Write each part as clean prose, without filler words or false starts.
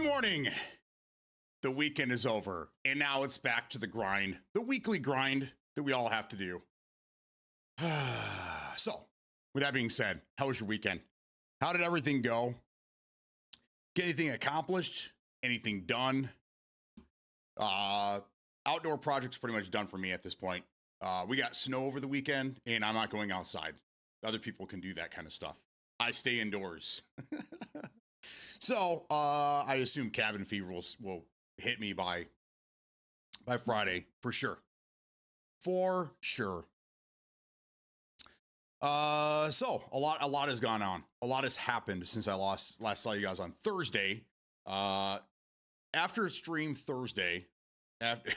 Good morning. The weekend is over, and now it's back to the grind, the weekly grind that we all have to do. So, with that being said, how was your weekend? How did everything go? Get anything accomplished? Anything done? Outdoor projects pretty much done for me at this point. We got snow over the weekend, and I'm not going outside. Other people can do that kind of stuff. I stay indoors. So, I assume cabin fever will hit me by Friday for sure. For sure. So a lot has gone on. A lot has happened since I last saw you guys on Thursday. After stream Thursday, after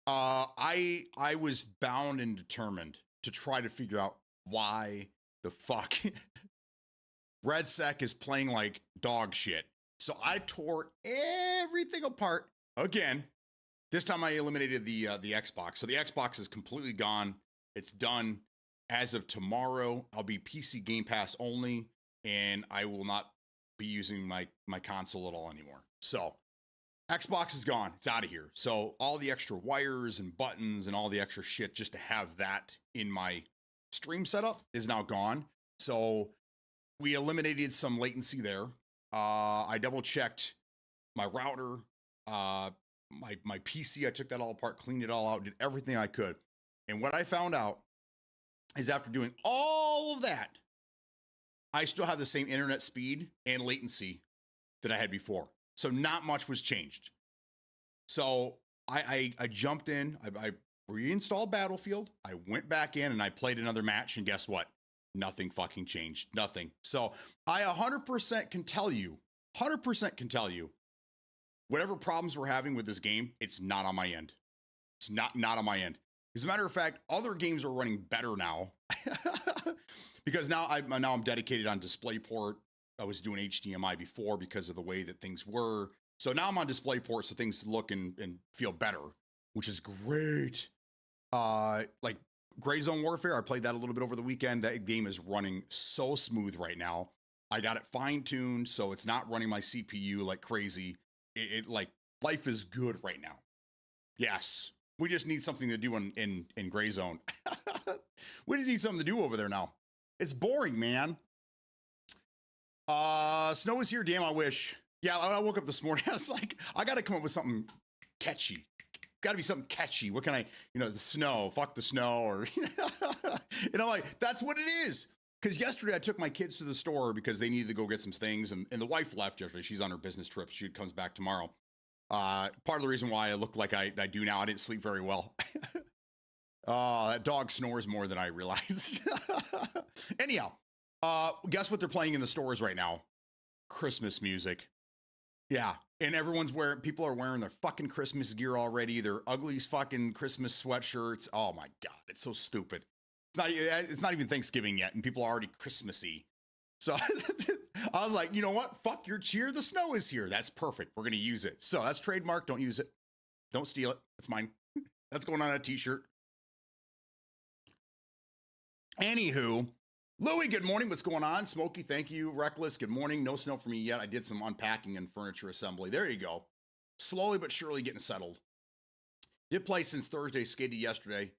I was bound and determined to try to figure out why the fuck Red Sec is playing like dog shit. So I tore everything apart again. This time I eliminated the Xbox. So the Xbox is completely gone. It's done. As of tomorrow, I'll be PC Game Pass only, and I will not be using my console at all anymore. So Xbox is gone. It's out of here. So all the extra wires and buttons and all the extra shit just to have that in my stream setup is now gone. So we eliminated some latency there. I double checked my router, my PC. I took that all apart, cleaned it all out, did everything I could. And what I found out is after doing all of that, I still have the same internet speed and latency that I had before. So not much was changed. So I jumped in, I reinstalled Battlefield. I went back in and I played another match, and guess what? Nothing fucking changed. Nothing. So I 100% can tell you, whatever problems we're having with this game, it's not on my end. It's not on my end. As a matter of fact, other games are running better now because now I'm dedicated on DisplayPort. I was doing HDMI before because of the way that things were. So now I'm on DisplayPort, so things look and feel better, which is great. Like Gray Zone Warfare, I played that a little bit over the weekend. That game is running so smooth right now. I got it fine-tuned, so it's not running my CPU like crazy. It like, life is good right now. Yes. We just need something to do in Gray Zone. We just need something to do over there now. It's boring, man. Snow is here. Damn, I wish. Yeah, I woke up this morning. I was like, I got to come up with something catchy. Got to be something catchy. What can I, the snow, fuck the snow, or, I'm like, that's what it is. Because yesterday I took my kids to the store because they needed to go get some things, and the wife left yesterday. She's on her business trip. She comes back tomorrow. Part of the reason why I look like I do now, I didn't sleep very well. That dog snores more than I realized. Anyhow, guess what they're playing in the stores right now? Christmas music. Yeah, and people are wearing their fucking Christmas gear already. Their ugly fucking Christmas sweatshirts. Oh my God, it's so stupid. It's not even Thanksgiving yet, and people are already Christmassy. So I was like, you know what? Fuck your cheer. The snow is here. That's perfect. We're going to use it. So that's trademark. Don't use it. Don't steal it. That's mine. That's going on a t-shirt. Anywho, Louie, good morning. What's going on? Smokey, thank you. Reckless, good morning. No snow for me yet. I did some unpacking and furniture assembly. There you go. Slowly but surely getting settled. Did play since Thursday, skated yesterday.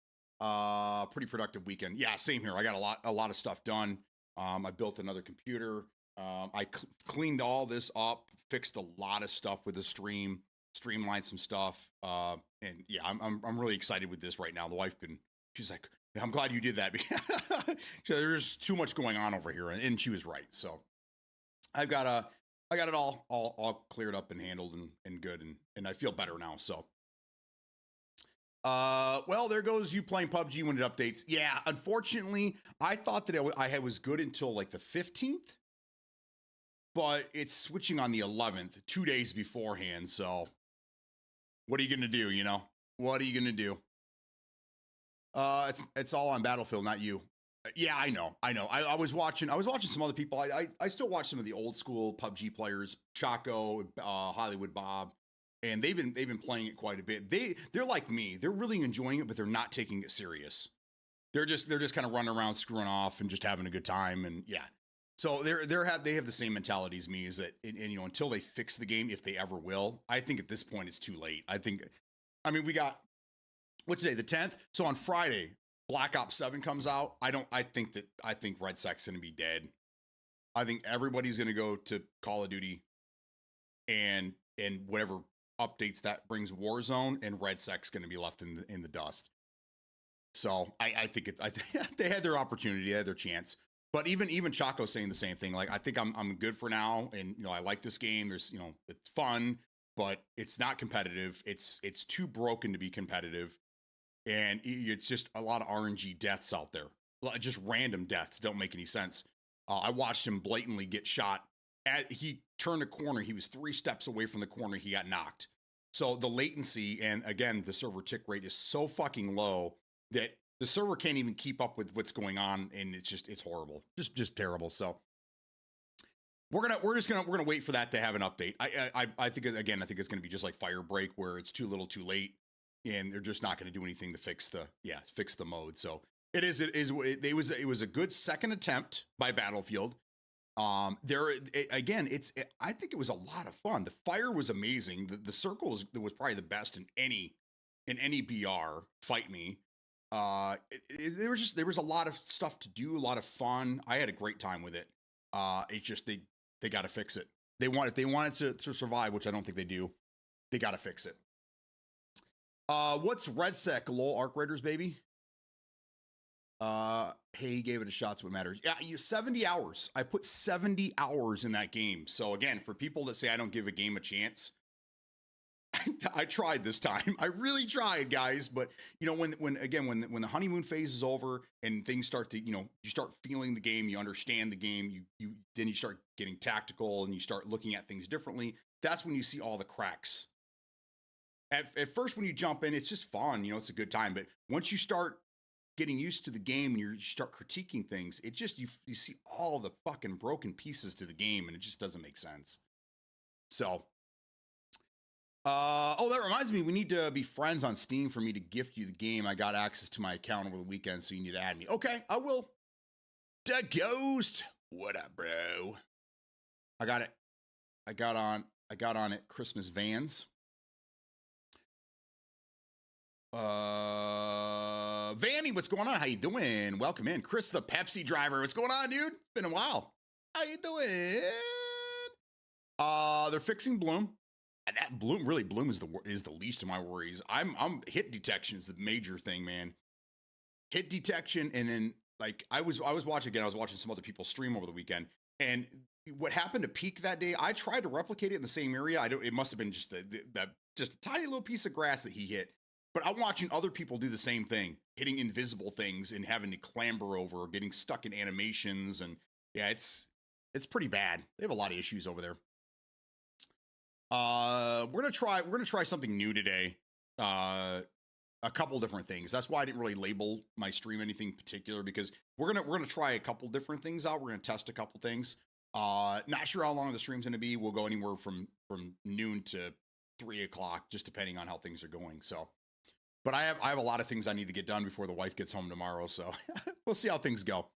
Pretty productive weekend. Yeah, same here. I got a lot of stuff done. I built another computer. I cleaned all this up, fixed a lot of stuff with the stream, streamlined some stuff. And yeah, I'm really excited with this right now. The wife she's like, I'm glad you did that. So there's too much going on over here, and she was right. So I got it all cleared up and handled and good, and I feel better now. So. Well, there goes you playing PUBG when it updates. Yeah, unfortunately, I thought that I was good until like the 15th, but it's switching on the 11th, 2 days beforehand. So what are you going to do? What are you going to do? It's all on Battlefield, not you. Yeah, I know. I was watching some other people. I still watch some of the old school PUBG players, Chaco, Hollywood Bob. And they've been playing it quite a bit. They're like me. They're really enjoying it, but they're not taking it serious. They're just kind of running around, screwing off, and just having a good time. And yeah, So they have the same mentality as me, is that, and you know, until they fix the game, if they ever will, I think at this point it's too late. I mean, we got, what's today, the 10th? So on Friday, Black Ops 7 comes out. I think RedSec's going to be dead. I think everybody's going to go to Call of Duty and whatever updates that brings Warzone, and RedSec's going to be left in the dust. So I think they had their opportunity, they had their chance. But even Chaco's saying the same thing. Like, I think I'm good for now, and you know, I like this game. There's, you know, it's fun, but it's not competitive. It's too broken to be competitive, and it's just a lot of RNG deaths out there. Just random deaths don't make any sense. I watched him blatantly get shot. He turned a corner. He was 3 steps away from the corner. He got knocked. So the latency, and again, the server tick rate is so fucking low that the server can't even keep up with what's going on, and it's horrible, just terrible. So we're gonna wait for that to have an update. I think, again, I think it's gonna be just like Firebreak, where it's too little, too late, and they're just not gonna do anything to fix the mode. So it was a good second attempt by Battlefield. I think it was a lot of fun. The fire was amazing. The circle was probably the best in any BR fight me. There was a lot of stuff to do, a lot of fun. I had a great time with it. It's just they got to fix it. If they wanted to survive, which I don't think they do, they got to fix it. What's RedSec? Lol, Arc Raiders, baby. Hey, gave it a shot. So what matters. Yeah, 70 hours. I put 70 hours in that game. So again, for people that say I don't give a game a chance, I tried this time. I really tried, guys. But you know, when the honeymoon phase is over and things start to, you know, you start feeling the game, you understand the game, then you start getting tactical and you start looking at things differently. That's when you see all the cracks. At first, when you jump in, it's just fun. You know, it's a good time. But once you start getting used to the game and you start critiquing things, it just, you see all the fucking broken pieces to the game, and it just doesn't make sense. So, oh, that reminds me, we need to be friends on Steam for me to gift you the game. I got access to my account over the weekend, so you need to add me. Okay, I will. Da Ghost, what up, bro? I got it. I got on it. Christmas Vans. Vanny, what's going on? How you doing? Welcome in. Chris, the Pepsi driver. What's going on, dude? It's been a while. How you doing? They're fixing Bloom. And that Bloom is the least of my worries. I'm hit detection is the major thing, man. Hit detection, and then like I was watching some other people stream over the weekend, and what happened to Peak that day, I tried to replicate it in the same area. it must have been just just a tiny little piece of grass that he hit. But I'm watching other people do the same thing, hitting invisible things and having to clamber over, or getting stuck in animations, and yeah, it's pretty bad. They have a lot of issues over there. We're gonna try something new today. A couple different things. That's why I didn't really label my stream anything particular, because we're gonna try a couple different things out. We're gonna test a couple things. Not sure how long the stream's gonna be. We'll go anywhere from noon to 3 o'clock, just depending on how things are going. So. But I have a lot of things I need to get done before the wife gets home tomorrow, so we'll see how things go.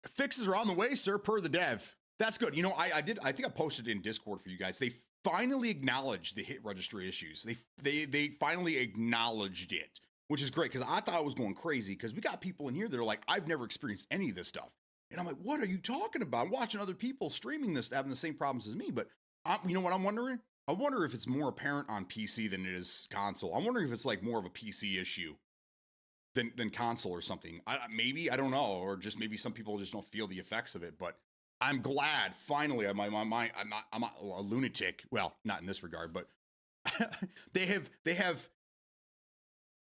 Fixes are on the way, sir, per the dev. That's good. You know, I think I posted in Discord for you guys. They finally acknowledged the hit registry issues. They finally acknowledged it, which is great, because I thought I was going crazy, because we got people in here that are like, I've never experienced any of this stuff. And I'm like, what are you talking about? I'm watching other people streaming this, having the same problems as me. But you know what I'm wondering? I wonder if it's more apparent on PC than it is console. I'm wondering if it's like more of a PC issue than console or something. Maybe, I don't know, or just maybe some people just don't feel the effects of it. But I'm glad finally. I'm not a lunatic. Well, not in this regard, but they have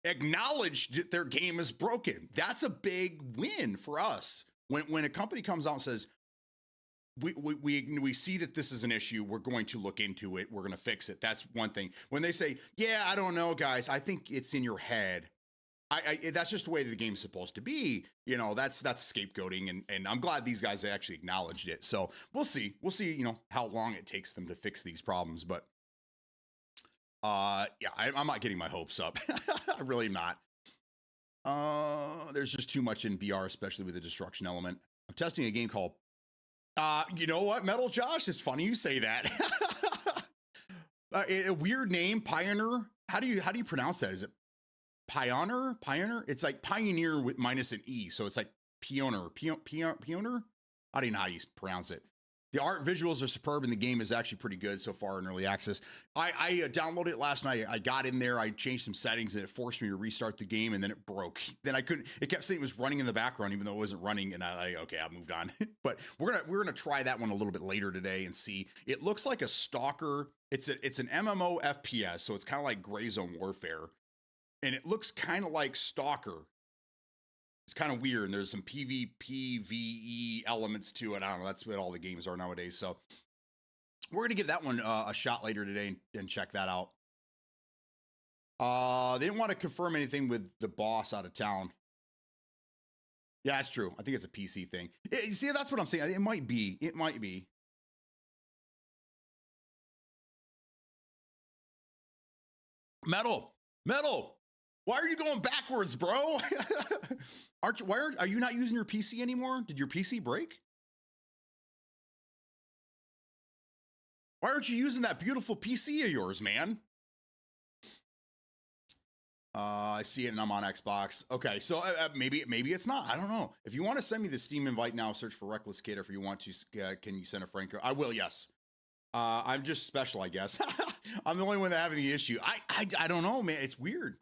acknowledged that their game is broken. That's a big win for us. When a company comes out and says, we see that this is an issue, we're going to look into it, we're going to fix it. That's one thing. When they say, yeah, I don't know, guys, I think it's in your head. That's just the way the game's supposed to be. You know, that's scapegoating, and I'm glad these guys actually acknowledged it. So we'll see, you know, how long it takes them to fix these problems. But yeah, I'm not getting my hopes up. I really am not. There's just too much in BR, especially with the destruction element. I'm testing a game called, you know what, Metal Josh? It's funny you say that. A weird name, Pioneer. How do you pronounce that? Is it Pioneer? Pioneer? It's like Pioneer with minus an E, so it's like Pioneer. Pioneer? I don't even know how you pronounce it. The art visuals are superb, and the game is actually pretty good so far in early access. I downloaded it last night. I got in there, I changed some settings, and it forced me to restart the game, and then it broke. Then I couldn't. It kept saying it was running in the background, even though it wasn't running. And I moved on. But we're gonna try that one a little bit later today and see. It looks like a stalker. It's an MMO FPS, so it's kind of like Gray Zone Warfare, and it looks kind of like Stalker. It's kind of weird, and there's some PvPvE elements to it. I don't know. That's what all the games are nowadays. So we're going to give that one a shot later today and check that out. They didn't want to confirm anything with the boss out of town. Yeah, that's true. I think it's a PC thing. See, that's what I'm saying. It might be. It might be. Metal. Why are you going backwards, bro? Are you not using your PC anymore? Did your PC break? Why aren't you using that beautiful PC of yours, man? I see it and I'm on Xbox. Okay, so maybe it's not. I don't know. If you want to send me the Steam invite now, search for Reckless Kid. If you want to, can you send a Franco? I will, yes. I'm just special, I guess. I'm the only one that having the issue. I don't know, man. It's weird.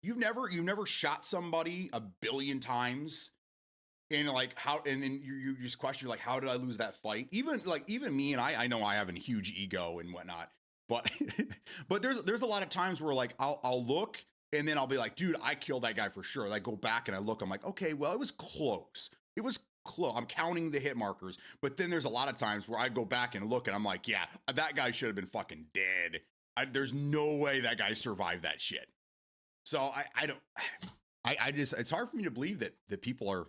You've never shot somebody a billion times, and like how, and then you just question like, how did I lose that fight? Even me, and I know I have a huge ego and whatnot, but but there's a lot of times where like I'll look and then I'll be like, dude, I killed that guy for sure. I go back and I look, I'm like, okay, well, it was close. It was close. I'm counting the hit markers, but then there's a lot of times where I go back and look and I'm like, yeah, that guy should have been fucking dead. There's no way that guy survived that shit. So I just, it's hard for me to believe that people are,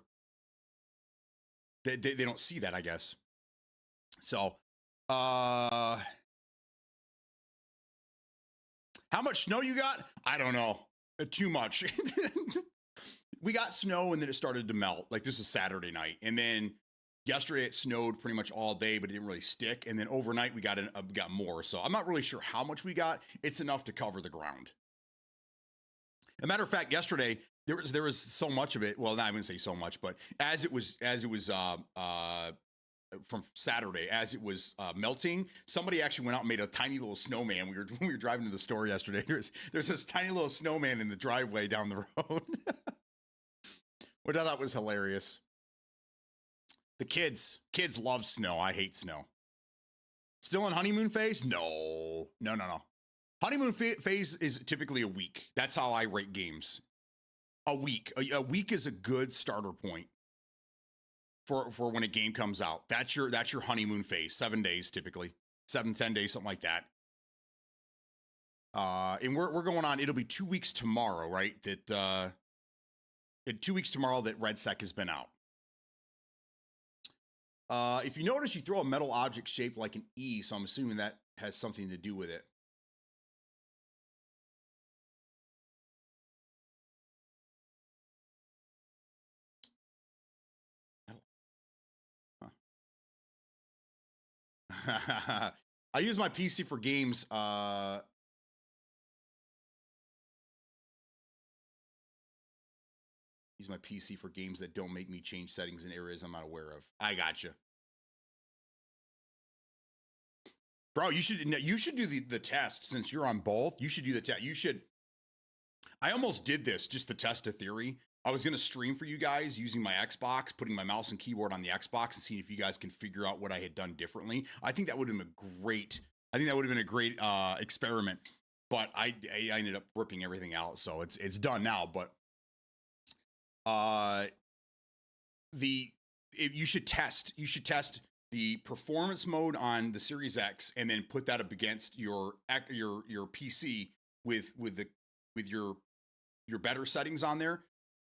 they don't see that, I guess. So, how much snow you got? I don't know. Too much. We got snow and then it started to melt. Like this was Saturday night. And then yesterday it snowed pretty much all day, but it didn't really stick. And then overnight we got more. So I'm not really sure how much we got. It's enough to cover the ground. As a matter of fact, yesterday there was so much of it. Well, I wouldn't say so much, but as it was from Saturday, as it was melting, somebody actually went out and made a tiny little snowman. We were driving to the store yesterday. There's this tiny little snowman in the driveway down the road, which I thought was hilarious. The kids love snow. I hate snow. Still in honeymoon phase? No. Honeymoon phase is typically a week. That's how I rate games. A week. A week is a good starter point for when a game comes out. That's your honeymoon phase. 7 days typically. 7-10 days, something like that. And we're going on. It'll be 2 weeks tomorrow, right? That 2 weeks tomorrow that Red Sec has been out. If you notice, you throw a metal object shaped like an E, so I'm assuming that has something to do with it. I use my PC for games. Use my PC for games that don't make me change settings in areas I'm not aware of. I gotcha. Bro, you should do the test since you're on both. You should do the test. I almost did this just to test a theory. I was going to stream for you guys using my Xbox, putting my mouse and keyboard on the Xbox and seeing if you guys can figure out what I had done differently. I think that would have been a great experiment, but I ended up ripping everything out. So it's done now, but you should test the performance mode on the Series X and then put that up against your PC with your better settings on there.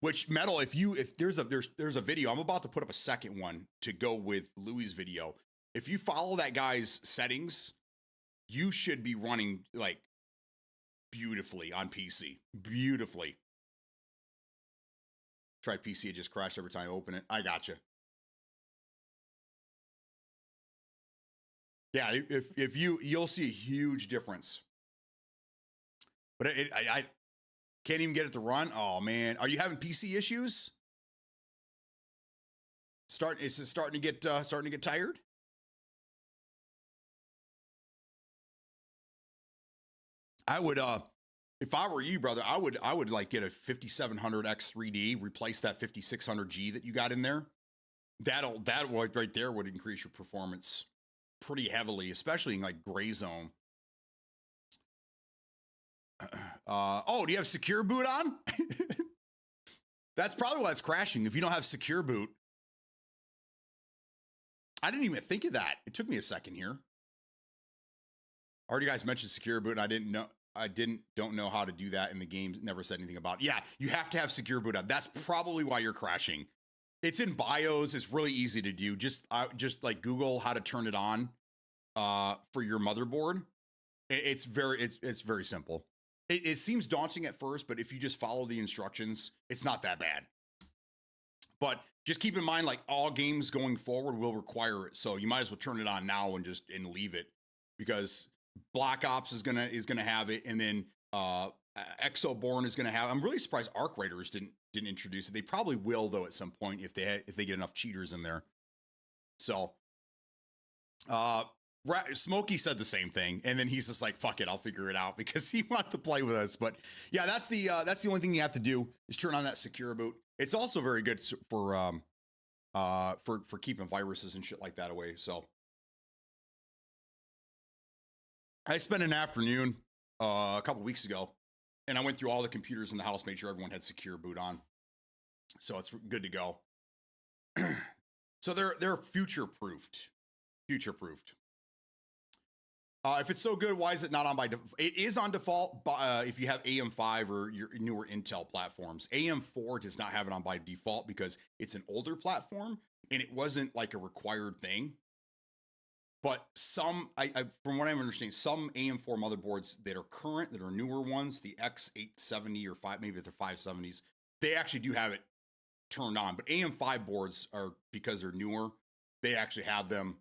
Which Metal, if there's a video, I'm about to put up a second one to go with Louis' video. If you follow that guy's settings, you should be running like beautifully on PC. Beautifully. Try PC, it just crashed every time I open it. I gotcha. Yeah, if you'll see a huge difference. But I can't even get it to run. Oh man, are you having PC issues? Is it starting to get tired? I would if I were you, brother, I would like get a 5700X 3D, replace that 5600G that you got in there. That right there would increase your performance pretty heavily, especially in like gray zone. Oh, do you have secure boot on? That's probably why it's crashing. If you don't have secure boot, I didn't even think of that. It took me a second here. I already guys mentioned secure boot, and don't know how to do that in the game. Never said anything about it. Yeah, you have to have secure boot up. That's probably why you're crashing. It's in BIOS. It's really easy to do. Just like Google how to turn it on for your motherboard. It's very simple. It seems daunting at first, but if you just follow the instructions, it's not that bad. But just keep in mind, like all games going forward will require it. So you might as well turn it on now and leave it, because Black Ops is gonna have it, and then Exoborn is gonna have. I'm really surprised Arc Raiders didn't introduce it. They probably will though at some point if they get enough cheaters in there. So Smokey said the same thing, and then he's just like, "Fuck it, I'll figure it out," because he wanted to play with us. But yeah, that's the only thing you have to do is turn on that secure boot. It's also very good for keeping viruses and shit like that away. So I spent an afternoon a couple weeks ago, and I went through all the computers in the house, made sure everyone had secure boot on, so it's good to go. So they're future proofed. If it's so good, why is it not on by default? It is on default if you have AM5 or your newer Intel platforms. AM4 does not have it on by default because it's an older platform and it wasn't like a required thing. But some, from what I'm understanding, some AM4 motherboards that are current, that are newer ones, the X870 or 5, maybe they're 570s, they actually do have it turned on. But AM5 boards are, because they're newer, they actually have them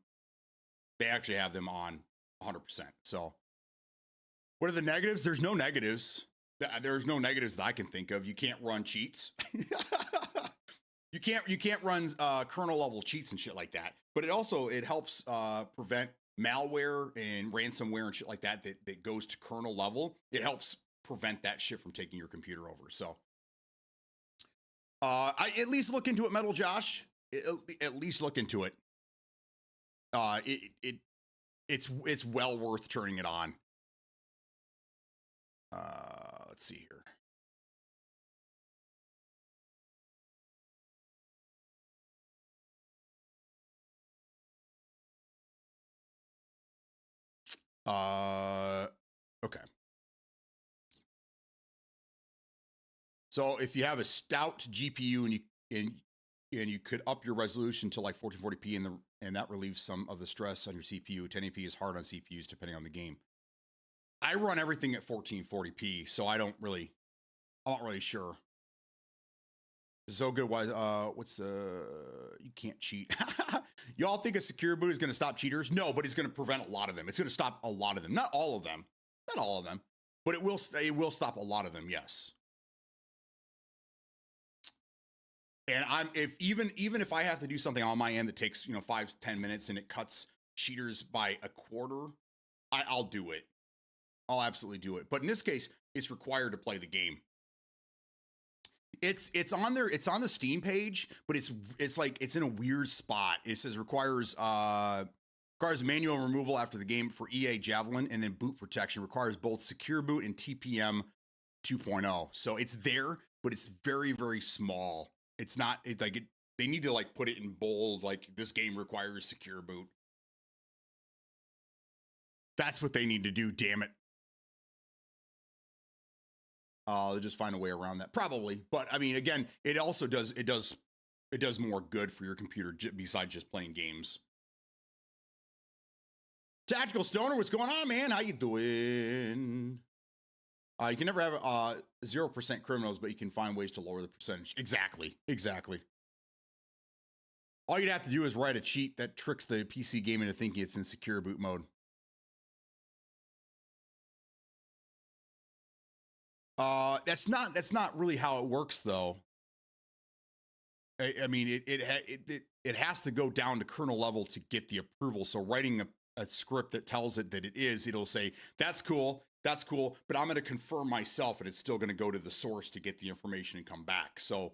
on 100%. So what are the negatives? There's no negatives. There's no negatives that I can think of. You can't run cheats. You can't run kernel level cheats and shit like that. But it helps prevent malware and ransomware and shit like that goes to kernel level. It helps prevent that shit from taking your computer over. So I at least look into it, Metal Josh. At least look into it. It's well worth turning it on. Let's see here. Okay. So if you have a stout GPU and you could up your resolution to like 1440p and that relieves some of the stress on your CPU. 1080p is hard on CPUs depending on the game. I run everything at 1440p, so I'm not really sure. So good. Why? You can't cheat. Y'all think a secure boot is going to stop cheaters? No, but it's going to prevent a lot of them. It's going to stop a lot of them. Not all of them, but it will stop a lot of them. Yes. And even if I have to do something on my end that takes 5 to 10 minutes and it cuts cheaters by a quarter, I'll do it. I'll absolutely do it. But in this case, it's required to play the game. It's on there. It's on the Steam page, but it's like it's in a weird spot. It says requires manual removal after the game for EA Javelin, and then boot protection requires both secure boot and TPM 2.0. So it's there, but it's very, very small. It's not they need to like put it in bold, like this game requires secure boot. That's what they need to do, damn it. They'll just find a way around that, probably. But I mean, again, it also does more good for your computer besides just playing games. Tactical Stoner, what's going on, man? How you doing? You can never have 0% criminals, but you can find ways to lower the percentage. Exactly. Exactly. All you'd have to do is write a cheat that tricks the PC game into thinking it's in secure boot mode. That's not really how it works, though. I mean, it has to go down to kernel level to get the approval. So writing a script that tells it that it'll say, that's cool, but I'm going to confirm myself, and it's still going to go to the source to get the information and come back. So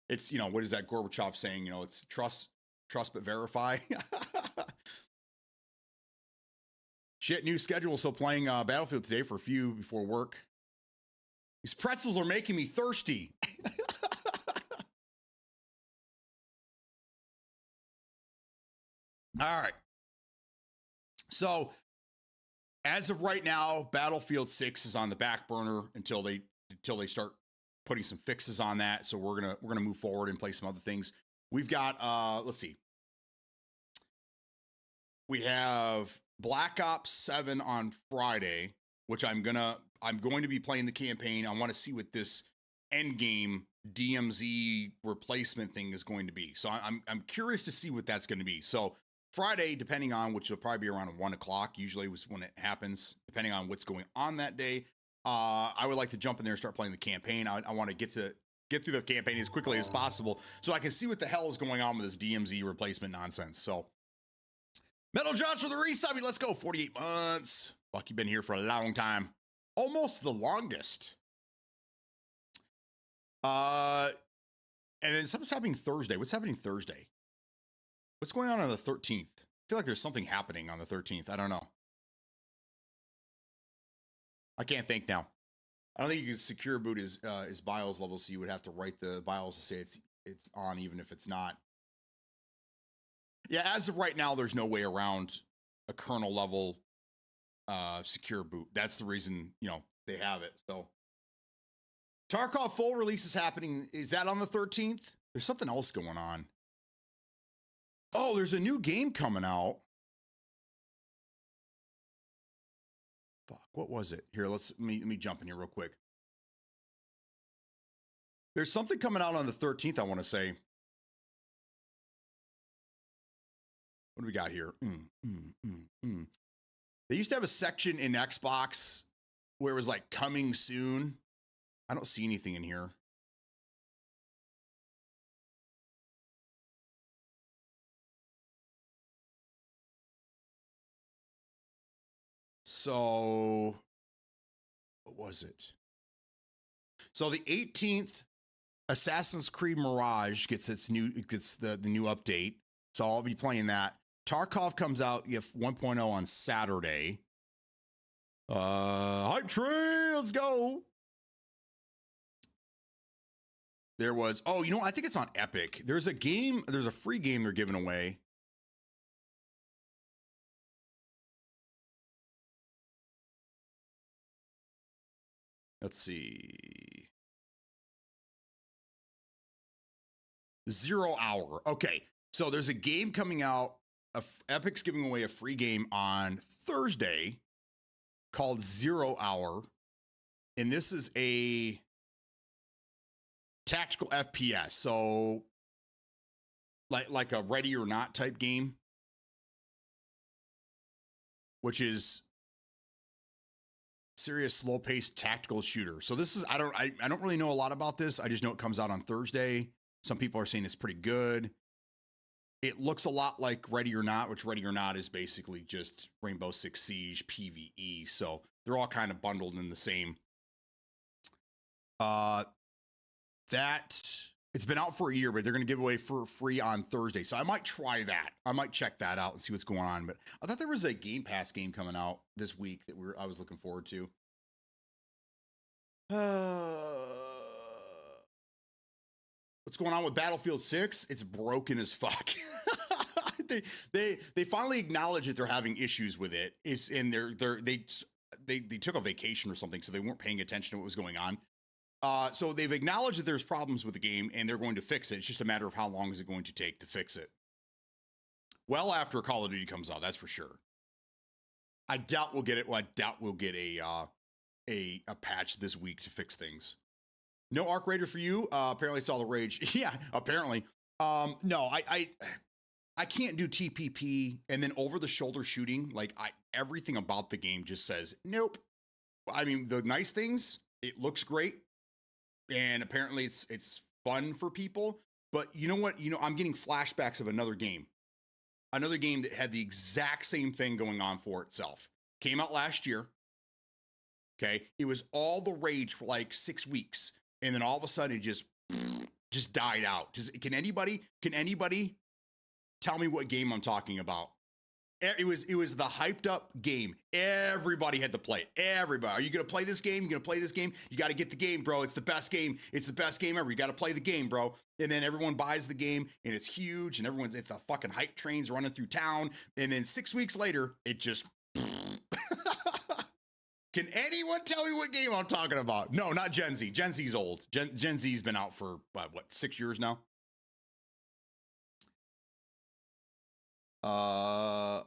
it's, what is that Gorbachev saying? It's trust but verify. Shit, new schedule. So playing Battlefield today for a few before work. These pretzels are making me thirsty. All right. So as of right now, Battlefield 6 is on the back burner until they start putting some fixes on that. So we're gonna move forward and play some other things. We've got let's see. We have Black Ops 7 on Friday, which I'm going to be playing the campaign. I want to see what this end game DMZ replacement thing is going to be. So I'm curious to see what that's going to be. So Friday, depending on, which will probably be around 1:00, usually was when it happens, depending on what's going on that day. I would like to jump in there and start playing the campaign. I want to get through the campaign as quickly as possible so I can see what the hell is going on with this DMZ replacement nonsense. So Metal Josh for the resubby. Let's go. 48 months. Fuck, you've been here for a long time. Almost the longest. And then something's happening Thursday. What's happening Thursday? What's going on the 13th? I feel like there's something happening on the 13th. I don't know. I can't think now. I don't think you can secure boot his BIOS level, so you would have to write the BIOS to say it's on, even if it's not. Yeah, as of right now, there's no way around a kernel level secure boot. That's the reason, they have it. So Tarkov full release is happening. Is that on the 13th? There's something else going on. Oh, there's a new game coming out. Fuck, what was it? Here, let me jump in here real quick. There's something coming out on the 13th, I want to say. What do we got here? They used to have a section in Xbox where it was like coming soon. I don't see anything in here. So, what was it? So the 18th, Assassin's Creed Mirage gets the new update. So I'll be playing that. Tarkov comes out 1.0 on Saturday. Hype train, let's go. There was, I think it's on Epic. There's a free game they're giving away. Let's see. 0 Hour. Okay. So there's a game coming out. Epic's giving away a free game on Thursday called 0 Hour. And this is a tactical FPS. So like a Ready or Not type game, which is serious, slow-paced tactical shooter. So this is, I don't really know a lot about this. I just know it comes out on Thursday. Some people are saying it's pretty good. It looks a lot like Ready or Not, which Ready or Not is basically just Rainbow Six Siege PvE. So they're all kind of bundled in the same. It's been out for a year, but they're going to give away for free on Thursday. So I might try that. I might check that out and see what's going on. But I thought there was a Game Pass game coming out this week that I was looking forward to. What's going on with Battlefield 6? It's broken as fuck. They finally acknowledge that they're having issues with it. It's in they took a vacation or something, so they weren't paying attention to what was going on. So they've acknowledged that there's problems with the game and they're going to fix it. It's just a matter of how long is it going to take to fix it. Well, after Call of Duty comes out, that's for sure. I doubt we'll get it. Well, I doubt we'll get a a patch this week to fix things. No Arc Raider for you. Apparently it's all the rage. Yeah, apparently. No, I can't do TPP and then over the shoulder shooting. Like everything about the game just says nope. I mean, the nice things, it looks great, and apparently it's fun for people. But you know what? I'm getting flashbacks of another game that had the exact same thing going on for itself. Came out last year. Okay, it was all the rage for like 6 weeks, and then all of a sudden it just died out. Can anybody tell me what game I'm talking about? It was the hyped up game. Everybody had to play it. Everybody. Are you going to play this game? You going to play this game? You got to get the game, bro. It's the best game. It's the best game ever. You got to play the game, bro. And then everyone buys the game and it's huge and it's the fucking hype trains running through town. And then 6 weeks later, it just Can anyone tell me what game I'm talking about? No, not Gen Z. Gen Z's old. Gen Z's been out for what 6 years now? Am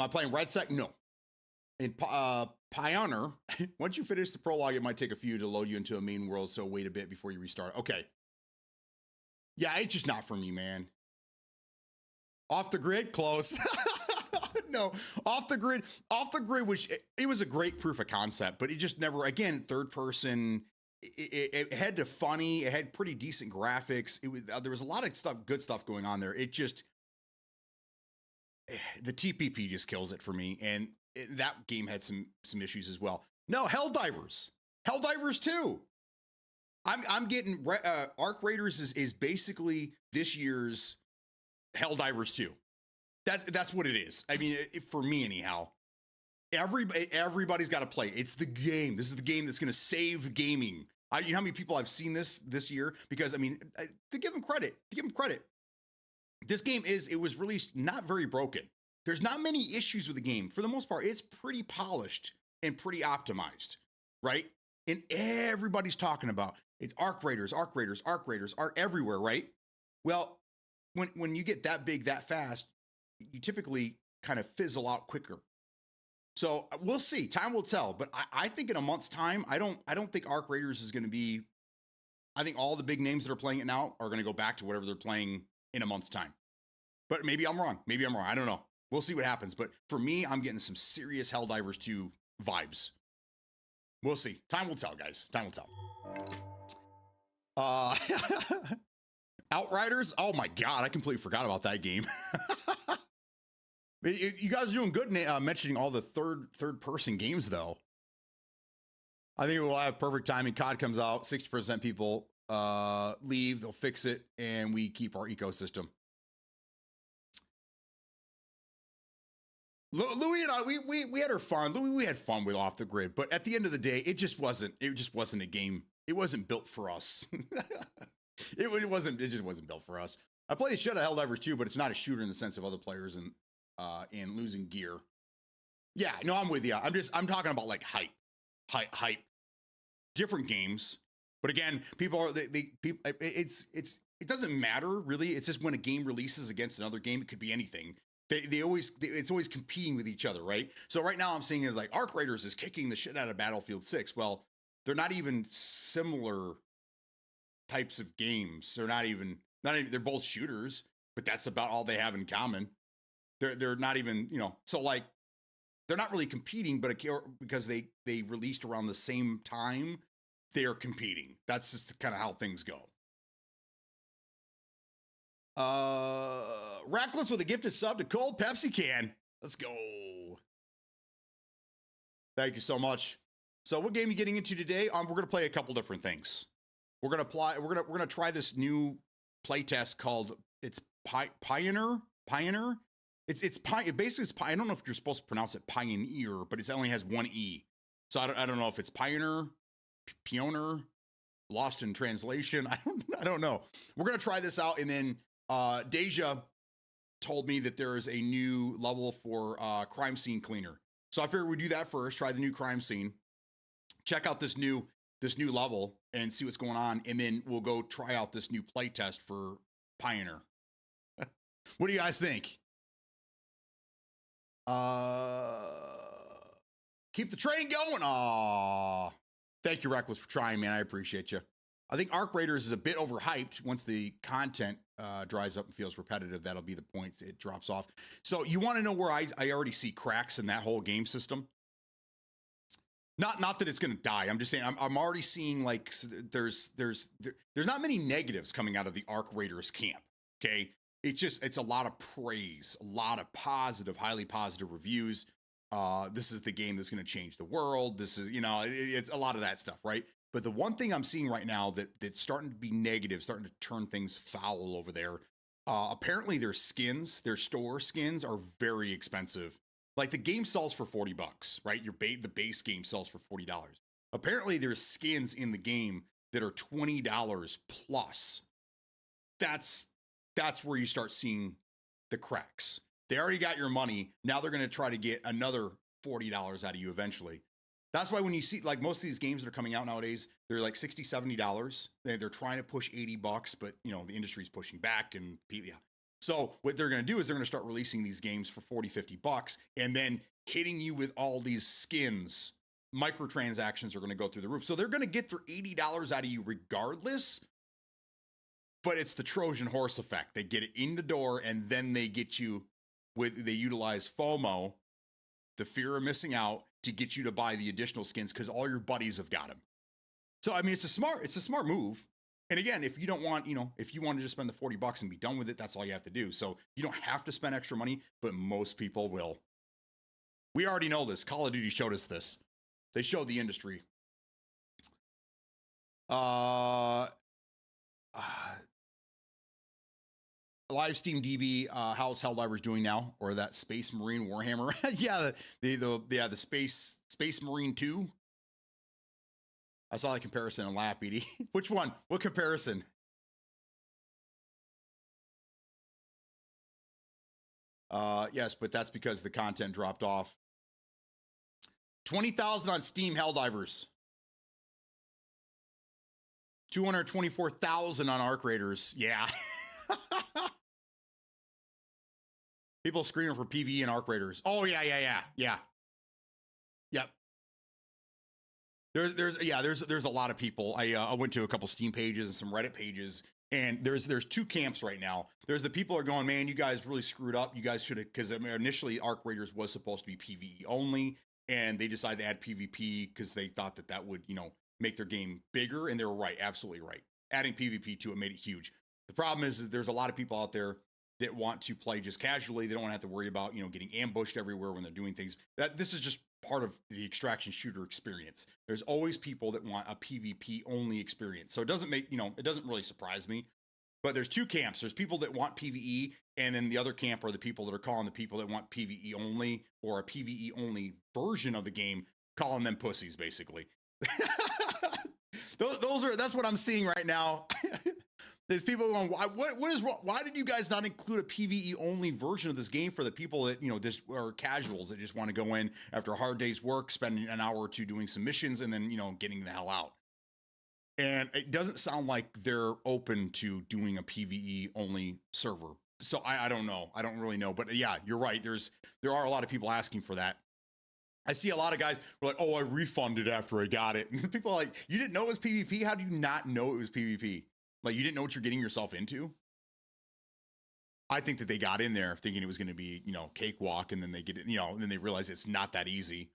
I playing Red Sec? No. In Pioneer, once you finish the prologue, it might take a few to load you into a main world, so wait a bit before you restart. Okay. Yeah, it's just not for me, man. Off the Grid, close. No, Off the Grid, which it was a great proof of concept, but it just never, again, third person. It had the funny, it had pretty decent graphics. There was a lot of good stuff going on there. It just, the TPP just kills it for me, and that game had some issues as well. No, Helldivers 2. I'm getting Arc Raiders is basically this year's Helldivers 2. That's what it is. I mean, for me anyhow. Everybody's got to play. It's the game. This is the game that's going to save gaming. You know how many people I've seen this year? Because I mean, to give them credit, this game it was released not very broken. There's not many issues with the game. For the most part, it's pretty polished and pretty optimized, right? And everybody's talking about it's Arc Raiders are everywhere, right? Well, when you get that big that fast, you typically kind of fizzle out quicker. So we'll see. Time will tell. But I think in a month's time, I don't think Arc Raiders is going to be. I think all the big names that are playing it now are going to go back to whatever they're playing in a month's time. But maybe I'm wrong. I don't know. We'll see what happens. But for me, I'm getting some serious Helldivers 2 vibes. We'll see. Time will tell, guys. Time will tell. Outriders. Oh my God, I completely forgot about that game. You guys are doing good mentioning all the third person games, though. I think we'll have perfect timing. COD comes out, 60% people leave, they'll fix it, and we keep our ecosystem. Louis and I, we had our fun. Louis, we had fun with Off the Grid, but at the end of the day, it just wasn't a game. It wasn't built for us. It just wasn't built for us. I play the shit out of Helldivers 2, but it's not a shooter in the sense of other players and losing gear. Yeah, no, I'm with you. I'm talking about like hype, different games. But again, it doesn't matter really. It's just when a game releases against another game, it could be anything. It's always competing with each other, right? So right now I'm seeing it like Arc Raiders is kicking the shit out of Battlefield 6. Well, they're not even similar types of games. They're they're both shooters, but that's about all they have in common. They're not even, so like they're not really competing, but because they released around the same time, they're competing. That's just kind of how things go. Reckless with a gifted sub to Cold Pepsi Can. Let's go. Thank you so much. So what game are you getting into today? We're going to play a couple different things. We're going to try this new playtest called Pioneer. I don't know if you're supposed to pronounce it Pioneer, but it only has one E. So I don't know if it's Pioneer, lost in translation. I don't know. We're going to try this out. And then Deja told me that there is a new level for crime scene cleaner. So I figured we'd do that first, try the new crime scene, check out this new level and see what's going on. And then we'll go try out this new play test for Pioneer. What do you guys think? Keep the train going. Aw. Thank you, Reckless, for trying, man. I appreciate you. I think Arc Raiders is a bit overhyped. Once the content dries up and feels repetitive, that'll be the point. It drops off. So you want to know where I already see cracks in that whole game system? Not that it's going to die. I'm just saying I'm already seeing like there's not many negatives coming out of the Arc Raiders camp. Okay, it's a lot of praise, a lot of positive, highly positive reviews. This is the game that's going to change the world. This is, it's a lot of that stuff, right? But the one thing I'm seeing right now that's starting to be negative, starting to turn things foul over there. Apparently their skins, their store skins are very expensive. Like the game sells for $40, right? The base game sells for $40. Apparently there's skins in the game that are $20 plus. That's where you start seeing the cracks. They already got your money. Now they're going to try to get another $40 out of you eventually. That's why when you see like most of these games that are coming out nowadays, they're like $60, $70. They're trying to push $80, but the industry's pushing back and yeah. So what they're going to do is they're going to start releasing these games for $40, $50 and then hitting you with all these skins. Microtransactions are going to go through the roof. So they're going to get their $80 out of you regardless. But it's the Trojan horse effect. They get it in the door and then they get you they utilize FOMO, the fear of missing out, to get you to buy the additional skins because all your buddies have got them. So, I mean, it's a smart move. And again, if you don't want, if you want to just spend the $40 and be done with it, that's all you have to do. So you don't have to spend extra money, but most people will. We already know this. Call of Duty showed us this. They showed the industry. Live Steam DB, how's Helldivers doing now? Or that Space Marine Warhammer? Yeah, the Space Marine 2. I saw that comparison and laughed, BD. Which one? What comparison? Yes, but that's because the content dropped off. 20,000 on Steam Helldivers. 224,000 on Arc Raiders. Yeah. People screaming for PvE and Arc Raiders. Oh yeah. Yep. There's a lot of people. I went to a couple Steam pages and some Reddit pages, and there's two camps right now. There's the people who are going, man, you guys really screwed up. You guys should have, because initially Arc Raiders was supposed to be PvE only, and they decided to add PvP because they thought that would, make their game bigger, and they were right, absolutely right. Adding PvP to it made it huge. The problem is there's a lot of people out there that want to play just casually. They don't want to have to worry about, getting ambushed everywhere when they're doing things. This is just part of the extraction shooter experience. There's always people that want a PvP only experience. So it doesn't make, it doesn't really surprise me. But there's two camps. There's people that want PvE, and then the other camp are the people that are calling the people that want PvE only or a PvE only version of the game, calling them pussies, basically. That's what I'm seeing right now. There's people going, what is wrong? Why did you guys not include a PvE only version of this game for the people that, just are casuals that just want to go in after a hard day's work, spending an hour or two doing some missions, and then, getting the hell out. And it doesn't sound like they're open to doing a PvE only server. So I don't know. I don't really know. But yeah, you're right. There are a lot of people asking for that. I see a lot of guys who are like, oh, I refunded after I got it. And people are like, you didn't know it was PvP? How do you not know it was PvP? Like, you didn't know what you're getting yourself into? I think that they got in there thinking it was going to be, cakewalk, and then they get it, and then they realize it's not that easy.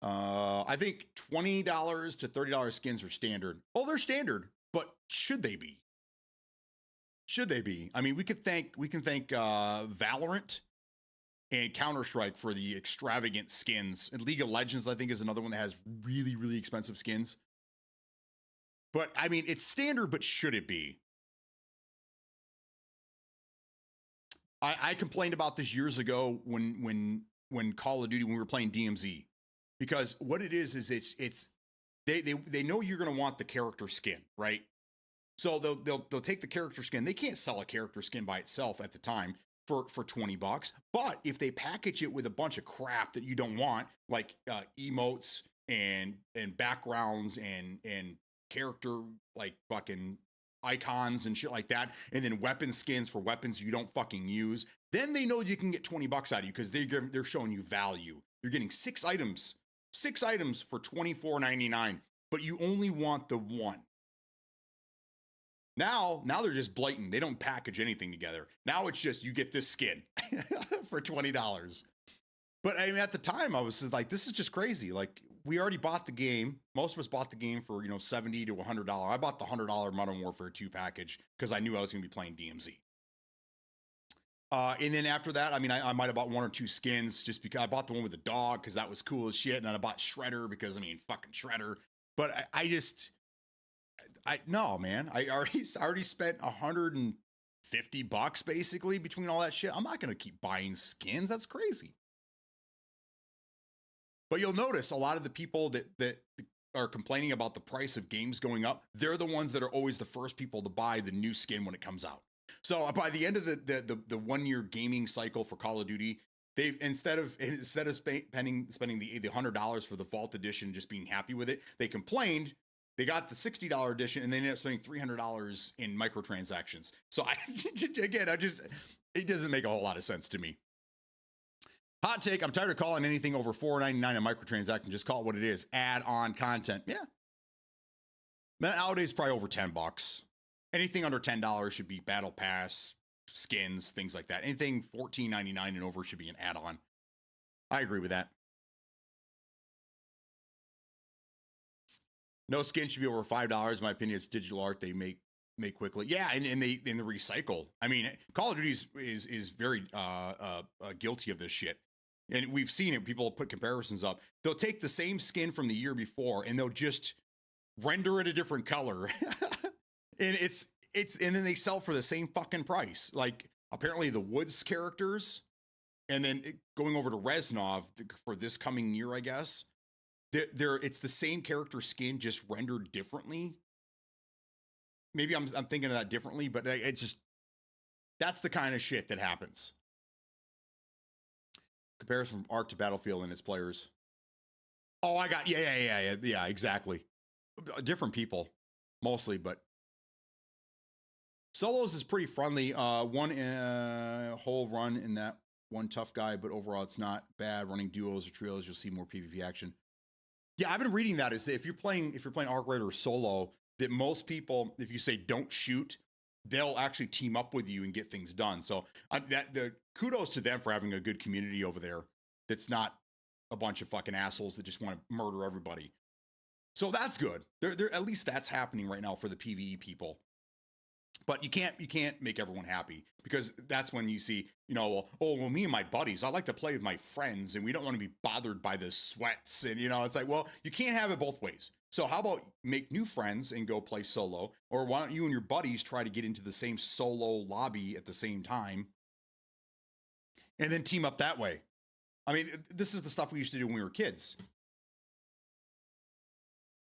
I think $20 to $30 skins are standard. Oh, they're standard, but should they be? Should they be? I mean, we can thank Valorant and Counter-Strike for the extravagant skins. And League of Legends, I think, is another one that has really, really expensive skins. But I mean, it's standard, but should it be? I complained about this years ago when Call of Duty, when we were playing DMZ, because what it is it's they know you're going to want the character skin, right? So they'll take the character skin. They can't sell a character skin by itself at the time for $20. But if they package it with a bunch of crap that you don't want, like emotes and backgrounds and character like fucking icons and shit like that, and then weapon skins for weapons you don't fucking use, then they know you can get 20 bucks out of you because they're showing you value. You're getting 6 items for $24.99, but you only want the one. Now they're just blatant. They don't package anything together. Now it's just you get this skin for $20. But I mean, at the time, I was just like, this is just crazy. Like, we already bought the game. Most of us bought the game for, $70 to $100. I bought the $100 Modern Warfare 2 package because I knew I was going to be playing DMZ. And then after that, I mean, I might have bought 1 or 2 skins just because I bought the one with the dog because that was cool as shit. And then I bought Shredder because, I mean, fucking Shredder. But no, man. I already spent $150 basically between all that shit. I'm not going to keep buying skins. That's crazy. But you'll notice a lot of the people that are complaining about the price of games going up, they're the ones that are always the first people to buy the new skin when it comes out. So by the end of the 1 year gaming cycle for Call of Duty, they've instead of spending the $100 for the Vault Edition, just being happy with it, they complained. They got the $60 edition and they ended up spending $300 in microtransactions. So it doesn't make a whole lot of sense to me. Hot take, I'm tired of calling anything over $4.99 a microtransaction. Just call it what it is. Add-on content. Yeah. Nowadays, probably over $10. Anything under $10 should be Battle Pass, skins, things like that. Anything $14.99 and over should be an add-on. I agree with that. No skin should be over $5. In my opinion, it's digital art they make quickly. Yeah, and they recycle. I mean, Call of Duty is very guilty of this shit. And we've seen it. People put comparisons up. They'll take the same skin from the year before and they'll just render it a different color. And and then they sell for the same fucking price. Like apparently the Woods characters, and then going over to Reznov for this coming year, I guess. It's the same character skin, just rendered differently. Maybe I'm thinking of that differently, but it's just, that's the kind of shit that happens. Comparison from Ark to Battlefield and its players. Oh, I got, yeah, exactly. Different people, mostly, but solos is pretty friendly. One whole run in that one tough guy, but overall it's not bad. Running duos or trios, you'll see more PvP action. Yeah, I've been reading that is if you're playing Arc Raid or solo, that most people, if you say don't shoot, they'll actually team up with you and get things done. So the kudos to them for having a good community over there. That's not a bunch of fucking assholes that just want to murder everybody. So that's good. They're at least that's happening right now for the PvE people. But you can't make everyone happy because that's when you see, well, me and my buddies, I like to play with my friends and we don't want to be bothered by the sweats. And, it's like, well, you can't have it both ways. So how about make new friends and go play solo? Or why don't you and your buddies try to get into the same solo lobby at the same time and then team up that way? I mean, this is the stuff we used to do when we were kids.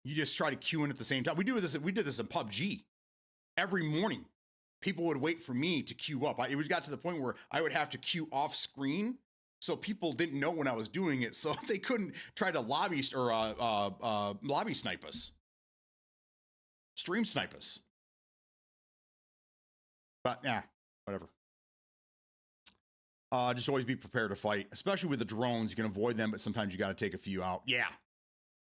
You just try to queue in at the same time. We did this in PUBG. Every morning, people would wait for me to queue up. It got to the point where I would have to queue off screen, so people didn't know when I was doing it, so they couldn't try to lobby snipe us, stream snipe us. But yeah, whatever. Just always be prepared to fight, especially with the drones. You can avoid them, but sometimes you got to take a few out. Yeah.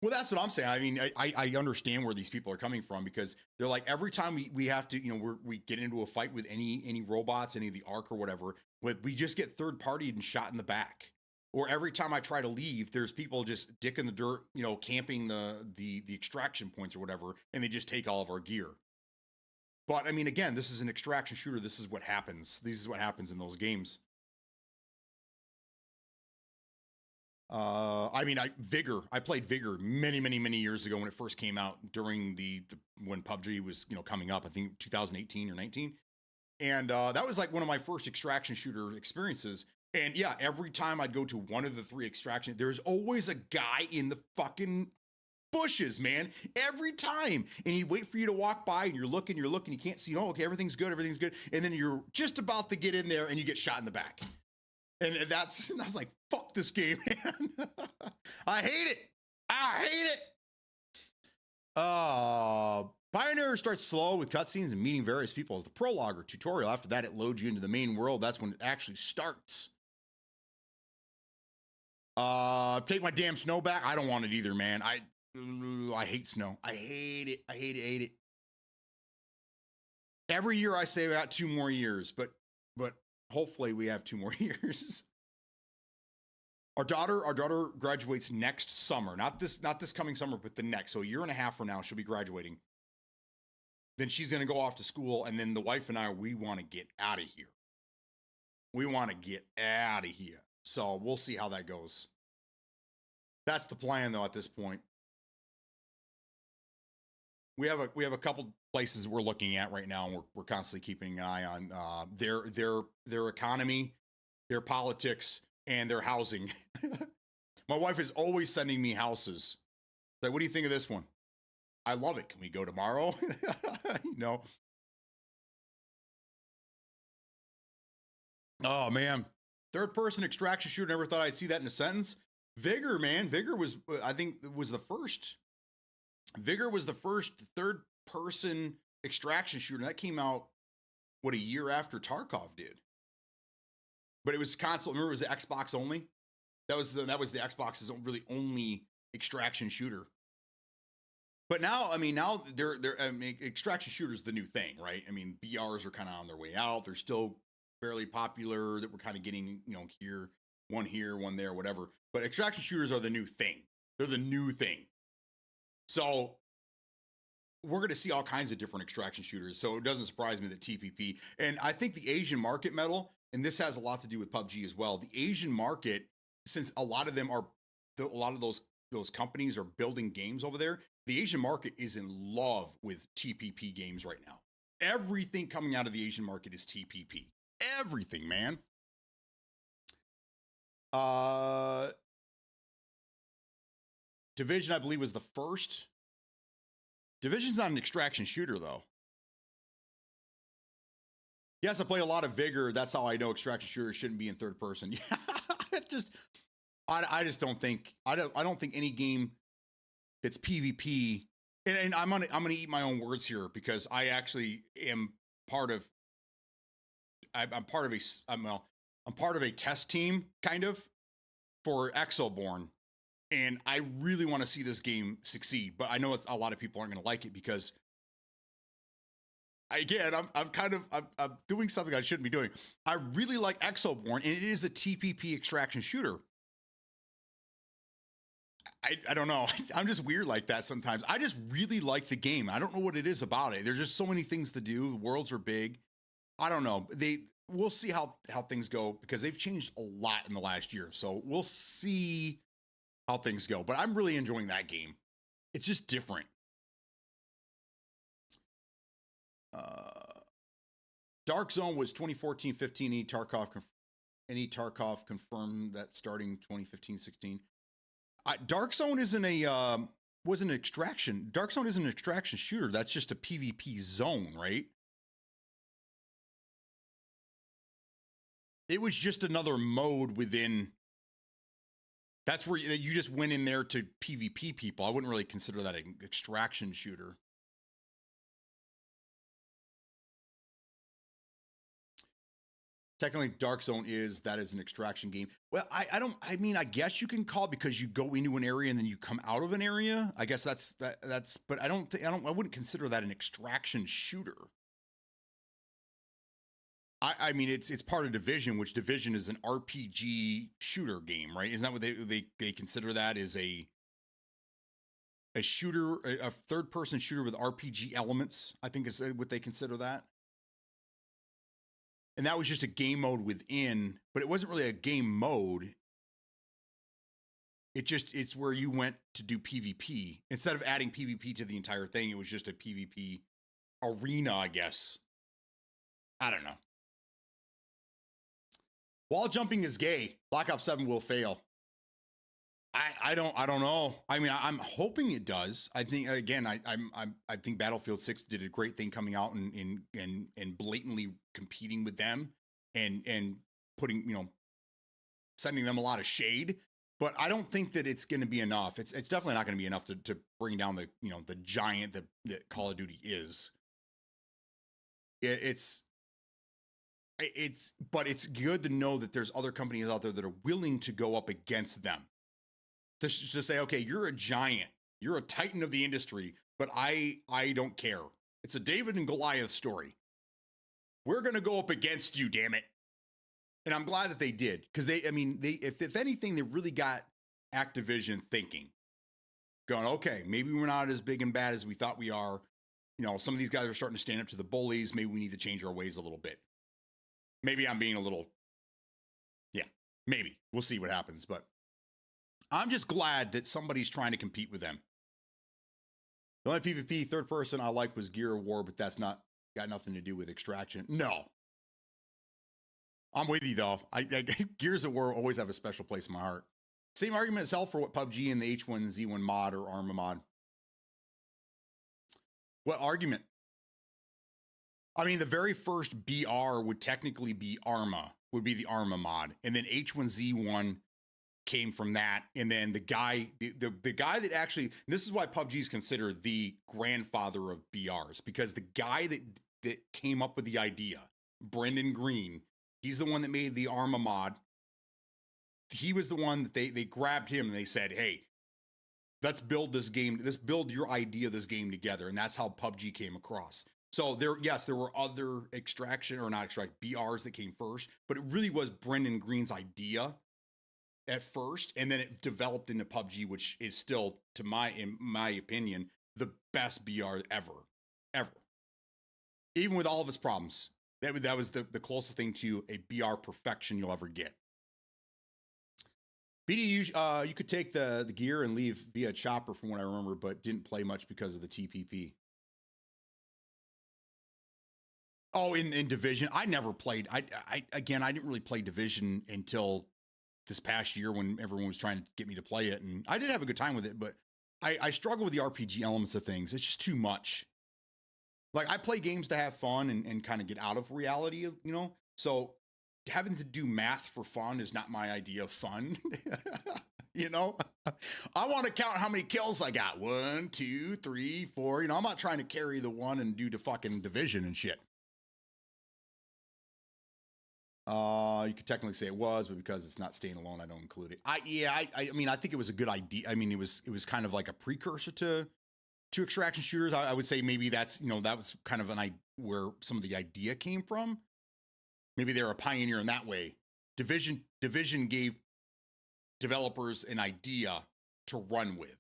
Well, that's what I'm saying. I mean, I understand where these people are coming from because they're like, every time we have to, we get into a fight with any robots, any of the Ark or whatever, we just get third partied and shot in the back. Or every time I try to leave, there's people just dick in the dirt, camping the extraction points or whatever, and they just take all of our gear. But I mean, again, this is an extraction shooter. This is what happens. This is what happens in those games. I played Vigor many years ago when it first came out during when PUBG was, coming up, I think 2018 or 19. And that was like one of my first extraction shooter experiences. And yeah, every time I'd go to one of the 3 extraction, there's always a guy in the fucking bushes, man, every time. And he'd wait for you to walk by and you're looking, you can't see, okay, everything's good. And then you're just about to get in there and you get shot in the back. And I was like, fuck this game, man. I hate it. Pioneer starts slow with cutscenes and meeting various people as the prologue or tutorial. After that, it loads you into the main world. That's when it actually starts. Take my damn snow back. I don't want it either, man. I hate snow. I hate it. I hate it. Every year I say we got 2 more years, but hopefully we have 2 more years. Our daughter graduates next summer. Not this coming summer, but the next. So a year and a half from now, she'll be graduating. Then she's going to go off to school, and then the wife and I, we want to get out of here. We want to get out of here. So we'll see how that goes. That's the plan, though, at this point. We have a couple places we're looking at right now, and we're constantly keeping an eye on their economy, their politics, and their housing. My wife is always sending me houses. Like, what do you think of this one? I love it. Can we go tomorrow? No. Oh, man. Third person extraction shooter. Never thought I'd see that in a sentence. Vigor, man. Vigor was, I think, was the first. Vigor was the first third person extraction shooter. That came out, what, a year after Tarkov did. But it was console. Remember, it was the Xbox only. That was the Xbox's really only extraction shooter. But now, I mean, extraction shooters the new thing, right? I mean, BRs are kind of on their way out. They're still fairly popular. That we're kind of getting, here, one there, whatever. But extraction shooters are the new thing. They're the new thing. So we're going to see all kinds of different extraction shooters. So it doesn't surprise me that TPP, and I think the Asian market medal, and this has a lot to do with PUBG as well. The Asian market, since a lot of those companies are building games over there, the Asian market is in love with TPP games right now. Everything coming out of the Asian market is TPP. Everything, man. Division, I believe, was the first. Division's not an extraction shooter, though. Yes, I play a lot of Vigor. That's how I know extraction shooters shouldn't be in third person. Yeah, I just don't think I don't think any game that's PvP. And I'm gonna eat my own words here because I actually am part of. I'm part of a test team kind of for Exoborn. And I really want to see this game succeed, but I know a lot of people aren't going to like it because, again, I'm doing something I shouldn't be doing. I really like Exoborn, and it is a TPP extraction shooter. I don't know. I'm just weird like that sometimes. I just really like the game. I don't know what it is about it. There's just so many things to do. The worlds are big. I don't know. We'll see how things go because they've changed a lot in the last year. So we'll see how things go, but I'm really enjoying that game. It's just different. Dark Zone was 2014-15. Any Tarkov confirmed that starting 2015-16. Dark Zone isn't wasn't an extraction. Dark Zone isn't an extraction shooter. That's just a PvP zone, right? It was just another mode within. That's where you just went in there to PvP people. I wouldn't really consider that an extraction shooter. Technically, Dark Zone is an extraction game. Well, I guess you can call it because you go into an area and then you come out of an area. I guess that's, but I wouldn't consider that an extraction shooter. I mean, it's part of Division, which Division is an RPG shooter game, right? Isn't that what they consider that as a shooter, a third person shooter with RPG elements? I think is what they consider that. And that was just a game mode within, but it wasn't really a game mode. It's where you went to do PvP. Instead of adding PvP to the entire thing, it was just a PvP arena, I guess. I don't know. Wall jumping is gay. Black Ops 7 will fail. I don't know. I mean, I'm hoping it does. I think again, I think Battlefield 6 did a great thing coming out and blatantly competing with them and putting, sending them a lot of shade. but I don't think that it's going to be enough. It's definitely not going to be enough to bring down the, you know, the giant that Call of Duty is. It's but it's good to know that there's other companies out there that are willing to go up against them. To say, okay, you're a giant, you're a titan of the industry, but I don't care. It's a David and Goliath story. We're going to go up against you, damn it. And I'm glad that they did, because if anything, they really got Activision thinking, going, okay, maybe we're not as big and bad as we thought we are. You know, some of these guys are starting to stand up to the bullies. Maybe we need to change our ways a little bit. Maybe I'm being a little, yeah, maybe. We'll see what happens. But I'm just glad that somebody's trying to compete with them. The only PvP third person I liked was Gear of War, but that's got nothing to do with Extraction. No. I'm with you, though. Gears of War always have a special place in my heart. Same argument itself for what PUBG and the H1Z1 mod or Arma mod. What argument? I mean, the very first BR would technically be Arma, would be the Arma mod. And then H1Z1 came from that. And then the guy that actually, this is why PUBG is considered the grandfather of BRs, because the guy that came up with the idea, Brendan Green, he's the one that made the Arma mod. He was the one that they grabbed him and they said, hey, let's build this game. Let's build your idea of this game together. And that's how PUBG came across. So there were other BRs that came first, but it really was Brendan Green's idea at first. And then it developed into PUBG, which is still, in my opinion, the best BR ever. Even with all of its problems, that was the closest thing to a BR perfection you'll ever get. BD, you could take the gear and leave via chopper from what I remember, but didn't play much because of the TPP. Oh, in Division, I never played. I didn't really play Division until this past year when everyone was trying to get me to play it, and I did have a good time with it, but I struggle with the RPG elements of things. It's just too much. Like, I play games to have fun and kind of get out of reality, you know? So having to do math for fun is not my idea of fun. You know, I want to count how many kills I got. 1, 2, 3, 4. You know, I'm not trying to carry the one and do the fucking Division and shit. You could technically say it was, but because it's not staying alone, I don't include it. I mean, I think it was a good idea. I mean, it was kind of like a precursor to extraction shooters. I would say maybe that's, you know, that was kind of where some of the idea came from. Maybe they're a pioneer in that way. Division gave developers an idea to run with.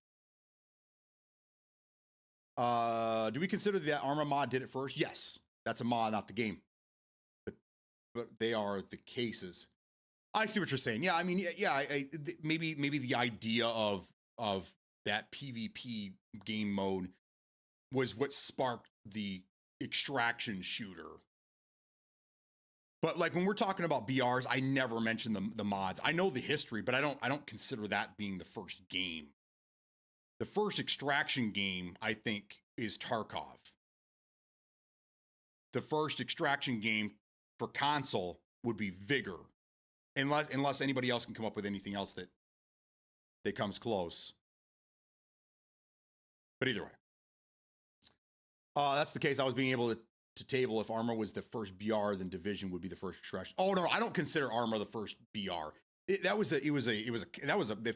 Do we consider that Arma mod did it first? Yes, that's a mod, not the game. But they are the cases. I see what you're saying. Yeah, I mean, maybe the idea of that PvP game mode was what sparked the extraction shooter. But like when we're talking about BRs, I never mention the mods. I know the history, but I don't consider that being the first game. The first extraction game, I think, is Tarkov. The first extraction game for console would be Vigor, unless anybody else can come up with anything else that comes close. But either way, that's the case. I was being able to table if Arma was the first BR, then Division would be the first extraction. Oh no, I don't consider Arma the first BR. If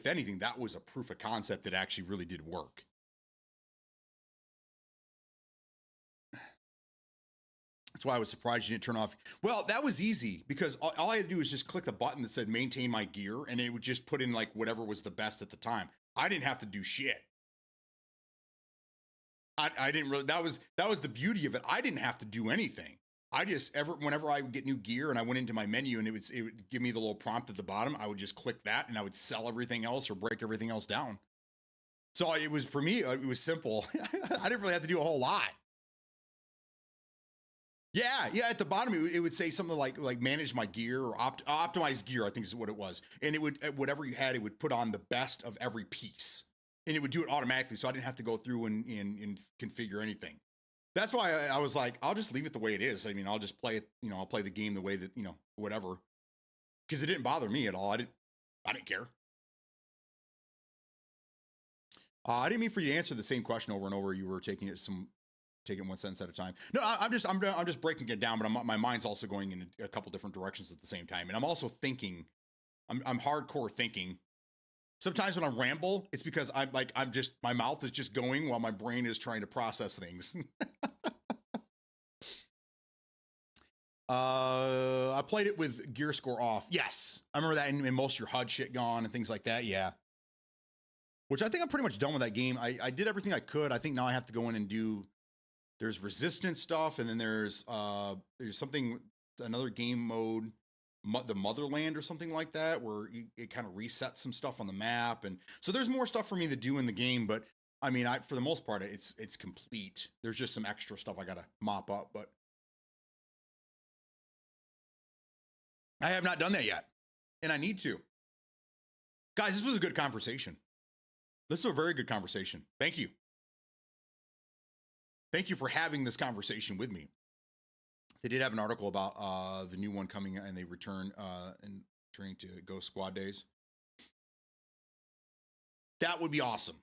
anything, that was a proof of concept that actually really did work. That's why I was surprised you didn't turn off. Well, that was easy because all I had to do was just click the button that said maintain my gear, and it would just put in like whatever was the best at the time. I didn't have to do shit. I didn't really, that was the beauty of it. I didn't have to do anything. I just whenever I would get new gear and I went into my menu and it would give me the little prompt at the bottom, I would just click that and I would sell everything else or break everything else down. So it was, for me, it was simple. I didn't really have to do a whole lot. Yeah, at the bottom it would say something like manage my gear or optimize gear, I think is what it was. And it would, whatever you had, it would put on the best of every piece. And it would do it automatically, so I didn't have to go through and configure anything. That's why I was like, I'll just leave it the way it is. I mean, I'll just play it, you know, I'll play the game the way that, you know, whatever. Because it didn't bother me at all. I didn't care. I didn't mean for you to answer the same question over and over. You were taking it one sentence at a time. No, I'm just breaking it down, but my mind's also going in a couple different directions at the same time, and I'm also thinking. I'm hardcore thinking. Sometimes when I ramble, it's because my mouth is just going while my brain is trying to process things. I played it with gear score off. Yes, I remember that, in most of your HUD shit gone and things like that. Yeah. Which I think I'm pretty much done with that game. I did everything I could. I think now I have to go in and do. There's resistance stuff, and then there's something, another game mode, the Motherland or something like that, where it kind of resets some stuff on the map, and so there's more stuff for me to do in the game. But I mean, for the most part, it's complete. There's just some extra stuff I gotta mop up, but I have not done that yet, and I need to. Guys, this was a good conversation. This is a very good conversation. Thank you. Thank you for having this conversation with me. They did have an article about the new one coming, and they returning to Ghost Squad days. That would be awesome.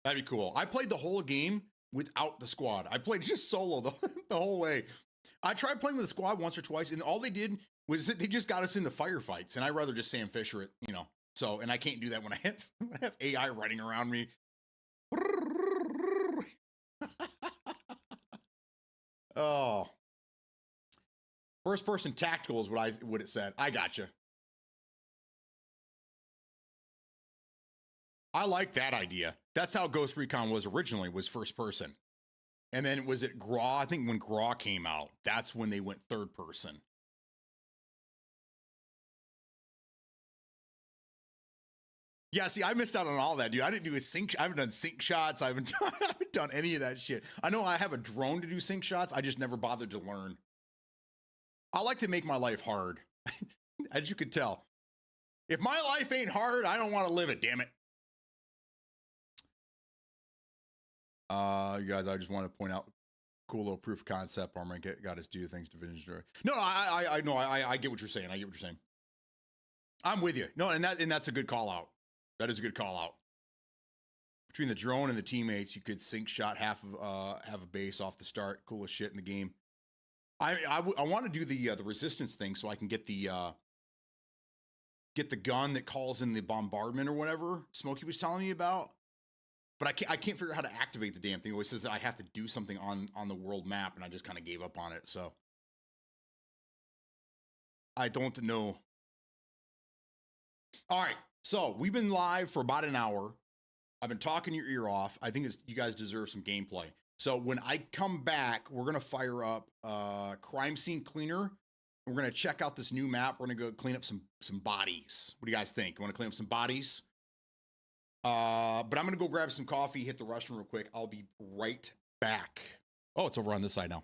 That'd be cool. I played the whole game without the squad. I played just solo the whole way. I tried playing with the squad once or twice, and all they did was they just got us in the firefights, and I'd rather just Sam Fisher it, So, and I can't do that when I have AI running around me. Oh, first person tactical is what it said. I gotcha. I like that idea. That's how Ghost Recon was originally, was first person. And then was it Graw? I think when Graw came out, that's when they went third person. Yeah, see, I missed out on all that, dude. I didn't do I haven't done sync shots. I haven't done any of that shit. I know I have a drone to do sync shots. I just never bothered to learn. I like to make my life hard, as you could tell. If my life ain't hard, I don't want to live it, damn it. You guys, I just want to point out, cool little proof of concept. Armor got us do things Division story. No, I know, I get what you're saying. I get what you're saying. I'm with you. No, and that's a good call out. That is a good call out. Between the drone and the teammates, you could sync shot half of a base off the start. Coolest shit in the game. I want to do the resistance thing so I can get the gun that calls in the bombardment or whatever Smokey was telling me about. But I can't figure out how to activate the damn thing. It always says that I have to do something on the world map, and I just kind of gave up on it. So I don't know. All right. So we've been live for about an hour. I've been talking your ear off. I think you guys deserve some gameplay. So when I come back, we're going to fire up Crime Scene Cleaner. We're going to check out this new map. We're going to go clean up some bodies. What do you guys think? You want to clean up some bodies? But I'm going to go grab some coffee, hit the restroom real quick. I'll be right back. Oh, it's over on this side now.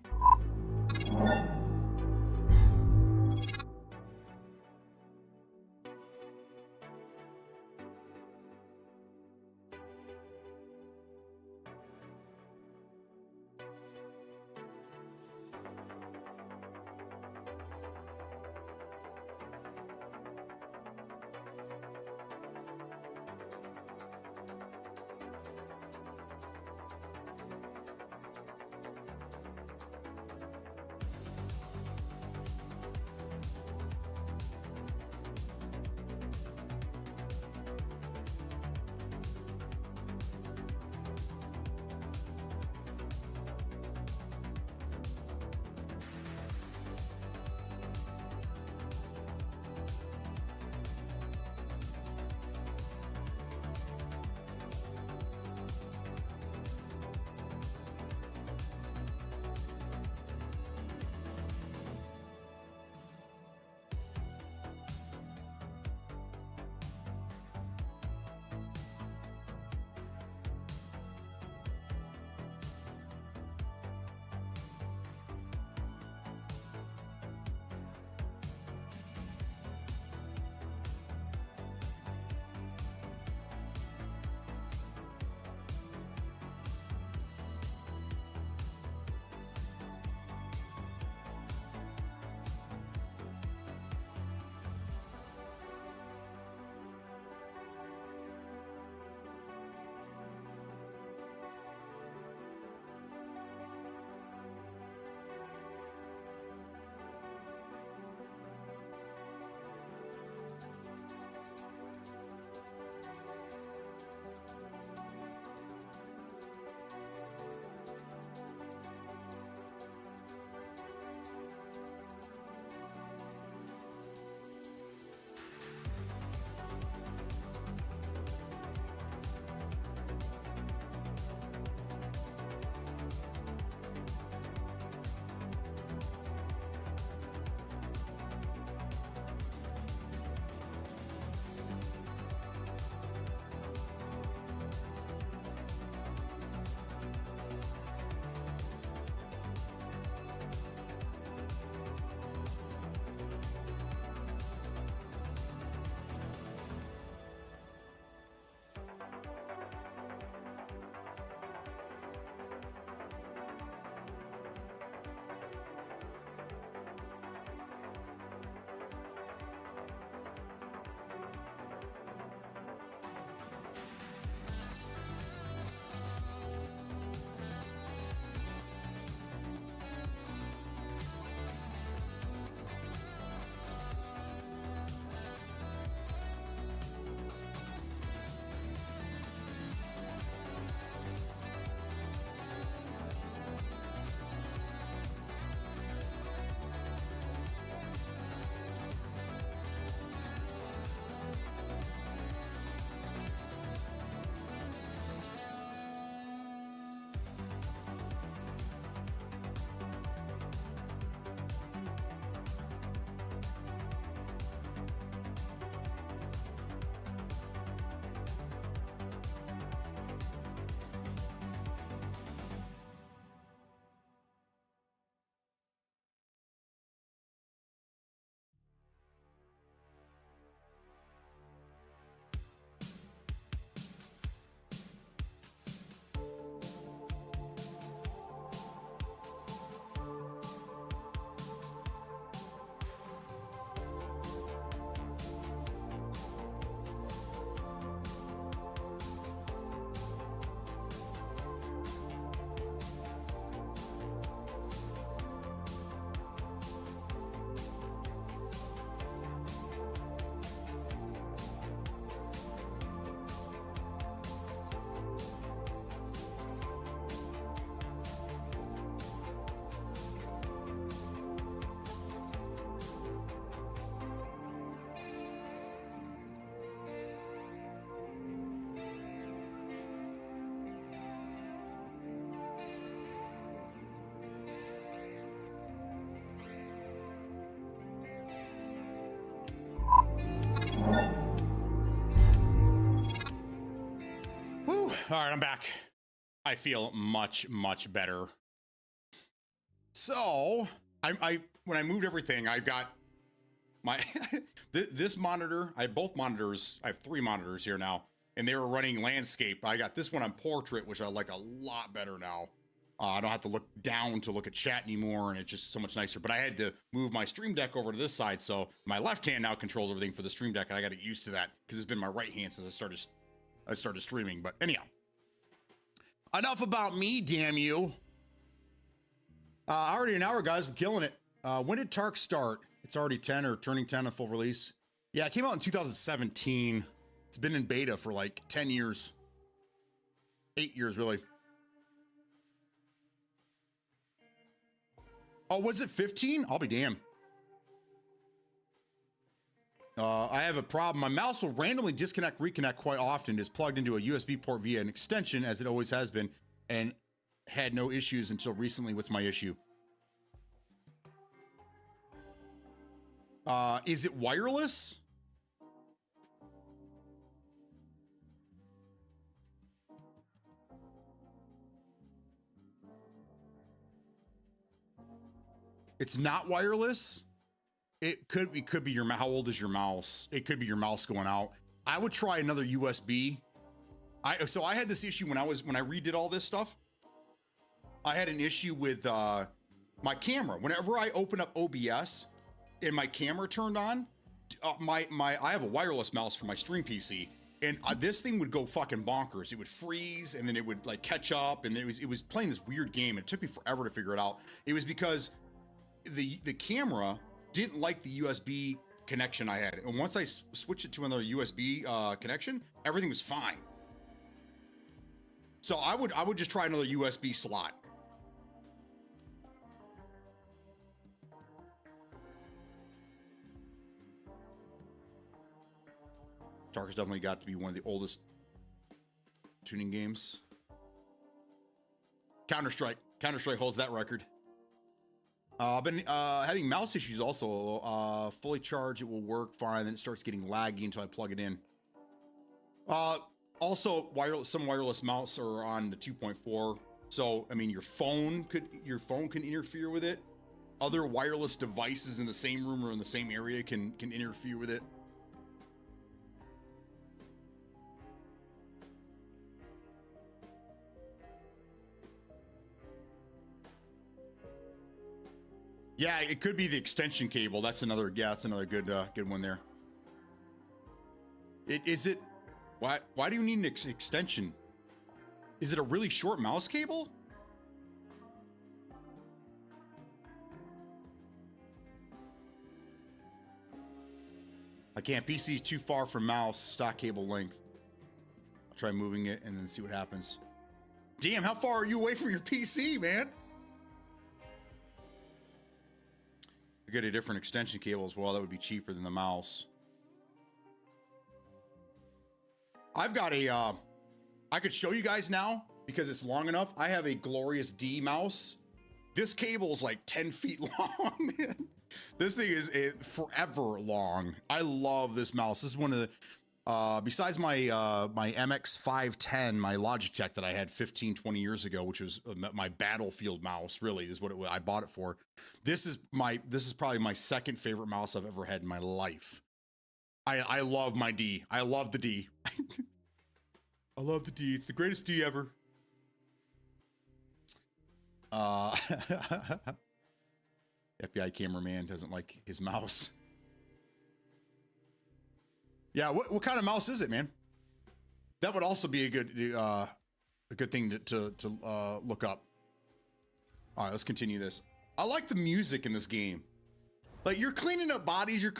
All right, I'm back. I feel much, much better. So, when I moved everything, I got my this monitor. I have both monitors. I have 3 monitors here now, and they were running landscape. I got this one on portrait, which I like a lot better now. I don't have to look down to look at chat anymore, and it's just so much nicer. But I had to move my Stream Deck over to this side, so my left hand now controls everything for the Stream Deck, and I got to get used to that because it's been my right hand since I started streaming. But anyhow, enough about me, damn you. Already an hour, guys. We're killing it. When did Tark start? It's already 10 or turning 10 on full release. Yeah, it came out in 2017. It's been in beta for like 10 years. 8 years, really. Oh, was it 15? I'll be damned. I have a problem. My mouse will randomly disconnect, reconnect quite often. It's plugged into a USB port via an extension, as it always has been, and had no issues until recently. What's my issue? Is it wireless? It's not wireless. It could be your, how old is your mouse? It could be your mouse going out. I would try another USB. So I had this issue when I redid all this stuff. I had an issue with my camera. Whenever I open up OBS and my camera turned on, I have a wireless mouse for my stream PC, and this thing would go fucking bonkers. It would freeze, and then it would like catch up, and it was playing this weird game. It took me forever to figure it out. It was because the camera didn't like the USB connection I had, and once I switched it to another USB connection, everything was fine. So I would just try another USB slot. Tark's definitely got to be one of the oldest tuning games. Counter-Strike holds that record. I've been having mouse issues also. Fully charged, it will work fine. Then it starts getting laggy until I plug it in. Also, some wireless mouse are on the 2.4. So, I mean, your phone can interfere with it. Other wireless devices in the same room or in the same area can interfere with it. Yeah, it could be the extension cable. That's another good one there. Why do you need an extension? Is it a really short mouse cable? I can't. PC is too far from mouse, stock cable length. I'll try moving it and then see what happens. Damn, how far are you away from your PC, man? Get a different extension cable as well. That would be cheaper than the mouse. I've got I could show you guys now because it's long enough. I have a Glorious D mouse. This cable is like 10 feet long. This thing is forever long. I love this mouse. This is one of the, besides my MX 510, my Logitech that I had 15, 20 years ago, which was my battlefield mouse, really is what I bought it for. This is probably my second favorite mouse I've ever had in my life. I love my D. I love the D. I love the D. It's the greatest D ever. FBI cameraman doesn't like his mouse. Yeah, what kind of mouse is it, man? That would also be a good thing to look up. All right, let's continue this. I like the music in this game. Like, you're cleaning up bodies, you're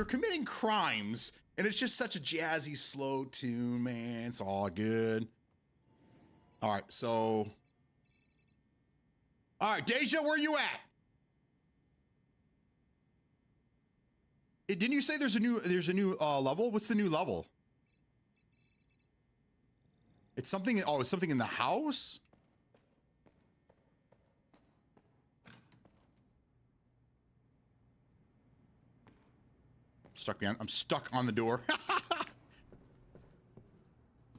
committing crimes, and it's just such a jazzy, slow tune, man. It's all good. All right, so. All right, Deja, where you at? Didn't you say there's a new level? What's the new level? It's something. Oh, it's something in the house. I'm stuck on the door.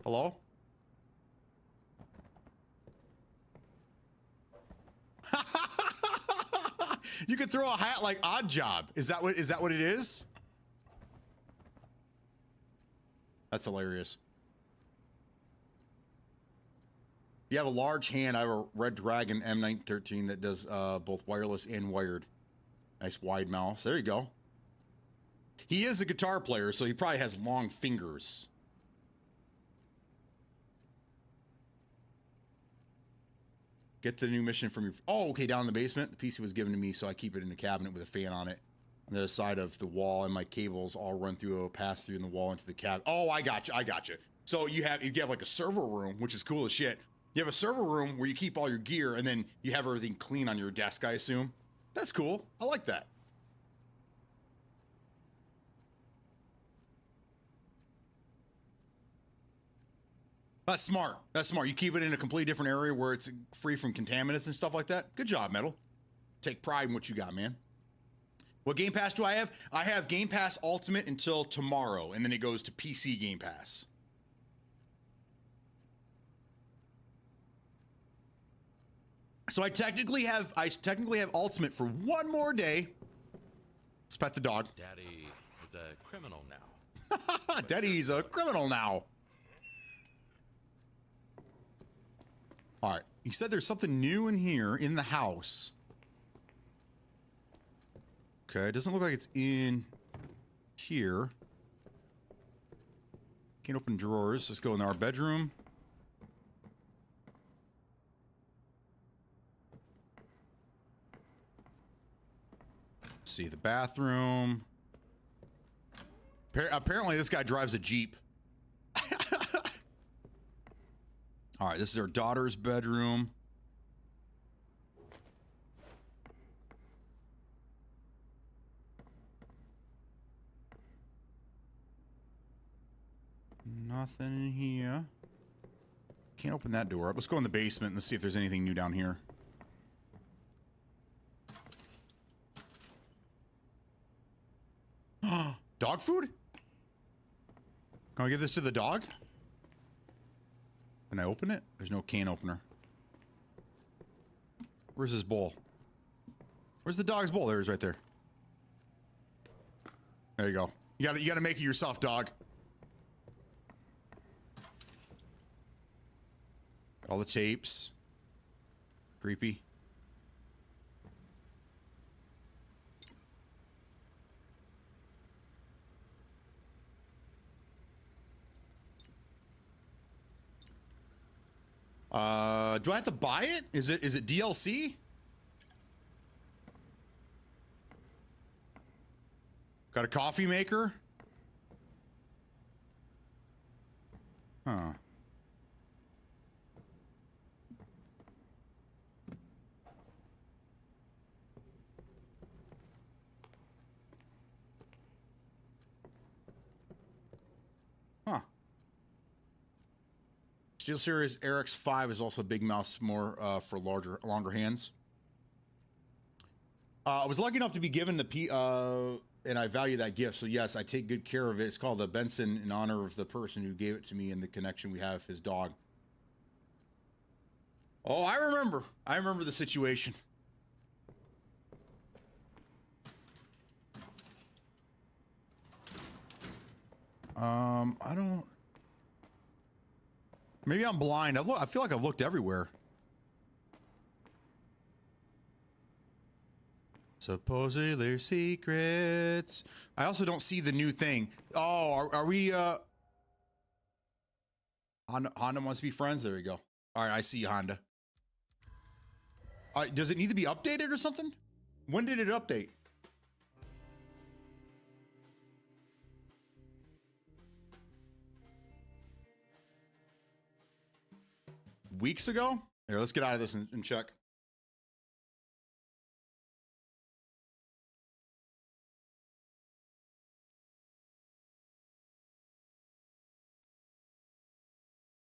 Hello? You could throw a hat like Odd Job. Is that what it is? That's hilarious. If you have a large hand, I have a Red Dragon M913 that does both wireless and wired. Nice wide mouse. There you go. He is a guitar player, so he probably has long fingers. Get the new mission from your... Oh, okay, down in the basement. The PC was given to me, so I keep it in the cabinet with a fan on it. On the other side of the wall, and my cables all run through, pass through in the wall into the cabinet. Oh, I got you. So you have like a server room, which is cool as shit. You have a server room where you keep all your gear, and then you have everything clean on your desk, I assume. That's cool. I like that. That's smart. That's smart. You keep it in a completely different area where it's free from contaminants and stuff like that. Good job, Metal. Take pride in what you got, man. What Game Pass do I have? I have Game Pass Ultimate until tomorrow, and then it goes to PC Game Pass. So I technically have Ultimate for one more day. Let's pet the dog. Daddy is a criminal now. Daddy's a criminal now. All right. He said there's something new in here in the house. Okay, it doesn't look like it's in here. Can't open drawers. Let's go in our bedroom. See the bathroom. Apparently this guy drives a Jeep. All right, this is our daughter's bedroom. Nothing in here. Can't open that door up. Let's go in the basement and let's see if there's anything new down here. Dog food? Can I give this to the dog? Can I open it? There's no can opener. Where's his bowl? Where's the dog's bowl? There it is right there. There you go. You gotta make it yourself, dog. All the tapes. Creepy. Do I have to buy it? Is it DLC? Got a coffee maker? Huh. Huh. SteelSeries RX5 is also a big mouse, more for longer hands. I was lucky enough to be given the and I value that gift. So yes, I take good care of it. It's called the Benson in honor of the person who gave it to me and the connection we have, his dog. Oh, I remember. I remember the situation. I don't. Maybe I'm blind. I feel like I've looked everywhere. Supposedly there's secrets. I also don't see the new thing. Oh, are we, Honda wants to be friends? There we go. All right, I see you, Honda. Does it need to be updated or something? When did it update? Weeks ago? Here, let's get out of this and check.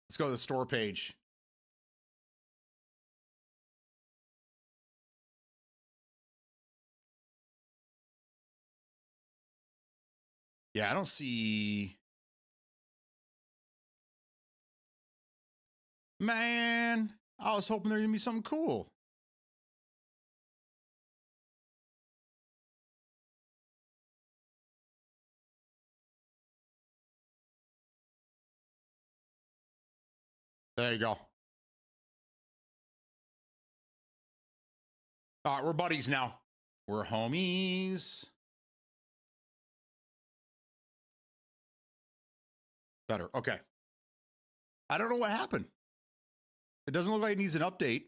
Let's go to the store page. Yeah, I don't see. Man, I was hoping there'd be something cool. There you go. All right, we're buddies now. We're homies. Better. Okay. I don't know what happened. It doesn't look like it needs an update.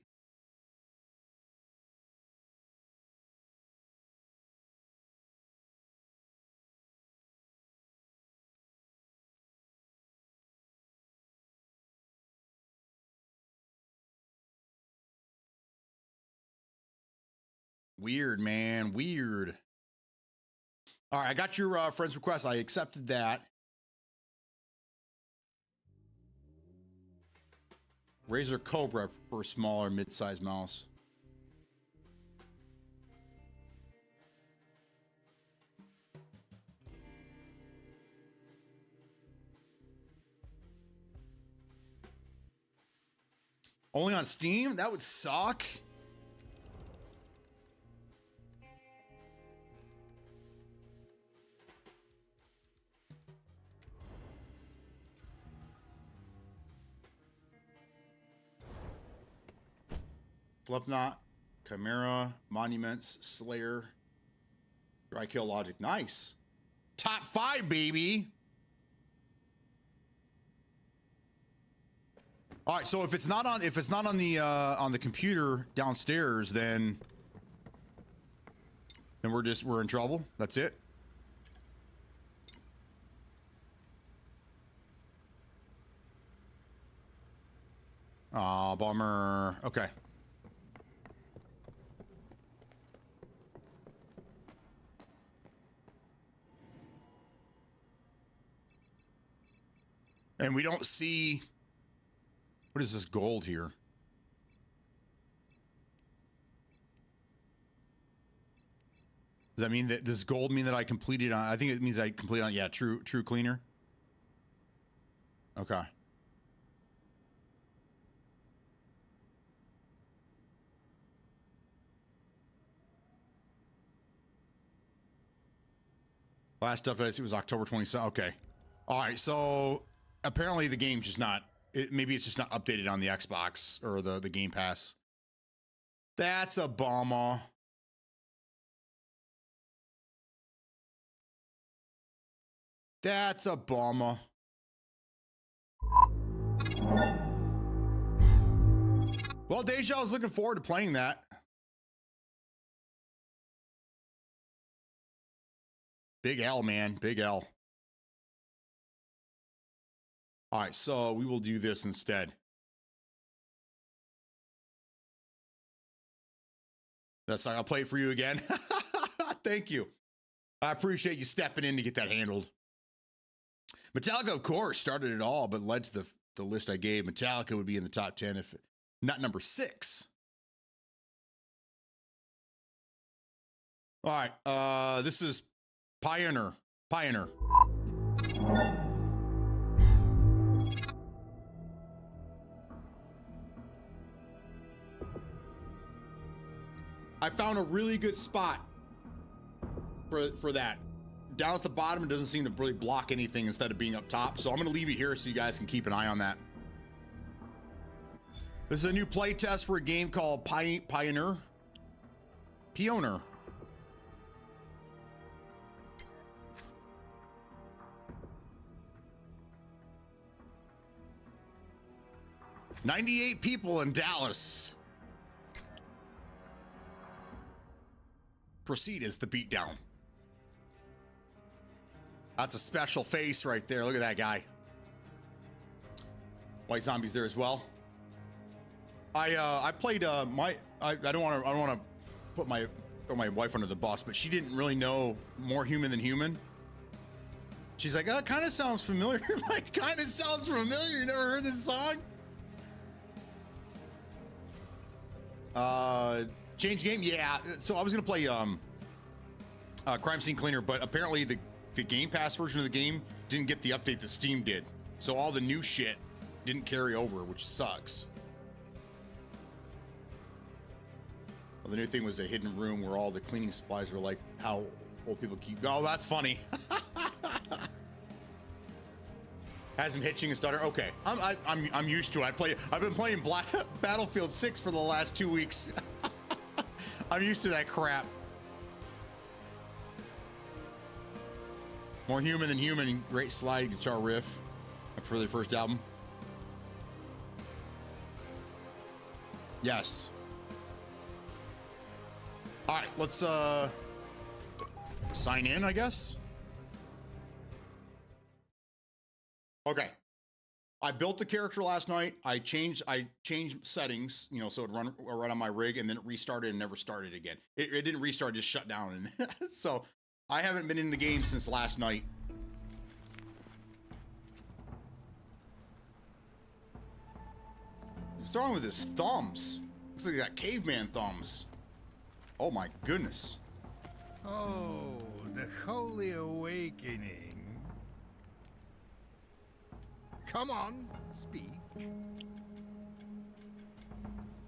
Weird, man. Weird. All right, I got your friend's request. I accepted that. Razer Cobra for smaller mid-sized mouse. Only on Steam? That would suck. Slipknot, Chimera, Monuments, Slayer, Dry Kill Logic. Nice. Top 5, baby. All right, so if it's not on the computer downstairs, then we're in trouble. That's it. Aw, bummer. Okay. And we don't see, what is this gold here? Does that mean that, does gold mean that I completed on, I think it means I completed on, yeah, true cleaner. Okay. Last update I see was October 27th. Okay. All right, so apparently the game's just not, maybe it's just not updated on the Xbox or the Game Pass. That's a bummer. That's a bummer. Well, Deja, I was looking forward to playing that. Big L, man. Big L. All right, so we will do this instead. That's I'll play it for you again. Thank you. I appreciate you stepping in to get that handled. Metallica, of course, started it all, but led to the list I gave. Metallica would be in the top 10 if not number 6. All right, this is Pioneer. I found a really good spot for that. Down at the bottom, it doesn't seem to really block anything instead of being up top. So I'm going to leave it here so you guys can keep an eye on that. This is a new play test for a game called Pioneer. 98 people in Dallas. Proceed as the beatdown. That's a special face right there. Look at that guy. White Zombie's there as well. I played I don't want to put throw my wife under the bus, but she didn't really know More Human Than Human. She's like, oh, it kind of sounds familiar. Like, kind of sounds familiar. You never heard this song? Change game? Yeah. So I was gonna play Crime Scene Cleaner, but apparently the Game Pass version of the game didn't get the update that Steam did. So all the new shit didn't carry over, which sucks. Well, the new thing was a hidden room where all the cleaning supplies were like how old people keep. Oh, that's funny. Has him hitching and stutter. Okay, I'm used to it. I've been playing Battlefield 6 for the last 2 weeks. I'm used to that crap. More human than human. Great slide guitar riff for the first album. Yes. All right, let's sign in, I guess. Okay. I built the character last night. I changed settings, you know, so it run right on my rig, and then it restarted and never started again. It didn't restart, just shut down. And so I haven't been in the game since last night. What's wrong with his thumbs? Looks like he got caveman thumbs. Oh my goodness. Oh, the Holy Awakening. Come on, speak. What's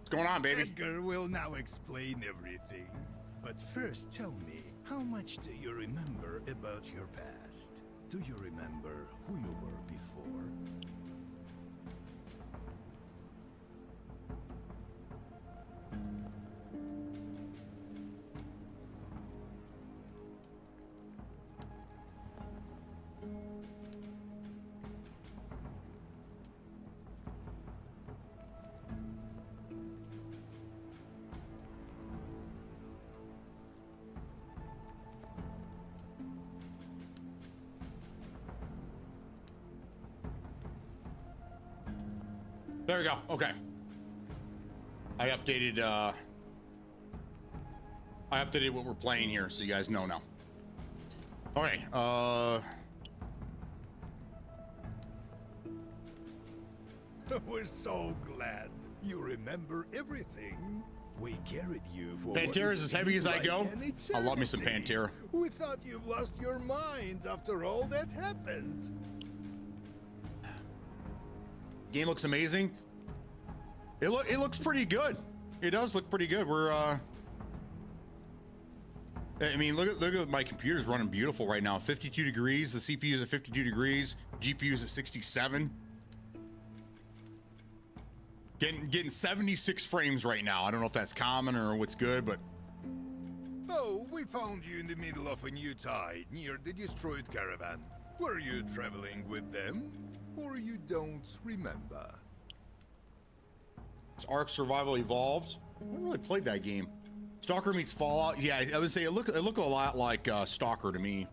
going on, baby? Edgar will now explain everything. But first, tell me, how much do you remember about your past? Do you remember who you were before? There we go. Okay. I updated what we're playing here, so you guys know now. Okay, We're so glad you remember everything. We carried you for Pantera's as heavy as I go. I love me some Pantera. We thought you've lost your mind after all that happened. Game looks amazing. It looks pretty good. It does look pretty good. We're I mean, look at my computer's running beautiful right now. 52 degrees. The CPU's at 52 degrees. GPU's at 67. Getting 76 frames right now. I don't know if that's common or what's good, but Oh, we found you in the middle of a new tide near the destroyed caravan. Were you traveling with them? Or you don't remember? it's Ark Survival Evolved. I haven't really played that game. Stalker meets Fallout. Yeah, I would say it looked a lot like Stalker to me.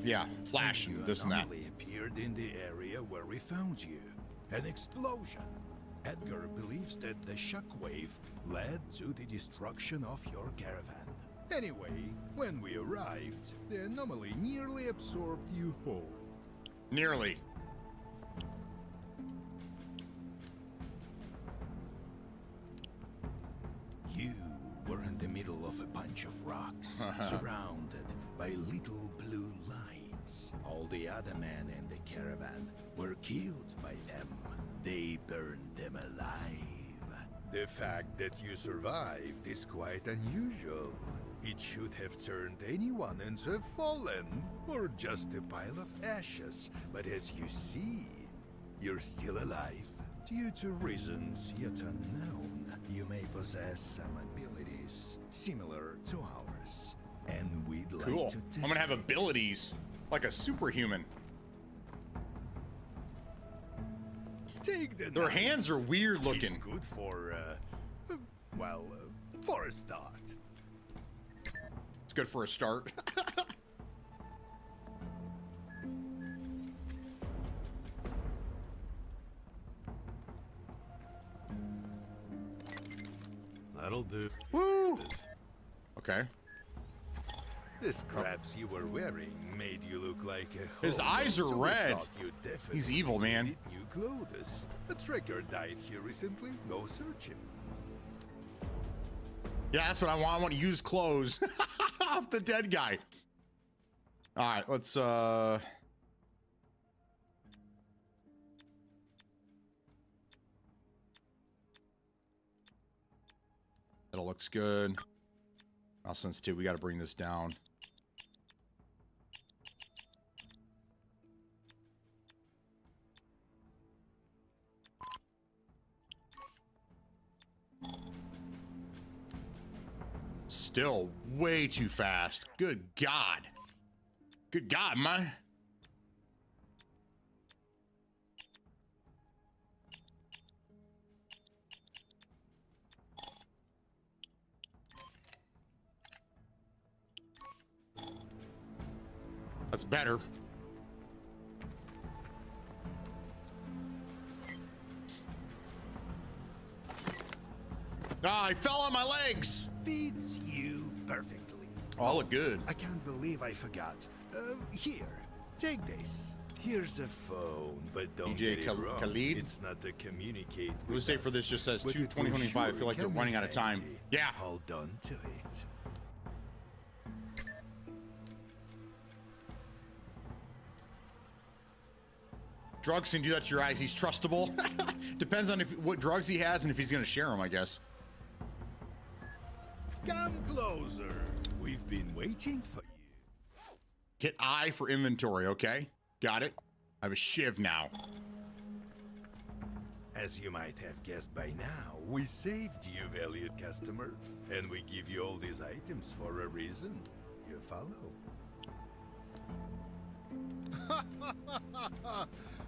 Yeah, Flash and this and that. Anomaly appeared in the area where we found you. An explosion. Edgar believes that the shockwave led to the destruction of your caravan. Anyway, when we arrived, the anomaly nearly absorbed you whole. Nearly. You were in the middle of a bunch of rocks, surrounded by little blue lights. All the other men in the caravan were killed by them. They burned them alive. The fact that you survived is quite unusual. It should have turned anyone into a fallen, or just a pile of ashes. But as you see, you're still alive. Due to reasons yet unknown, you may possess some abilities similar to ours. And we'd like Cool. to test I'm gonna have it. abilities like a superhuman. Take the Their knife. hands are weird It's looking. good for, for a start. It's good for a start. That'll do. Woo! Okay. The scraps you were wearing made you look like a His hobo, eyes are so we red. thought you'd definitely He's evil, man. need new clothes. A trekker died here recently. Go search him. Yeah, that's what I want. I want to use clothes off the dead guy. All right, let's Metal looks good. Mouse sensitivity, we got to bring this down. Still way too fast. Good God. Good God, man. That's better. Ah, I fell on my legs. Fits you perfectly. Oh, look good. I can't believe I forgot. Here, take this. Here's a phone, but don't DJ get it wrong. Khalid? It's not to communicate with Release date for us, this just says but it will 2/2025. I feel like sure they're running out of come in time. handy. Yeah. Hold on to it. Drugs can do that to your eyes. He's trustable. Depends on what drugs he has and if he's going to share them, I guess. Come closer. We've been waiting for you. Hit I for inventory, okay? Got it. I have a shiv now. As you might have guessed by now, we saved you, valued customer. And we give you all these items for a reason. You follow?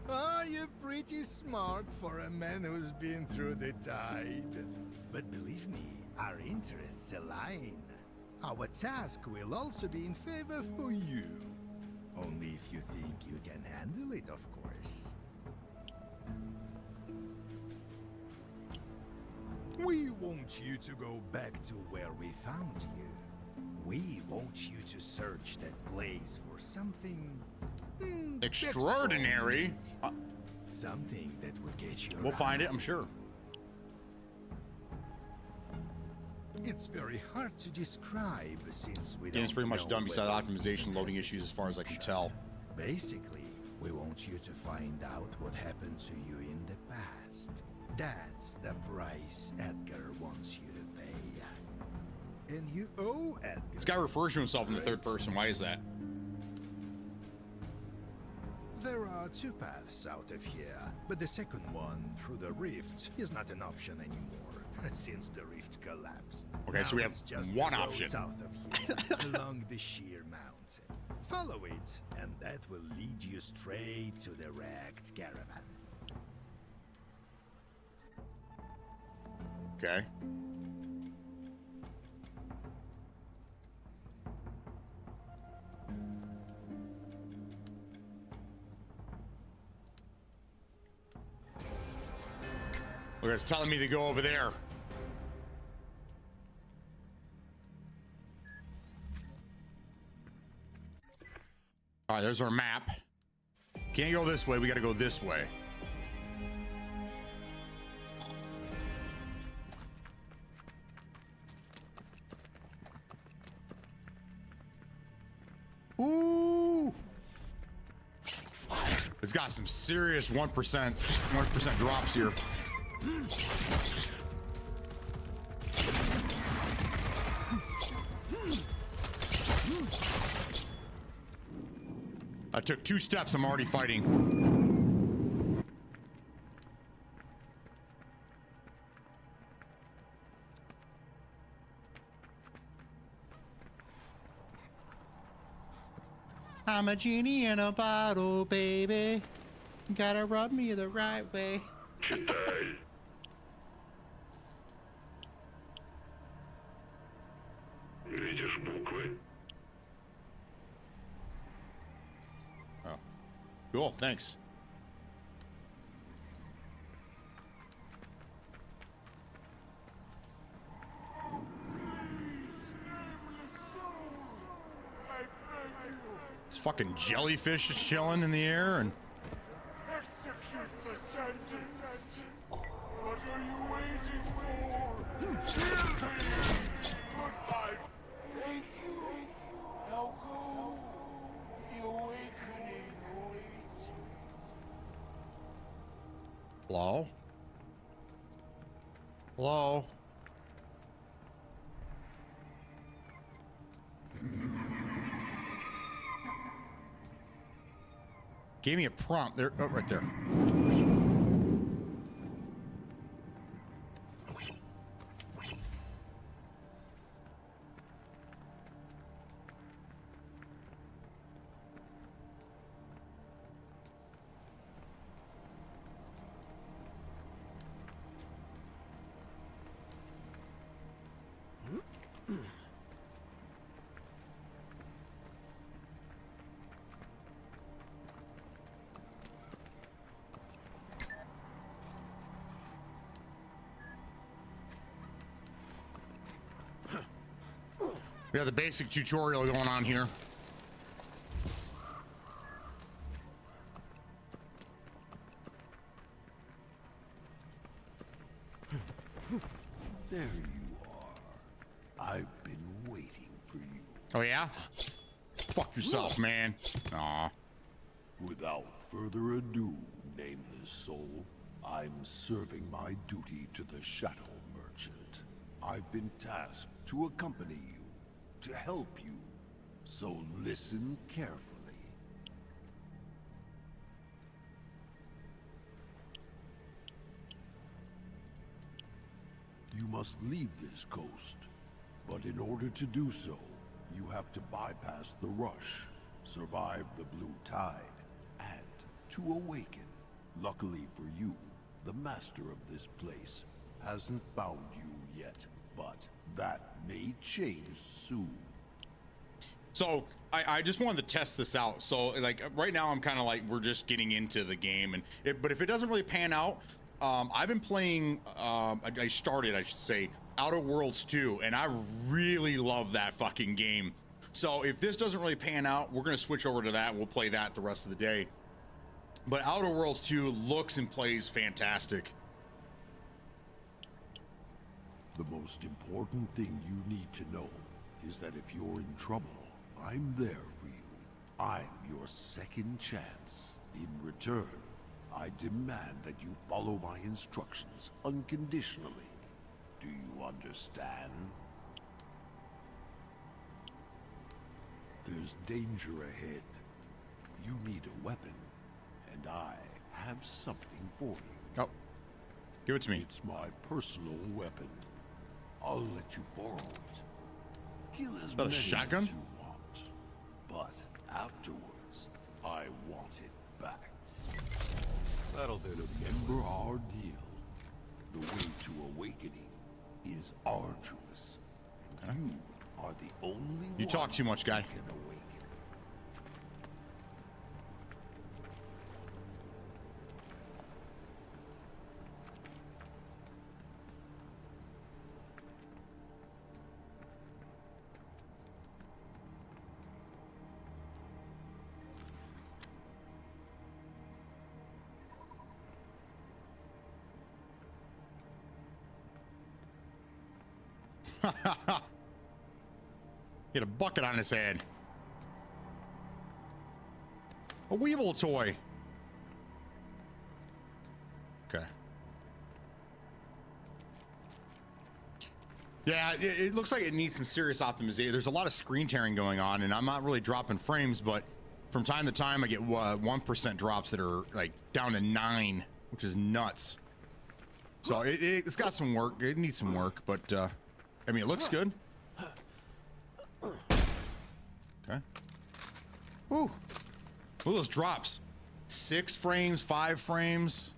Ah, you're pretty smart for a man who's been through the tide. But believe me, our interests align. Our task will also be in favor for you. Only if you think you can handle it, of course. We want you to go back to where we found you. We want you to search that place for something Extraordinary. Something that will get you. We'll find it, I'm sure. It's very hard to describe since we Game's don't pretty much know done besides whether optimization, it loading has issues as far as I can tell. Basically, we want you to find out what happened to you in the past. That's the price Edgar wants you to pay. And you owe Edgar. This guy refers to himself in the third person. Why is that? There are two paths out of here, but the second one, through the rift, is not an option anymore, since the rift collapsed. Okay, so we have it's just one the road option. south of here, along the sheer mountain. Follow it, and that will lead you straight to the wrecked caravan. Okay. Okay, it's telling me to go over there. All right, there's our map. Can't go this way, we gotta go this way. Ooh! It's got some serious 1% drops here. I took 2 steps, I'm already fighting. I'm a genie in a bottle, baby. You gotta rub me the right way. Видишь буквы? Oh. Cool, thanks. This fucking jellyfish is chilling in the air and Execute the sentence. What are you waiting for? Kill me. Goodbye. Thank you. Now go. The awakening awaits. hello? Hello? Gave me a prompt there. Oh, right there. We have the basic tutorial going on here. There you are. I've been waiting for you. Oh, yeah? Fuck yourself, man. Aw. Without further ado, nameless soul, I'm serving my duty to the Shadow Merchant. I've been tasked to accompany you, to help you. So listen carefully. You must leave this coast, but in order to do so, you have to bypass the rush, survive the blue tide, and to awaken. Luckily for you, the master of this place hasn't found you yet, but that may change soon. So I just wanted to test this out. So like right now I'm kind of like we're just getting into the game, and but if it doesn't really pan out, I've been playing. I started, I should say, Outer Worlds 2, and I really love that fucking game. So if this doesn't really pan out, we're gonna switch over to that. And we'll play that the rest of the day. But Outer Worlds 2 looks and plays fantastic. The most important thing you need to know is that if you're in trouble, I'm there for you. I'm your second chance. In return, I demand that you follow my instructions unconditionally. Do you understand? There's danger ahead. You need a weapon, and I have something for you. Oh, give it to me. It's my personal weapon. I'll let you borrow it. Kill as that a many shotgun? as you want. But afterwards, I want it back. That'll do. Remember our deal. The way to awakening is arduous. And you are the only You one talk too much, guy. who can awaken. He had a bucket on his head. A Weeble toy. Okay. Yeah, it looks like it needs some serious optimization. There's a lot of screen tearing going on, and I'm not really dropping frames, but from time to time I get 1% drops that are like down to 9, which is nuts. So it's got some work. It needs some work, but I mean, it looks good. Okay. Ooh. Look at those drops. 6 frames, 5 frames.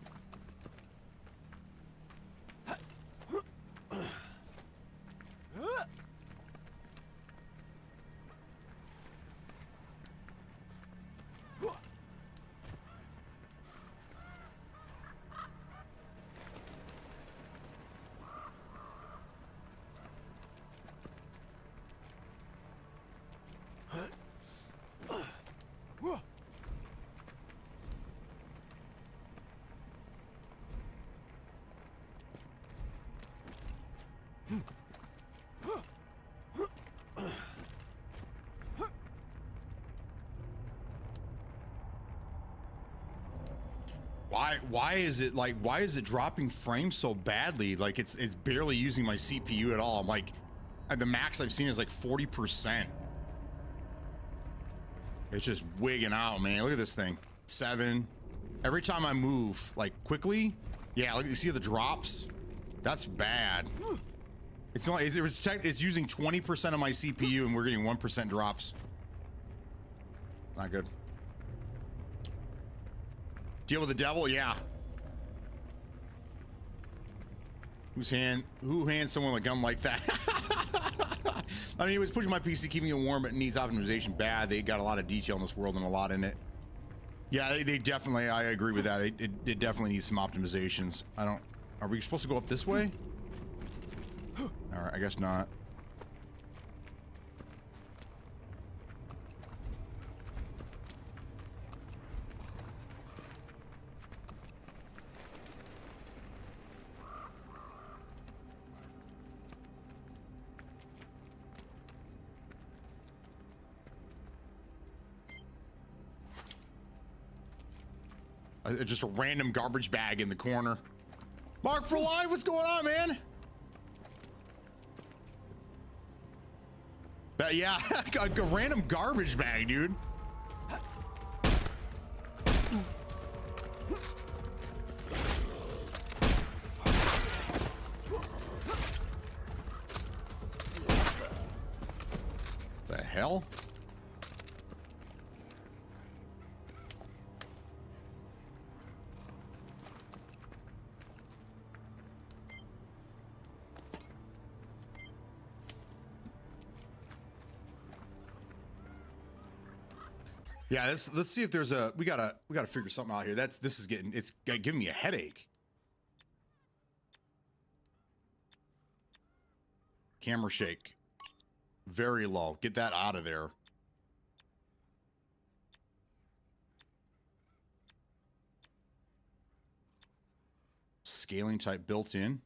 Why is it like, why is it dropping frames so badly? Like it's barely using my CPU at all. I'm like, the max I've seen is like 40%. It's just wigging out, man. Look at this thing. 7. Every time I move, like quickly, yeah, like you see the drops? That's bad. It's only, it's using 20% of my CPU and we're getting 1% drops. Not good. Deal with the devil? Yeah. Who hands someone a gun like that? I mean, it was pushing my PC, keeping it warm, but it needs optimization bad. They got a lot of detail in this world and a lot in it. Yeah, they definitely, I agree with that. It definitely needs some optimizations. Are we supposed to go up this way? All right, I guess not. Just a random garbage bag in the corner. Mark for life, what's going on, man? But yeah, a random garbage bag, dude. The hell? Yeah, let's see if there's a we gotta figure something out here. This is it's giving me a headache. Camera shake. Very low. Get that out of there. Scaling type built in.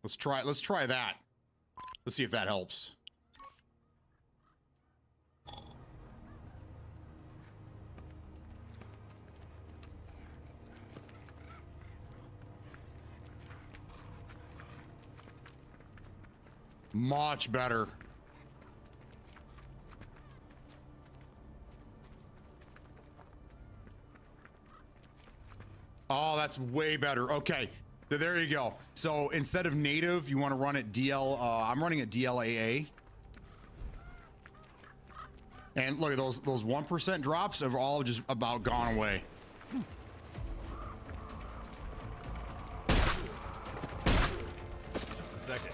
Let's try that. Let's see if that helps. Much better. Oh, that's way better. Okay. So there you go. So instead of native, you want to run it DL. I'm running it DLAA. And look at those 1% drops have all just about gone away. Just a second.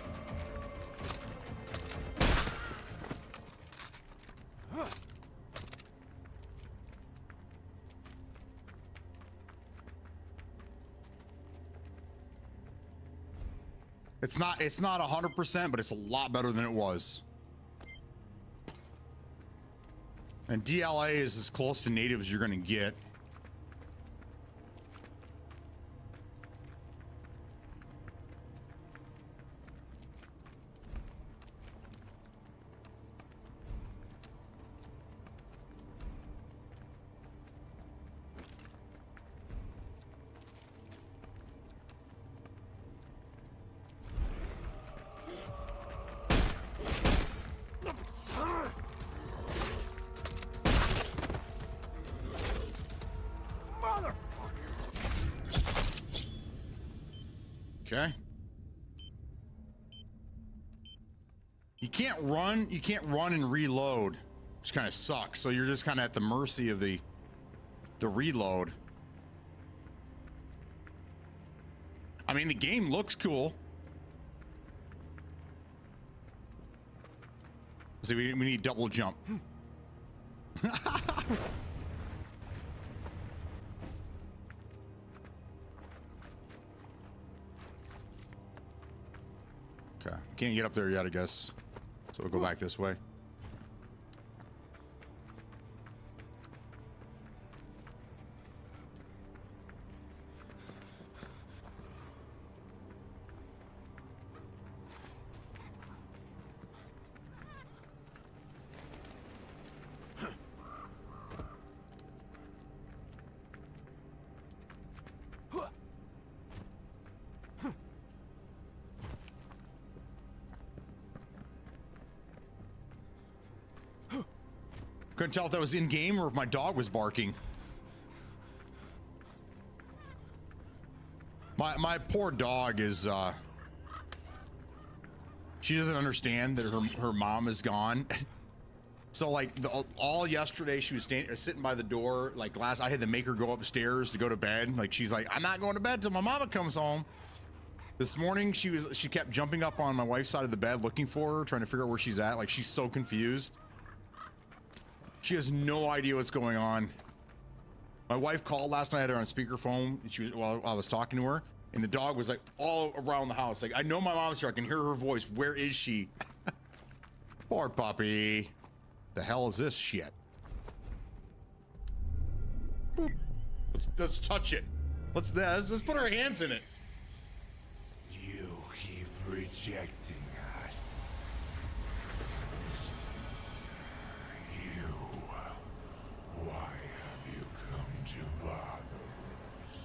It's not 100%, but it's a lot better than it was. And DLA is as close to native as you're going to get. Okay. You can't run and reload, which kind of sucks. So you're just kind of at the mercy of the reload. I mean, the game looks cool. See, we need double jump. Okay, can't get up there yet, I guess. So we'll go back this way. Couldn't tell if that was in game or if my dog was barking. My poor dog is she doesn't understand that her mom is gone. So like all yesterday she was sitting by the door like I had to make her go upstairs to go to bed. Like she's like, I'm not going to bed till my mama comes home. This morning she kept jumping up on my wife's side of the bed looking for her, trying to figure out where she's at. Like she's so confused. She has no idea what's going on. My wife called last night. I had her on speakerphone. And while I was talking to her, and the dog was like all around the house. Like, I know my mom's here. I can hear her voice. Where is she? Poor puppy. The hell is this shit? Boop. Let's touch it. Let's put our hands in it. You keep rejecting us. You. Why have you come to bother us?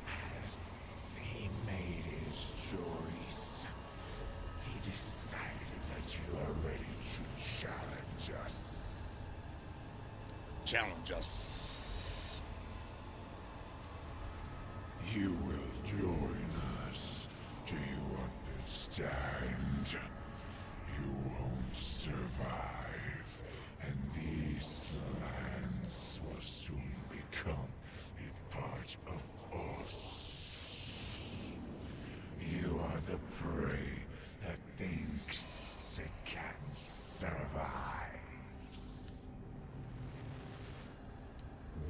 Has he made his choice? He decided that you are ready to challenge us. Challenge us. You will join us. Do you understand? You won't survive, and these lands will soon become a part of us. You are the prey that thinks it can survive.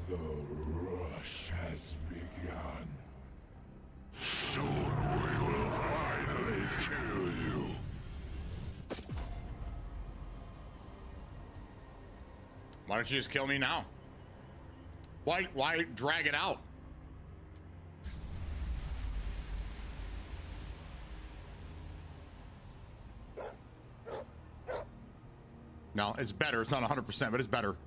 The rush has begun. Soon we will finally kill you. Why don't you just kill me now? Why drag it out? No, it's better. It's not 100%, but it's better.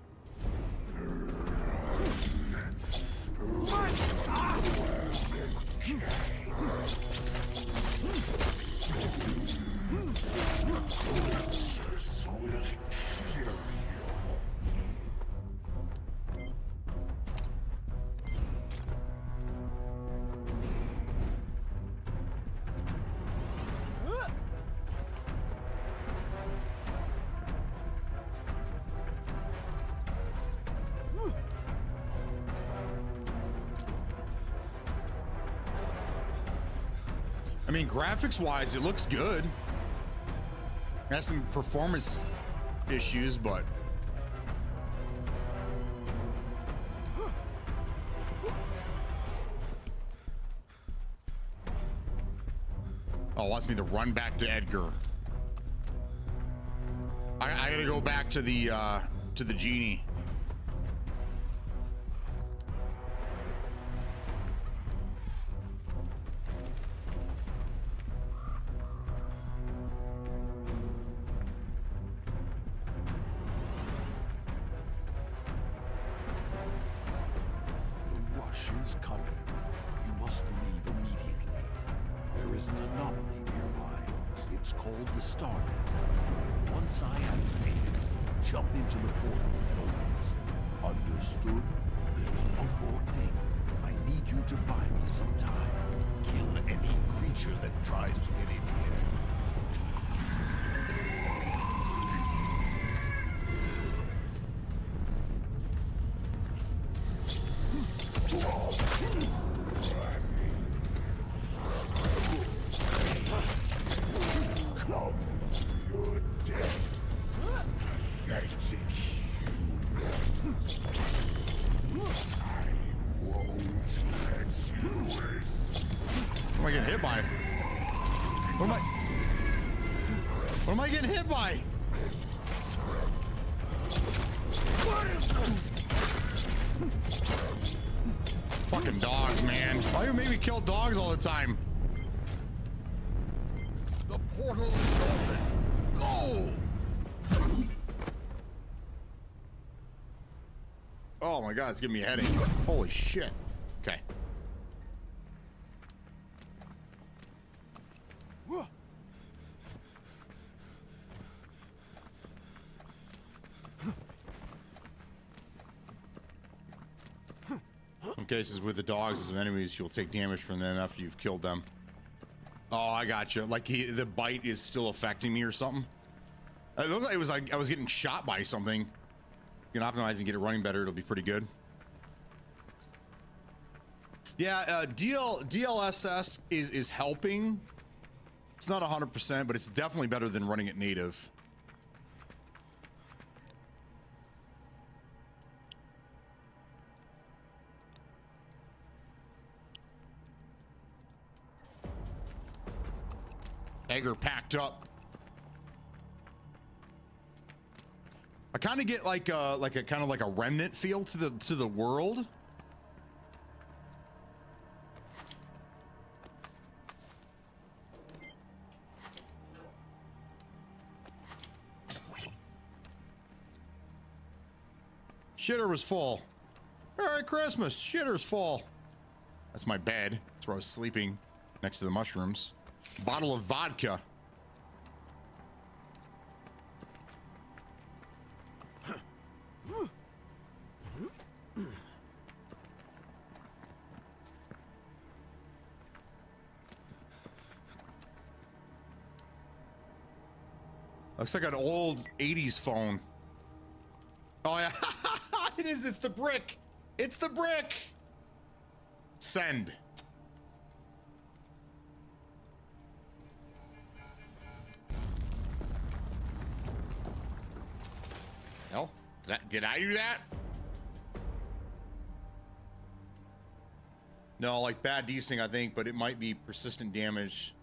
I mean, graphics-wise, it looks good. It has some performance issues, but... Oh, it wants me to run back to Edgar. I gotta go back to the genie. Fucking dogs, man. Why do you make me kill dogs all the time? The portal is open. Go! Oh my god, it's giving me a headache. Holy shit. Okay. In cases with the dogs as enemies, you'll take damage from them after you've killed them. Oh, I gotcha. Like the bite is still affecting me or something. It looked like it was like I was getting shot by something. You can optimize and get it running better. It'll be pretty good. Yeah, DLSS is helping. It's not 100%, but it's definitely better than running it native. Egger packed up. I kind of get like a kind of like a remnant feel to the world. Shitter was full. Merry Christmas. Shitter's full. That's my bed. That's where I was sleeping next to the mushrooms. Bottle of vodka. Looks like an old 80s phone. Oh yeah, it is. It's the brick. It's the brick. Send. Hell, did I do that? No, like bad desync, I think, but it might be persistent damage.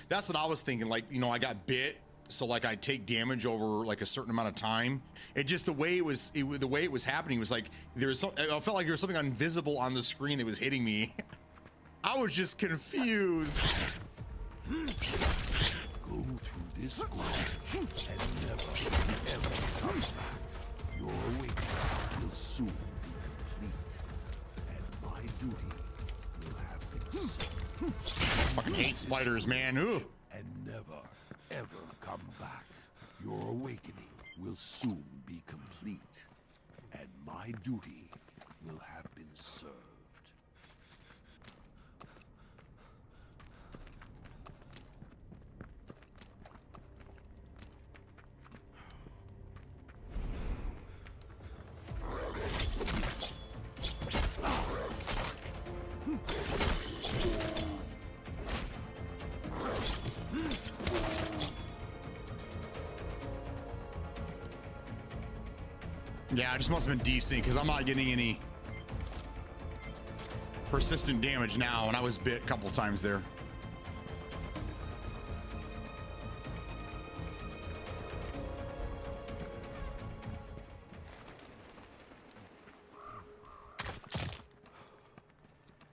That's what I was thinking. Like, you know, I got bit, so like I take damage over like a certain amount of time. It just the way it was happening was like there was some. I felt like there was something invisible on the screen that was hitting me. I was just confused. Go through this gorge and never, ever come back. Your awakening will soon be complete, and my duty will have been served. Fucking hate spiders, man. Ooh. And never, ever come back. Your awakening will soon be complete, and my duty will have been served. Yeah, it just must have been desync because I'm not getting any persistent damage now, and I was bit a couple times there.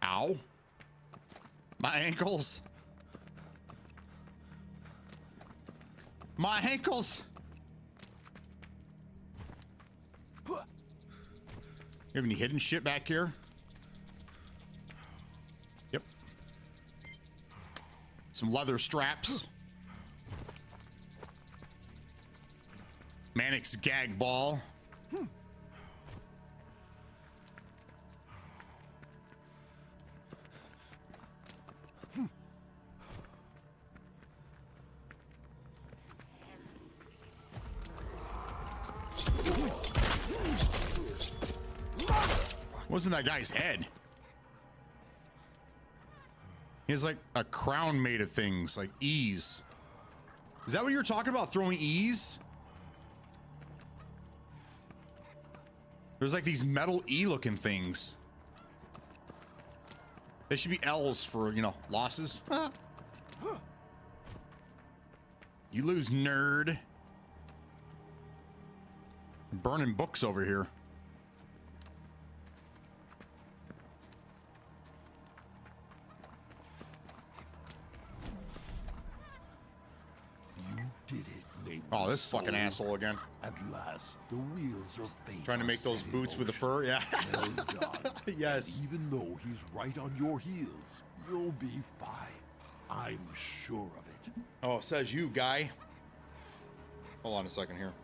Ow. My ankles. My ankles. You have any hidden shit back here? Yep. Some leather straps. Mannix gag ball. What's in that guy's head? He has like a crown made of things, like E's. Is that what you were talking about, throwing E's? There's like these metal E looking things. They should be L's for, you know, losses. You lose, nerd. Burning books over here. Did it, nameless Oh, this fucking soul. asshole again. At last, the wheels of fate Trying to make those set in boots with the motion. fur, yeah. Well done. Yes. And even though he's right on your heels, you'll be fine. I'm sure of it. Oh, it says you, guy. Hold on a second here.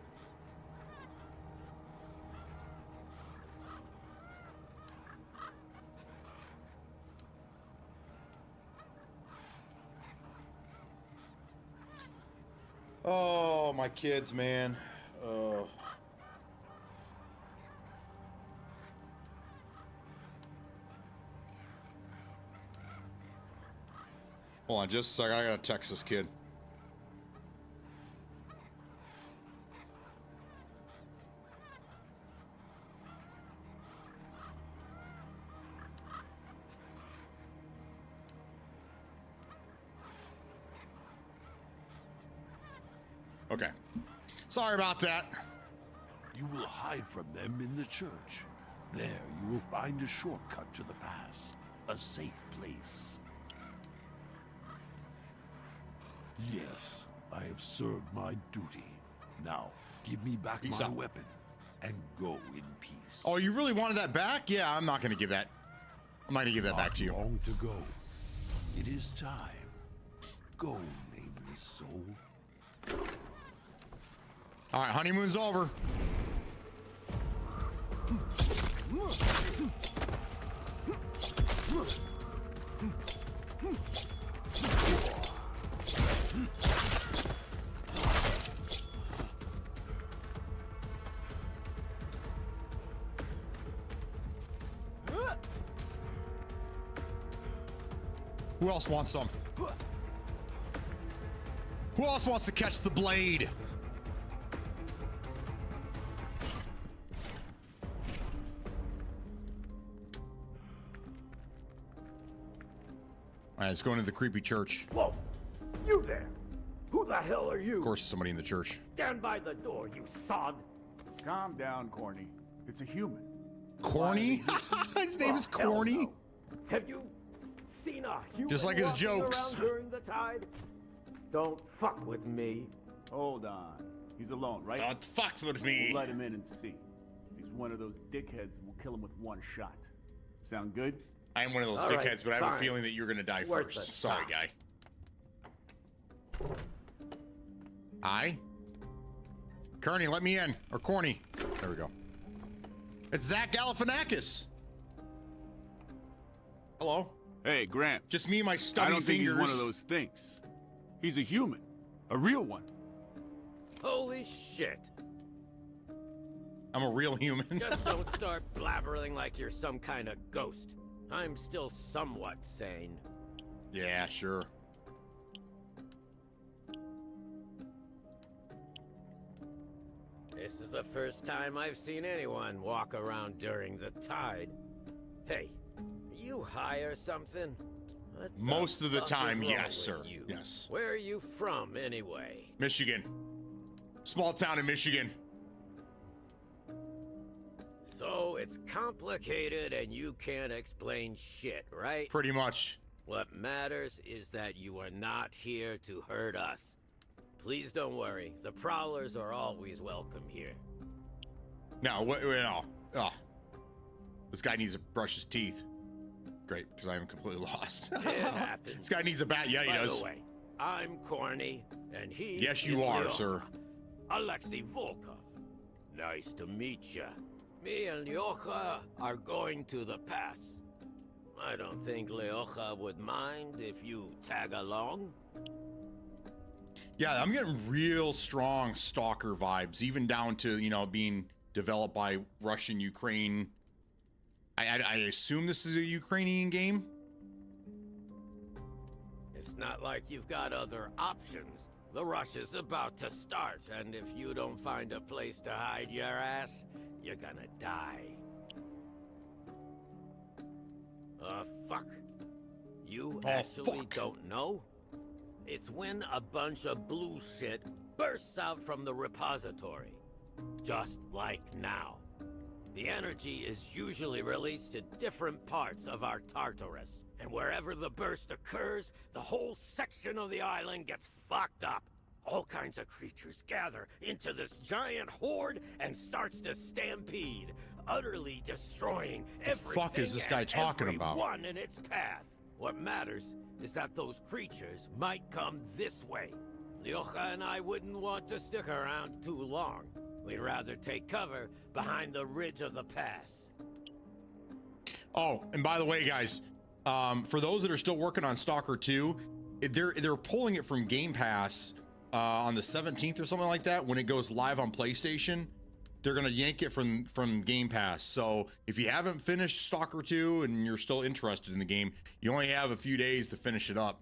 Oh, my kids, man. Hold on, just a second. I gotta text this kid. Okay. Sorry about that. You will hide from them in the church. There you will find a shortcut to the pass. A safe place. Yes, I have served my duty. Now, give me back Peace my out. weapon and go in peace. Oh, you really wanted that back? Yeah, I'm not gonna give that. I'm not gonna give that back to you. Not long to go. It is time. Go, nameless soul. All right, honeymoon's over. Who else wants some? Who else wants to catch the blade? All right, let's go into the creepy church. Whoa! You there! Who the hell are you? Of course, somebody in the church. Stand by the door, you sod! Calm down, Corny. It's a human. Corny? His name is Oh, hell Corny? no. Have you seen a human Just like his walking jokes. around during the tide? Don't fuck with me. Hold on. He's alone, right? Don't fuck with me. We'll let him in and see. He's one of those dickheads. We'll kill him with one shot. Sound good? I am one of those All right, dickheads, but I have a fine. feeling that you're gonna die Worth first. a Sorry, shot. guy. I? Kearney, let me in. Or Corny. There we go. It's Zach Galifianakis. Hello. Hey, Gramps. Just me and my I stubby don't think fingers. he's one of those things. He's a human. A real one. Holy shit! I'm a real human. Just don't start blabbering like you're some kind of ghost. I'm still somewhat sane. Yeah, sure. This is the first time I've seen anyone walk around during the tide. Hey, are you high or something? What Most of the fuck is time, wrong yes, with sir. you? Yes. Where are you from, anyway? Michigan. Small town in Michigan. So it's complicated and you can't explain shit, right? Pretty much. What matters is that you are not here to hurt us. Please don't worry. The Prowlers are always welcome here. No, what? No. Oh. This guy needs to brush his teeth. Great, because I'm completely lost. It happens. This guy needs a bat. Yeah, he By does. the way, I'm Corny, and he Yes, you is are, Leocha. sir. Alexei Volkov. Nice to meet ya. Me and Leocha are going to the pass. I don't think Leocha would mind if you tag along. Yeah, I'm getting real strong stalker vibes, even down to, you know, being developed by Russian, Ukraine. I assume this is a Ukrainian game. It's not like you've got other options. The rush is about to start, and if you don't find a place to hide your ass, you're gonna die. Fuck. You Oh, actually fuck. don't know? It's when a bunch of blue shit bursts out from the repository. Just like now. The energy is usually released to different parts of our Tartarus. And wherever the burst occurs, the whole section of the island gets fucked up. All kinds of creatures gather into this giant horde and starts to stampede, utterly destroying everything fuck is this guy and talking about? everyone in its path. What matters is that those creatures might come this way. Leocha and I wouldn't want to stick around too long. We'd rather take cover behind the ridge of the pass. Oh, and by the way, guys, for those that are still working on Stalker 2, they're pulling it from Game Pass on the 17th or something like that, when it goes live on PlayStation, they're gonna yank it from Game Pass. So if you haven't finished Stalker 2 and you're still interested in the game, you only have a few days to finish it up.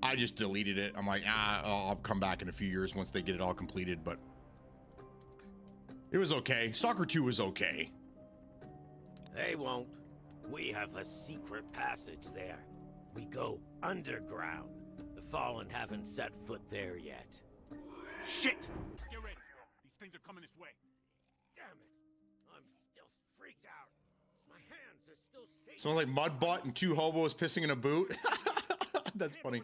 I just deleted it. I'm like, I'll come back in a few years once they get it all completed, but it was okay. Stalker 2 was okay. They won't. We have a secret passage there. We go underground. The Fallen haven't set foot there yet. Shit! Get ready. These things are coming this way. Damn it. I'm still freaked out. My hands are still shaking. Sounds like Mudbutt and 2 hobos pissing in a boot. That's funny.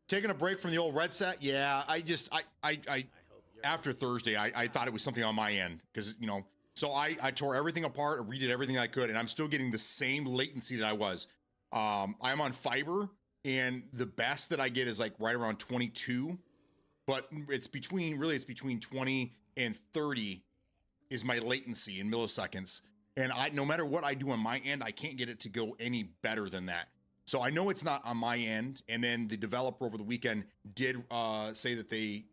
Taking a break from the old Red Set. Yeah, I after Thursday, I thought it was something on my end because, you know, so I tore everything apart, redid everything I could, and I'm still getting the same latency that I was. I'm on fiber, and the best that I get is like right around 22, but it's between 20 and 30 is my latency in milliseconds. And no matter what I do on my end, I can't get it to go any better than that. So I know it's not on my end. And then the developer over the weekend did say that they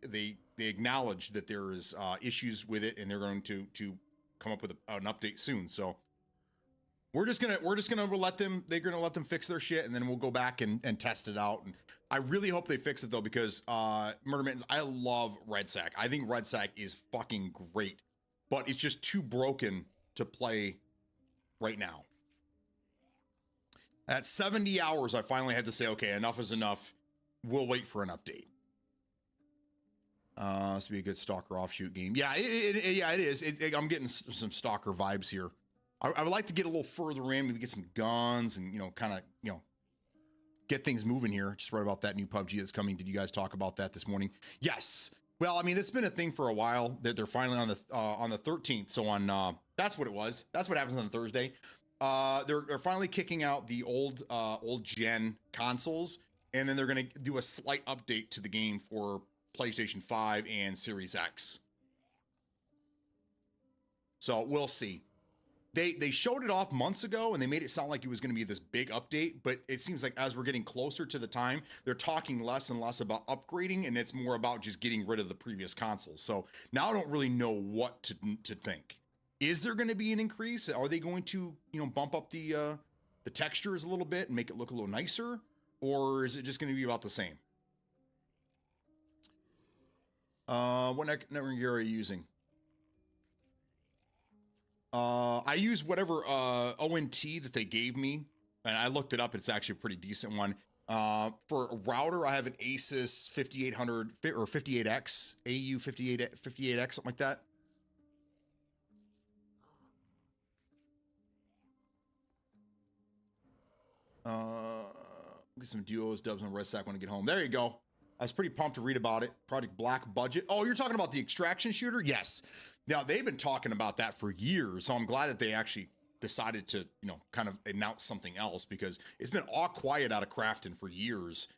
acknowledged that there is issues with it, and they're going to come up with an update soon. So we're just gonna let them. They're gonna let them fix their shit, and then we'll go back and test it out. And I really hope they fix it though, because Murder Mittens, I love Red Sack. I think Red Sack is fucking great, but it's just too broken to play right now. At 70 hours, I finally had to say, okay, enough is enough. We'll wait for an update. This would be a good Stalker offshoot game. Yeah, it is. I'm getting some Stalker vibes here. I would like to get a little further in, maybe get some guns and, kind of, get things moving here. Just read about that new PUBG that's coming. Did you guys talk about that this morning? Yes. Well, I mean, it's been a thing for a while that they're finally on the 13th. So that's what it was. That's what happens on Thursday. They're finally kicking out the old gen consoles, and then they're going to do a slight update to the game for PlayStation 5 and Series X. So we'll see. They showed it off months ago, and they made it sound like it was going to be this big update, but it seems like as we're getting closer to the time, they're talking less and less about upgrading, and it's more about just getting rid of the previous consoles. So now I don't really know what to think. Is there going to be an increase? Are they going to, bump up the textures a little bit and make it look a little nicer? Or is it just going to be about the same? What network gear are you using? I use whatever ONT that they gave me, and I looked it up. It's actually a pretty decent one. For a router, I have an Asus 5800 or 58X, AU 58X, something like that. Get some duos, dubs, and Red Sack when I get home. There you go. I was pretty pumped to read about it. Project Black Budget. Oh, you're talking about the extraction shooter? Yes. Now, they've been talking about that for years, so I'm glad that they actually decided to, kind of announce something else, because it's been all quiet out of Crafton for years.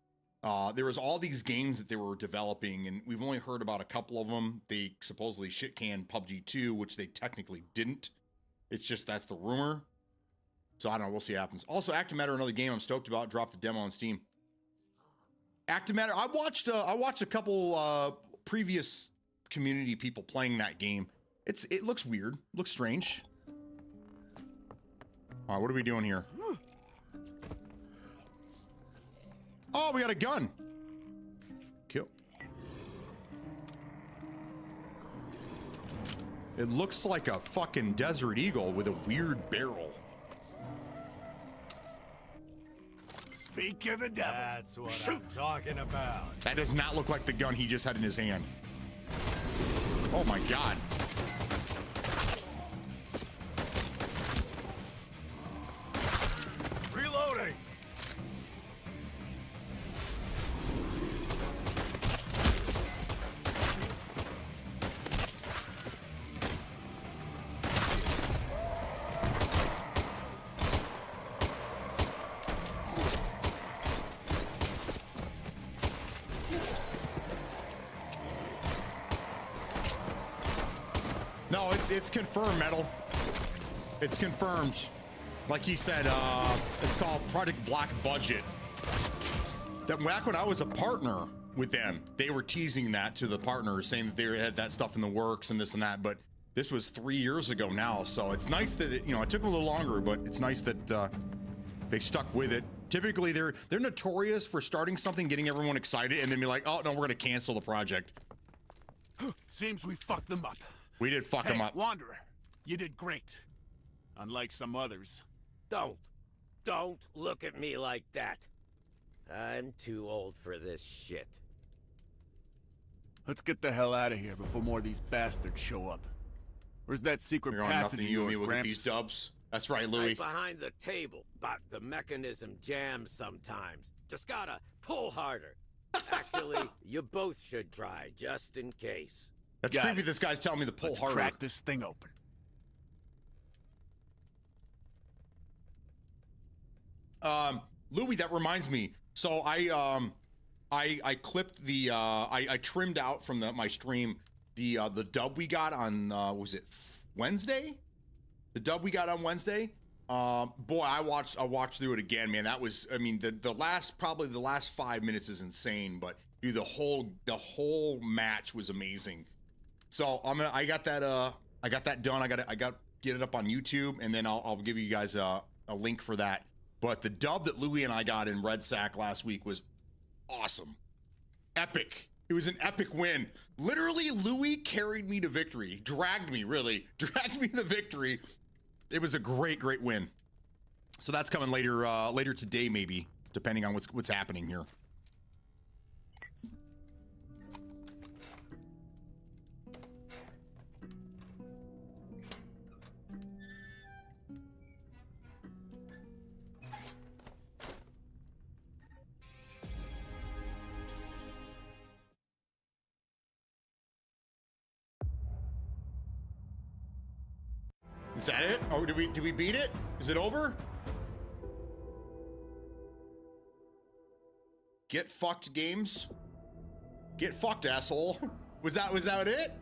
There was all these games that they were developing, and we've only heard about a couple of them. They supposedly shit-canned PUBG 2, which they technically didn't. It's just that's the rumor. So I don't know. We'll see what happens. Also, Actimatter, another game I'm stoked about. Dropped the demo on Steam. Actimatter. I watched a couple previous community people playing that game. It looks weird. Looks strange. All right, what are we doing here? Oh, we got a gun. Kill. It looks like a fucking Desert Eagle with a weird barrel. Speak of the devil. That's what I'm talking about. That does not look like the gun he just had in his hand. Oh my God. Reloading. No, it's confirmed, Metal. It's confirmed. Like he said, it's called Project Black Budget. That back when I was a partner with them. They were teasing that to the partners, saying that they had that stuff in the works and this and that, but this was 3 years ago now, so it's nice that it, you know, it took them a little longer, but it's nice that they stuck with it. Typically, they're notorious for starting something, getting everyone excited, and then be like, oh no, we're gonna cancel the project. Seems we fucked them up. We did fuck them up. Wanderer, you did great. Unlike some others. Don't look at me like that. I'm too old for this shit. Let's get the hell out of here before more of these bastards show up. Where's that secret You're on passage nothing, of you and yours, me will get Gramps? these dubs. That's right, Louis. Right behind the table, but the mechanism jams sometimes. Just gotta pull harder. Actually, you both should try, just in case. That's Got creepy. it. This guy's telling me to pull Let's harder. crack this thing open. Louis, that reminds me. So I clipped the I trimmed out from my stream the dub we got on was it Wednesday? The dub we got on Wednesday. Boy, I watched through it again, man. That was, I mean, the last 5 minutes is insane, but dude, the whole match was amazing. So I got that done. I got to get it up on YouTube, and then I'll give you guys a link for that. But the dub that Louis and I got in Red Sack last week was awesome. Epic. It was an epic win. Literally, Louis carried me to victory. Dragged me to victory. It was a great win. So that's coming later today, maybe, depending on what's happening here. Is that it? Oh, did we beat it? Is it over? Get fucked, games. Get fucked, asshole. Was that it?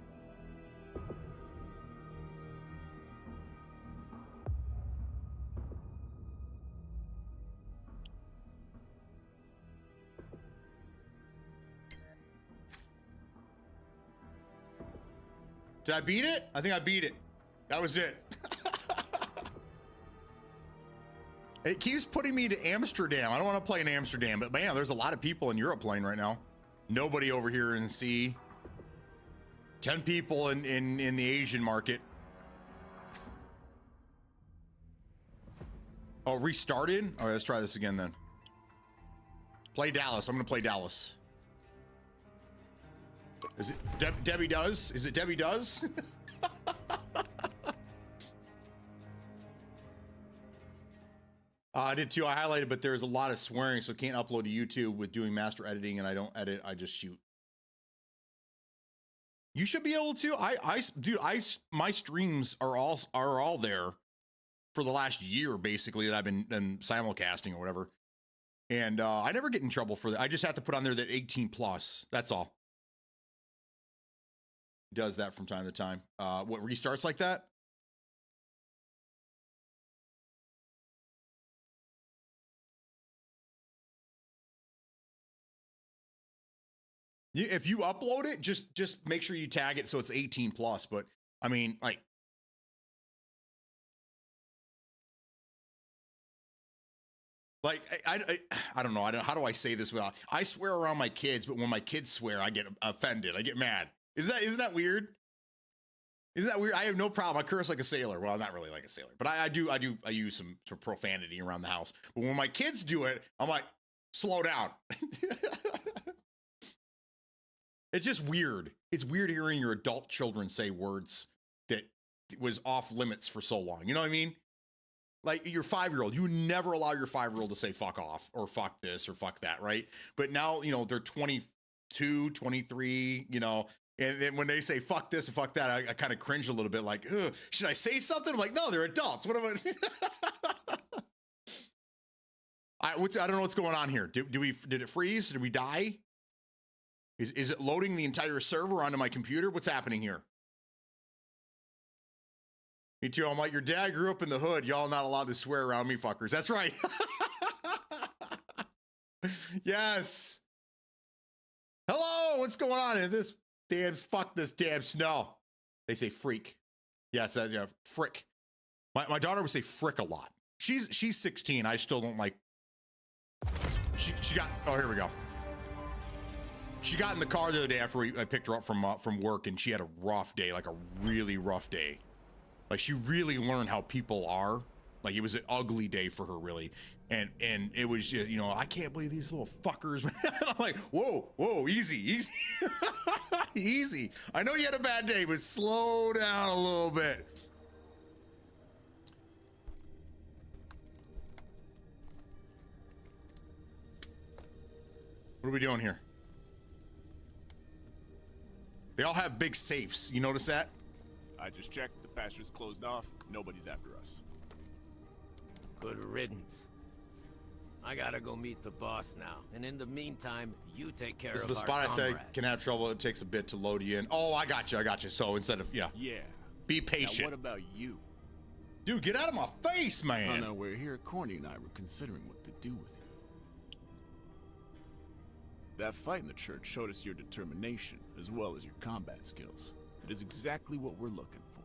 Did I beat it? I think I beat it. That was it. It keeps putting me to Amsterdam. I don't want to play in Amsterdam, but man, there's a lot of people in Europe playing right now. Nobody over here in C. 10 people in the Asian market. Oh, restarted? All right, let's try this again then. Play Dallas. I'm gonna play Dallas. Is it Debbie Does? Is it Debbie Does? I did too. I highlighted, but there's a lot of swearing, so can't upload to YouTube with doing master editing, and I don't edit. I just shoot. You should be able to. Dude, my streams are all there for the last year, basically, that I've been simulcasting or whatever. And I never get in trouble for that. I just have to put on there that 18 plus. That's all. Does that from time to time. What restarts like that? If you upload it, just make sure you tag it so it's 18 plus. But I mean, like, I don't know. How do I say this without? I swear around my kids, but when my kids swear, I get offended. I get mad. Isn't that weird? Isn't that weird? I have no problem. I curse like a sailor. Well, not really like a sailor, but I use some profanity around the house. But when my kids do it, I'm like, slow down. It's just weird. It's weird hearing your adult children say words that was off limits for so long. You know what I mean? Like your 5-year-old, you never allow your 5-year-old to say fuck off or fuck this or fuck that, right? But now, you know, they're 22, 23, you know, and then when they say fuck this and fuck that, I kind of cringe a little bit like, ugh, should I say something? I'm like, no, they're adults. What am I? I don't know what's going on here. Did it freeze? Did we die? Is it loading the entire server onto my computer? What's happening here? Me too. I'm like, your dad grew up in the hood. Y'all not allowed to swear around me fuckers. That's right. Yes. Hello, what's going on in this damn, fuck this damn snow. They say freak. Yes, yeah, frick. My daughter would say frick a lot. She's 16. I still don't like. She got, oh, here we go. She got in the car the other day after I picked her up from work, and she had a rough day, like a really rough day. Like she really learned how people are. Like it was an ugly day for her, really. And it was just, you know, I can't believe these little fuckers. I'm like, whoa, easy. Easy. I know you had a bad day, but slow down a little bit. What are we doing here? They all have big safes. You notice that? I just checked. The pasture's closed off. Nobody's after us. Good riddance. I gotta go meet the boss now. And in the meantime, you take care This is of the our spot I say comrade. can have trouble. It takes a bit to load you in. Oh, I got you. So instead of, yeah. Be Now, patient. what about you? Dude, get out of my face, man. Oh, no, we're here. Corny and I were considering what to do with you. That fight in the church showed us your determination, as well as your combat skills. It is exactly what we're looking for.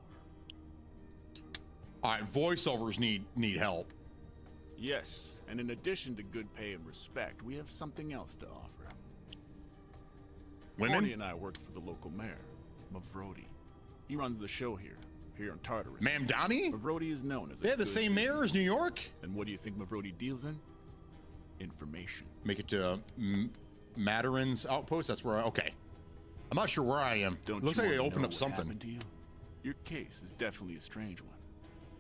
All right, voiceovers need help. Yes, and in addition to good pay and respect, we have something else to offer. Women? Corny and I worked for the local mayor, Mavrodi. He runs the show here in Tartarus. Ma'am Donnie? Mavrodi is known as They have the same mayor as New York? And what do you think Mavrodi deals in? Information. Make it to Matarin's outpost. That's where okay. I'm not sure where I am. Looks like I opened up something. To you? Your case is definitely a strange one.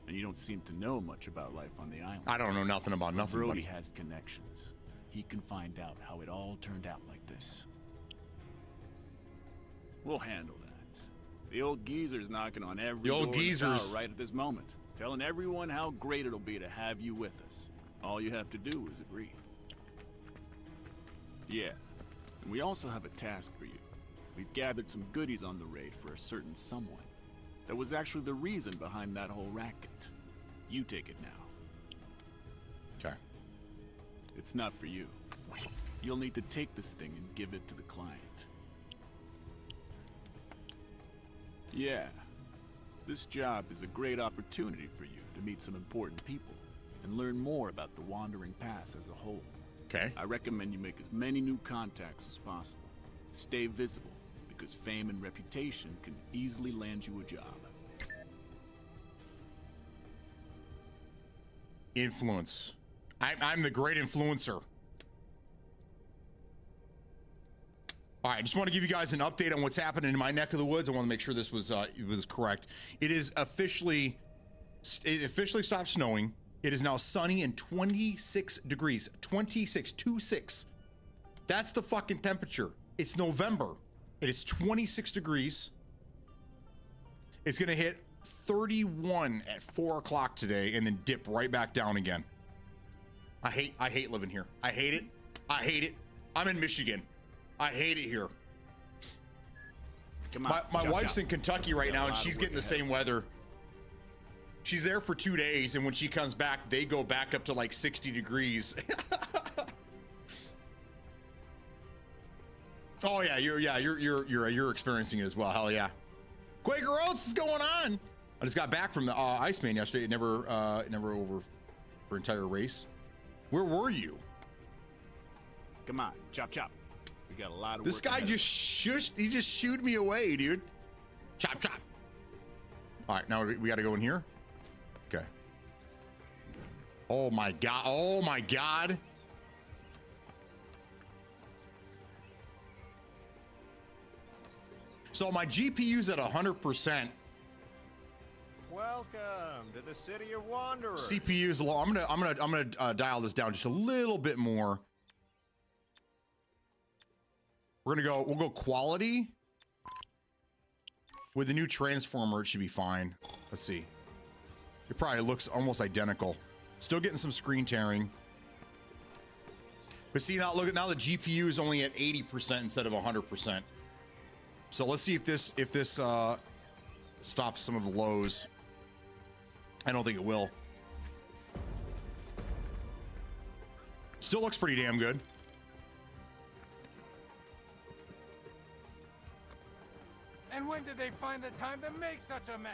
And you don't seem to know much about life on the island. I don't know nothing about nothing, Brody buddy. has connections. He can find out how it all turned out like this. We'll handle that. The old geezer's knocking on every door in the tower right at this moment, telling everyone how great it'll be to have you with us. All you have to do is agree. Yeah, and we also have a task for you. We've gathered some goodies on the raid for a certain someone. That was actually the reason behind that whole racket. You take it now. Okay. It's not for you. You'll need to take this thing and give it to the client. Yeah. This job is a great opportunity for you to meet some important people and learn more about the Wandering Pass as a whole. Okay. I recommend you make as many new contacts as possible. Stay visible, because fame and reputation can easily land you a job. Influence. I'm the great influencer. All right, I just want to give you guys an update on what's happening in my neck of the woods. I want to make sure this was correct. It officially stopped snowing. It is now sunny and 26 degrees. 26. That's the fucking temperature. It's November. It is 26 degrees. It's gonna hit 31 at 4 o'clock today and then dip right back down again. I hate living here. I hate it. I'm in Michigan. I hate it here. Come on, My wife's in Kentucky right now and she's getting the same weather. She's there for 2 days, and when she comes back, they go back up to like 60 degrees. Oh yeah, you're experiencing it as well. Hell yeah. Quaker Oats, what's going on? I just got back from the Iceman yesterday. It never over for entire race. Where were you? Come on, chop. We got a lot of This work guy ahead. just shooed me away, dude. Chop. All right, now we got to go in here. Okay. Oh my god. So my GPU's at 100%. Welcome to the city of wanderers. CPU's low. I'm gonna dial this down just a little bit more. We'll go quality. With the new transformer, it should be fine. Let's see. It probably looks almost identical. Still getting some screen tearing. But see, now look at now the GPU is only at 80% instead of 100%. So let's see if this stops some of the lows. I don't think it will. Still looks pretty damn good. And when did they find the time to make such a mess?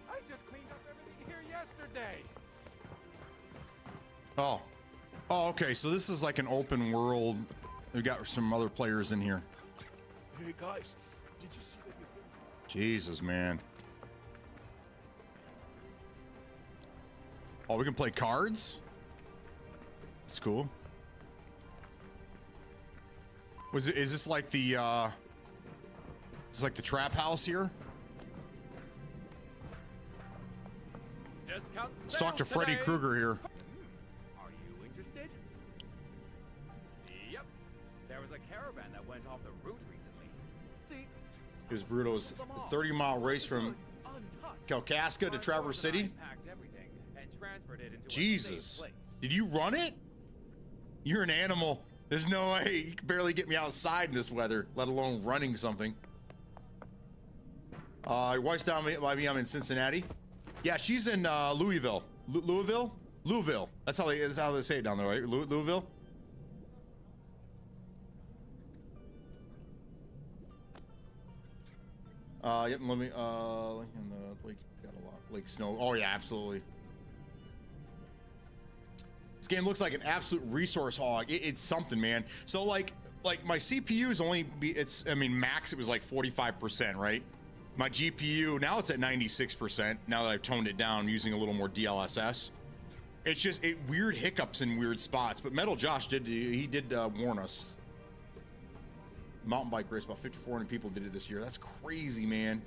I just cleaned up everything here yesterday. Oh. Oh, okay. So this is like an open world. We've got some other players in here. Hey guys, did you see that you filmed? Jesus, man. Oh, we can play cards? That's cool. Is this like the, is this like the trap house here? Discount Let's talk to Freddy Krueger here. Are you interested? Yep. There was a caravan that went off the route recently. See? It was Bruto's 30-mile race from Kalkaska to Traverse City. Packed everything and transferred it into Jesus. a safe place. Did you run it? You're an animal. There's no way. You can barely get me outside in this weather, let alone running something. Your wife's down by me. I'm in Cincinnati. Yeah, she's in Louisville. Louisville? Louisville. That's how they say it down there, right? Louisville? Yep, let me, in the lake, got a lot. Lake Snow. Oh, yeah, absolutely. This game looks like an absolute resource hog. It's something, man. So, like my CPU is only, max it was like 45%, right? My GPU, now it's at 96%, now that I've toned it down using a little more DLSS. It's just, weird hiccups in weird spots, but Metal Josh did warn us. Mountain bike race, about 5,400 people did it this year. That's crazy, man.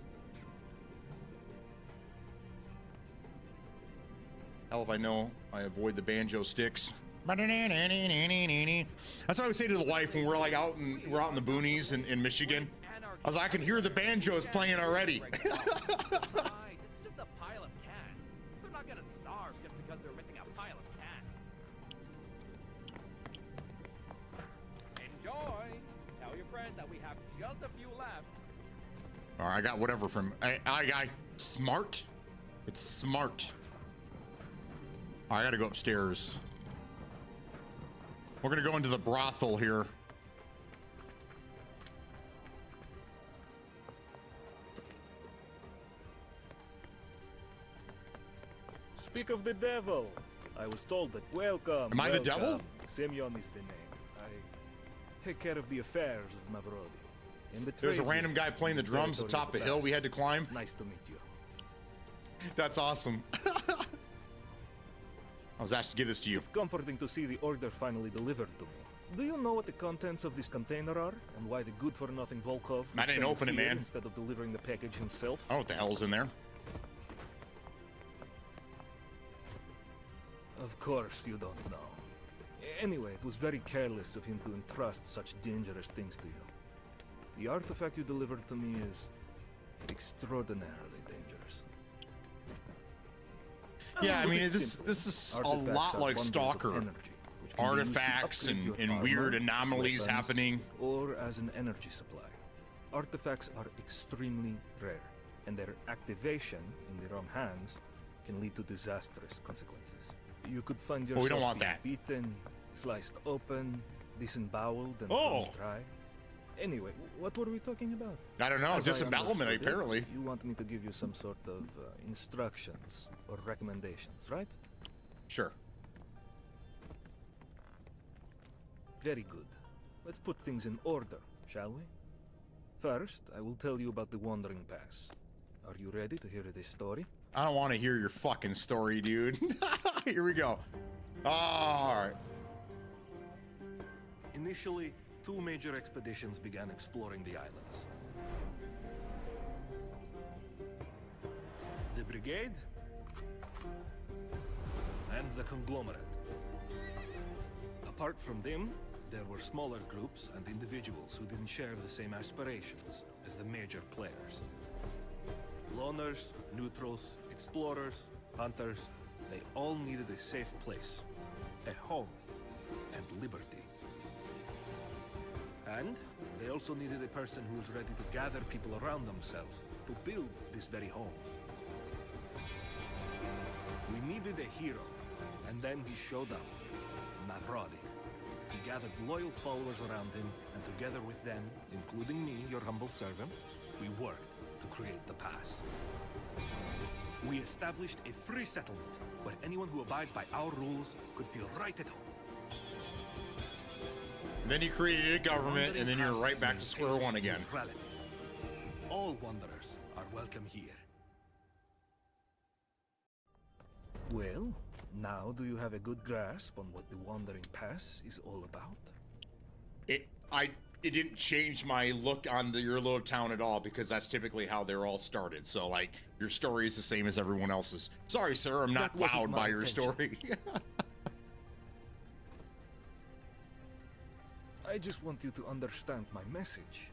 Hell if I know, I avoid the banjo sticks. That's what I would say to the wife when we're like out in the boonies in Michigan. I was like, I can hear the banjos playing already. It's just a pile of cats. They're not gonna starve just because they're missing a pile of cats. Enjoy. Tell your friends that we have just a few left. All right, I got whatever from I smart. It's smart. I gotta go upstairs. We're gonna go into the brothel here. Speak of the devil. I was told that welcome. Am I the devil? Semyon is the name. I take care of the affairs of Mavrodi. There's a random guy playing the drums atop a hill we had to climb. Nice to meet you. That's awesome. I was asked to give this to you. It's comforting to see the order finally delivered to me. Do you know what the contents of this container are, and why the good-for-nothing Volkov I didn't open it, man. instead of delivering the package himself? I don't know what the hell's in there. Of course you don't know. Anyway, it was very careless of him to entrust such dangerous things to you. The artifact you delivered to me is extraordinarily dangerous. Yeah, I Look, mean, it's this simple. is a Artifacts lot are like bundles of Stalker. energy, which can be used to Artifacts upgrade and your weird armor, anomalies weapons, happening. or as an energy supply. Artifacts are extremely rare, and their activation in the wrong hands can lead to disastrous consequences. You could find yourself we don't want being that. beaten, sliced open, disemboweled, and Oh. thrown dry. Anyway, what were we talking about? I don't know, As I disembowelment understood it, apparently. You want me to give you some sort of instructions or recommendations, right? Sure. Very good. Let's put things in order, shall we? First, I will tell you about the Wandering Pass. Are you ready to hear this story? I don't want to hear your fucking story, dude. Here we go. All right. Initially, two major expeditions began exploring the islands. The Brigade and the Conglomerate. Apart from them, there were smaller groups and individuals who didn't share the same aspirations as the major players. Loners, neutrals, explorers, hunters, they all needed a safe place, a home, and liberty. And they also needed a person who was ready to gather people around themselves to build this very home. We needed a hero, and then he showed up, Mavrodi. He gathered loyal followers around him, and together with them, including me, your humble servant, we worked to create the pass. We established a free settlement where anyone who abides by our rules could feel right at home. Then you created a government, and then you're right back to square one again. Neutrality. All wanderers are welcome here. Well, now do you have a good grasp on what the Wandering Pass is all about? It didn't change my look on your little town at all, because that's typically how they're all started. So, like, your story is the same as everyone else's. Sorry, sir, I'm not wowed by your story. I just want you to understand my message.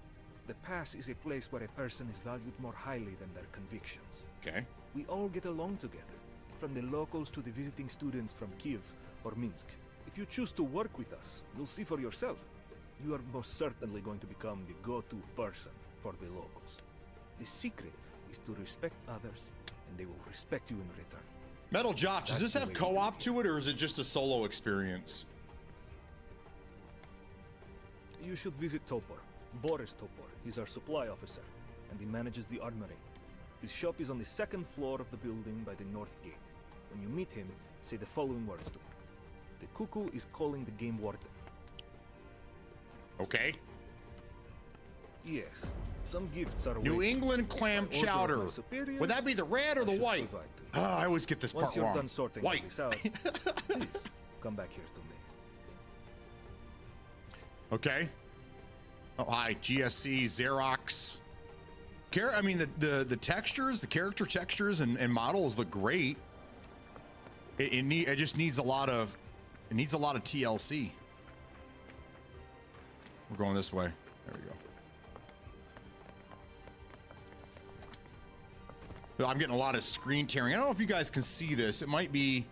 The pass is a place where a person is valued more highly than their convictions. Okay. We all get along together, from the locals to the visiting students from Kiev or Minsk. If you choose to work with us, you'll see for yourself. You are most certainly going to become the go-to person for the locals. The secret is to respect others, and they will respect you in return. Metal Josh, does this have co-op to it, or is it just a solo experience? You should visit Topor. Boris Topor. He's our supply officer, and he manages the armory. His shop is on the second floor of the building by the north gate. When you meet him, say the following words to him. The cuckoo is calling the game warden. Okay. Yes, some gifts are New waiting. England clam chowder. Would that be the red or the white? Oh, I always get this part Once you're wrong. done sorting White. this out, please come back here to me. Okay. Oh, hi, GSC, Xerox. I mean, the textures, the character textures and models look great. It just needs a lot of, TLC. We're going this way. There we go. I'm getting a lot of screen tearing. I don't know if you guys can see this. It might be.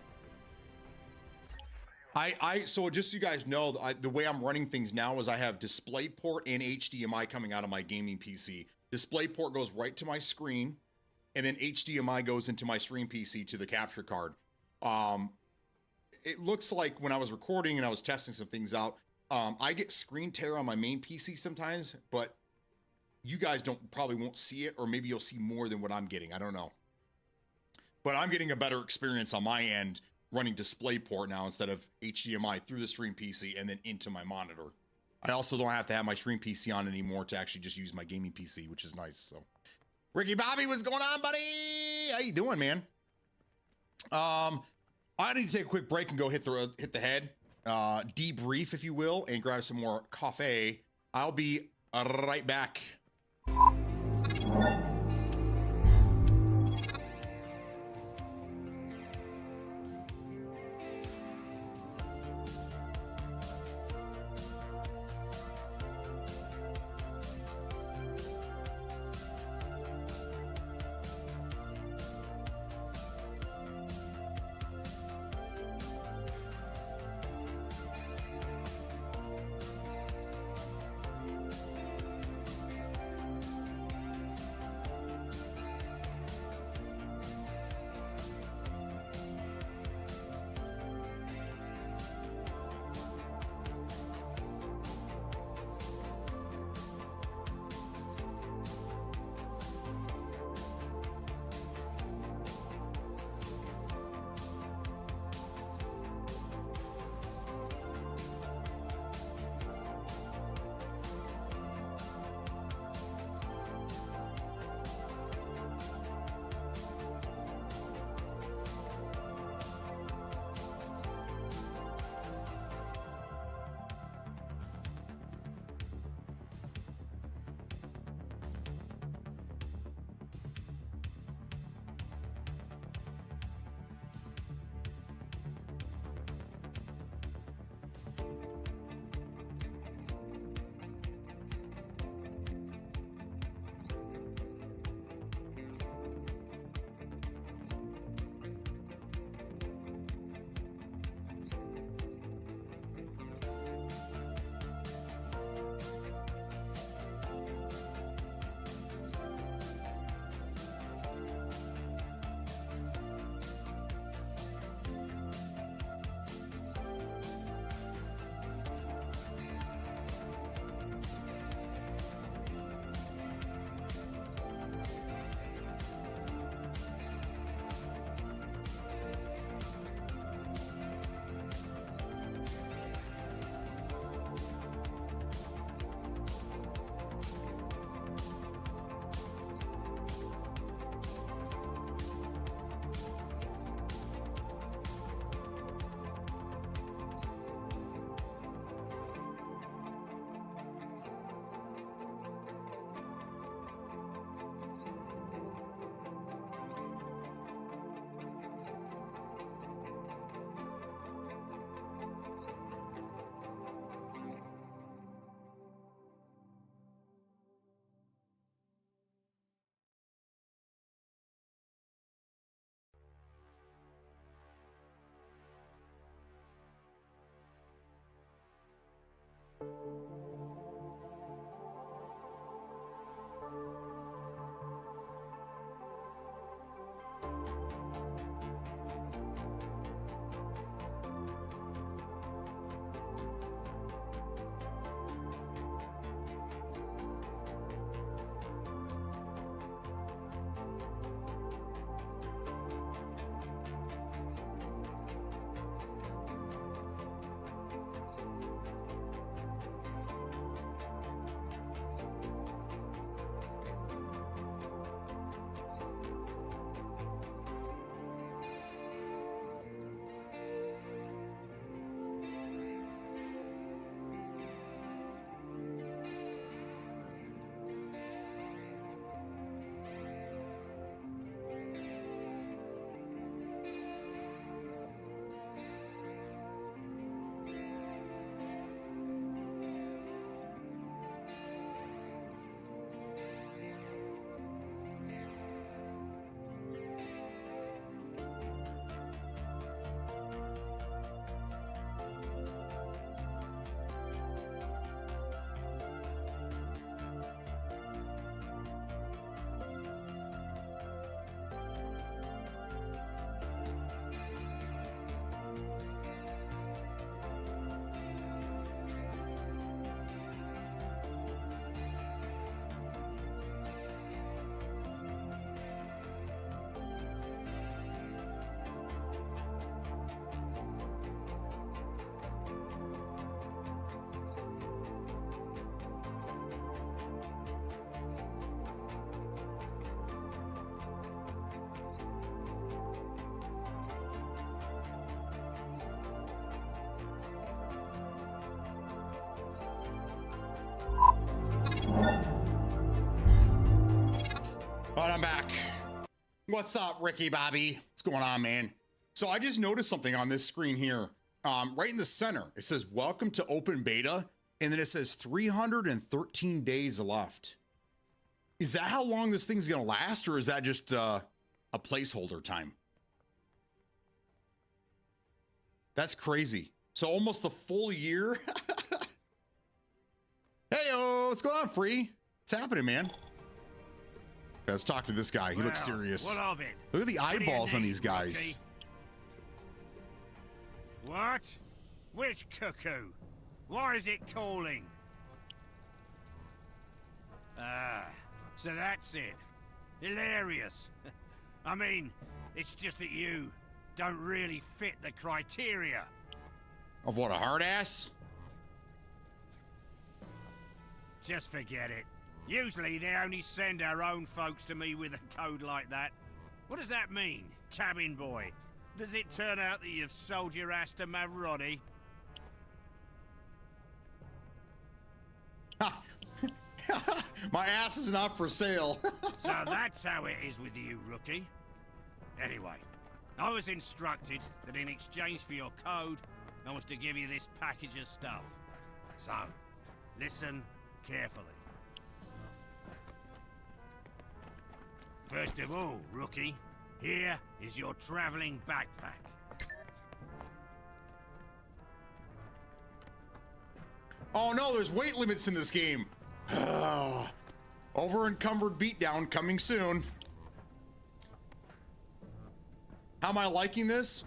So just so you guys know, the way I'm running things now is I have DisplayPort and HDMI coming out of my gaming PC. DisplayPort goes right to my screen, and then HDMI goes into my stream PC to the capture card. It looks like when I was recording and I was testing some things out, I get screen tear on my main PC sometimes, but you guys probably won't see it, or maybe you'll see more than what I'm getting. I don't know. But I'm getting a better experience on my end running DisplayPort now instead of HDMI through the stream PC and then into my monitor. I also don't have to have my stream PC on anymore to actually just use my gaming PC, which is nice. So, Ricky Bobby, what's going on, buddy? How you doing, man? I need to take a quick break and go hit the head, debrief, if you will, and grab some more coffee. I'll be right back. All right, I'm back. What's up, Ricky Bobby? What's going on, man? So I just noticed something on this screen here. Right in the center, it says, welcome to open beta. And then it says 313 days left. Is that how long this thing's going to last? Or is that just a placeholder time? That's crazy. So almost the full year. Hey, what's going on, Free? What's happening, man? Let's talk to this guy. He looks serious. What of it? Look at the eyeballs on these guys. What? Which cuckoo? Why is it calling? Ah, so that's it. Hilarious. I mean, it's just that you don't really fit the criteria. Of what, a hard ass? Just forget it. Usually they only send our own folks to me with a code like that. What does that mean, cabin boy? Does it turn out that you've sold your ass to Mavrodi? My ass is not for sale. So that's how it is with you, rookie. Anyway, I was instructed that in exchange for your code, I was to give you this package of stuff. So, listen carefully. First of all, rookie, here is your traveling backpack. Oh no, there's weight limits in this game. Over encumbered beatdown coming soon. How am I liking this?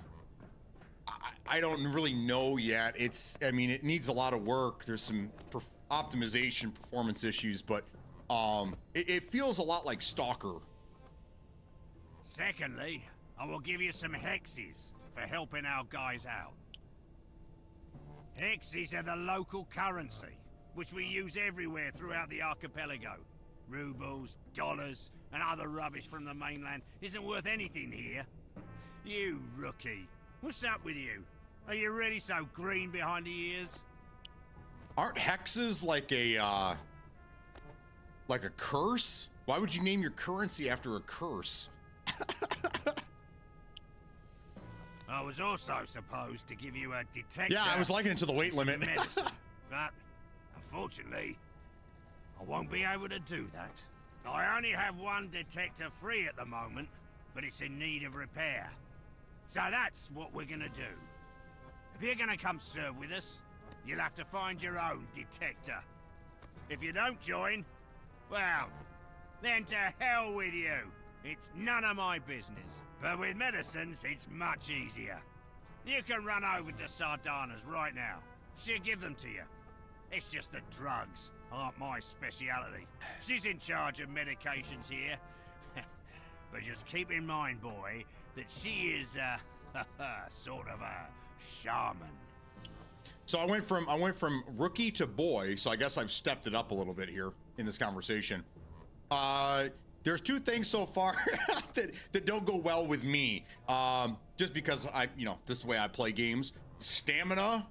I don't really know yet. I mean, it needs a lot of work. There's some optimization, performance issues, but it feels a lot like Stalker. Secondly, I will give you some hexes for helping our guys out. Hexes are the local currency, which we use everywhere throughout the archipelago. Rubles, dollars, and other rubbish from the mainland isn't worth anything here. You rookie, what's up with you? Are you really so green behind the ears? Aren't hexes like a curse? Why would you name your currency after a curse? I was also supposed to give you a detector. Yeah, I was liking it to the weight limit. Medicine, but unfortunately, I won't be able to do that. I only have one detector free at the moment, but it's in need of repair. So that's what we're gonna do. If you're gonna come serve with us, you'll have to find your own detector. If you don't join, well, then to hell with you. It's none of my business. But with medicines, it's much easier. You can run over to Sardana's right now. She'll give them to you. It's just that drugs aren't my speciality. She's in charge of medications here. But just keep in mind, boy, that she is sort of a shaman. So I went from rookie to boy, so I guess I've stepped it up a little bit here in this conversation. There's two things so far that don't go well with me. Just because this is the way I play games. Stamina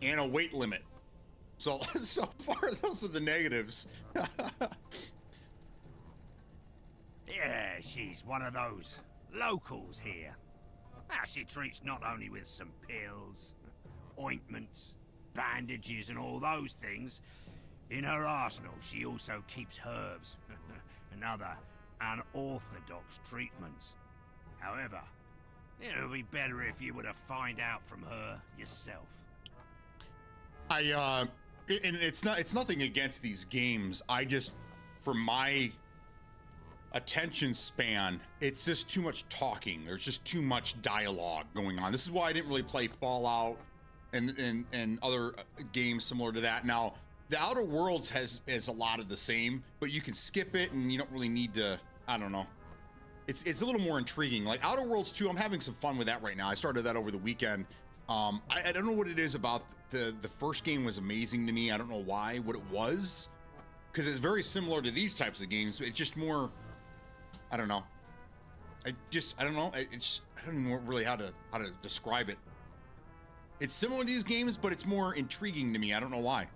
and a weight limit. So far those are the negatives. Yeah, she's one of those locals here. She treats not only with some pills, ointments, bandages and all those things. In her arsenal, she also keeps herbs and other unorthodox treatments. However, it would be better if you were to find out from her yourself. And it's nothing against these games. I just, for my attention span, it's just too much talking. There's just too much dialogue going on. This is why I didn't really play Fallout and other games similar to that. Now, the Outer Worlds has a lot of the same, but you can skip it and you don't really need to, I don't know. It's a little more intriguing. Like Outer Worlds 2, I'm having some fun with that right now. I started that over the weekend. I don't know what it is about the first game was amazing to me. I don't know why, what it was, because it's very similar to these types of games. It's just more, I don't know. I don't know. I don't even know really how to describe it. It's similar to these games, but it's more intriguing to me. I don't know why.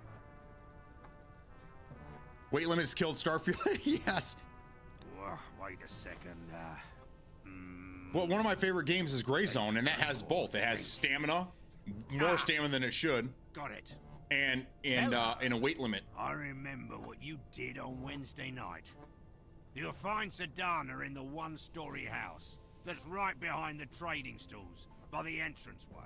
Weight limits killed Starfield. Yes. Wait a second. Well, one of my favorite games is Gray Zone, and that has both. It has stamina, more stamina than it should. Got it. And a weight limit. I remember what you did on Wednesday night. You'll find Sardana in the one-story house that's right behind the trading stalls by the entranceway.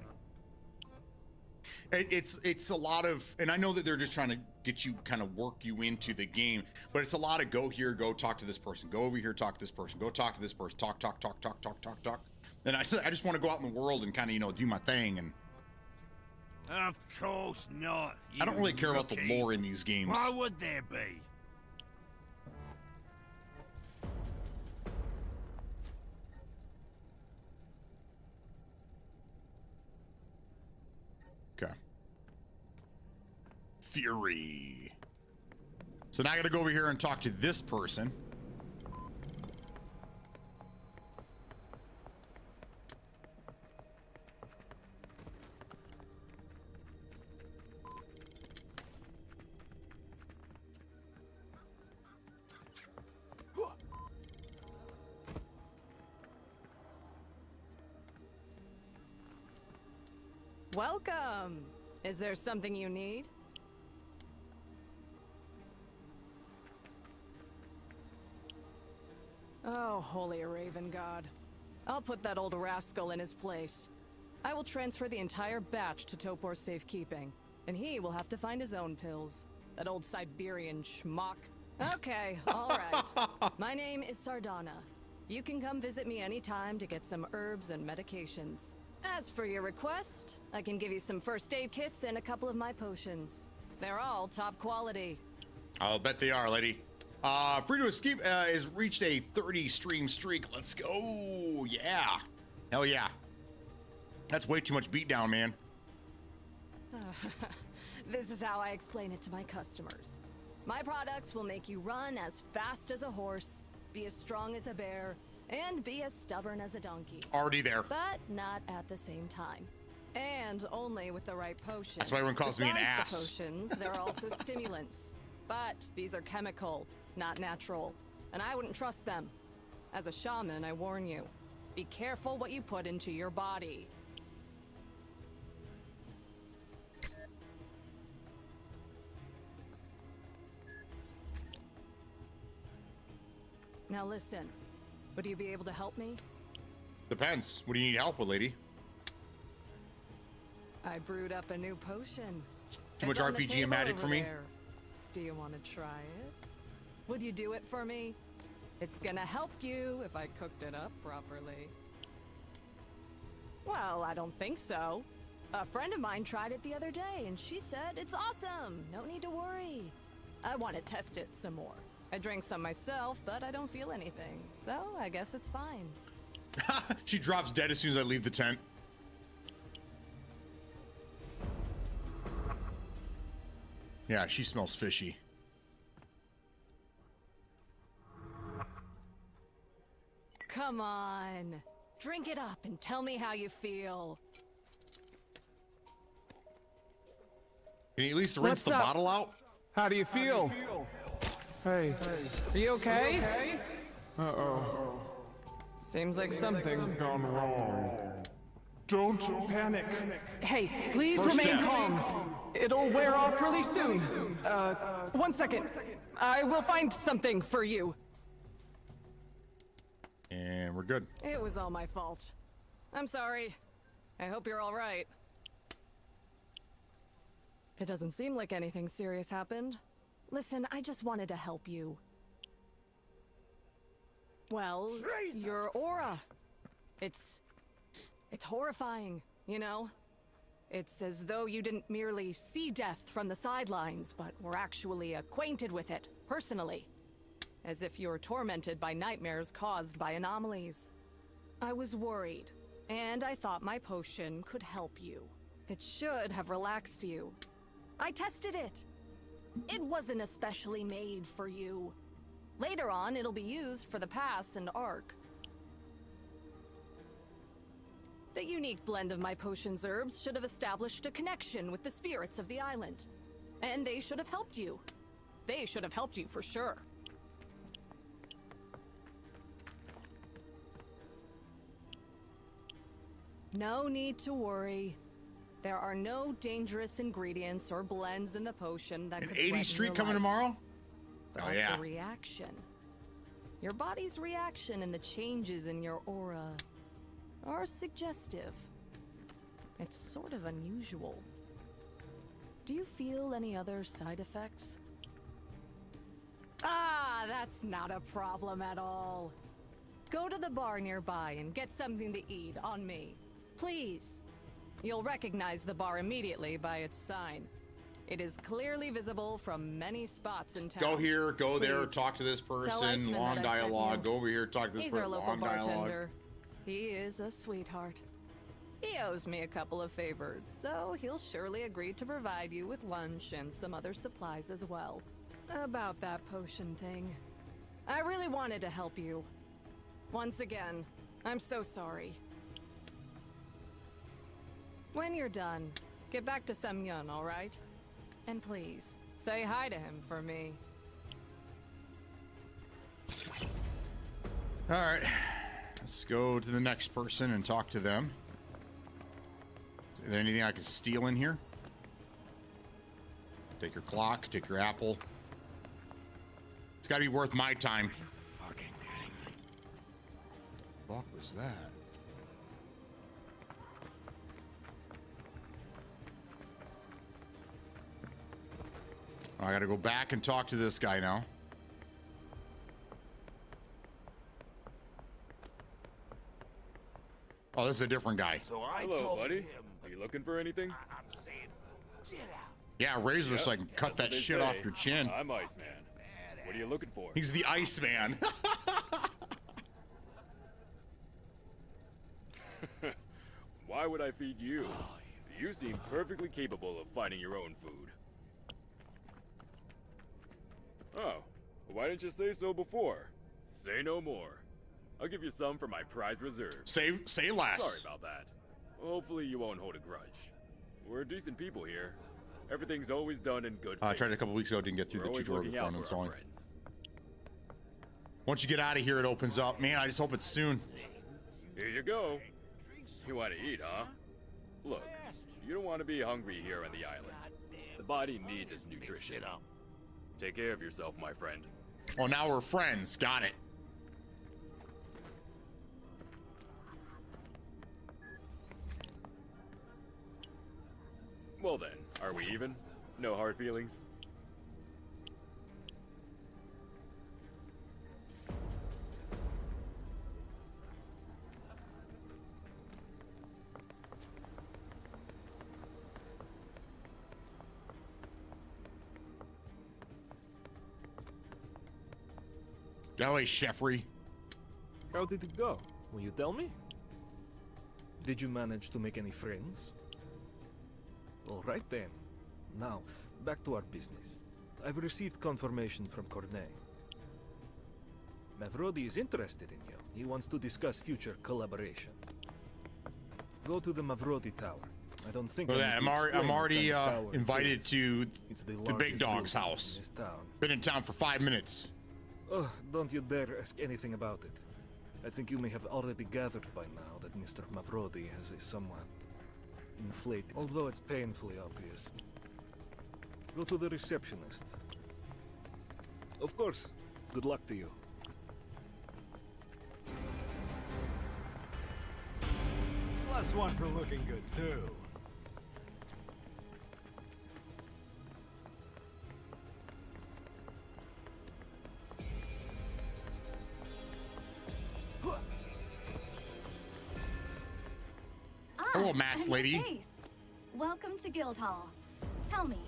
It's a lot of, and I know that they're just trying to get you, kind of work you into the game, but it's a lot of go here, go talk to this person, go over here, talk to this person, go talk to this person, talk. And I just want to go out in the world and kind of, do my thing. And of course not. I don't really care about the lore in these games. Why would there be? Okay. Fury. So now I gotta go over here and talk to this person. Welcome! Is there something you need? Oh, holy Raven God. I'll put that old rascal in his place. I will transfer the entire batch to Topor's safekeeping, and he will have to find his own pills. That old Siberian schmuck. Okay, alright. My name is Sardana. You can come visit me anytime to get some herbs and medications. As for your request, I can give you some first aid kits and a couple of my potions. They're all top quality. I'll bet they are, lady. Free to Escape has reached a 30 stream streak. Let's go. Yeah. Hell yeah. That's way too much beatdown, man. This is how I explain it to my customers. My products will make you run as fast as a horse, be as strong as a bear, and be as stubborn as a donkey. Already there. But not at the same time. And only with the right potion. That's why everyone calls me an ass. Besides the potions, there are also stimulants. But these are chemical, not natural. And I wouldn't trust them. As a shaman, I warn you. Be careful what you put into your body. Now listen. Would you be able to help me? Depends. What do you need help with, lady? I brewed up a new potion. Too much It's on the RPG and table magic over for me? there. Do you want to try it? Would you do it for me? It's gonna help you if I cooked it up properly. Well, I don't think so. A friend of mine tried it the other day and she said it's awesome. No need to worry. I want to test it some more. I drank some myself, but I don't feel anything. So I guess it's fine. She drops dead as soon as I leave the tent. Yeah, she smells fishy. Come on. Drink it up and tell me how you feel. Can you at least rinse the bottle out? How do you feel? Hey, are you okay? Uh-oh. Seems like Something's gone wrong. Don't panic. Hey, please First remain step. calm. It'll wear off really soon. 1 second. I will find something for you. And we're good. It was all my fault. I'm sorry. I hope you're all right. It doesn't seem like anything serious happened. Listen, I just wanted to help you. Well, your aura. It's horrifying, you know? It's as though you didn't merely see death from the sidelines, but were actually acquainted with it, personally. As if you're tormented by nightmares caused by anomalies. I was worried, and I thought my potion could help you. It should have relaxed you. I tested it. It wasn't especially made for you. Later on, it'll be used for the pass and arc. The unique blend of my potion's herbs should have established a connection with the spirits of the island. And they should have helped you. They should have helped you for sure. No need to worry. There are no dangerous ingredients or blends in the potion that An could 80th threaten Street your coming life. tomorrow? Oh But yeah. the reaction. Your body's reaction and the changes in your aura are suggestive. It's sort of unusual. Do you feel any other side effects? Ah, that's not a problem at all. Go to the bar nearby and get something to eat on me. Please. You'll recognize the bar immediately by its sign. It is clearly visible from many spots in town. Go here, go there, Please. talk to this Tell person, Iceman long that I sent dialogue. you. Go over here, talk to this He's our person, local long dialogue. bartender. He is a sweetheart. He owes me a couple of favors, so he'll surely agree to provide you with lunch and some other supplies as well. About that potion thing. I really wanted to help you. Once again, I'm so sorry. When you're done, get back to Semyon, all right? And please, say hi to him for me. All right, let's go to the next person and talk to them. Is there anything I can steal in here? Take your clock, take your apple. It's gotta be worth my time. Fucking kidding me. What the fuck was that? I gotta go back and talk to this guy now. Oh, this is a different guy. So I Hello, told buddy. him, Are you looking for anything? I'm saying, get out. Yeah, razor so I can cut that They shit say, off your chin. I'm Iceman. What are you looking for? He's the Iceman. Why would I feed you? You seem perfectly capable of finding your own food. Oh, why didn't you say so before? Say no more. I'll give you some for my prized reserve. Say less. Sorry about that. Hopefully you won't hold a grudge. We're decent people here. Everything's always done in good faith. I tried it a couple weeks ago, didn't get through We're the always tutorial looking before out I'm for our installing. friends. Once you get out of here, it opens up. Man, I just hope it's soon. Here you go. You want to eat, huh? Look, you don't want to be hungry here on the island. The body needs its nutrition. Take care of yourself, my friend. Oh, now we're friends. Got it. Well then, are we even? No hard feelings? Golly, Sheffrey. How did it go? Will you tell me? Did you manage to make any friends? All right then. Now, back to our business. I've received confirmation from Cornet. Mavrodi is interested in you. He wants to discuss future collaboration. Go to the Mavrodi Tower. I don't think I'm already invited to the big dog's house. Been in town for 5 minutes. Oh, don't you dare ask anything about it. I think you may have already gathered by now that Mr. Mavrodi has a somewhat inflated, although it's painfully obvious. Go to the receptionist. Of course. Good luck to you. +1 for looking good, too. Hello, masked lady. Face. Welcome to Guildhall. Tell me,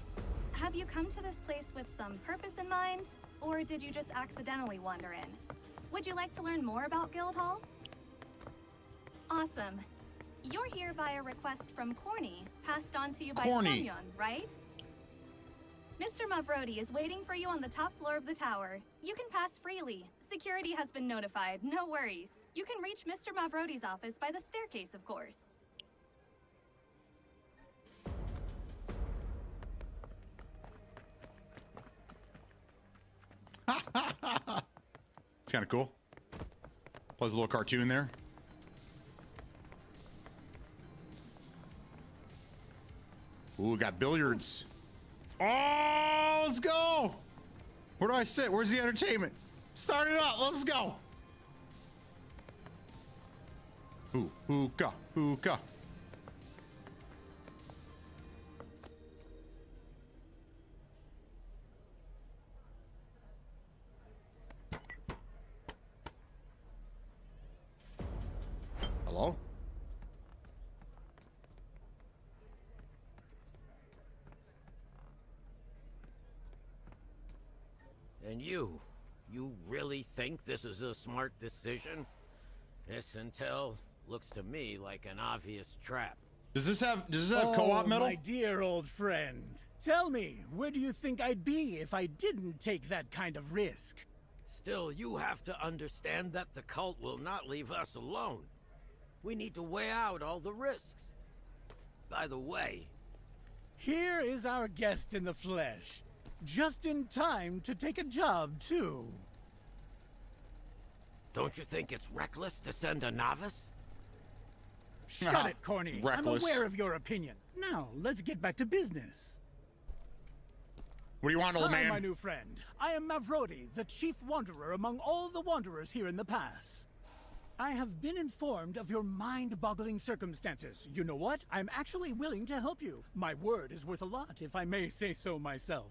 have you come to this place with some purpose in mind, or did you just accidentally wander in? Would you like to learn more about Guildhall? Awesome. You're here by a request from Corny, passed on to you by Semyon, right? Mr. Mavrodi is waiting for you on the top floor of the tower. You can pass freely. Security has been notified, no worries. You can reach Mr. Mavrodi's office by the staircase, of course. It's kind of cool. Plays a little cartoon there. Ooh, we got billiards. Oh, let's go. Where do I sit? Where's the entertainment? Start it up. Let's go. Ooh, hookah, hookah. Hello? And you really think this is a smart decision? This intel looks to me like an obvious trap. Does this have co-op metal? My dear old friend. Tell me, where do you think I'd be if I didn't take that kind of risk? Still, you have to understand that the cult will not leave us alone. We need to weigh out all the risks. By the way... Here is our guest in the flesh. Just in time to take a job, too. Don't you think it's reckless to send a novice? Shut it, Corny. Reckless. I'm aware of your opinion. Now, let's get back to business. What do you want, old man? Hi, my new friend. I am Mavrodi, the chief wanderer among all the wanderers here in the pass. I have been informed of your mind-boggling circumstances. You know what? I'm actually willing to help you. My word is worth a lot, if I may say so myself.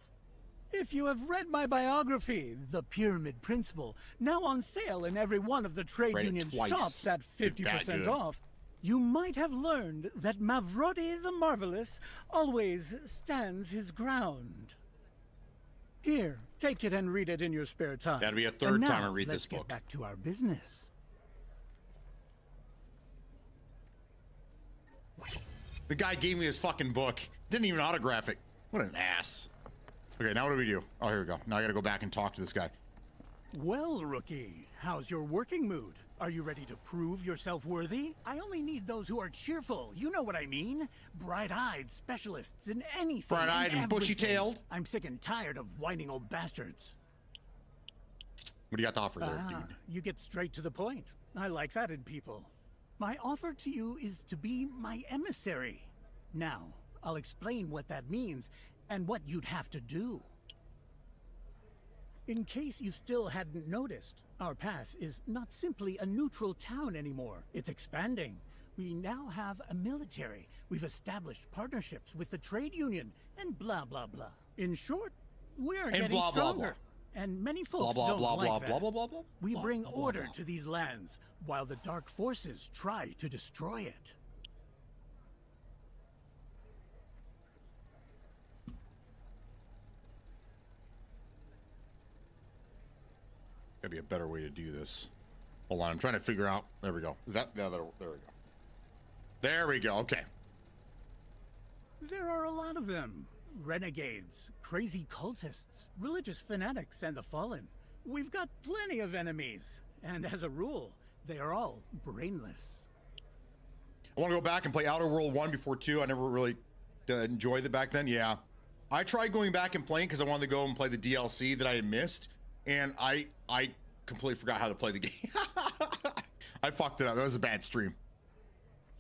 If you have read my biography, The Pyramid Principle, now on sale in every one of the trade union shops at 50% off, you might have learned that Mavrodi the Marvelous always stands his ground. Here, take it and read it in your spare time. That'll be a third time I read this book. Let's get back to our business. The guy gave me his fucking book. Didn't even autograph it. What an ass. Okay, now what do we do? Oh, here we go. Now I gotta go back and talk to this guy. Well, rookie, how's your working mood? Are you ready to prove yourself worthy? I only need those who are cheerful. You know what I mean? Bright-eyed specialists in anything. Bright-eyed and bushy-tailed? I'm sick and tired of whining old bastards. What do you got to offer there, dude? You get straight to the point. I like that in people. My offer to you is to be my emissary. Now, I'll explain what that means and what you'd have to do. In case you still hadn't noticed, our pass is not simply a neutral town anymore. It's expanding. We now have a military. We've established partnerships with the trade union, and blah, blah, blah. In short, we're getting blah, blah, stronger. blah. And many folks Blah, blah, don't blah, like blah, that. blah, blah, blah, blah, We blah, bring blah, blah, order blah. to these lands, while the dark forces try to destroy it. Gotta be a better way to do this. Hold on, I'm trying to figure out. There we go. Is that there we go. There we go. Okay. There are a lot of them. Renegades, crazy cultists, religious fanatics, and the fallen. We've got plenty of enemies. And as a rule, they are all brainless. I want to go back and play Outer World 1 before 2. I never really enjoyed it back then. Yeah. I tried going back and playing because I wanted to go and play the DLC that I had missed. And I completely forgot how to play the game. I fucked it up. That was a bad stream.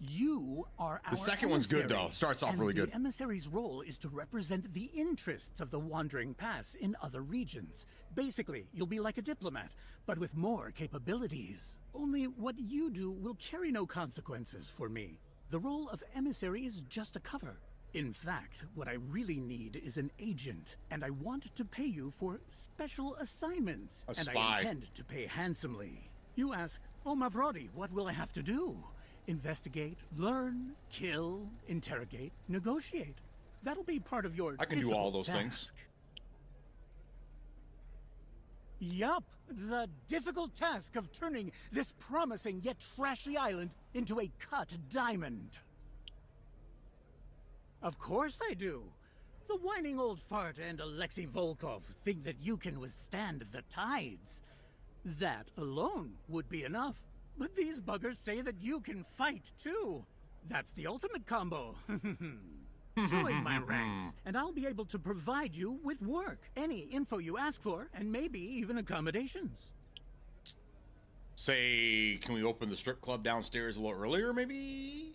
You are our The second one's good, emissary, though. Starts off and really good. The emissary's role is to represent the interests of the Wandering Pass in other regions. Basically, you'll be like a diplomat, but with more capabilities. Only what you do will carry no consequences for me. The role of emissary is just a cover. In fact, what I really need is an agent, and I want to pay you for special assignments. A and spy. I intend to pay handsomely. You ask, oh Mavrodi, what will I have to do? Investigate, learn, kill, interrogate, negotiate. That'll be part of your I can do all those difficult things. task. Yup, the difficult task of turning this promising yet trashy island into a cut diamond. Of course I do. The whining old fart and Alexei Volkov think that you can withstand the tides. That alone would be enough. But these buggers say that you can fight too. That's the ultimate combo. Join my ranks, and I'll be able to provide you with work, any info you ask for, and maybe even accommodations. Say, can we open the strip club downstairs a little earlier, maybe?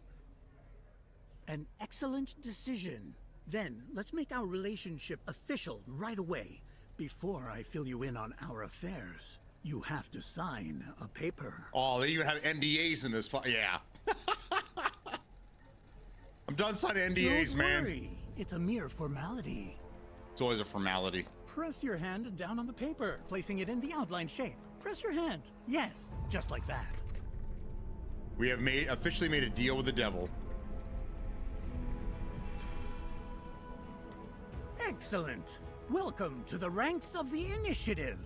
An excellent decision. Then, let's make our relationship official right away. Before I fill you in on our affairs, you have to sign a paper. Oh, they even have NDAs in this. Yeah. I'm done signing NDAs, Don't man. worry. It's a mere formality. It's always a formality. Press your hand down on the paper, placing it in the outline shape. Press your hand. Yes, just like that. We have officially made a deal with the devil. Excellent. Welcome to the ranks of the initiative.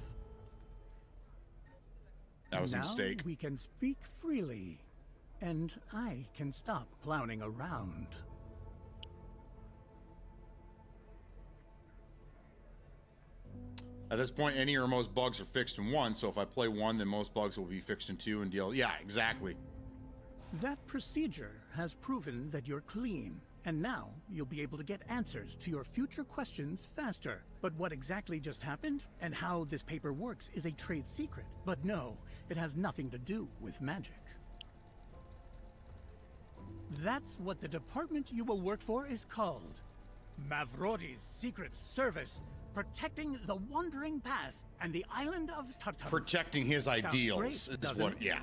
That was a now mistake. We can speak freely, and I can stop clowning around. At this point, any or most bugs are fixed in 1, so if I play 1, then most bugs will be fixed in 2 and deal. Yeah, exactly. That procedure has proven that you're clean, and now you'll be able to get answers to your future questions faster. But what exactly just happened and how this paper works is a trade secret. But no, it has nothing to do with magic. That's what the department you will work for is called. Mavrodi's Secret Service, protecting the Wandering Pass and the island of Tartarus. Protecting his Sounds ideals great, is doesn't what, it? yeah.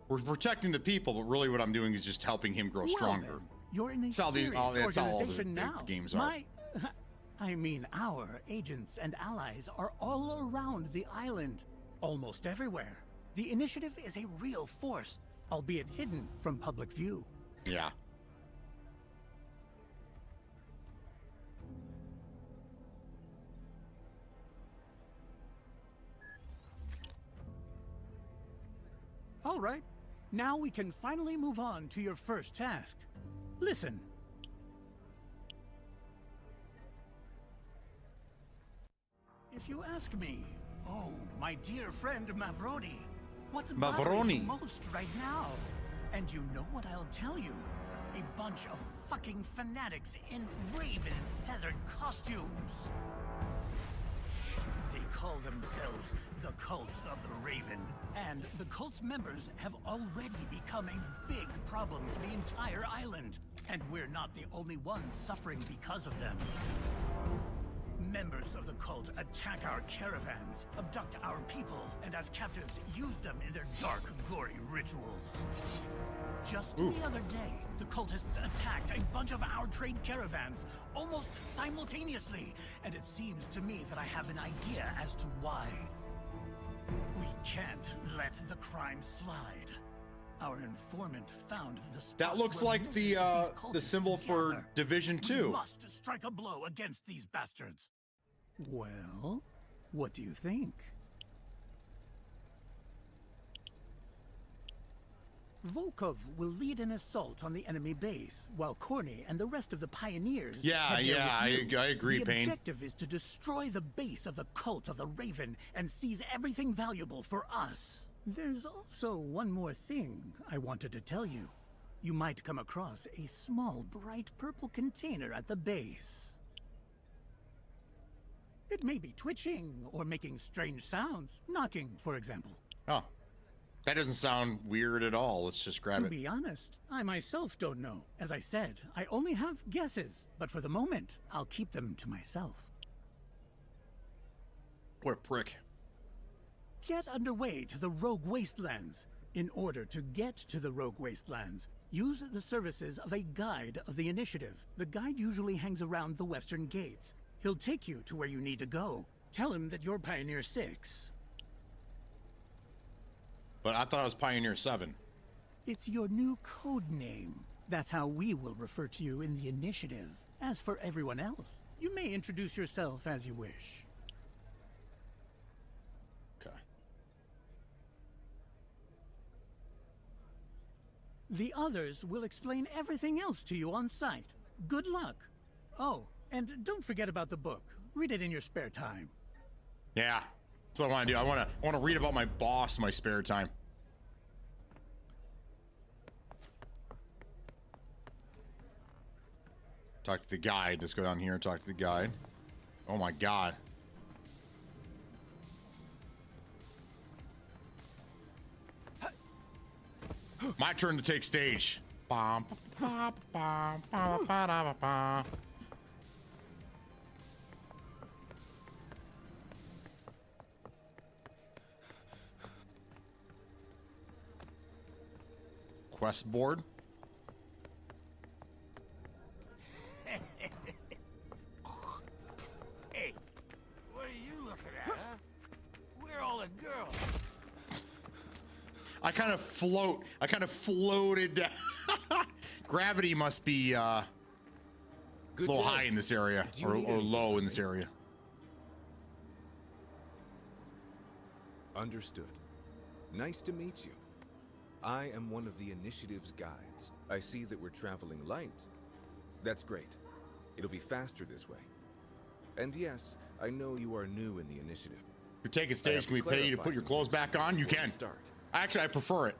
We're protecting the people, but really what I'm doing is just helping him grow stronger. Well, then, you're in a That's how these- serious that's how all the organization now. games are. I mean, our agents and allies are all around the island, almost everywhere. The initiative is a real force, albeit hidden from public view. Yeah. All right, now we can finally move on to your first task. Listen. If you ask me, oh, my dear friend Mavrodi, what's bothering you most right now? And you know what I'll tell you? A bunch of fucking fanatics in raven feathered costumes. They call themselves the Cult of the Raven, and the cult's members have already become a big problem for the entire island, and we're not the only ones suffering because of them. Members of the cult attack our caravans, abduct our people, and as captives use them in their dark, gory rituals. Just the other day, the cultists attacked a bunch of our trade caravans, almost simultaneously, and it seems to me that I have an idea as to why. We can't let the crime slide. Our informant found the spot That looks where like most of these the cultists symbol for gather. Division We 2. must strike a blow against these bastards. Well, what do you think? Volkov will lead an assault on the enemy base, while Corny and the rest of the pioneers head there with you. I agree, The Payne. objective is to destroy the base of the cult of the Raven and seize everything valuable for us. There's also one more thing I wanted to tell you. You might come across a small, bright purple container at the base. It may be twitching or making strange sounds, knocking, for example. Oh, that doesn't sound weird at all. Let's just grab To it. be honest, I myself don't know. As I said, I only have guesses, but for the moment, I'll keep them to myself. What a prick. Get underway to the Rogue Wastelands. In order to get to the Rogue Wastelands, use the services of a guide of the initiative. The guide usually hangs around the western gates. He'll take you to where you need to go. Tell him that you're Pioneer 6. But I thought I was Pioneer 7. It's your new code name. That's how we will refer to you in the initiative. As for everyone else, you may introduce yourself as you wish. Okay. The others will explain everything else to you on site. Good luck. Oh, and don't forget about the book. Read it in your spare time. Yeah, that's what I want to do. I want to read about my boss in my spare time. Talk to the guide. Let's go down here and talk to the guide. Oh my god. My turn to take stage. Bum, ba, ba, ba, ba, ba, ba, ba. Quest board. Hey, what are you looking at, huh? Where are all the girls? I kind of float. I kind of floated down. Gravity must be a little high in this area, or low in this area. Understood. Nice to meet you. I am one of the initiative's guides. I see that we're traveling light. That's great. It'll be faster this way. And yes, I know you are new in the initiative. If you're taking stage, can we pay you to put your clothes back on? You can. Start. Actually, I prefer it.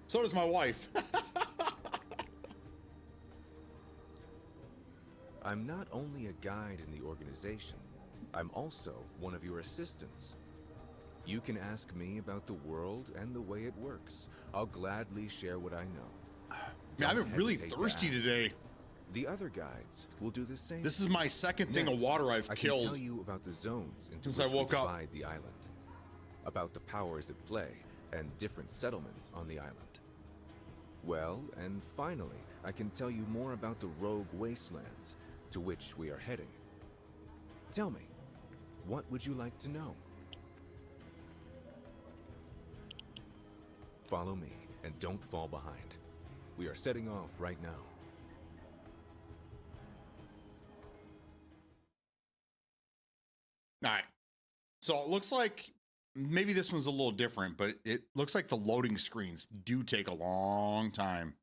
So does my wife. I'm not only a guide in the organization, I'm also one of your assistants. You can ask me about the world and the way it works. I'll gladly share what I know. Man, I've been really thirsty today. The other guides will do the same. This is my second thing of water I've I killed can tell you about the zones into since I which we woke up. divide the island, about the powers at play, and different settlements on the island. Well, and finally, I can tell you more about the Rogue Wastelands, to which we are heading. Tell me, what would you like to know? Follow me, and don't fall behind. We are setting off right now. All right. So it looks like maybe this one's a little different, but it looks like the loading screens do take a long time.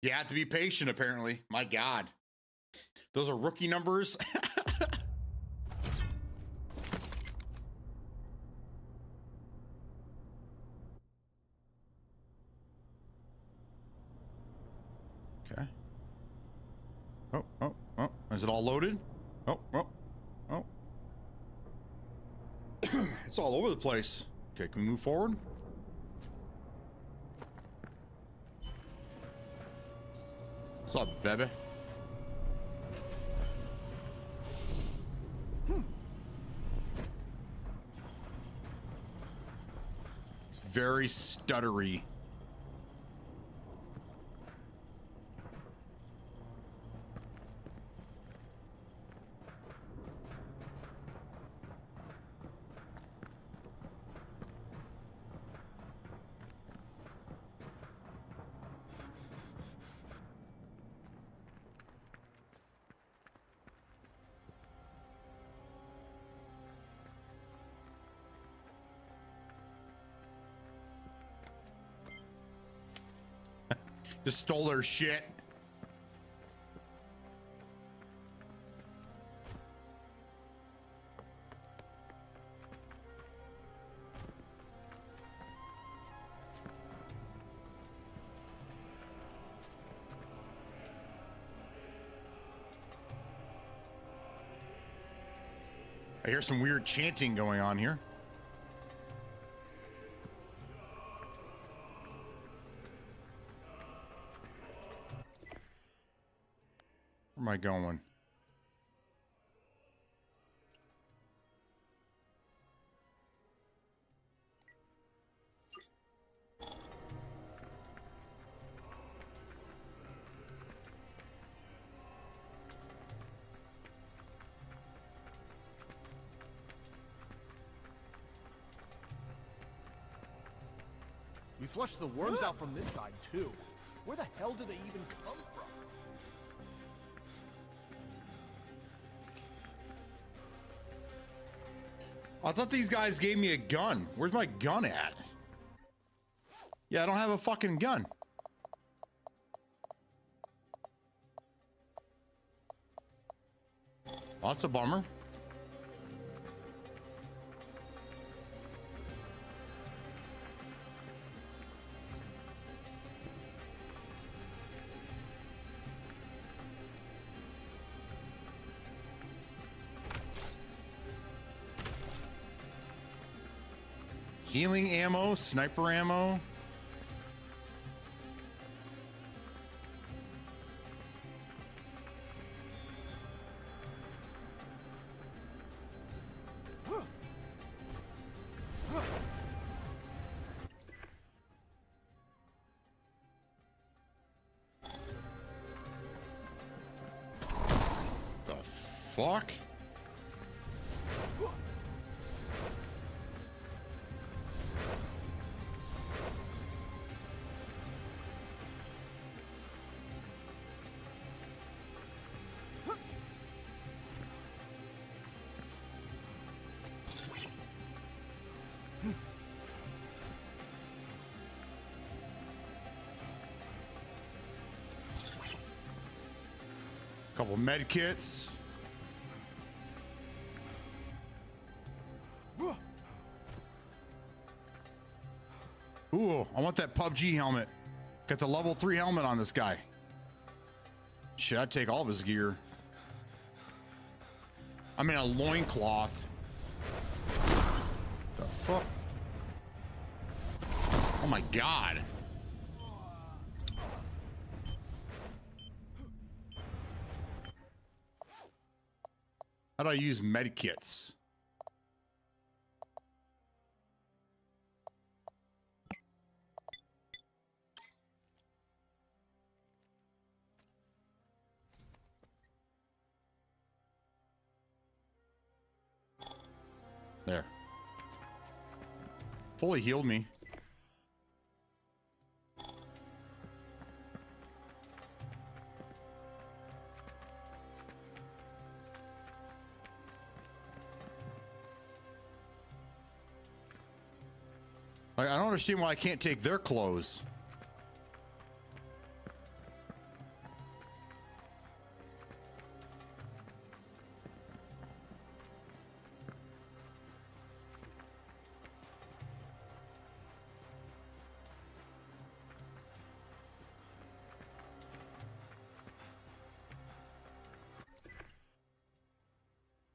You have to be patient, apparently. My God. Those are rookie numbers. Okay. Oh. Is it all loaded? Oh. all over the place. Okay, can we move forward? What's up, baby? It's very stuttery. Just stole their shit. I hear some weird chanting going on here. Where am I going? We flushed the worms out from this side, too. Where the hell do they even come from? I thought these guys gave me a gun. Where's my gun at? Yeah, I don't have a fucking gun. Well, that's a bummer. Healing ammo, sniper ammo. The fuck? Couple med kits. Ooh, I want that PUBG helmet. Got the level 3 helmet on this guy. Shit, I'd take all of his gear. I'm in a loincloth. The fuck? Oh my god. How do I use medkits? There. Fully healed me. Like, I don't understand why I can't take their clothes.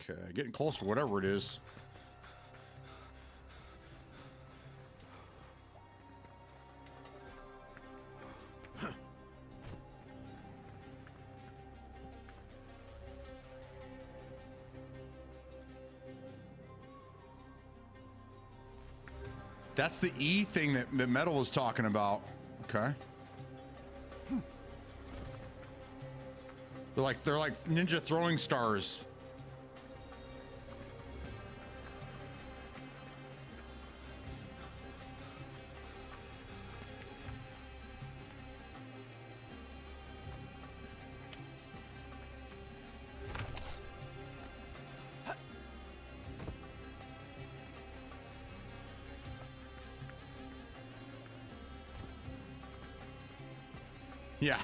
Okay, getting close to whatever it is. That's the E thing that Metal was talking about. Okay. They're like ninja throwing stars. Yeah.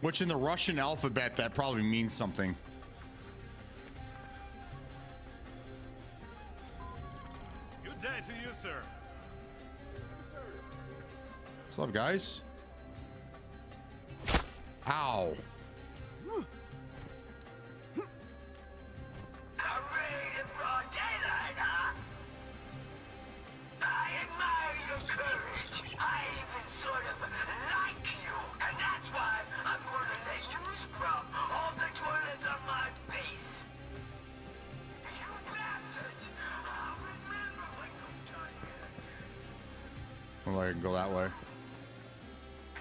Which in the Russian alphabet, that probably means something. Good day to you, sir. What's up, guys? Ow. Well, I can go that way.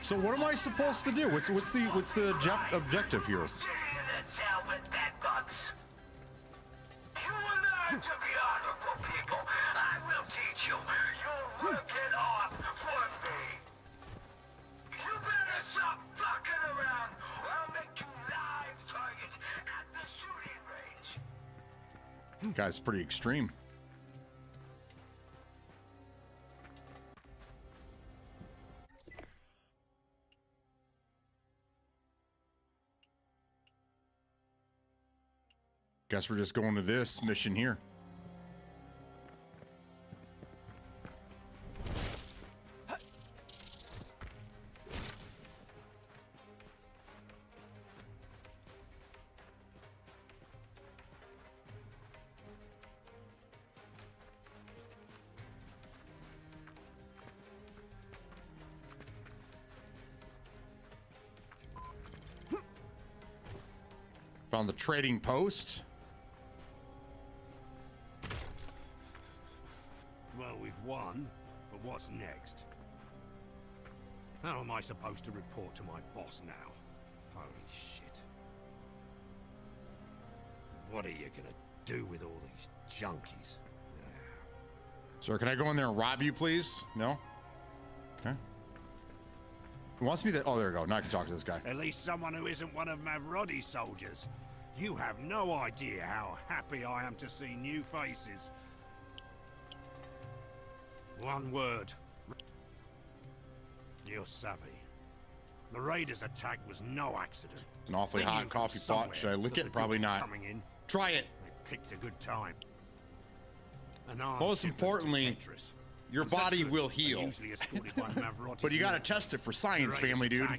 So what am I supposed to do? What's the objective here? Guy's pretty extreme. Guess we're just going to this mission here. Found the trading post. Well, we've won, but what's next? How am I supposed to report to my boss now? Holy shit. What are you gonna do with all these junkies? Sir, can I go in there and rob you, please? No? Okay. He wants me to... Oh, there we go. Now I can talk to this guy. At least someone who isn't one of Mavrodi's soldiers. You have no idea how happy I am to see new faces. One word. You're savvy. The raiders' attack was no accident. It's an awfully hot coffee pot. Should I lick it? Probably not. Try it. They picked a good time. Most importantly, your body will heal. But you gotta test it for science, family dude.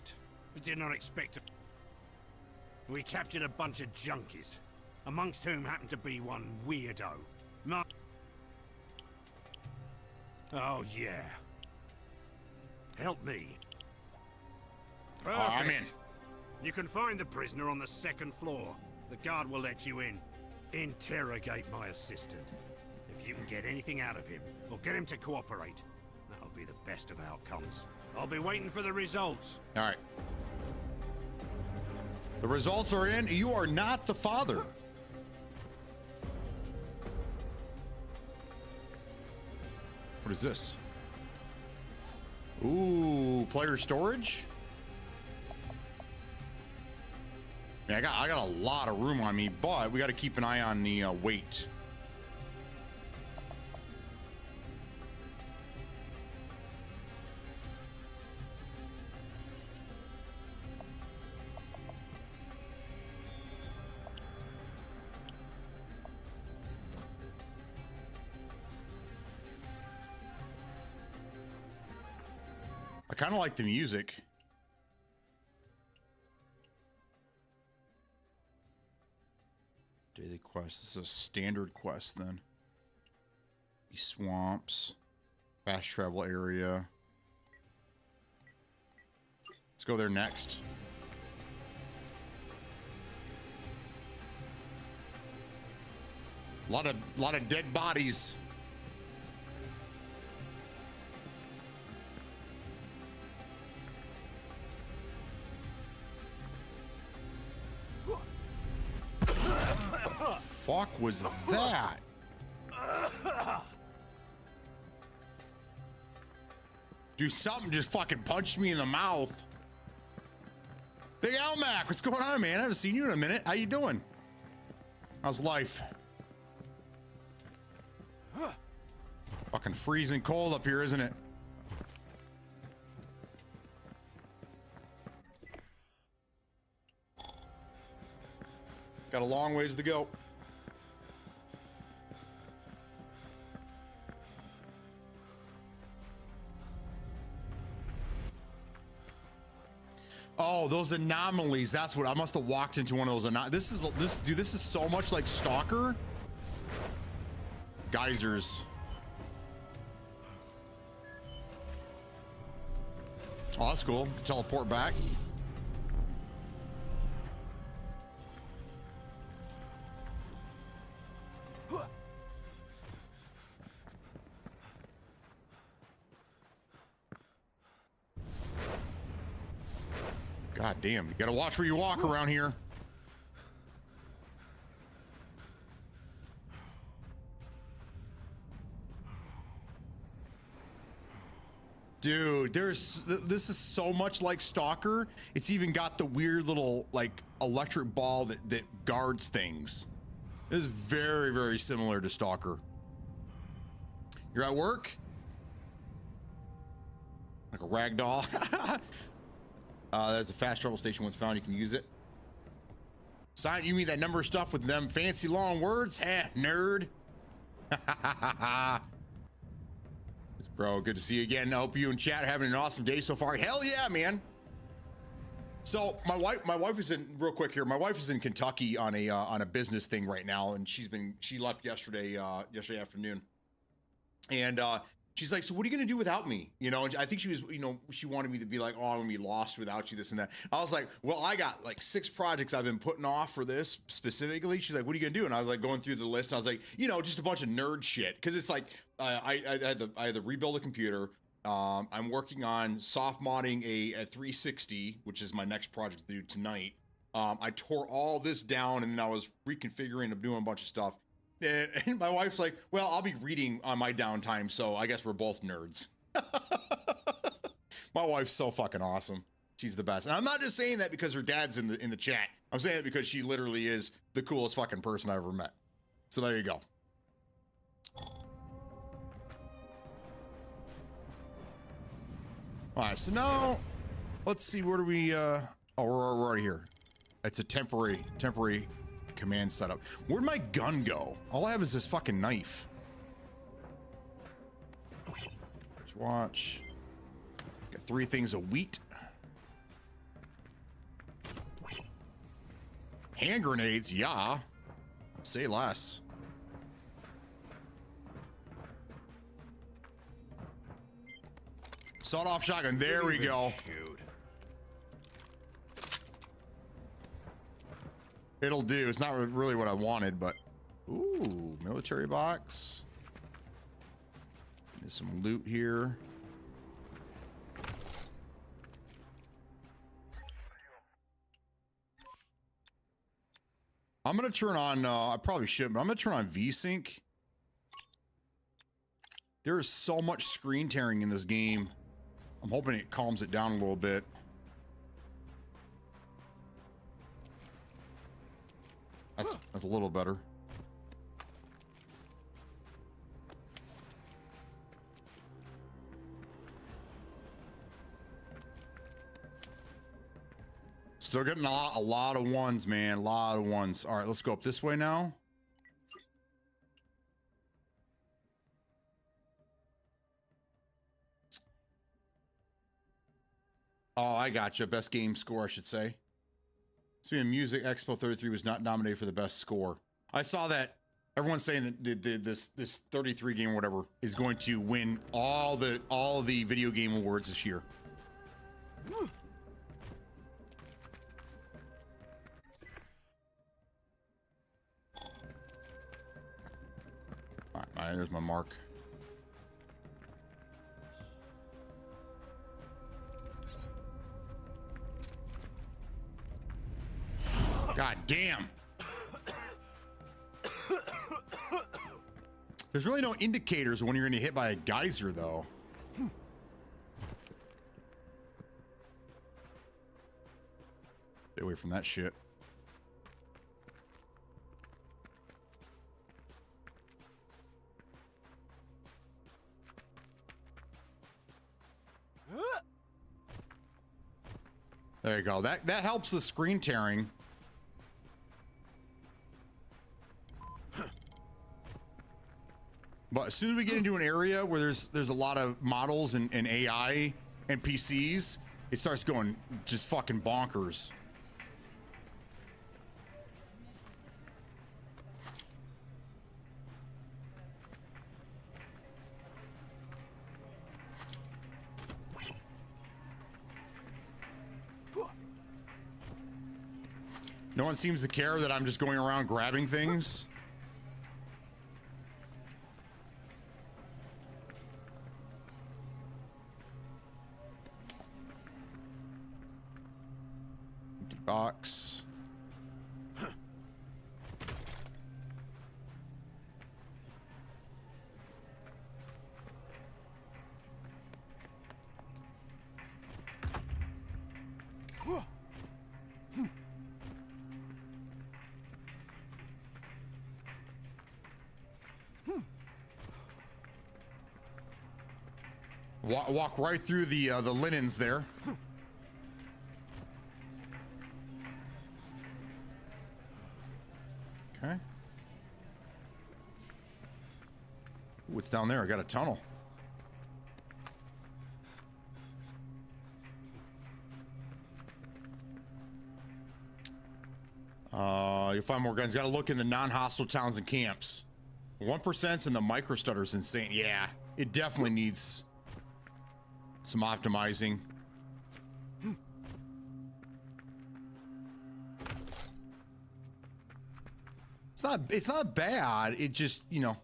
We did not expect it. We captured a bunch of junkies, amongst whom happened to be one weirdo. Oh yeah. Help me. Perfect. Oh, I'm in. You can find the prisoner on the second floor. The guard will let you in. Interrogate my assistant. If you can get anything out of him, or get him to cooperate, that'll be the best of outcomes. I'll be waiting for the results. All right. The results are in. You are not the father. What is this? Ooh, player storage. Yeah, I got a lot of room on me, but we got to keep an eye on the weight. I kind of like the music. Daily quest. This is a standard quest then. These swamps. Fast travel area. Let's go there next. A lot of dead bodies. fuck was that? Dude, something just fucking punched me in the mouth. Big Almac, what's going on, man? I haven't seen you in a minute. How you doing? How's life? Fucking freezing cold up here, isn't it? Got a long ways to go. Oh, those anomalies. That's what I must have walked into one of those. Dude, this is so much like Stalker. Geysers. Oh, that's cool. Teleport back. God damn, you gotta watch where you walk around here. Dude, this is so much like Stalker. It's even got the weird little like electric ball that guards things. It is very, very similar to Stalker. You're at work? Like a rag doll. There's a fast travel station once found. You can use it. Sign, you mean that number of stuff with them fancy long words? Heh, nerd. Bro, good to see you again. I hope you and chat are having an awesome day so far. Hell yeah, man. So my wife is in real quick here. My wife is in Kentucky on a business thing right now, and she left yesterday afternoon, and she's like, so what are you gonna do without me? You know, and I think she was, you know, she wanted me to be like, oh, I'm gonna be lost without you, this and that. I was like, well, I got like 6 projects I've been putting off for this specifically. She's like, what are you gonna do? And I was like going through the list, and I was like, you know, just a bunch of nerd shit, because it's like I had to rebuild a computer. I'm working on soft modding a 360, which is my next project to do tonight. I tore all this down, and then I was reconfiguring and doing a bunch of stuff. And my wife's like, well, I'll be reading on my downtime, so I guess we're both nerds. My wife's so fucking awesome. She's the best. And I'm not just saying that because her dad's in the chat. I'm saying it because she literally is the coolest fucking person I ever met. So there you go. All right, so now let's see, where do we oh, we're already here. It's a temporary command setup. Where'd my gun go? All I have is this fucking knife. Let's watch. Got 3 things of wheat. Hand grenades, yeah. Say less. Sawed-off shotgun, there we go. Shoot. It'll do. It's not really what I wanted, but ooh, military box. There's some loot here. I'm gonna turn on. I probably shouldn't, but I'm gonna turn on VSync. There is so much screen tearing in this game. I'm hoping it calms it down a little bit. That's a little better. Still getting a lot of ones, man. A lot of ones. All right, let's go up this way now. Oh, I gotcha. Best game score, I should say. So Music Expo 33 was not nominated for the best score. I saw that everyone's saying that this 33 game or whatever is going to win all the video game awards this year. All right, there's my mark. God damn. There's really no indicators when you're gonna get hit by a geyser, though. Stay away from that shit. There you go. That helps the screen tearing. But as soon as we get into an area where there's a lot of models and AI and PCs, it starts going just fucking bonkers. No one seems to care that I'm just going around grabbing things. Empty box. Walk right through the linens there. Okay. What's down there? I got a tunnel. You'll find more guns. Got to look in the non-hostile towns and camps. 1% in the microstutter's insane. Yeah, it definitely needs some optimizing. It's not bad. It just, you know,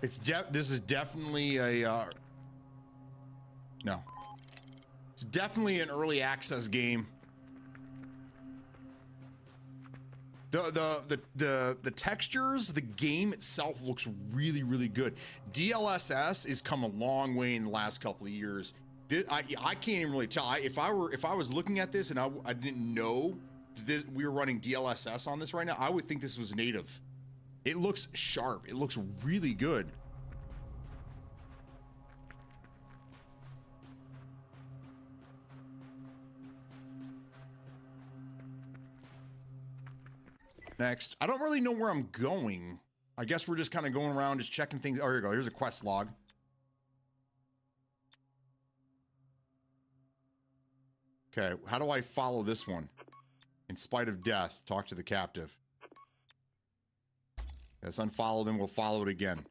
this is definitely a no. It's definitely an early access game. The textures, the game itself looks really, really good. DLSS has come a long way in the last couple of years. I can't even really tell. If I was looking at this and I didn't know we were running DLSS on this right now, I would think this was native. It looks sharp. It looks really good. Next, I don't really know where I'm going. I guess we're just kind of going around, just checking things. Oh, here you go. Here's a quest log. Okay, how do I follow this one? In spite of death, talk to the captive. Let's unfollow them. We'll follow it again.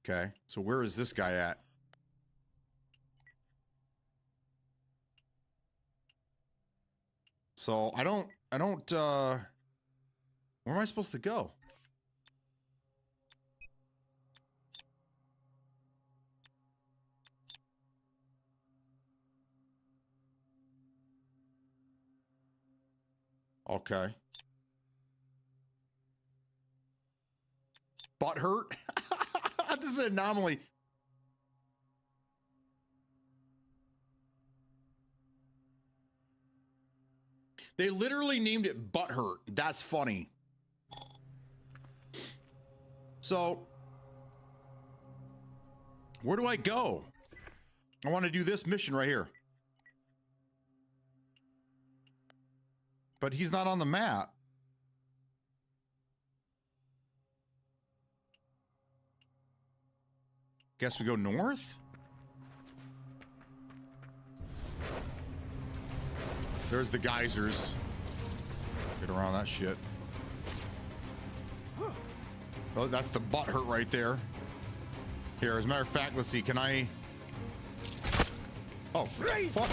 Okay, so where is this guy at? So I don't, where am I supposed to go? Okay. Butt hurt? This is an anomaly. They literally named it Butthurt. That's funny. So, where do I go? I want to do this mission right here. But he's not on the map. Guess we go north? There's the geysers. Get around that shit. Oh, that's the butt hurt right there. Here, as a matter of fact, let's see, can I... Oh, fuck.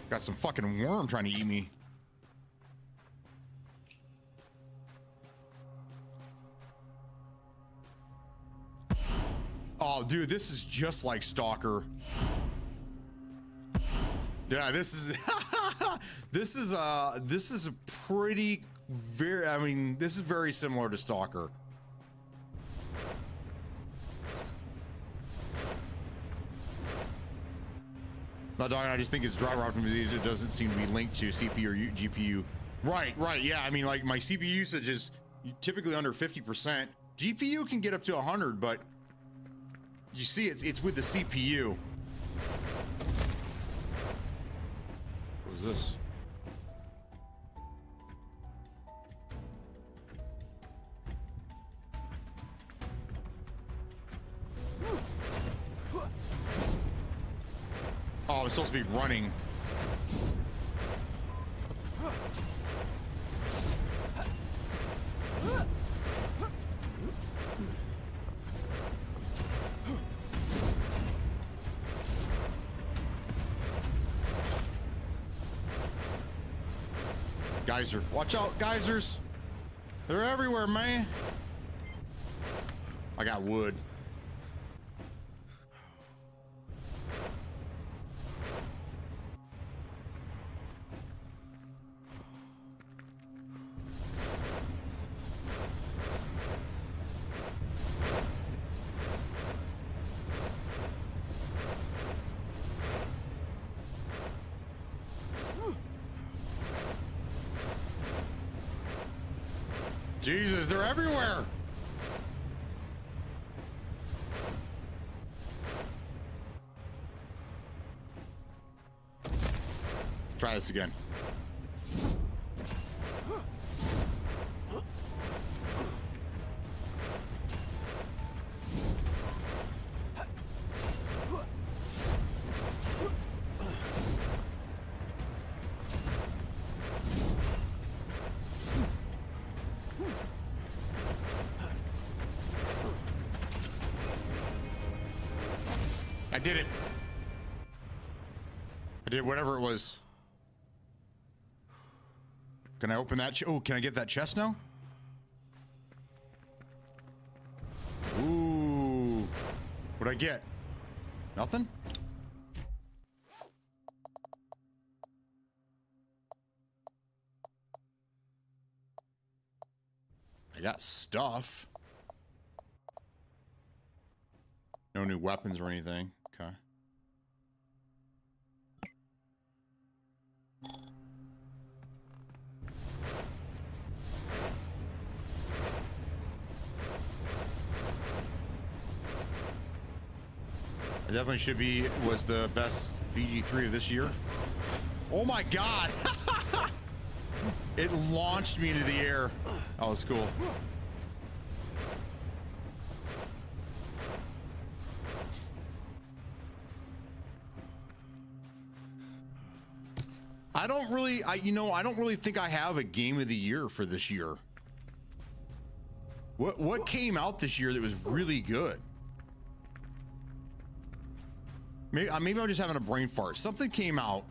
Got some fucking worm trying to eat me. Oh, dude, this is just like Stalker. Yeah, this is this is a pretty very, I mean, this is very similar to Stalker. Not talking, I just think it's driver optimization. It doesn't seem to be linked to CPU or GPU. Right, yeah. I mean, like my CPU usage is typically under 50%. GPU can get up to 100, but you see, it's with the CPU. What is this? Oh, it's supposed to be running. Geyser. Watch out, geysers. They're everywhere, man. I got wood. Jesus, they're everywhere. Try this again. I did it. I did whatever it was. Can I open that? Oh, can I get that chest now? Ooh. What'd I get? Nothing? I got stuff. No new weapons or anything. Okay. It definitely should be, was the best BG3 of this year. Oh my God. It launched me into the air. That was cool. I don't really, I don't really think I have a game of the year for this year. What came out this year that was really good? Maybe I'm just having a brain fart. Something came out.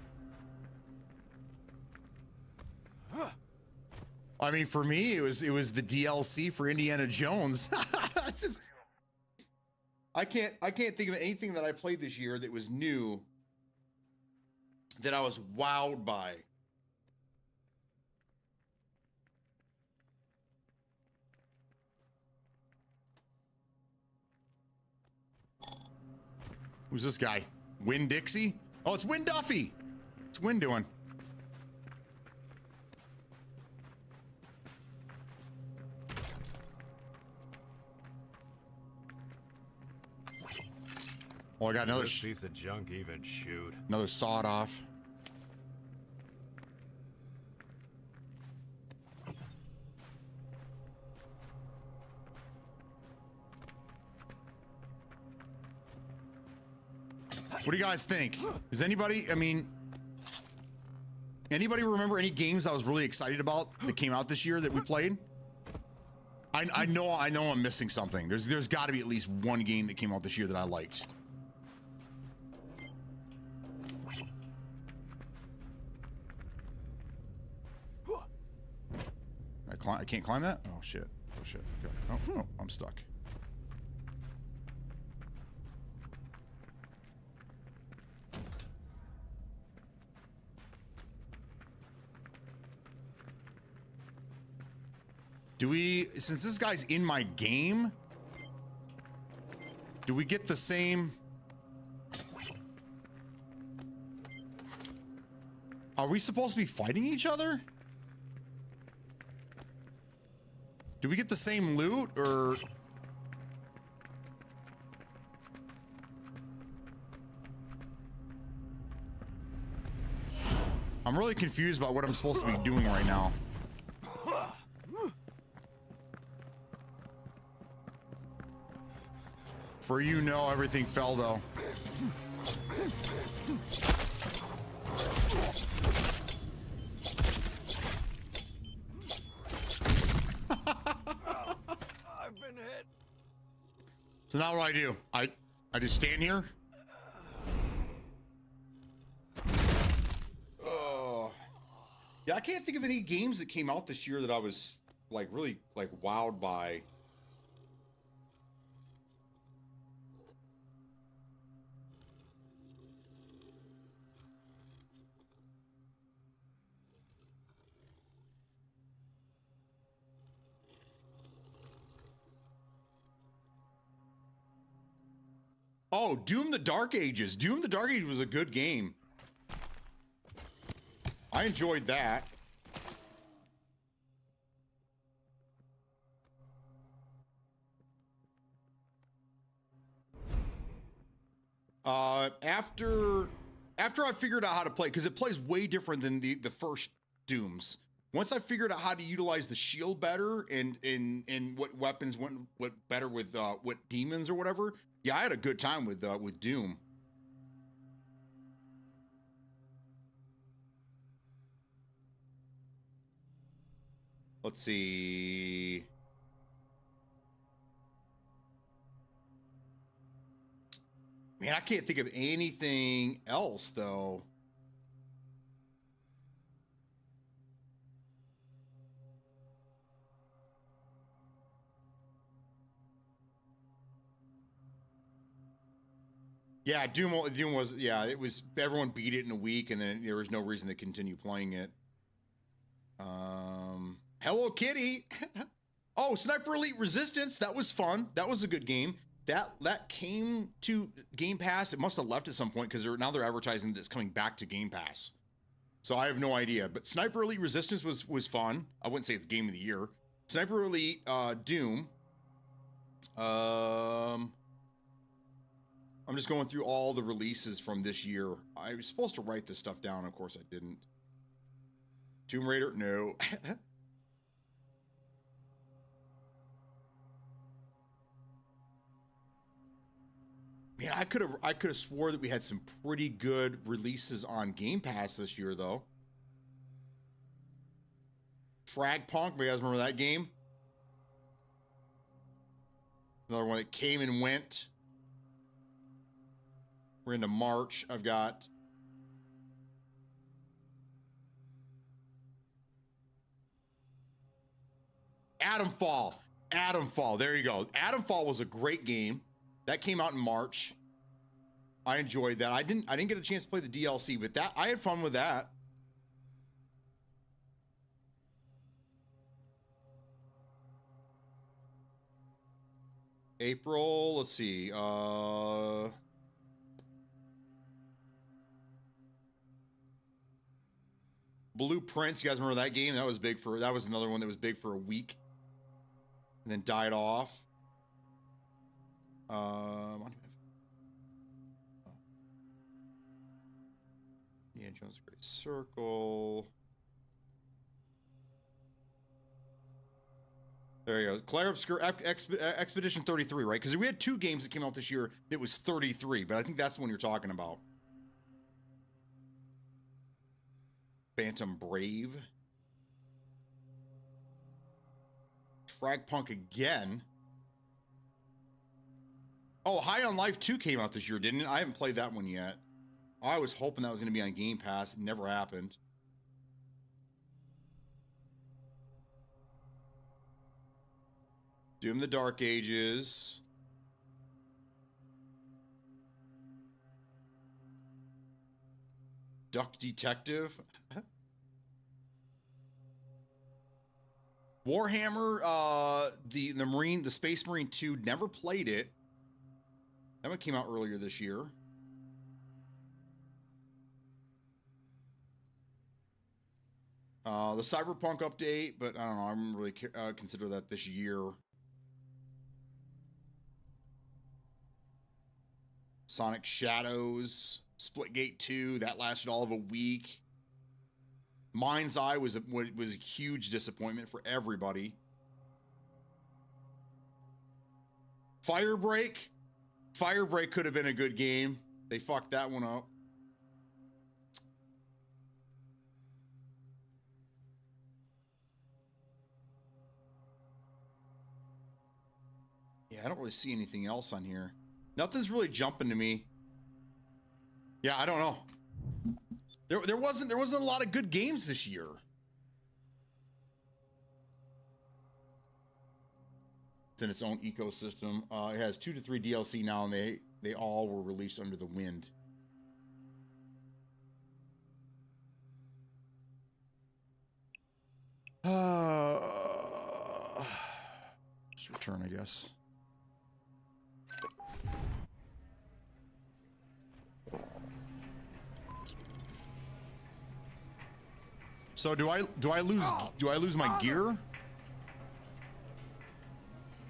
I mean, for me, it was the DLC for Indiana Jones. It's just, I can't think of anything that I played this year that was new that I was wowed by. Who's this guy? Win Dixie? Oh, it's Win Duffy. What's Win doing? Oh, I got another piece of junk even shoot. Another sawed off. What do you guys think? Does anybody, I mean, anybody remember any games I was really excited about that came out this year that we played? I know I'm missing something. There's got to be at least one game that came out this year that I liked. I can't climb that? Oh shit. Oh shit. Okay. Oh, I'm stuck. Do we, since this guy's in my game, do we get the same? Are we supposed to be fighting each other? Do we get the same loot or? I'm really confused about what I'm supposed to be doing right now. For you know, everything fell though. I've been hit. So now what do? I just stand here? Yeah, I can't think of any games that came out this year that I was like really like wowed by. Oh, Doom the Dark Ages. Doom the Dark Ages was a good game. I enjoyed that. After I figured out how to play, because it plays way different than the first Dooms. Once I figured out how to utilize the shield better and what weapons went better with what demons or whatever, yeah, I had a good time with Doom. Let's see. Man, I can't think of anything else though. Yeah, Doom was, yeah, it was, everyone beat it in a week and then there was no reason to continue playing it. Hello Kitty. Oh, Sniper Elite Resistance, that was fun. That was a good game. That came to Game Pass. It must have left at some point because now they're advertising that it's coming back to Game Pass. So I have no idea. But Sniper Elite Resistance was fun. I wouldn't say it's game of the year. Sniper Elite Doom. I'm just going through all the releases from this year. I was supposed to write this stuff down. Of course I didn't. Tomb Raider, no. Man, I could have swore that we had some pretty good releases on Game Pass this year, though. Frag Punk, you guys remember that game? Another one that came and went. We're into March. I've got Atomfall. Atomfall. There you go. Atomfall was a great game. That came out in March. I enjoyed that. I didn't get a chance to play the DLC, but that I had fun with that. April, let's see. Blueprints, you guys remember that game? That was big for, that was another one that was big for a week and then died off. Yeah, Jones Great Circle. There you go. Claire Obscure Expedition 33, right? Because we had two games that came out this year that was 33, but I think that's the one you're talking about. Phantom Brave. Frag Punk again. Oh, High on Life 2 came out this year, didn't it? I haven't played that one yet. I was hoping that was going to be on Game Pass. It never happened. Doom the Dark Ages. Duck Detective. Warhammer, the Space Marine 2, never played it. That one came out earlier this year. The Cyberpunk update, but I don't know. I'm really consider that this year. Sonic Shadows, Splitgate 2, that lasted all of a week. Mind's Eye was a huge disappointment for everybody. Firebreak could have been a good game. They fucked that one up. Yeah, I don't really see anything else on here. Nothing's really jumping to me. Yeah, I don't know. There wasn't a lot of good games this year. It's in its own ecosystem. It has 2 to 3 DLC now, and they all were released under the wind. Just return, I guess. So do I lose my gear?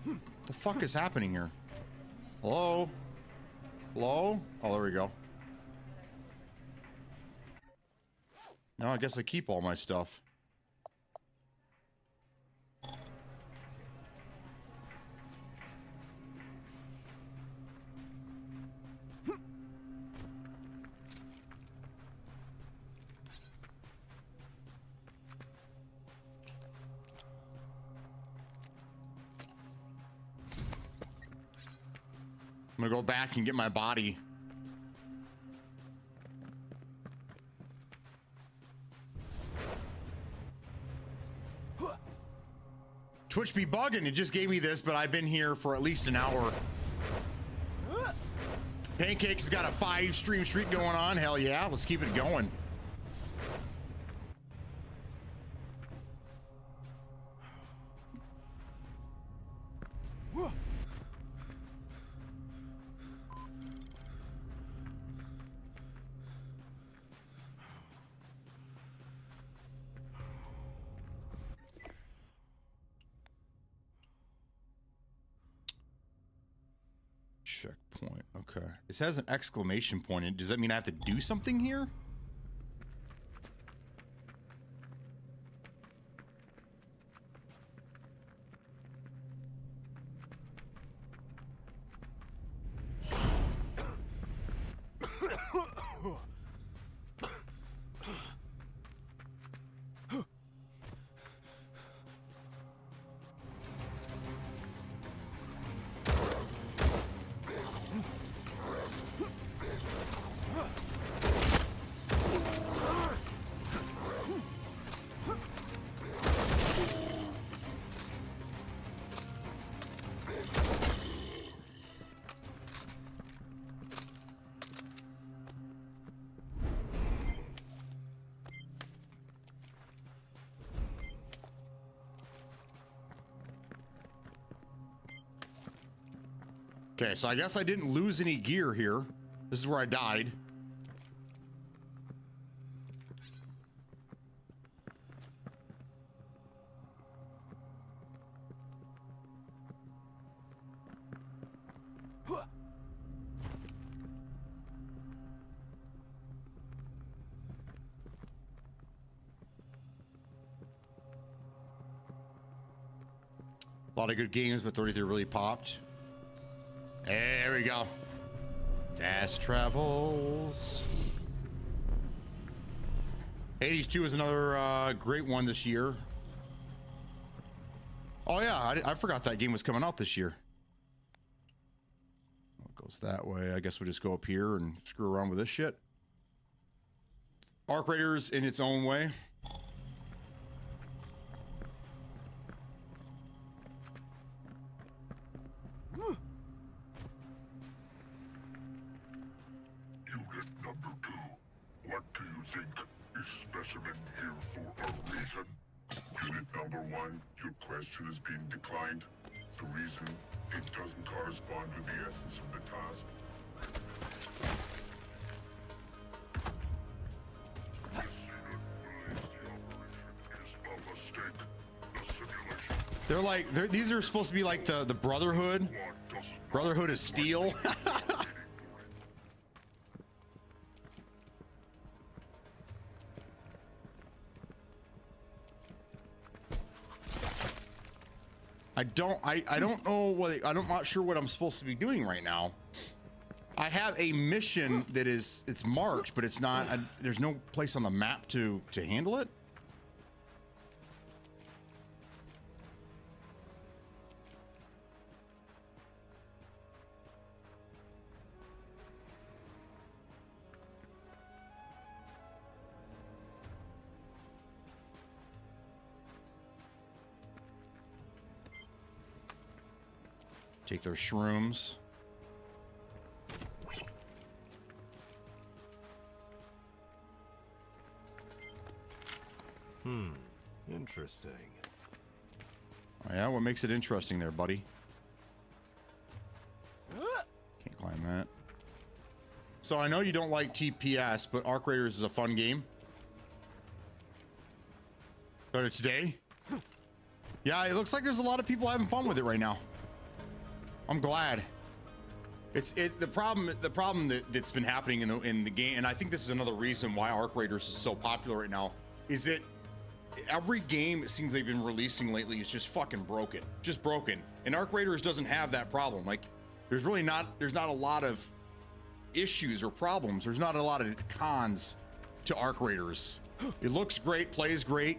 What the fuck is happening here? Hello? Hello? Oh, there we go. Now I guess I keep all my stuff. I'm gonna go back and get my body. Twitch be bugging. It just gave me this, but I've been here for at least an hour. Pancakes has got a 5-stream streak going on. Hell yeah, let's keep it going. Checkpoint. Okay. It has an exclamation point in it. Does that mean I have to do something here? Okay, so I guess I didn't lose any gear here. This is where I died. A lot of good games, but 33 really popped. There we go. Fast travels. Hades 2 is another great one this year. Oh yeah, I forgot that game was coming out this year. It goes that way. I guess we'll just go up here and screw around with this shit. Arc Raiders in its own way. What do you think? Is Specimen here for a reason? Unit number 1, your question is being declined. The reason, it doesn't correspond with the essence of the task. They're like, these are supposed to be like the Brotherhood. Brotherhood of Steel. I don't know what I'm not sure what I'm supposed to be doing right now. I have a mission that is, it's marked, but it's not, there's no place on the map to handle it. Take their shrooms. Interesting. Oh, yeah, what makes it interesting there, buddy? Can't climb that. So I know you don't like TPS, but Arc Raiders is a fun game. Started today? Yeah, it looks like there's a lot of people having fun with it right now. I'm glad. It's the problem that's been happening in the game, and I think this is another reason why Arc Raiders is so popular right now, is that every game it seems they've been releasing lately is just fucking broken. Just broken. And Arc Raiders doesn't have that problem. Like, there's not a lot of issues or problems. There's not a lot of cons to Arc Raiders. It looks great, plays great.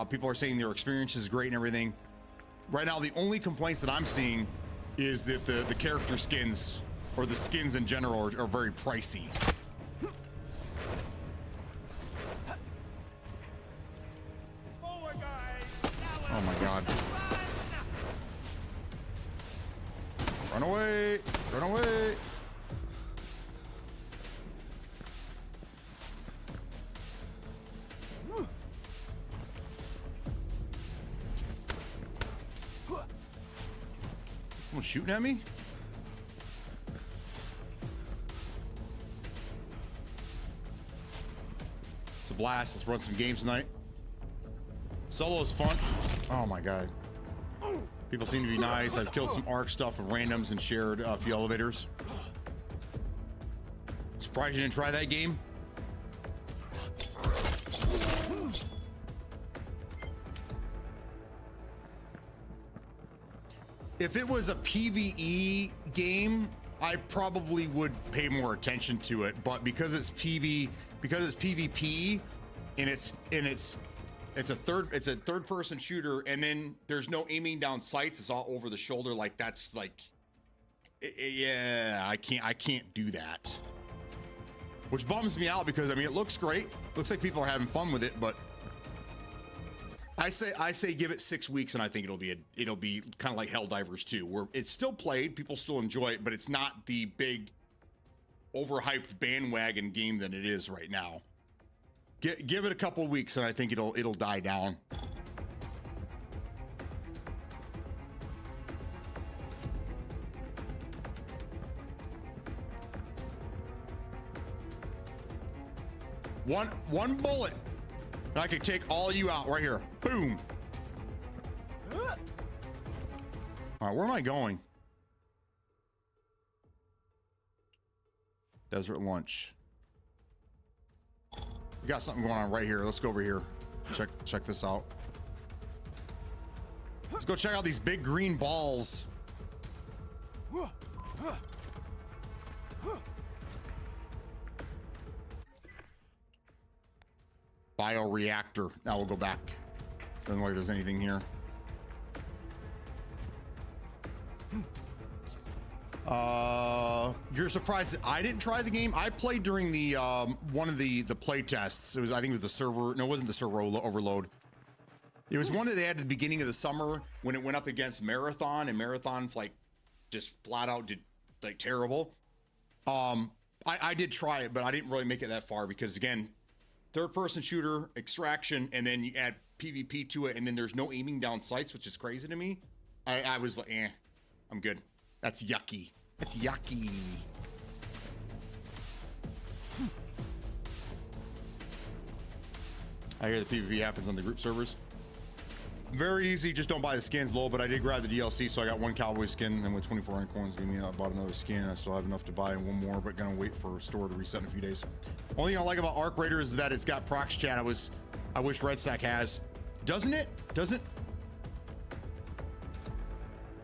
People are saying their experience is great and everything. Right now, the only complaints that I'm seeing is that the character skins, or the skins in general, are very pricey. Oh my god. Run away! Run away! Someone shooting at me? It's a blast. Let's run some games tonight. Solo is fun. Oh my god. People seem to be nice. I've killed some ARC stuff and randoms and shared a few elevators. Surprised you didn't try that game? If it was a PvE game, I probably would pay more attention to it, but because it's PvP and it's a third person shooter, and then there's no aiming down sights, it's all over the shoulder, like that's like, yeah, I can't do that. Which bums me out, because I mean, it looks great. Looks like people are having fun with it, but I say give it 6 weeks, and I think it'll be kind of like Helldivers 2, where it's still played, people still enjoy it, but it's not the big overhyped bandwagon game that it is right now. Give it a couple weeks, and I think it'll die down. One bullet, and I could take all you out right here. Boom. All right, where am I going? Desert lunch. We got something going on right here. Let's go over here. Check this out. Let's go check out these big green balls. Bioreactor. Now we'll go back. Doesn't look like there's anything here. You're surprised that I didn't try the game. I played during the one of the play tests. It was, I think it was the server. No, it wasn't the server overload. It was one that they had at the beginning of the summer when it went up against Marathon, and Marathon like just flat out did like terrible. I did try it, but I didn't really make it that far because, again, third person shooter, extraction, and then you add PvP to it, and then there's no aiming down sights, which is crazy to me. I was like, I'm good. That's yucky. That's yucky. I hear the PvP happens on the group servers. Very easy, just don't buy the skins, lol, but I did grab the DLC, so I got one cowboy skin, and with 2,400 coins, I bought another skin. I still have enough to buy one more, but gonna wait for store to reset in a few days. Only thing I like about Arc Raider is that it's got prox chat. I wish RedSack has. Doesn't it?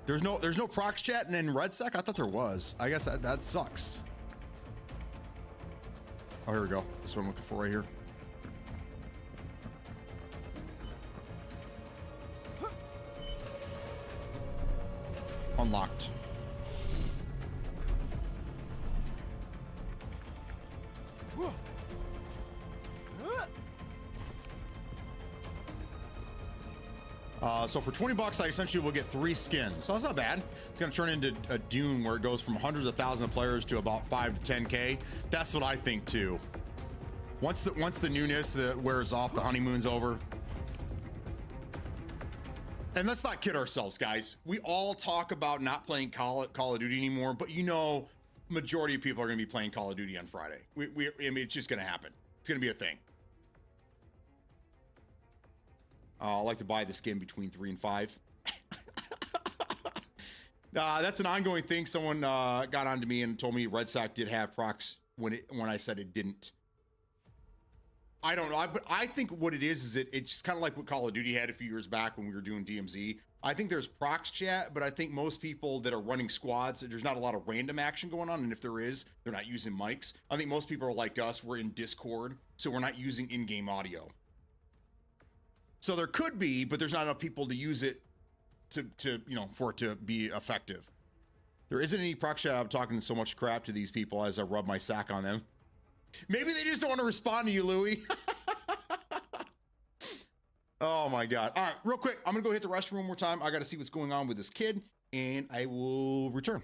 There's no prox chat in RedSack? I thought there was. I guess that sucks. Oh, here we go. This is what I'm looking for right here. Unlocked. So for 20 bucks, I essentially will get 3 skins. So that's not bad. It's gonna turn into a Dune where it goes from hundreds of thousands of players to about 5 to 10K. That's what I think too. Once the newness wears off, the honeymoon's over. And let's not kid ourselves, guys. We all talk about not playing Call of Duty anymore, but majority of people are gonna be playing Call of Duty on Friday. I mean, it's just gonna happen. It's gonna be a thing. I like to buy the skin between 3 and 5. That's an ongoing thing. Someone got onto me and told me RedSack did have procs when I said it didn't. I don't know, but I think what it is it's just kind of like what Call of Duty had a few years back when we were doing DMZ. I think there's prox chat, but I think most people that are running squads, there's not a lot of random action going on, and if there is, they're not using mics. I think most people are like us, we're in Discord, so we're not using in-game audio. So there could be, but there's not enough people to use it for it to be effective. There isn't any prox chat. I'm talking so much crap to these people as I rub my sack on them. Maybe they just don't want to respond to you, Louie. Oh my God. All right, real quick. I'm gonna go hit the restroom one more time. I gotta see what's going on with this kid, and I will return.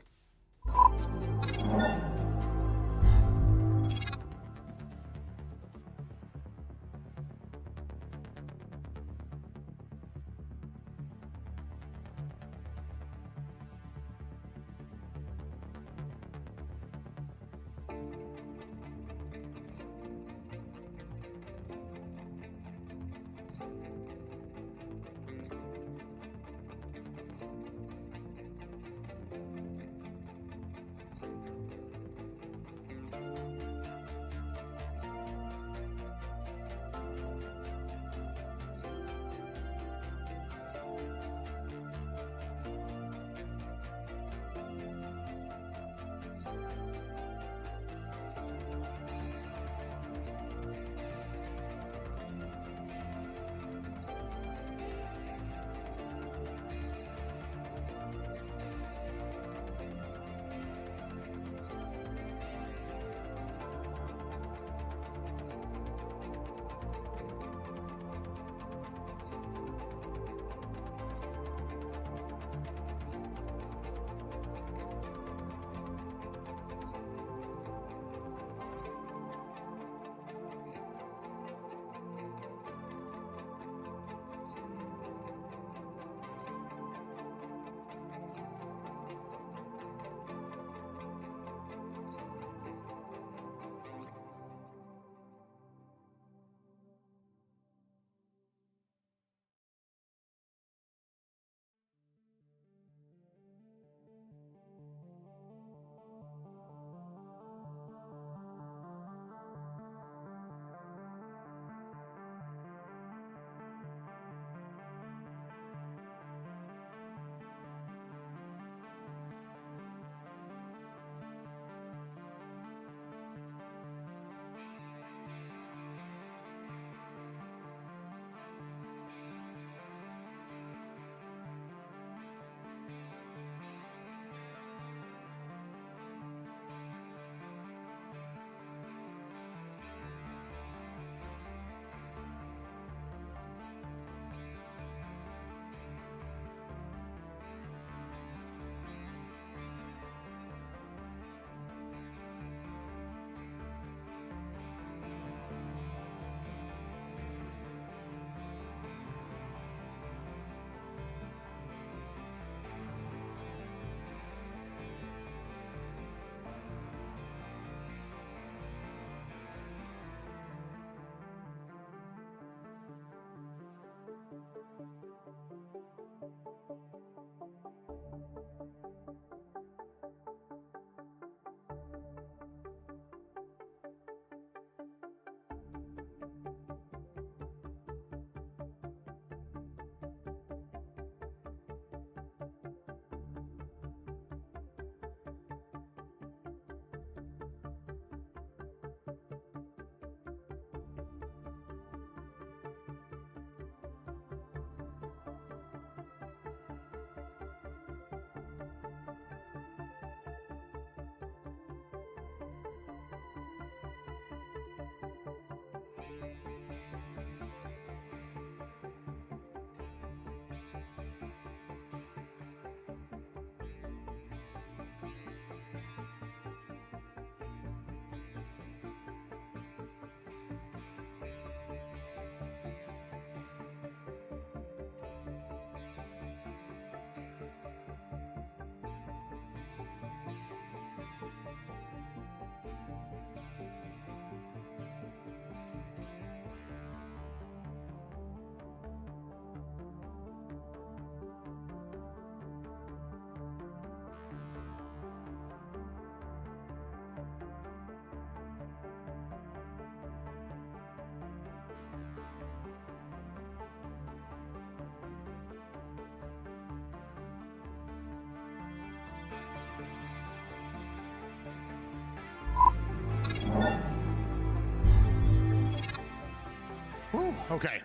Whew, okay.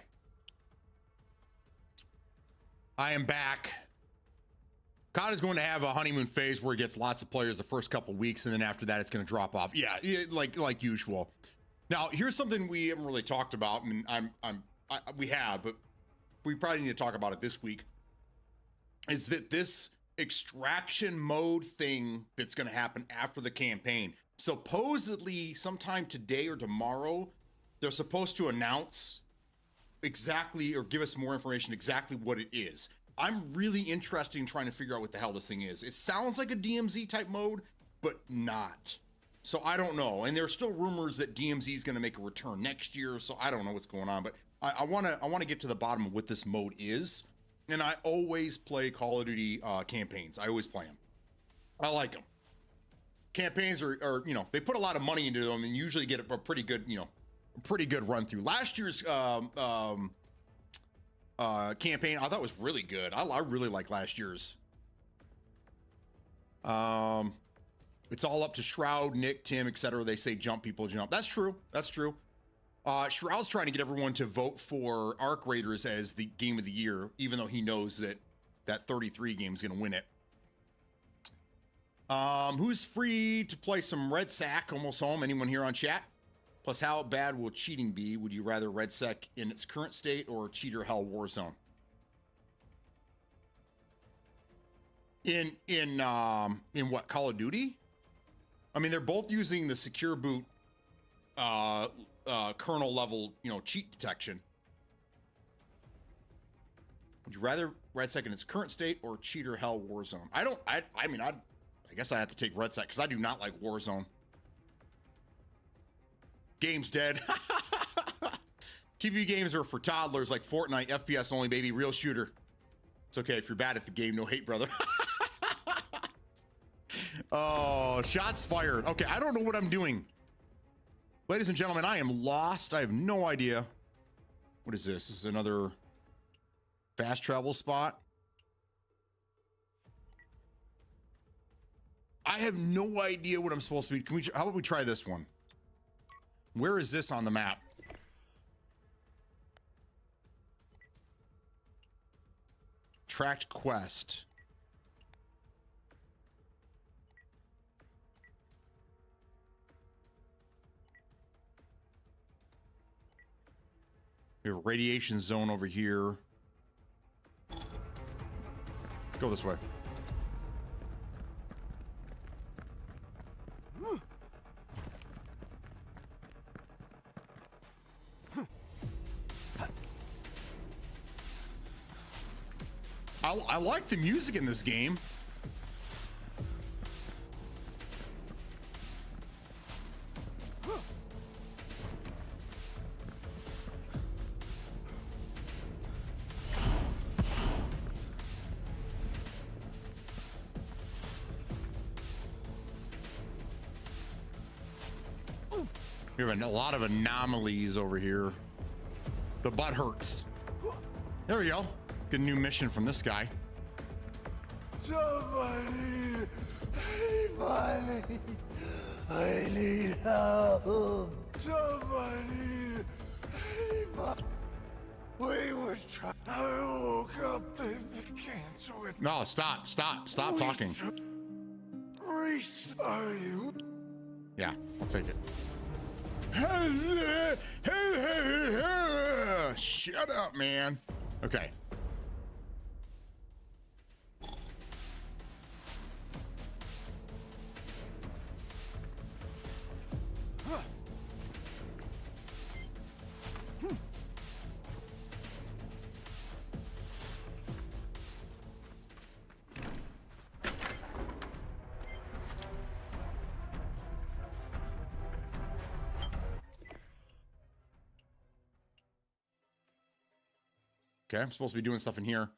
I am back. COD is going to have a honeymoon phase where he gets lots of players the first couple weeks, and then after that, it's going to drop off. Yeah, like usual. Now, here's something we haven't really talked about, and we have, but we probably need to talk about it this week. Is that this extraction mode thing that's going to happen after the campaign? Supposedly, sometime today or tomorrow, they're supposed to announce exactly or give us more information exactly what it is. I'm really interested in trying to figure out what the hell this thing is. It sounds like a DMZ type mode, but not. So I don't know. And there's still rumors that DMZ is going to make a return next year. So I don't know what's going on, but I want to get to the bottom of what this mode is. And I always play Call of Duty campaigns. I always play them. I like them. Campaigns are, you know, they put a lot of money into them and usually get a pretty good, you know, pretty good run through. Last year's campaign I thought was really good. I really like last year's. It's all up to Shroud, Nick, Tim, etc. They say jump, people jump. That's true. That's true. Shroud's trying to get everyone to vote for Arc Raiders as the game of the year, even though he knows that 33 game is going to win it. Who's free to play some Red Sack? Almost home. Anyone here on chat? Plus, how bad will cheating be? Would you rather Red Sec in its current state or Cheater Hell Warzone? In what, Call of Duty? I mean, they're both using the secure boot kernel level, you know, cheat detection. Would you rather Red Sec in its current state or Cheater Hell Warzone? I guess I have to take Red Sec because I do not like Warzone. Game's dead. TV games are for toddlers like Fortnite, FPS only, baby, real shooter. It's okay if you're bad at the game, no hate, brother. Oh, shots fired. Okay, I don't know what I'm doing. Ladies and gentlemen, I am lost. I have no idea. What is this? This is another fast travel spot. I have no idea what I'm supposed to be. How about we try this one? Where is this on the map? Tracked quest. We have a radiation zone over here. Go this way. I like the music in this game. We have a lot of anomalies over here. The butt hurts. There we go. Good new mission from this guy. Somebody, anybody, I need help. Somebody, anybody. We were trying. I woke up, they began to. No, stop talking. Are you? Yeah, I'll take it. Shut up, man. Okay. Okay, I'm supposed to be doing stuff in here.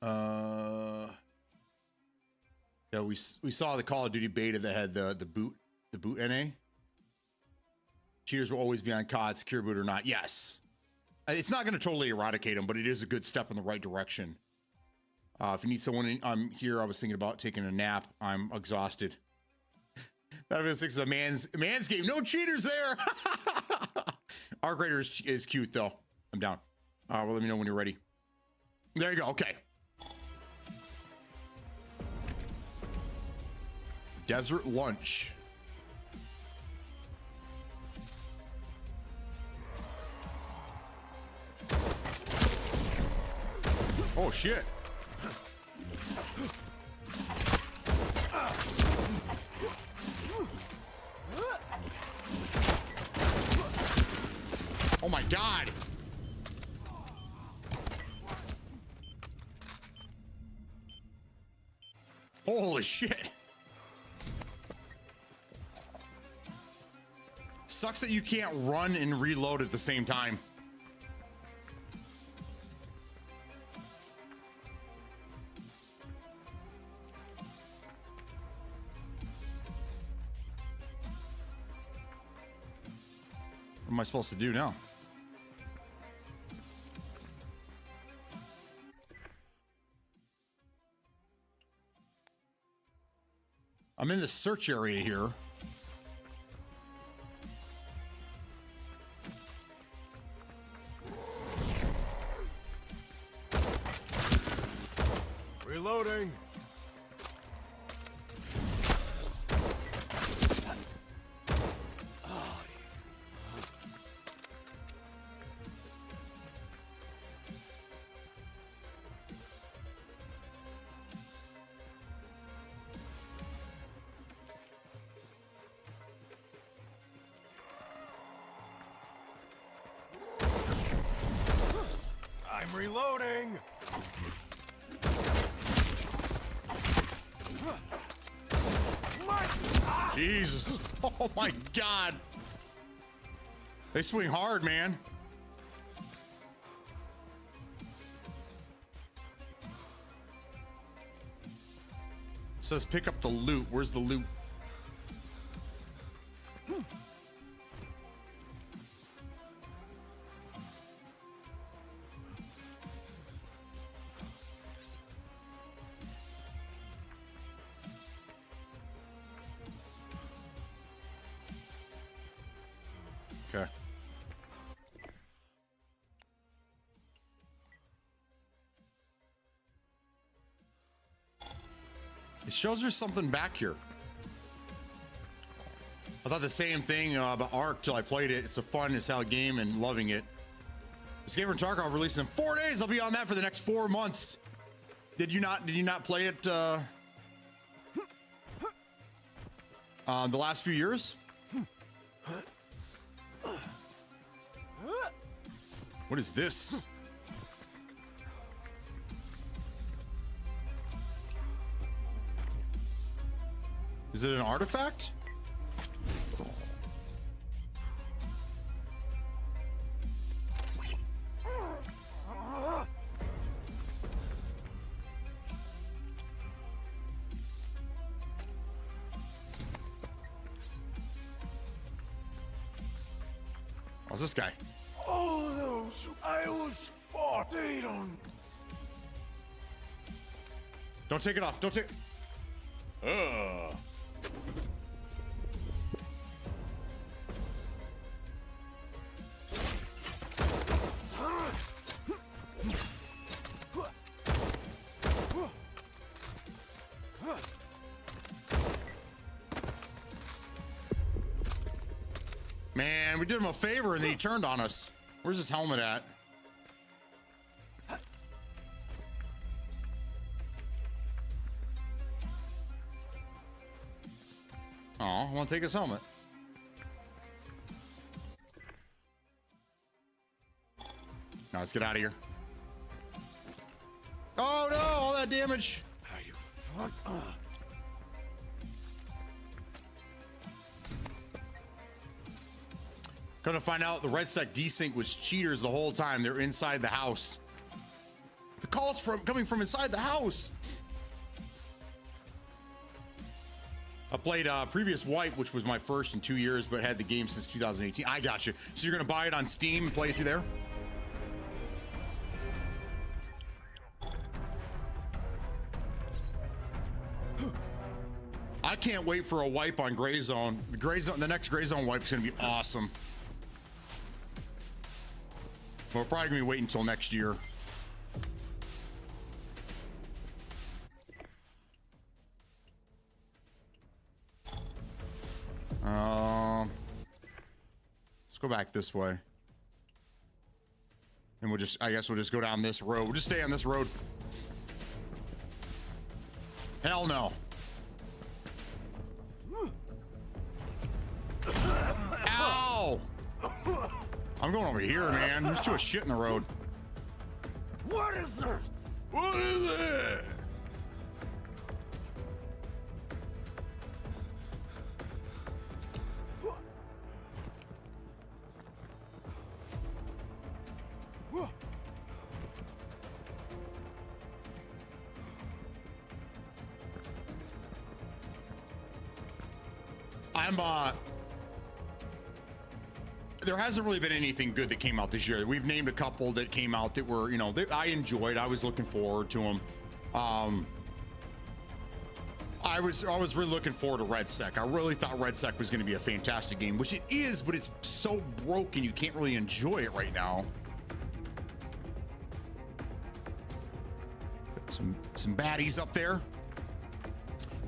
Yeah, we saw the Call of Duty beta that had the boot NA. Cheaters will always be on COD, secure boot or not. Yes, it's not going to totally eradicate them, but it is a good step in the right direction. If you need someone, I'm here. I was thinking about taking a nap. I'm exhausted. Battlefield 6 is a man's game. No cheaters there. Arc Raider is cute though. I'm down. Well, let me know when you're ready. There you go. Okay. Desert lunch. Oh shit. Oh my God. Holy shit. Sucks that you can't run and reload at the same time. What am I supposed to do now? I'm in the search area here. Reloading. I'm reloading. Jesus. Oh my God. They swing hard, man. It says pick up the loot. Where's the loot? Okay. It shows there's something back here. I thought the same thing about Ark till I played it. It's a fun as hell game and loving it. This game from Tarkov released in 4 days. I'll be on that for the next 4 months. Did you not play it the last few years? What is this? Is it an artifact? How's this guy? All those I was fought, they don't. Don't take it off. Don't take. Man, we did him a favor and then he turned on us. Where's his helmet at? Oh, I want to take his helmet. Now let's get out of here. Oh no, all that damage. Gonna find out the Red Sec desync was cheaters the whole time. They're inside the house. The call's coming from inside the house. I played previous Wipe, which was my first in 2 years, but had the game since 2018. I got you. So you're gonna buy it on Steam and play it through there? I can't wait for a wipe on Gray Zone. The next Gray Zone wipe is gonna be awesome. We're probably gonna be waiting until next year. Let's go back this way. And I guess we'll just go down this road. We'll just stay on this road. Hell no. Ow! I'm going over here, man. There's too much shit in the road. What is this? What is it? There hasn't really been anything good that came out this year. We've named a couple that came out that were, I enjoyed. I was looking forward to them. I was really looking forward to Red Sec. I really thought Red Sec was going to be a fantastic game, which it is, but it's so broken you can't really enjoy it right now. Some baddies up there.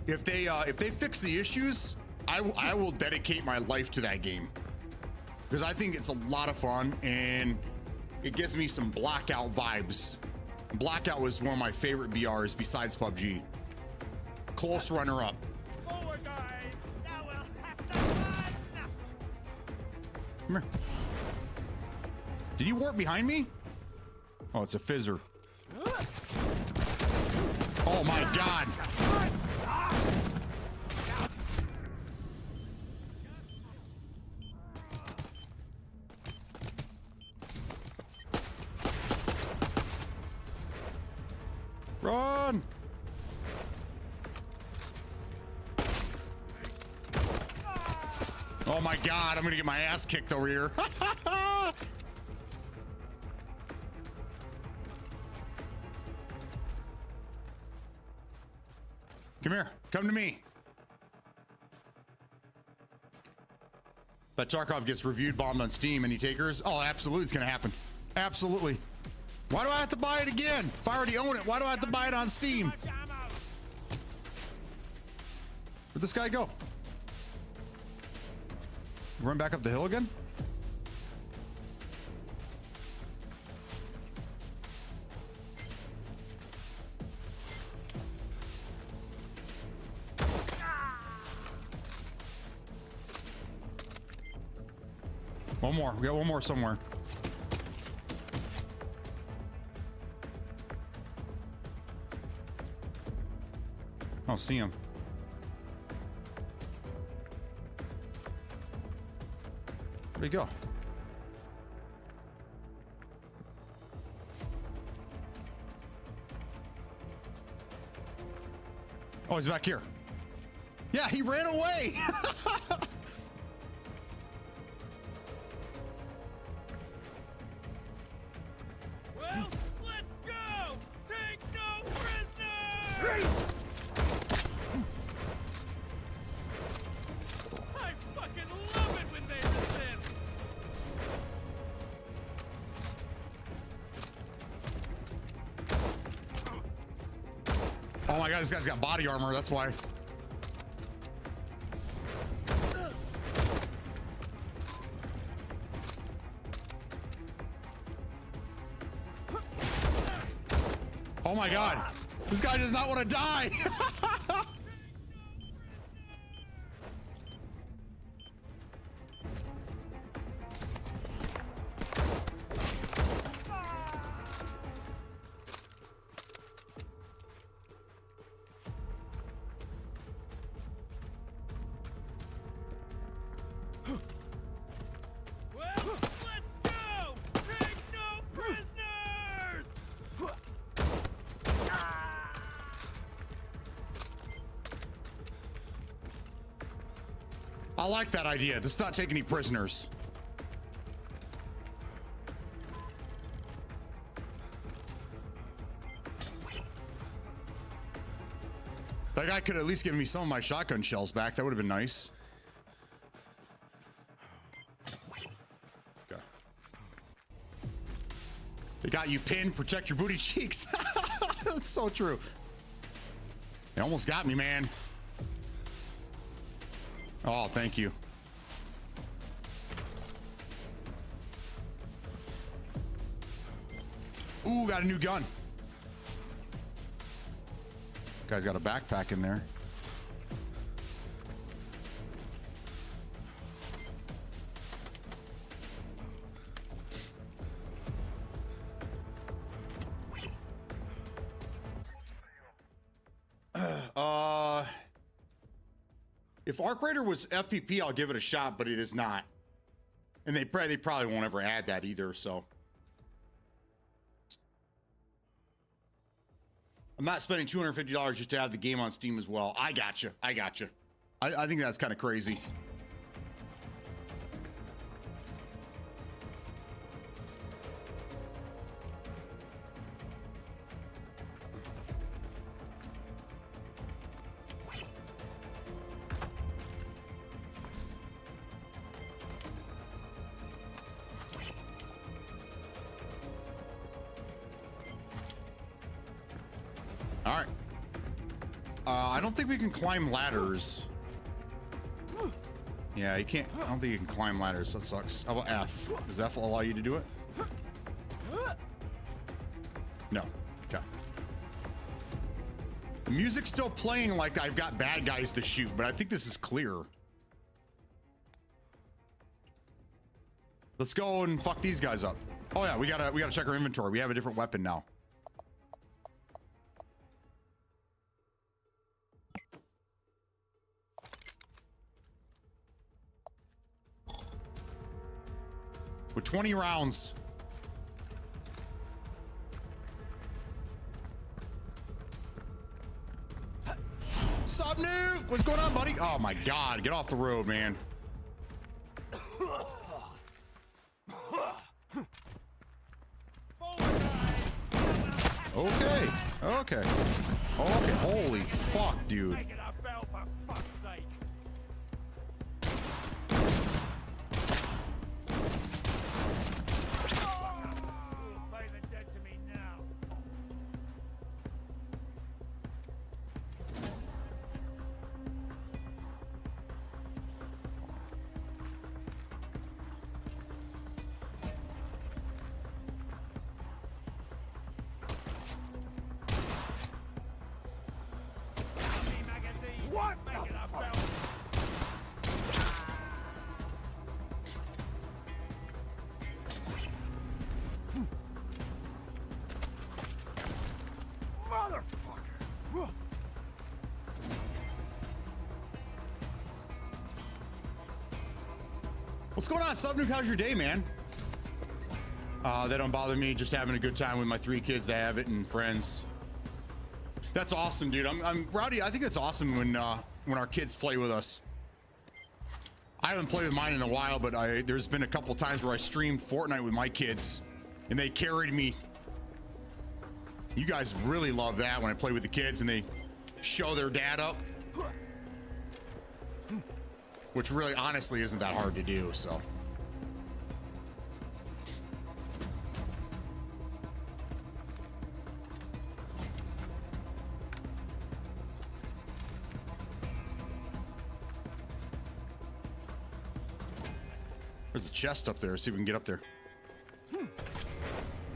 If they fix the issues, I will dedicate my life to that game. Because I think it's a lot of fun and it gives me some Blackout vibes. Blackout was one of my favorite BRs besides PUBG. Close runner-up. Forward, guys! Now we'll have some fun! Come here. Did you warp behind me? Oh, it's a fizzer. Oh my God. Run! Oh my God, I'm gonna get my ass kicked over here. Come here, come to me. But Tarkov gets reviewed bombed on Steam. Any takers? Oh, absolutely, it's gonna happen. Absolutely. Why do I have to buy it again? If I already own it, why do I have to buy it on Steam? Where'd this guy go? Run back up the hill again? One more. We got one more somewhere. I don't see him. Where'd he go? Oh, he's back here. Yeah, he ran away. Oh my god, this guy's got body armor, that's why. Oh my god, this guy does not want to die. I like that idea. Let's not take any prisoners. That guy could at least give me some of my shotgun shells back. That would have been nice. Okay. They got you pinned. Protect your booty cheeks. That's so true. They almost got me, man. Oh, thank you. Ooh, got a new gun. Guy's got a backpack in there. If Arc Raider was FPP, I'll give it a shot, but it is not. And they probably won't ever add that either, so. I'm not spending $250 just to have the game on Steam as well. I gotcha. I think that's kind of crazy. All right. I don't think we can climb ladders. Yeah, you can't. I don't think you can climb ladders. That sucks. How about F? Does F allow you to do it? No. Okay. The music's still playing like I've got bad guys to shoot, but I think this is clear. Let's go and fuck these guys up. Oh yeah, we gotta check our inventory. We have a different weapon now. With 20 rounds. Sup, Nuke? What's going on, buddy? Oh my god, get off the road, man. Okay. Okay. Okay. Holy fuck, dude. What's going on, Subnuke? How's your day, man? That don't bother me. Just having a good time with my 3 kids that have it and friends. That's awesome, dude. I'm Rowdy. I think it's awesome when our kids play with us. I haven't played with mine in a while, but there's been a couple times where I streamed Fortnite with my kids, and they carried me. You guys really love that when I play with the kids and they show their dad up. Which really, honestly, isn't that hard to do, so. There's a chest up there. See if we can get up there.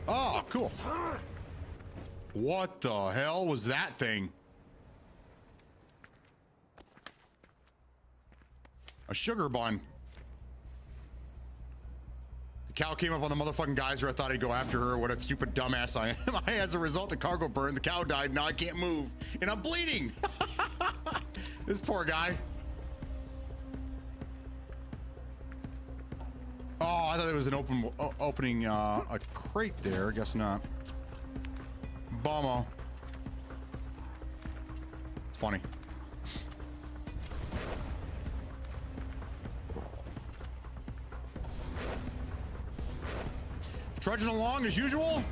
Oh, cool. What the hell was that thing? A sugar bun. The cow came up on the motherfucking geyser. I thought I'd go after her. What a stupid dumbass I am. As a result, the cargo burned. The cow died. Now I can't move. And I'm bleeding. This poor guy. Oh, I thought there was an opening a crate there. Guess not. Bummer. It's funny. Trudging along as usual.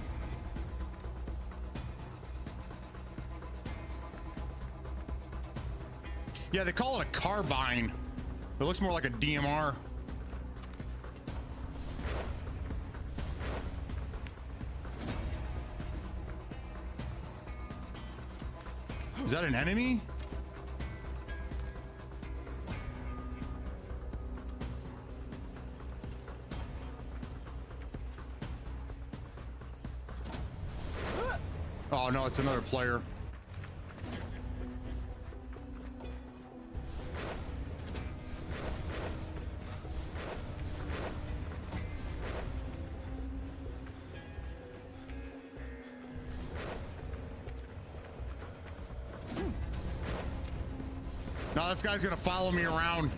Yeah, they call it a carbine. It looks more like a DMR. Is that an enemy? Oh no, it's another player. No, this guy's gonna follow me around.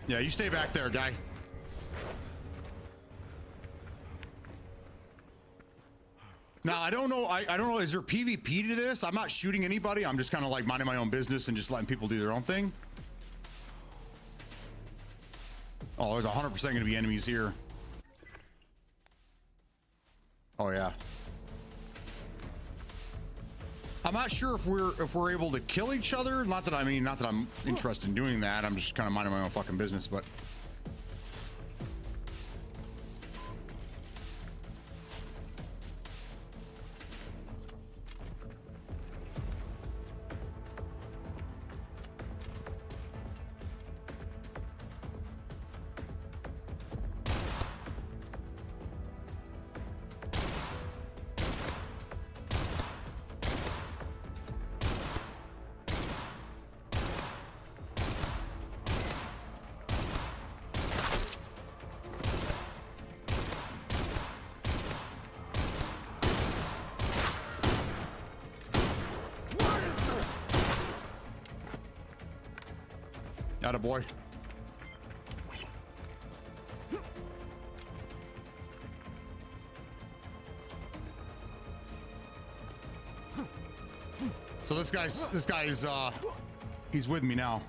Yeah, you stay back there, guy. Now, I don't know. I don't know. Is there PvP to this? I'm not shooting anybody. I'm just kind of like minding my own business and just letting people do their own thing. Oh, there's 100% going to be enemies here. Oh yeah. I'm not sure if we're able to kill each other. Not that I'm interested in doing that. I'm just kind of minding my own fucking business, but. Attaboy. So this guy's he's with me now.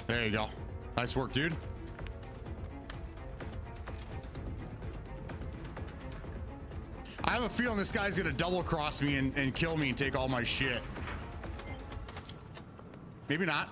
There you go. Nice work, dude. I have a feeling this guy's gonna double cross me and kill me and take all my shit. Maybe not.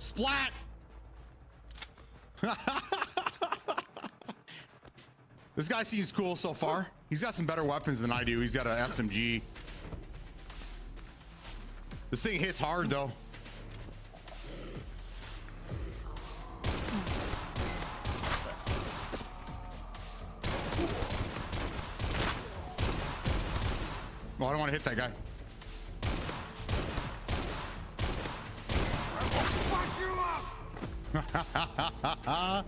Splat! This guy seems cool so far. He's got some better weapons than I do. He's got an SMG. This thing hits hard though. Oh, I don't want to hit that guy. Fuck you I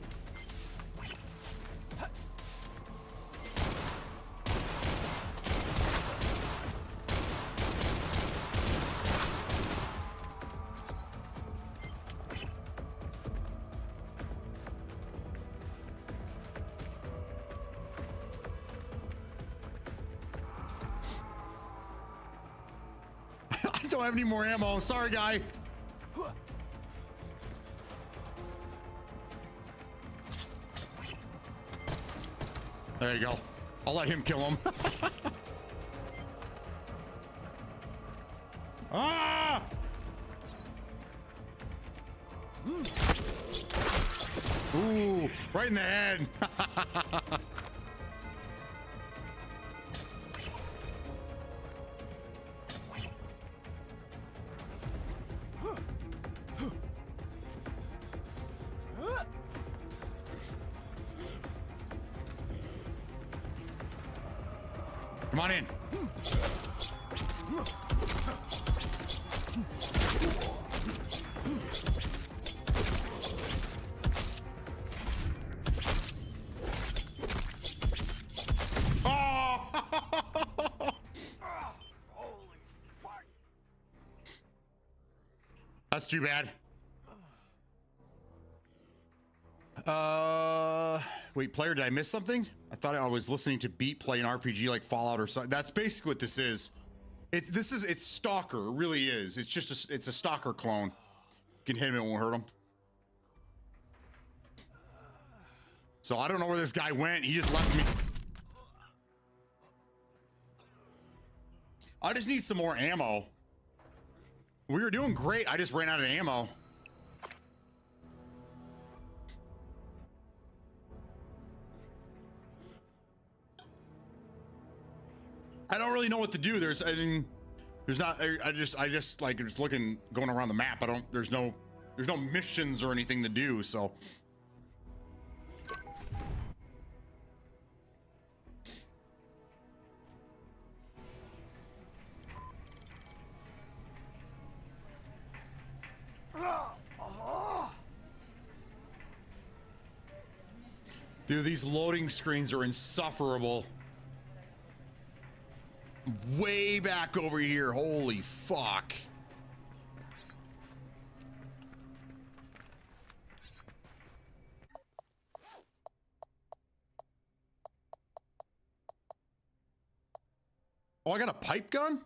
don't have any more ammo. Sorry, guy. There you go. I'll let him kill him. Ah! Ooh, right in the head. Come on in. Oh! That's too bad. Wait, player, did I miss something? I thought I was listening to Beat play an RPG like Fallout or something. That's basically what this is. It's Stalker. It really is. It's just it's a Stalker clone. You can hit him, it won't hurt him. So I don't know where this guy went. He just left me. I just need some more ammo. We were doing great. I just ran out of ammo. I don't really know what to do. I just like just looking, going around the map. There's no missions or anything to do. So. Dude, these loading screens are insufferable. Way back over here. Holy fuck. Oh, I got a pipe gun?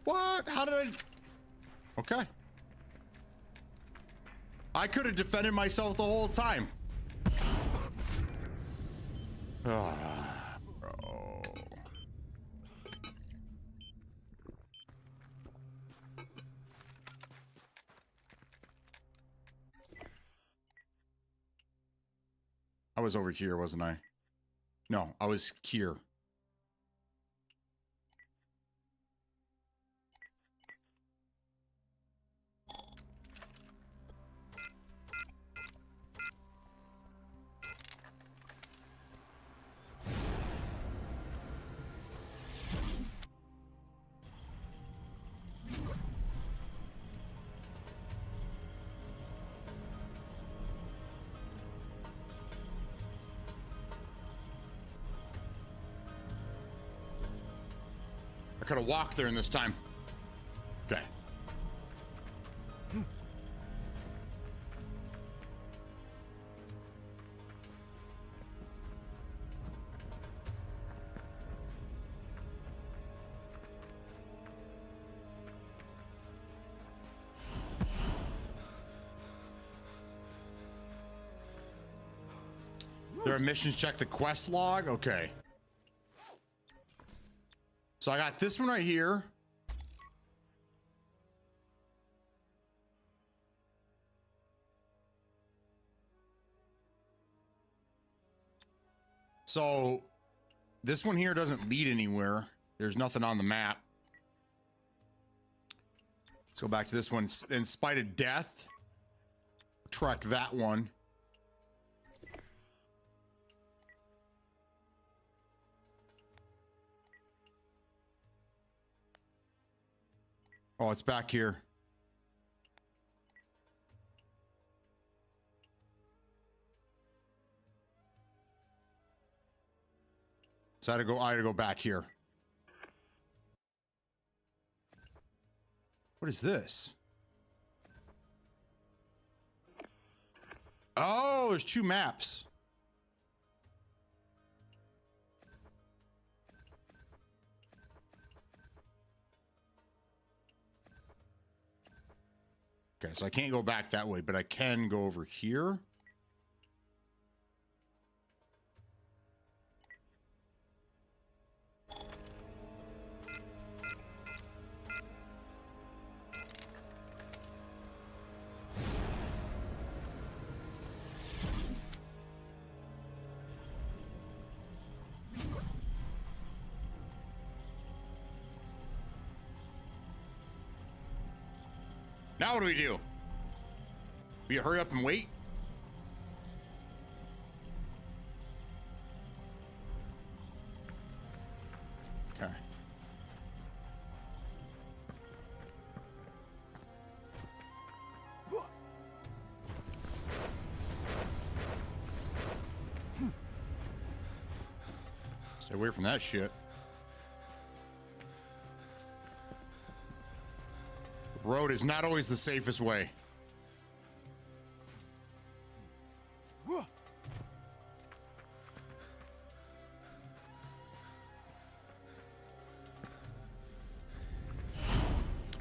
What? How did I? Okay. I could have defended myself the whole time. Ah, bro. I was over here, wasn't I? No, I was here. I could have walked there in this time. Okay. There are missions, check the quest log. Okay. So I got this one right here. So this one here doesn't lead anywhere. There's nothing on the map. Let's go back to this one. In Spite of Death. Track that one. Oh, it's back here. So I had to go back here. What is this? Oh, there's 2 maps. Okay, so I can't go back that way, but I can go over here. Now what do we do? We hurry up and wait? Okay. Stay away from that shit. The road is not always the safest way.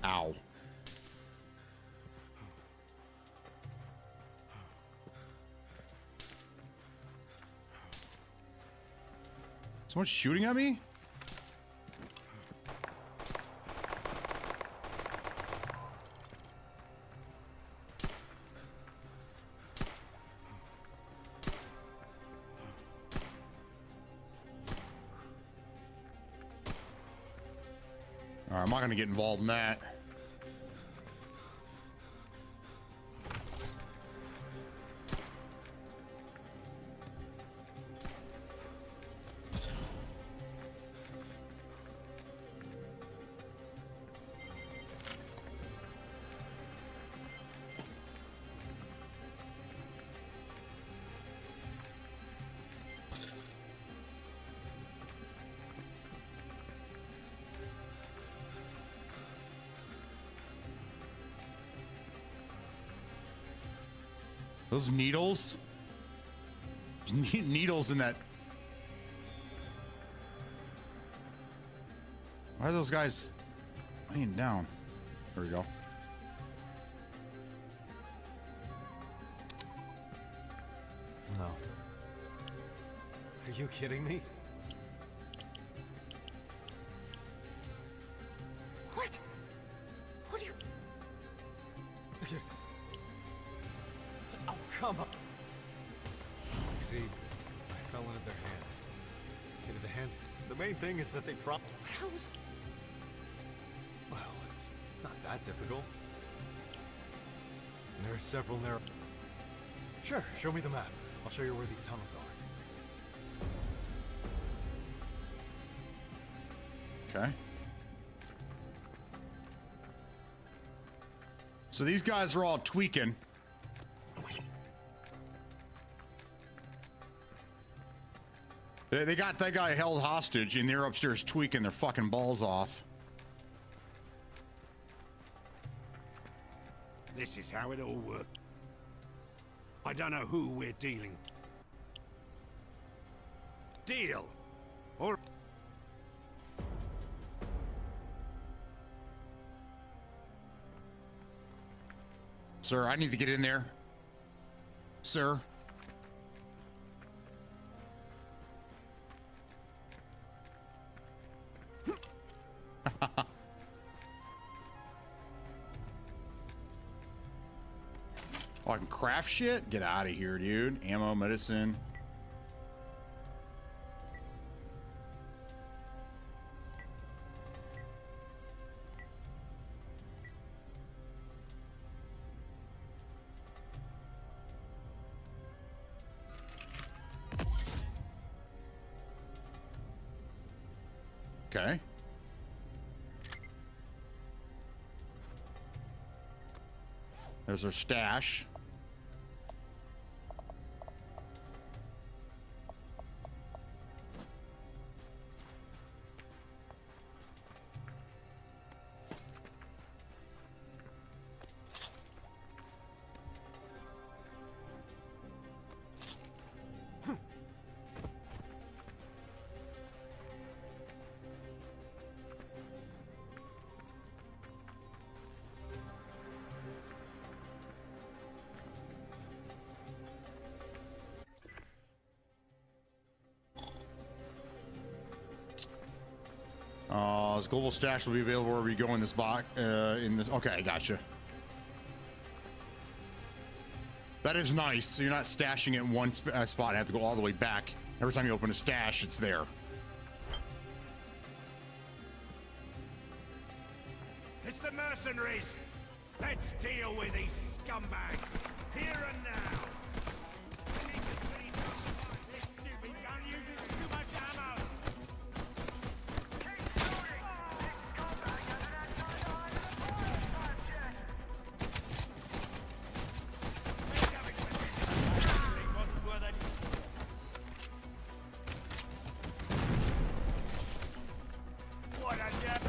Ow. Someone's shooting at me? All right, I'm not going to get involved in that. Those needles? Needles in that. Why are those guys laying down? There we go. No. Are you kidding me? What? What are you... Oh, come on. You see, I fell into their hands. Into the hands... The main thing is that they How is... Well, it's not that difficult. And there are several narrow... Sure, show me the map. I'll show you where these tunnels are. Okay. So these guys are all tweaking. They got that guy held hostage and they're upstairs tweaking their fucking balls off. This is how it all works. I don't know who we're dealing. Deal. Or... Sir, I need to get in there. Sir. Oh, I can craft shit? Get out of here, dude. Ammo, medicine. Okay. There's our stash. Global stash will be available wherever you go in this box. Okay, I gotcha. That is nice. So you're not stashing it in one spot. I have to go all the way back. Every time you open a stash, it's there. It's the mercenaries. Let's deal with these scumbags here and now. We need to see this stupid gun uses too much ammo. What a jab!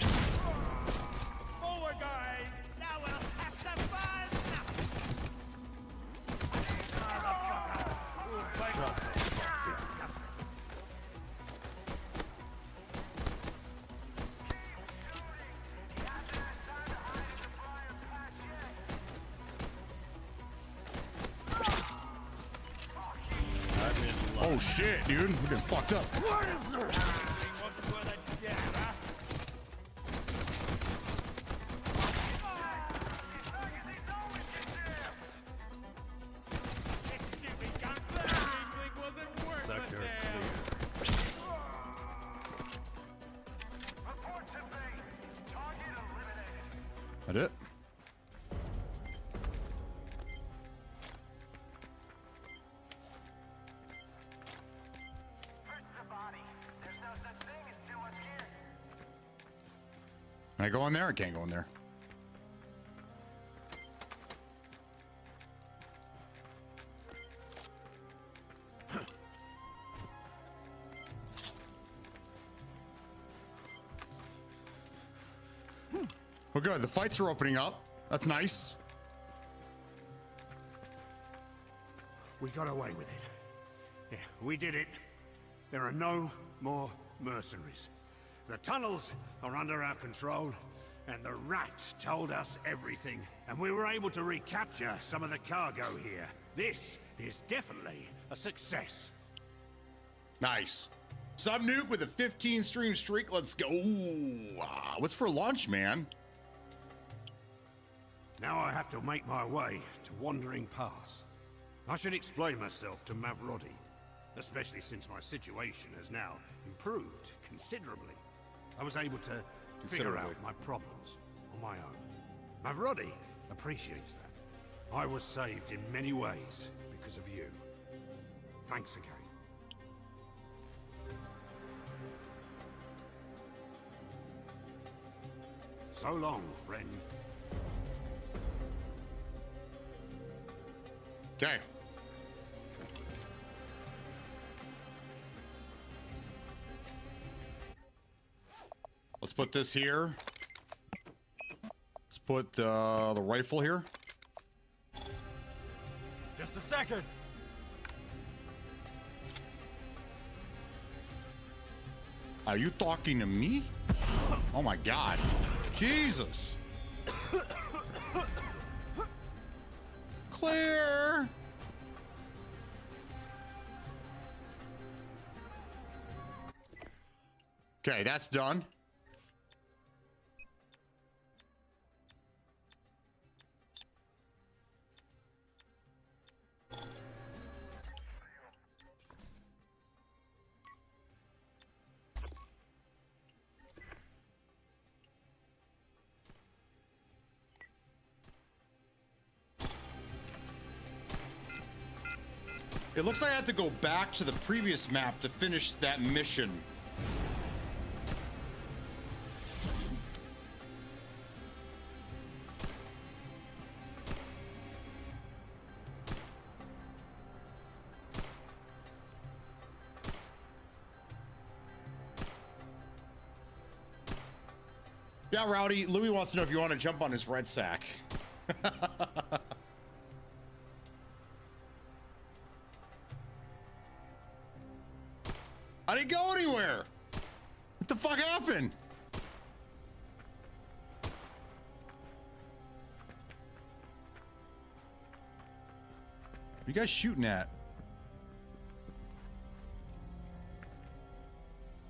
Forward, guys! Now we'll have some fun! Motherfucker! Ooh, wake up. Oh shit, dude. We're getting fucked up. What is there? Wasn't worth a jab, huh? This stupid gun wasn't worth Sector a damn. clear. Report to base. Target eliminated. That it? Can I go in there? I can't go in there. Well, good. The fights are opening up. That's nice. We got away with it. Yeah, we did it. There are no more mercenaries. The tunnels are under our control, and the rat told us everything, and we were able to recapture some of the cargo here. This is definitely a success. Nice. Sub Nuke with a 15 stream streak. Let's go. Ooh, what's for lunch, man? Now I have to make my way to Wandering Pass. I should explain myself to Mavrodi, especially since my situation has now improved considerably. I was able to figure out my problems on my own. Mavrodi appreciates that. I was saved in many ways because of you. Thanks again. So long, friend. Okay. Let's put this here. Let's put the rifle here. Just a second. Are you talking to me? Oh my God. Jesus. Clear. Okay, that's done. It looks like I have to go back to the previous map to finish that mission. Yeah, Rowdy, Louis wants to know if you want to jump on his red sack. I didn't go anywhere. What the fuck happened? What are you guys shooting at?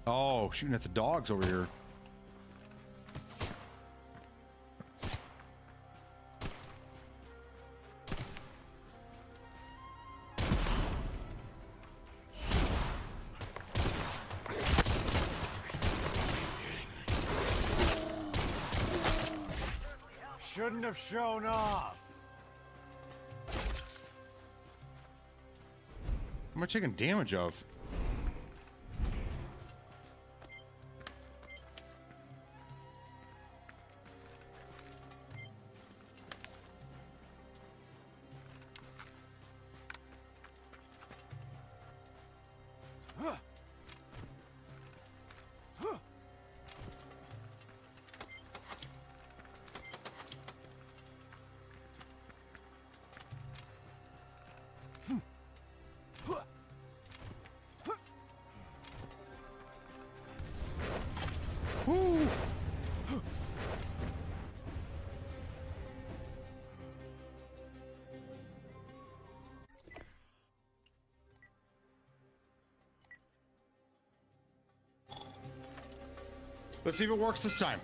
Oh, shooting at the dogs over here. shouldn't have shown off. What am I taking damage of? Woo! Let's see if it works this time.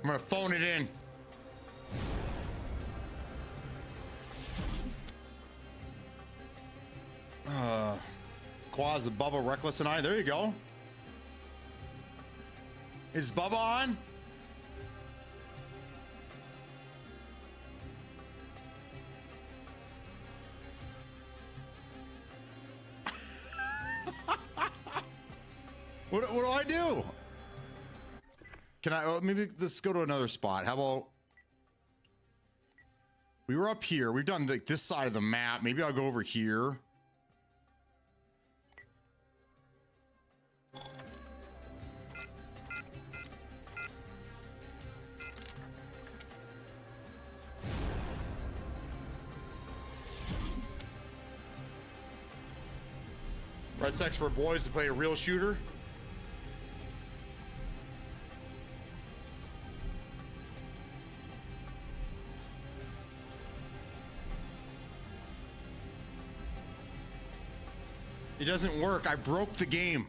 I'm gonna phone it in. Quaz, Bubba, Reckless, and I. There you go. Is Bubba on? What do I do? Can I, maybe let's go to another spot. How about, we were up here. We've done like this side of the map. Maybe I'll go over here. Red sex for boys to play a real shooter. It doesn't work. I broke the game.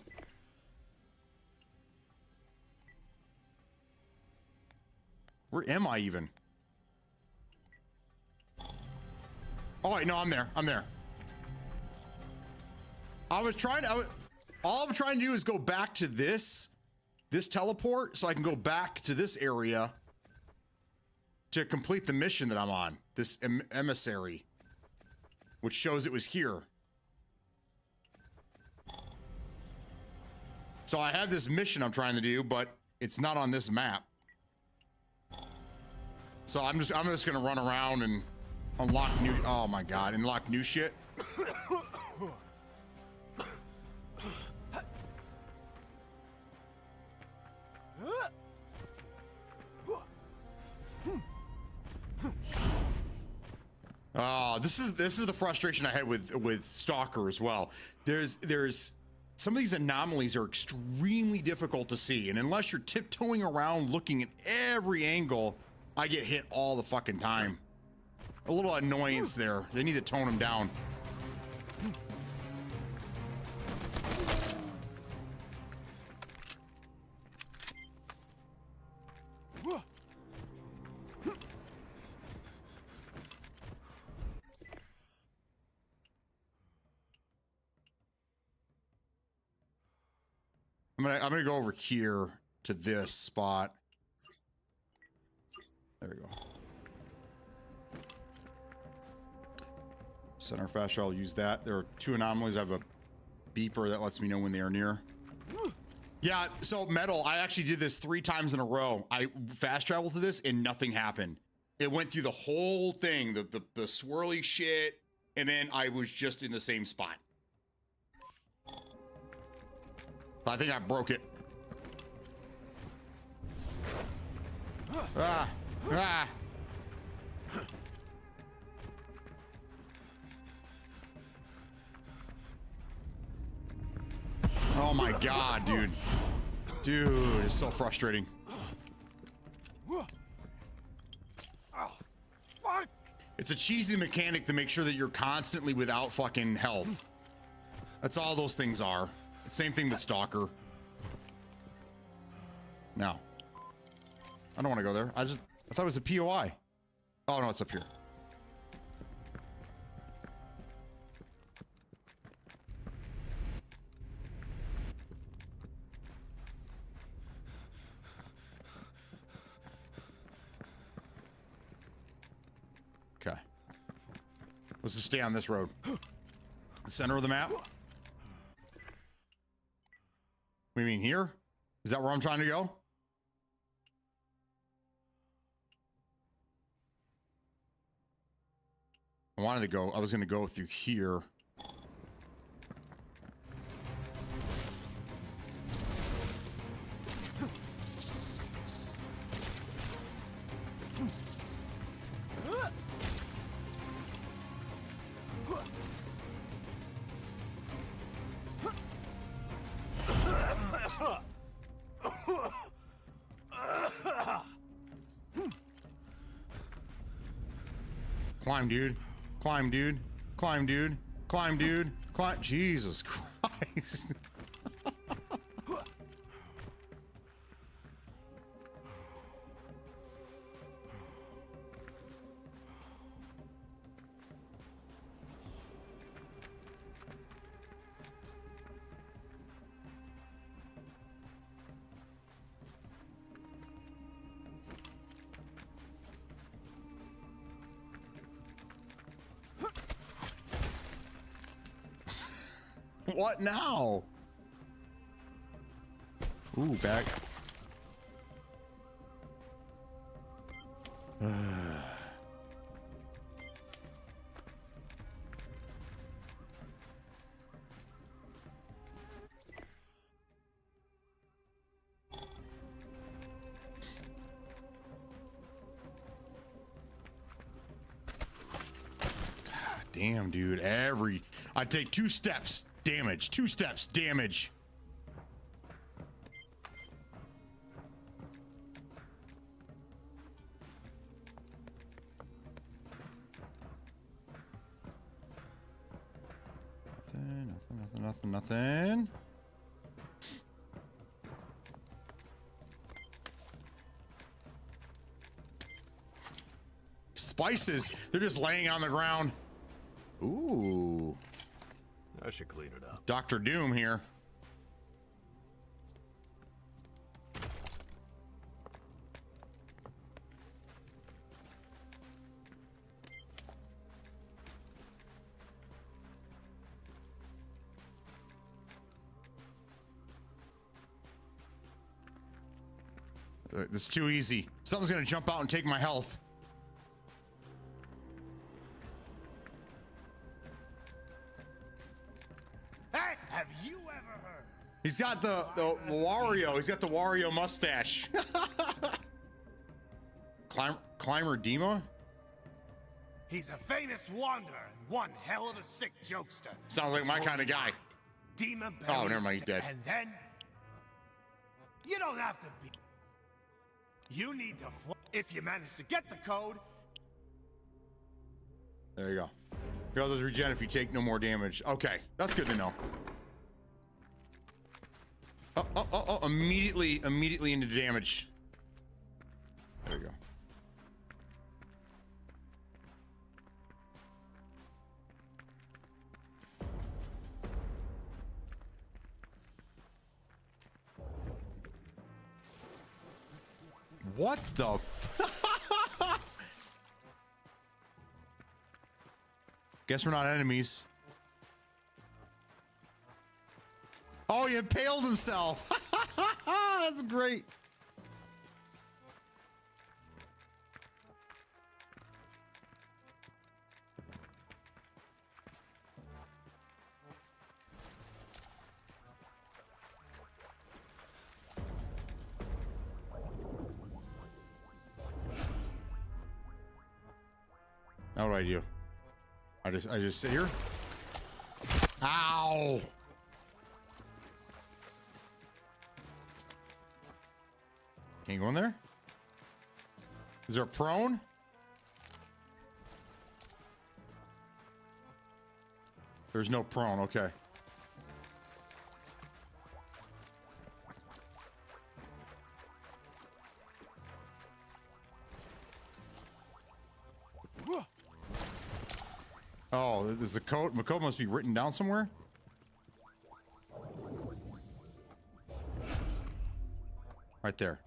Where am I even? Oh wait, no, I'm there. I'm there. All I'm trying to do is go back to this teleport so I can go back to this area to complete the mission that I'm on, this emissary, which shows it was here. So I have this mission I'm trying to do, but it's not on this map. So I'm just gonna run around and unlock new, oh my God, unlock new shit. This is the frustration I had with Stalker as well. There's some of these anomalies are extremely difficult to see, and unless you're tiptoeing around looking at every angle, I get hit all the fucking time. A little annoyance there. They need to tone them down. I'm gonna go over here to this spot. There we go. Center fast, I'll use that. There are two anomalies. I have a beeper that lets me know when they are near. Yeah, so Metal, I actually did this 3 times in a row. I fast traveled to this and nothing happened. It went through the whole thing, the swirly shit, and then I was just in the same spot. I think I broke it. Ah! Ah! Oh my God, dude. Dude, it's so frustrating. It's a cheesy mechanic to make sure that you're constantly without fucking health. That's all those things are. Same thing with Stalker. No. I don't want to go there. I thought it was a POI. Oh no, it's up here. Let's just stay on this road. Center of the map. What do you mean here? Is that where I'm trying to go? I wanted to go. I was going to go through here. Climb, dude. Climb, dude. Climb, dude. Climb, dude. Climb. Jesus Christ. What now? Ooh, back. Damn, dude. I take 2 steps. Damage. 2 steps. Damage. Nothing. Spices. They're just laying on the ground. Ooh. I should clean it up. Dr. Doom here. This is too easy. Something's gonna jump out and take my health. Hey, have you ever heard? He's got the Wario. He's got the Wario mustache. Climber Dima? He's a famous wanderer and one hell of a sick jokester. Sounds like my kind of guy. Dima Oh, never mind, he's dead. And then you don't have to be. You need to if you manage to get the code. There you go. Heal those regen if you take no more damage. Okay, that's good to know. Oh, immediately into damage. There you go. What the f- Guess we're not enemies. Oh, he impaled himself. That's great. Now what do I do? I just sit here. Ow! Can't go in there? Is there a prone? There's no prone, okay. Oh, there's the code. The code must be written down somewhere. Right there.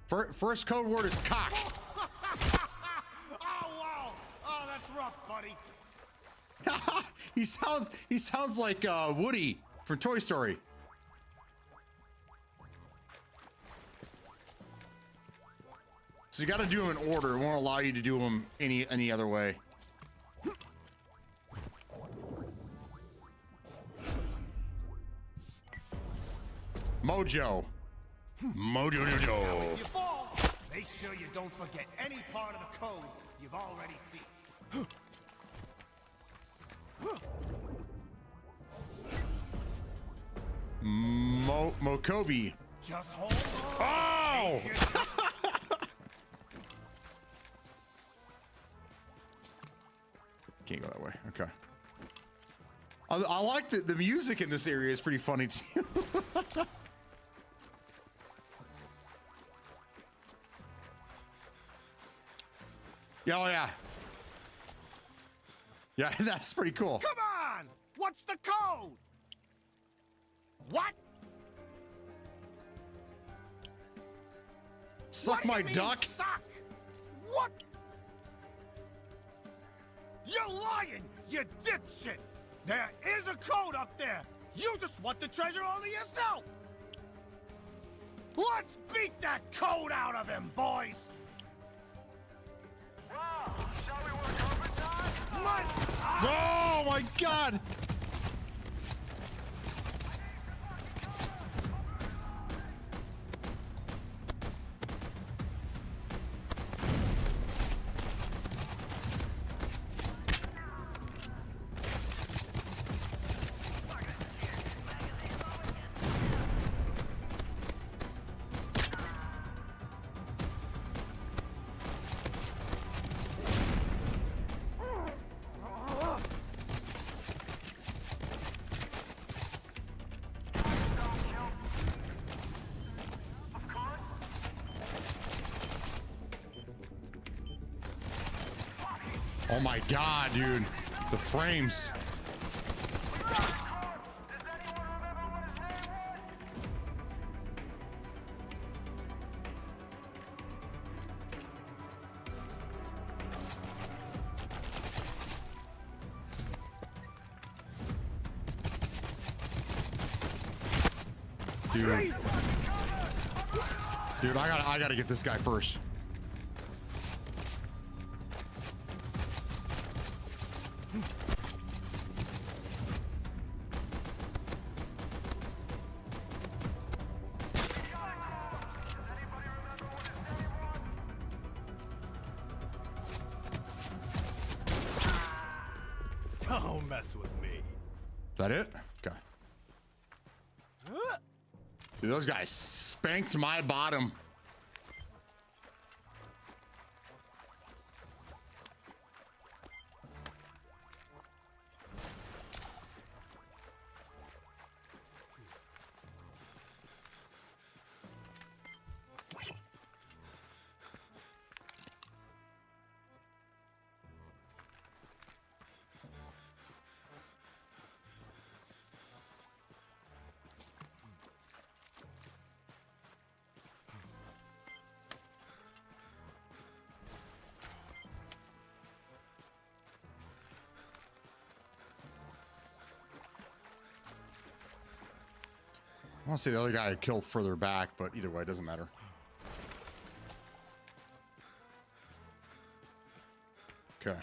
First code word is cock. Oh, wow. Oh, that's rough, buddy. he sounds like Woody from Toy Story. So you got to do them in order. It won't allow you to do them any other way. Mojo. Mojo. If you fall, make sure you don't forget any part of the code you've already seen. Mokobi. Just hold on. Oh! Can't go that way. Okay. I like the music in this area is pretty funny too. Yeah, oh yeah. Yeah, that's pretty cool. Come on! What's the code? What? Suck What do my you mean, duck? Suck? What? You're lying, you dipshit! There is a code up there! You just want the treasure all to yourself! Let's beat that code out of him, boys! Oh my god! Oh my god, dude. The frames. Dude, I gotta get this guy first. Don't mess with me. Is that it? Okay. Dude, those guys spanked my bottom. I want to say the other guy I killed further back, but either way, it doesn't matter. Okay.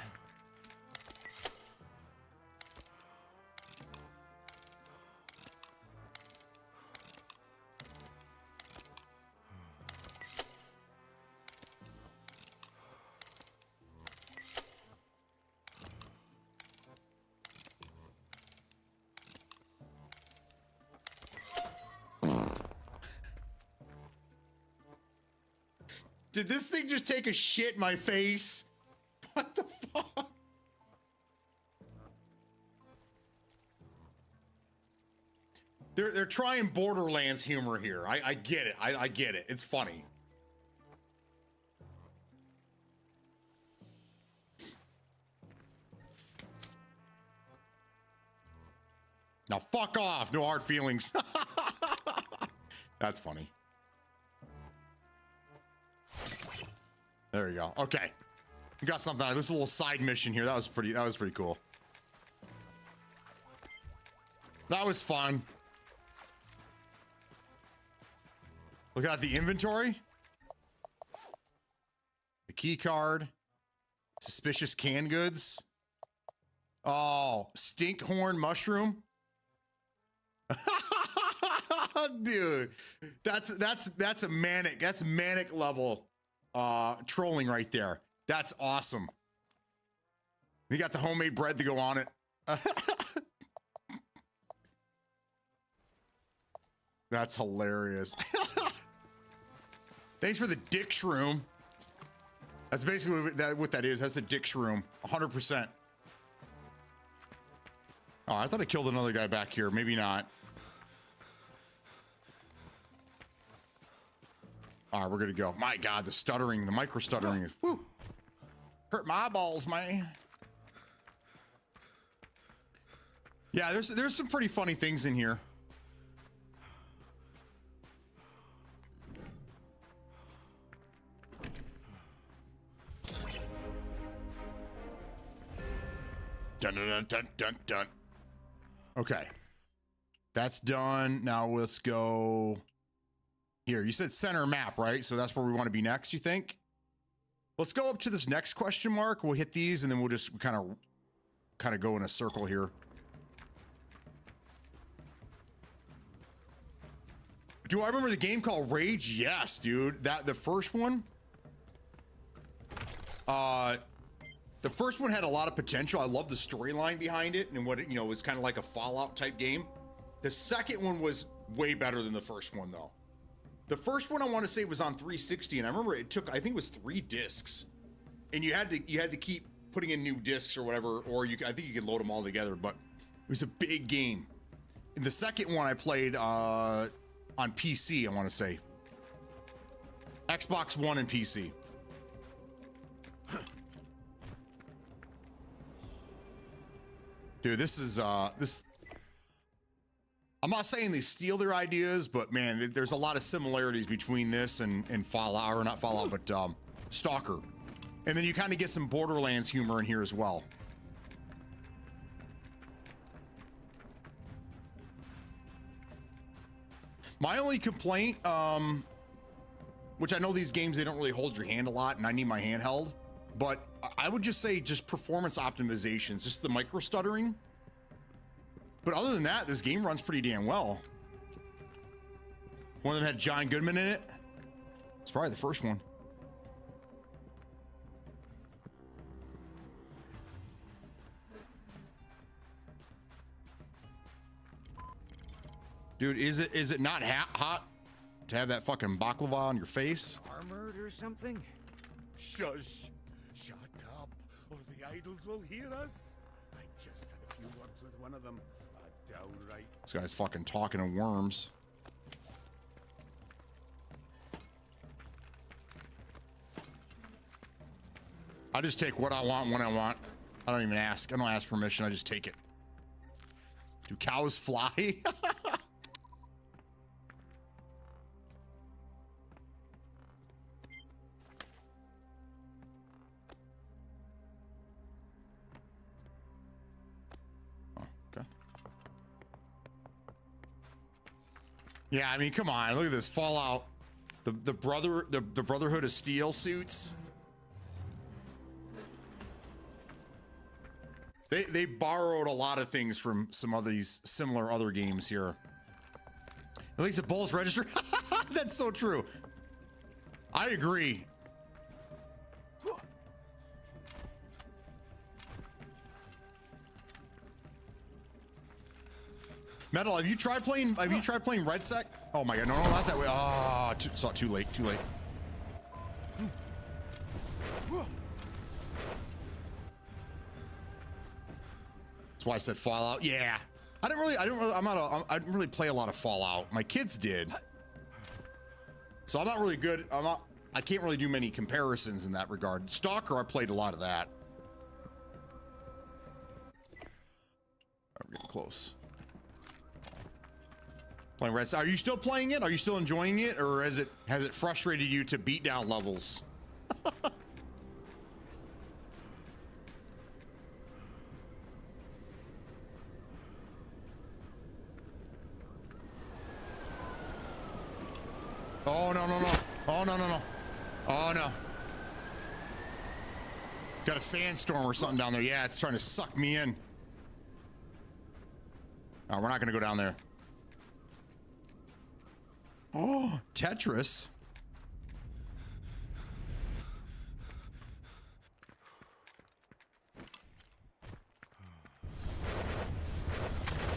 Did this thing just take a shit in my face? What the fuck? They're trying Borderlands humor here. I get it. I get it. It's funny. Now fuck off. No hard feelings. That's funny. There you go. Okay. We got something out of this little side mission here. That was pretty cool. That was fun. Look at the inventory. The key card. Suspicious canned goods. Oh, stinkhorn mushroom. Dude, that's manic level trolling right there. That's awesome. You got the homemade bread to go on it. That's hilarious. Thanks for the dick shroom. That's basically what that is. That's the dick shroom. 100%. Oh, I thought I killed another guy back here. Maybe not. All right, we're gonna go. My God, the stuttering, the micro stuttering is woo. Hurt my eyeballs, man. Yeah, there's some pretty funny things in here. Dun dun dun dun dun dun. Okay, that's done. Now let's go here. You said center map, right? So that's where we want to be next, you think? Let's go up to this next question mark. We'll hit these and then we'll just kind of go in a circle here. Do I remember the game called Rage? Yes, dude. The first one. The first one had a lot of potential. I love the storyline behind it and what it, was kind of like a Fallout type game. The second one was way better than the first one though. The first one I want to say was on 360 and I remember it took, I think it was 3 discs. And you had to keep putting in new discs or whatever, or I think you could load them all together, but it was a big game. And the second one I played on PC, I want to say. Xbox One and PC. Dude, this is this. I'm not saying they steal their ideas, but man, there's a lot of similarities between this and Fallout, or not Fallout, but Stalker. And then you kind of get some Borderlands humor in here as well. My only complaint, which I know these games, they don't really hold your hand a lot, and I need my hand held, but I would just say just performance optimizations, just the micro stuttering. But other than that, this game runs pretty damn well. One of them had John Goodman in it. It's probably the first one. Dude, is it not hot to have that fucking baklava on your face? Armored or something? Shush. Shut up, or the idols will hear us. I just had a few words with one of them. Downright. This guy's fucking talking to worms. I just take what I want when I want. I don't even ask. I don't ask permission. I just take it. Do cows fly? Yeah, I mean, come on, look at this Fallout. The Brotherhood of Steel suits. They borrowed a lot of things from some of these similar other games here. At least the bullets register. That's so true. I agree. Metal, have you tried playing Red Sec? Oh my god, no, not that way. Ah, too late. That's why I said Fallout. Yeah. I didn't really play a lot of Fallout. My kids did. So I'm not really good. I can't really do many comparisons in that regard. Stalker, I played a lot of that. We're getting close. Playing Red. Are you still playing it? Are you still enjoying it, or has it frustrated you to beatdown levels? Oh, no, no, no. Oh, no, no, no. Oh, no. Got a sandstorm or something down there. Yeah, it's trying to suck me in. Oh, we're not going to go down there. Oh, Tetris.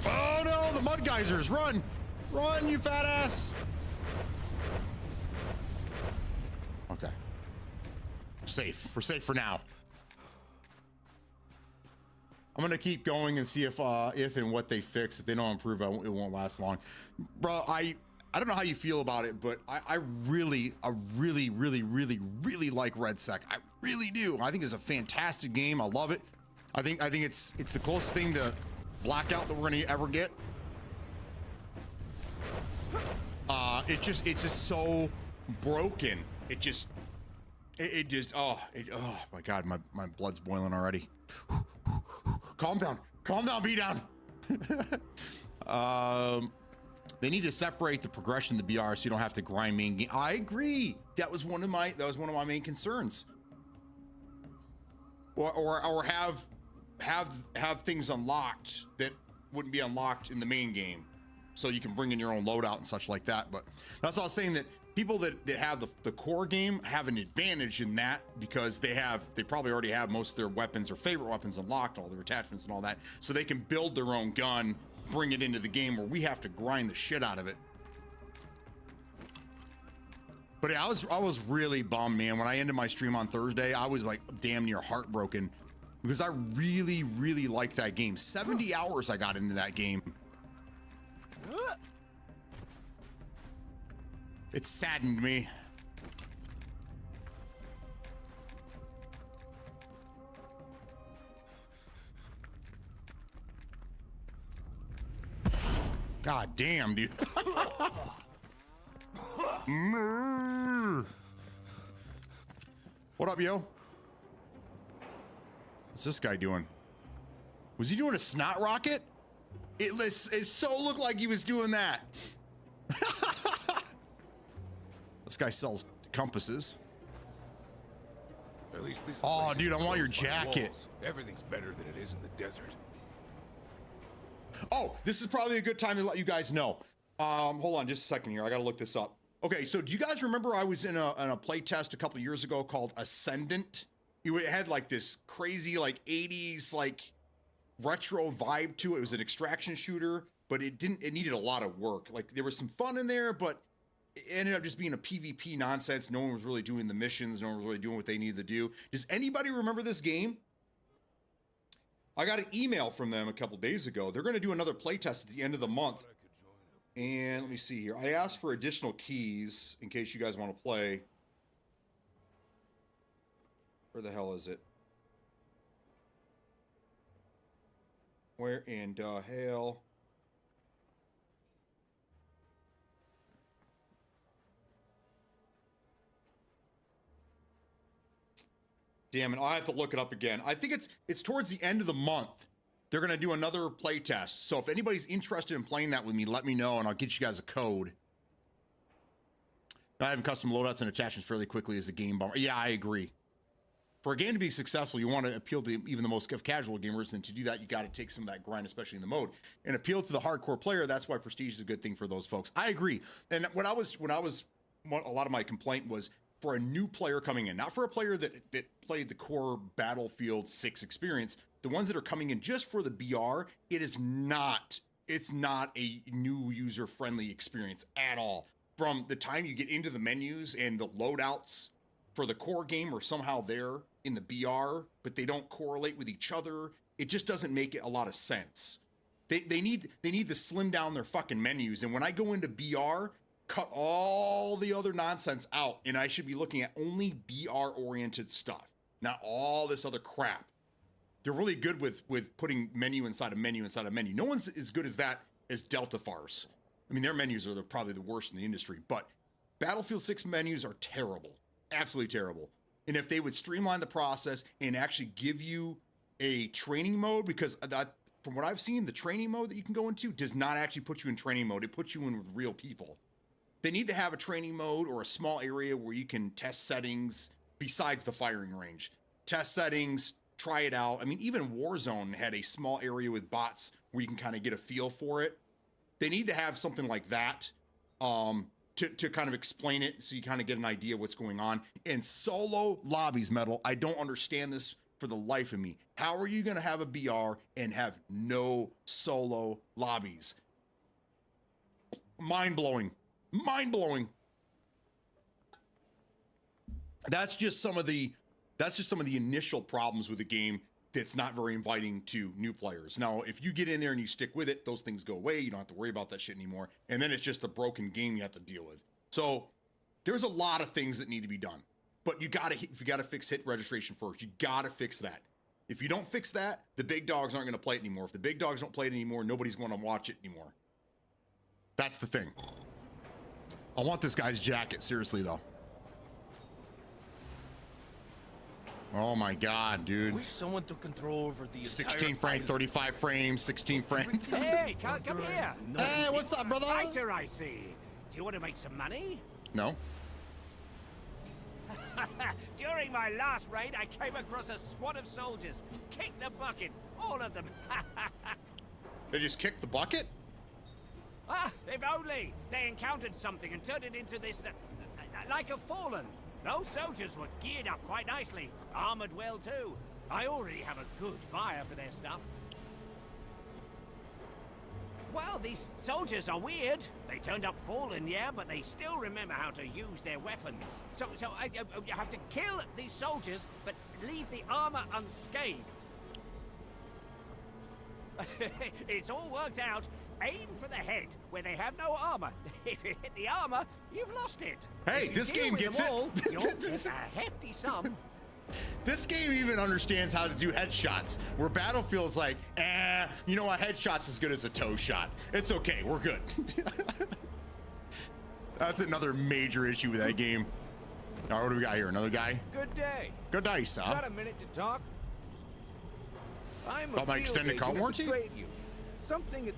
Oh, no, the mud geysers. Run. Run, you fat ass. Okay. Safe. We're safe for now. I'm gonna keep going and see if and what they fix. If they don't improve, it won't last long. Bro, I don't know how you feel about it, but I really like RedSec. I really do. I think it's a fantastic game. I love it. I think it's the closest thing to Blackout that we're gonna ever get. It's just so broken. Oh my God, my blood's boiling already. Calm down, BEATDOWN. They need to separate the progression of the BR so you don't have to grind main game. I agree. That was one of my main concerns. Or have things unlocked that wouldn't be unlocked in the main game, so you can bring in your own loadout and such like that. But that's all I was saying, that people that have the core game have an advantage in that, because they probably already have most of their weapons or favorite weapons unlocked, all their attachments and all that, so they can build their own gun, bring it into the game where we have to grind the shit out of it. But yeah, I was really bummed, man. When I ended my stream on Thursday, I was like damn near heartbroken, because I really liked that game. 70 hours I got into that game. It saddened me. God damn, dude. What up, yo? What's this guy doing? Was he doing a snot rocket? It so looked like he was doing that. This guy sells compasses. At least this oh, place dude, I is want your close by jacket. walls. Everything's better than it is in the desert. Oh, this is probably a good time to let you guys know. Hold on just a second here. I got to look this up. Okay, so do you guys remember I was in a play test a couple years ago called Ascendant? It had like this crazy like 80s like retro vibe to it. It was an extraction shooter, but it needed a lot of work. Like there was some fun in there, but it ended up just being a PvP nonsense. No one was really doing the missions. No one was really doing what they needed to do. Does anybody remember this game? I got an email from them a couple days ago. They're going to do another playtest at the end of the month. And let me see here. I asked for additional keys in case you guys want to play. Where the hell is it? Where in the hell? Damn it, I have to look it up again. I think it's towards the end of the month. They're gonna do another play test. So if anybody's interested in playing that with me, let me know and I'll get you guys a code. I have custom loadouts and attachments fairly quickly as a game bomber. Yeah, I agree. For a game to be successful, you want to appeal to even the most casual gamers, and to do that, you got to take some of that grind, especially in the mode, and appeal to the hardcore player. That's why Prestige is a good thing for those folks. I agree. And when I was a lot of my complaint was for a new player coming in, not for a player that played the core Battlefield 6 experience. The ones that are coming in just for the BR, it's not a new user-friendly experience at all. From the time you get into the menus and the loadouts for the core game are somehow there in the BR, but they don't correlate with each other. It just doesn't make it a lot of sense. They need to slim down their fucking menus. And when I go into BR, cut all the other nonsense out, and I should be looking at only BR-oriented stuff, not all this other crap. They're really good with putting menu inside a menu inside a menu. No one's as good as that as Delta Farce. I mean, their menus are probably the worst in the industry, but Battlefield 6 menus are terrible, absolutely terrible. And if they would streamline the process and actually give you a training mode, because that, from what I've seen, the training mode that you can go into does not actually put you in training mode. It puts you in with real people. They need to have a training mode or a small area where you can test settings besides the firing range. Test settings, try it out. I mean, even Warzone had a small area with bots where you can kind of get a feel for it. They need to have something like that to kind of explain it so you kind of get an idea of what's going on. And solo lobbies, Metal, I don't understand this for the life of me. How are you going to have a BR and have no solo lobbies? Mind-blowing. Mind-blowing. That's just some of the initial problems with the game that's not very inviting to new players. Now, if you get in there and you stick with it, those things go away. You don't have to worry about that shit anymore. And then it's just a broken game you have to deal with. So there's a lot of things that need to be done. But if you gotta fix hit registration first, you gotta fix that. If you don't fix that, the big dogs aren't gonna play it anymore. If the big dogs don't play it anymore, nobody's gonna watch it anymore. That's the thing. I want this guy's jacket, seriously though. Oh my God, dude. Wish someone took control over the 16 frame, 35 frames, 16 frames. Hey, come here. Hey, what's up, brother? Fighter, I see. Do you want to make some money? No. During my last raid, I came across a squad of soldiers. Kicked the bucket, all of them. They just kicked the bucket? Ah, if only they encountered something and turned it into this, like a fallen. Those soldiers were geared up quite nicely, armored well too. I already have a good buyer for their stuff. Well, these soldiers are weird. They turned up fallen, yeah, but they still remember how to use their weapons. So I have to kill these soldiers, but leave the armor unscathed. It's all worked out. Aim for the head, where they have no armor. If you hit the armor, you've lost it. Hey, this game gets it. You'll get a hefty sum. This game even understands how to do headshots, where Battlefield's like, you know, a headshot's as good as a toe shot. It's okay, we're good. That's another major issue with that game. All right, what do we got here? Another guy? Good day. Good dice, huh? Got a minute to talk? I'm About my extended car warranty? You. Something.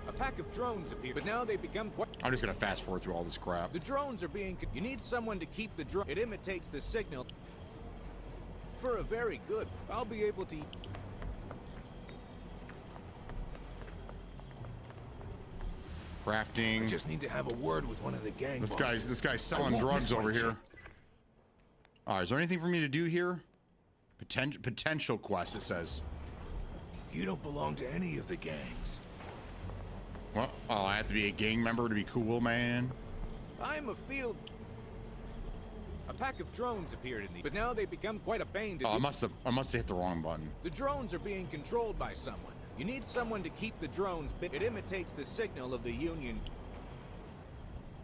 A pack of drones appear, but now they become quite. I'm just gonna fast forward through all this crap. The drones are being. You need someone to keep the drone. It imitates the signal. For a very good. I'll be able to. Crafting. I just need to have a word with one of the gang This bosses. guy's selling drugs over here. All right, is there anything for me to do here? Potential quest, it says. You don't belong to any of the gangs. What? Oh, I have to be a gang member to be cool, man. I'm a field. A pack of drones appeared in the. But now they become quite a pain to. Oh, I must have hit the wrong button. The drones are being controlled by someone. You need someone to keep the drones. It imitates the signal of the Union.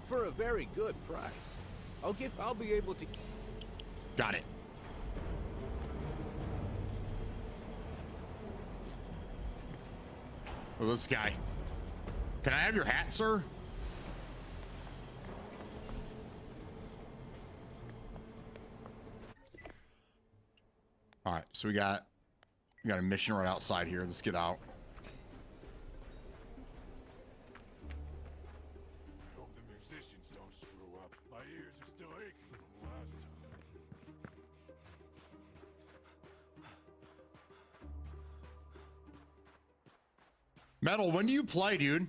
For a very good price. I'll be able to. Got it. Oh, this guy. Can I have your hat, sir? All right, so we got a mission right outside here. Let's get out. I hope the musicians don't screw up. My ears are still aching from last time. Metal, when do you play, dude?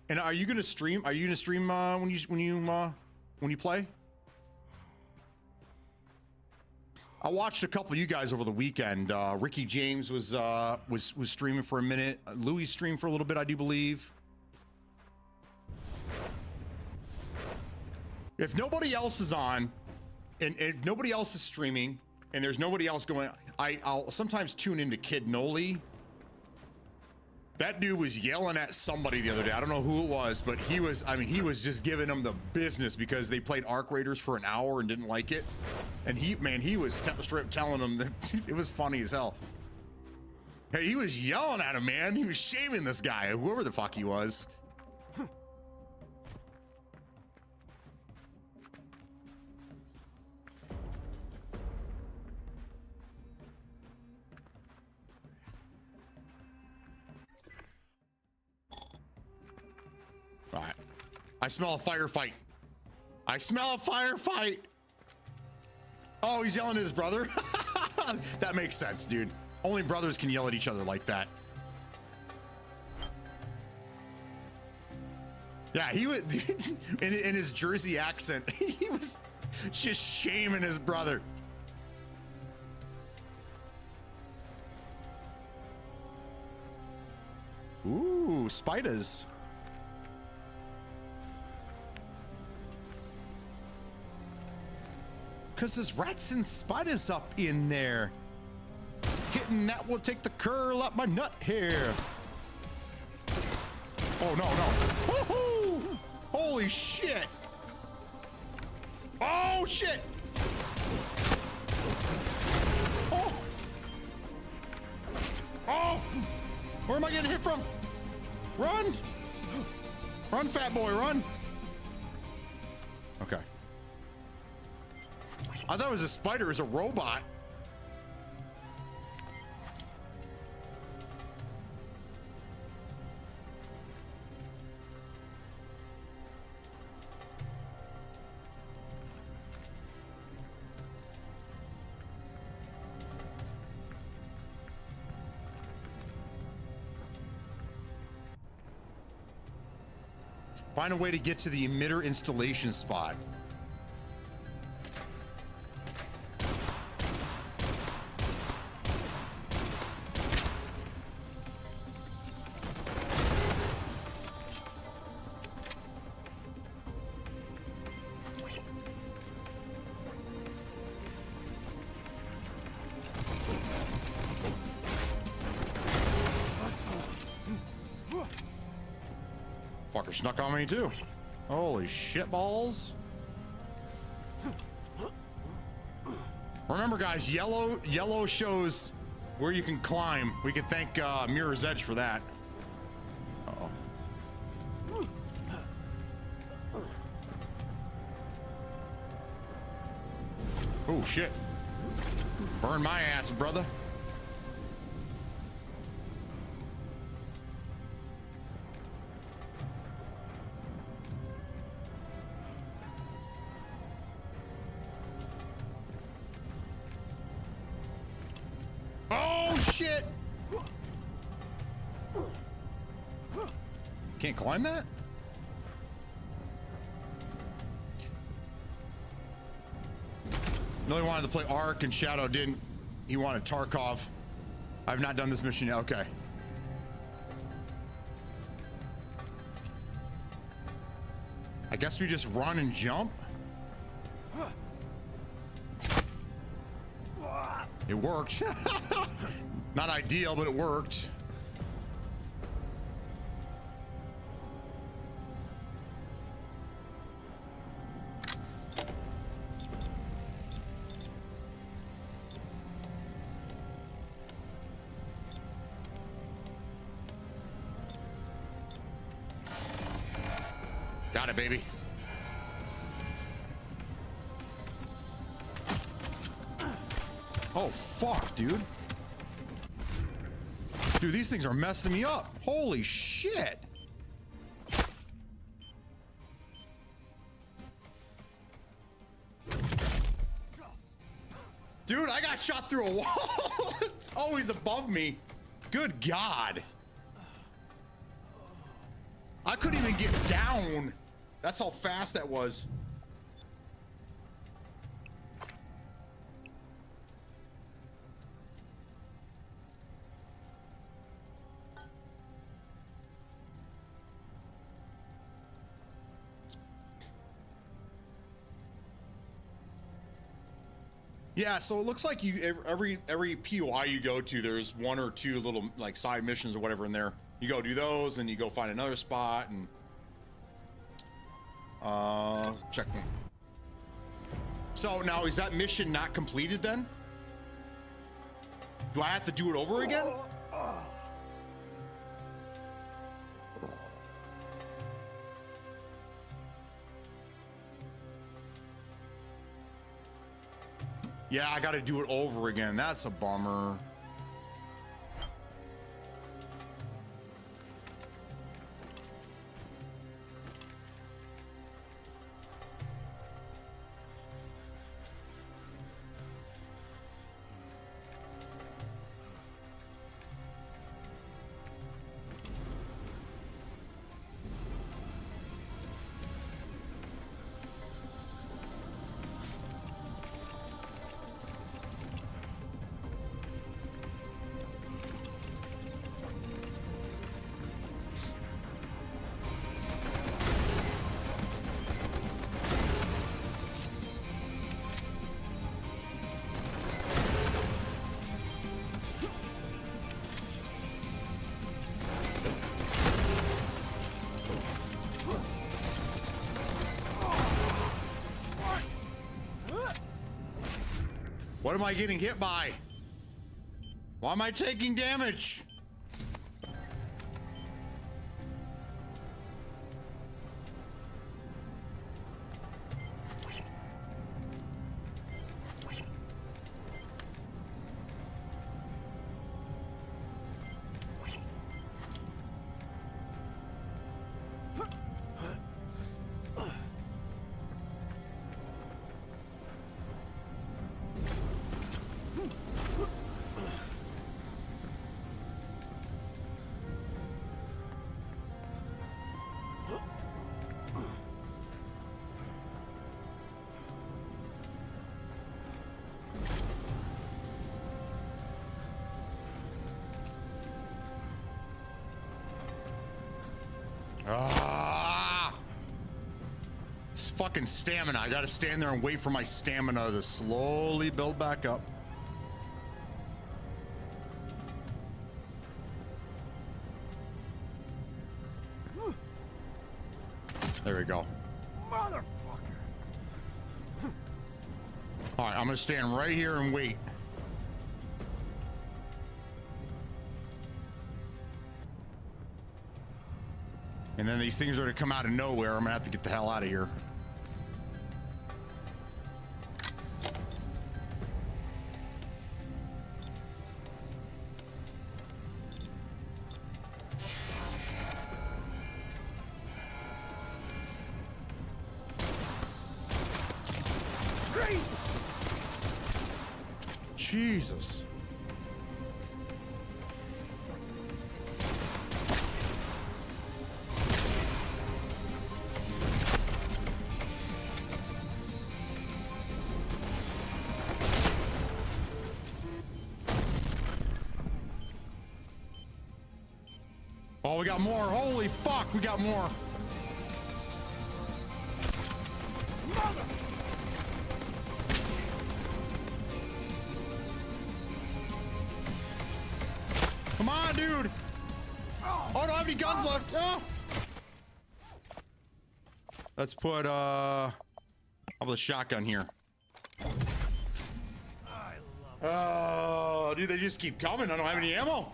And are you gonna stream? Are you gonna stream when you play? I watched a couple of you guys over the weekend. Ricky James was streaming for a minute. Louis streamed for a little bit, I do believe. If nobody else is on, and if nobody else is streaming, and there's nobody else going, I'll sometimes tune into Kid Noli. That dude was yelling at somebody the other day. I don't know who it was, but he was just giving them the business because they played Arc Raiders for an hour and didn't like it. And he was straight telling them that it was funny as hell. Hey, he was yelling at him, man. He was shaming this guy, whoever the fuck he was. All right. I smell a firefight. I smell a firefight. Oh, he's yelling at his brother. That makes sense, dude. Only brothers can yell at each other like that. Yeah, he was in his Jersey accent. He was just shaming his brother. Ooh, spiders. Cause there's rats and spiders up in there. Hitting that will take the curl up my nut hair. Oh no, no. Woohoo! Holy shit. Oh shit. Oh. Oh. Where am I getting hit from? Run. Run, fat boy, run. Okay. I thought it was a spider, it was a robot. Find a way to get to the emitter installation spot. Fucker snuck on me too. Holy shit balls. Remember guys, yellow shows where you can climb. We can thank Mirror's Edge for that. Uh-oh. Oh shit. Burn my ass, brother. Shit! Can't climb that? No, he wanted to play Ark and Shadow didn't. He wanted Tarkov. I've not done this mission yet. Okay. I guess we just run and jump. It worked. Not ideal, but it worked. Got it, baby. Oh, fuck, dude. Dude, these things are messing me up. Holy shit. Dude, I got shot through a wall. It's always above me. Good God. I couldn't even get down. That's how fast that was. Yeah, so it looks like you every POI you go to, there's one or two little like side missions or whatever in there. You go do those, and you go find another spot, and check them. So now, is that mission not completed then? Do I have to do it over again? Yeah, I gotta do it over again. That's a bummer. What am I getting hit by? Why am I taking damage? It's fucking stamina. I gotta stand there and wait for my stamina to slowly build back up. There we go. Motherfucker. All right, I'm gonna stand right here and wait. And then these things are gonna come out of nowhere. I'm gonna have to get the hell out of here. Jesus. Oh, we got more. Holy fuck, we got more. Come on, dude. Oh, I don't have any guns left. Oh. Let's put how about a shotgun here? Oh, dude, they just keep coming. I don't have any ammo.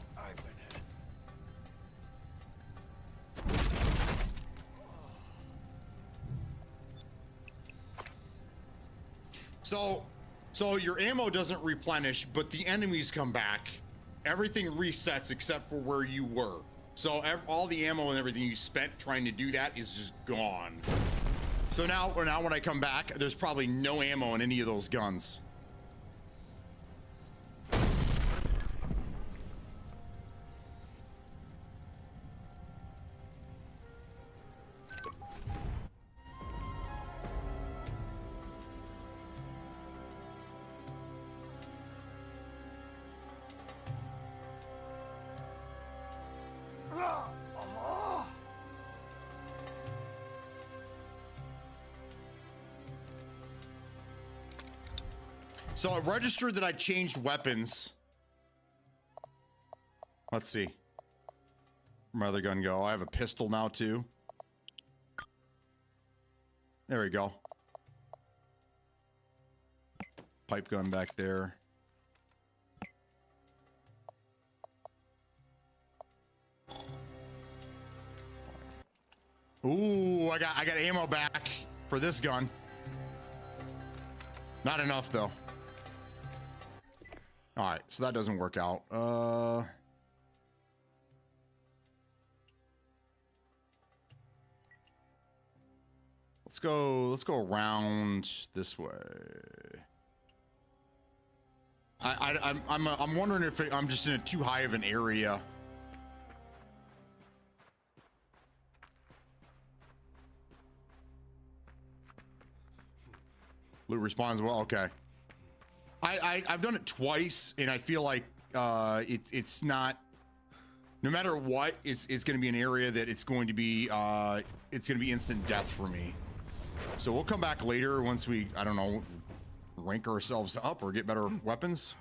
So your ammo doesn't replenish, but the enemies come back. Everything resets except for where you were. So all the ammo and everything you spent trying to do that is just gone. So now when I come back, there's probably no ammo in any of those guns. So it registered that I changed weapons. Let's see. Where'd my other gun go? I have a pistol now too. There we go. Pipe gun back there. Ooh, I got ammo back for this gun. Not enough though. All right, so that doesn't work out. Let's go around this way. I'm wondering if I'm just in too high of an area. Loot responds well. Okay. I've done it twice, and I feel like it's not. No matter what, it's going to be an area that it's going to be instant death for me. So we'll come back later once we, I don't know, rank ourselves up or get better weapons.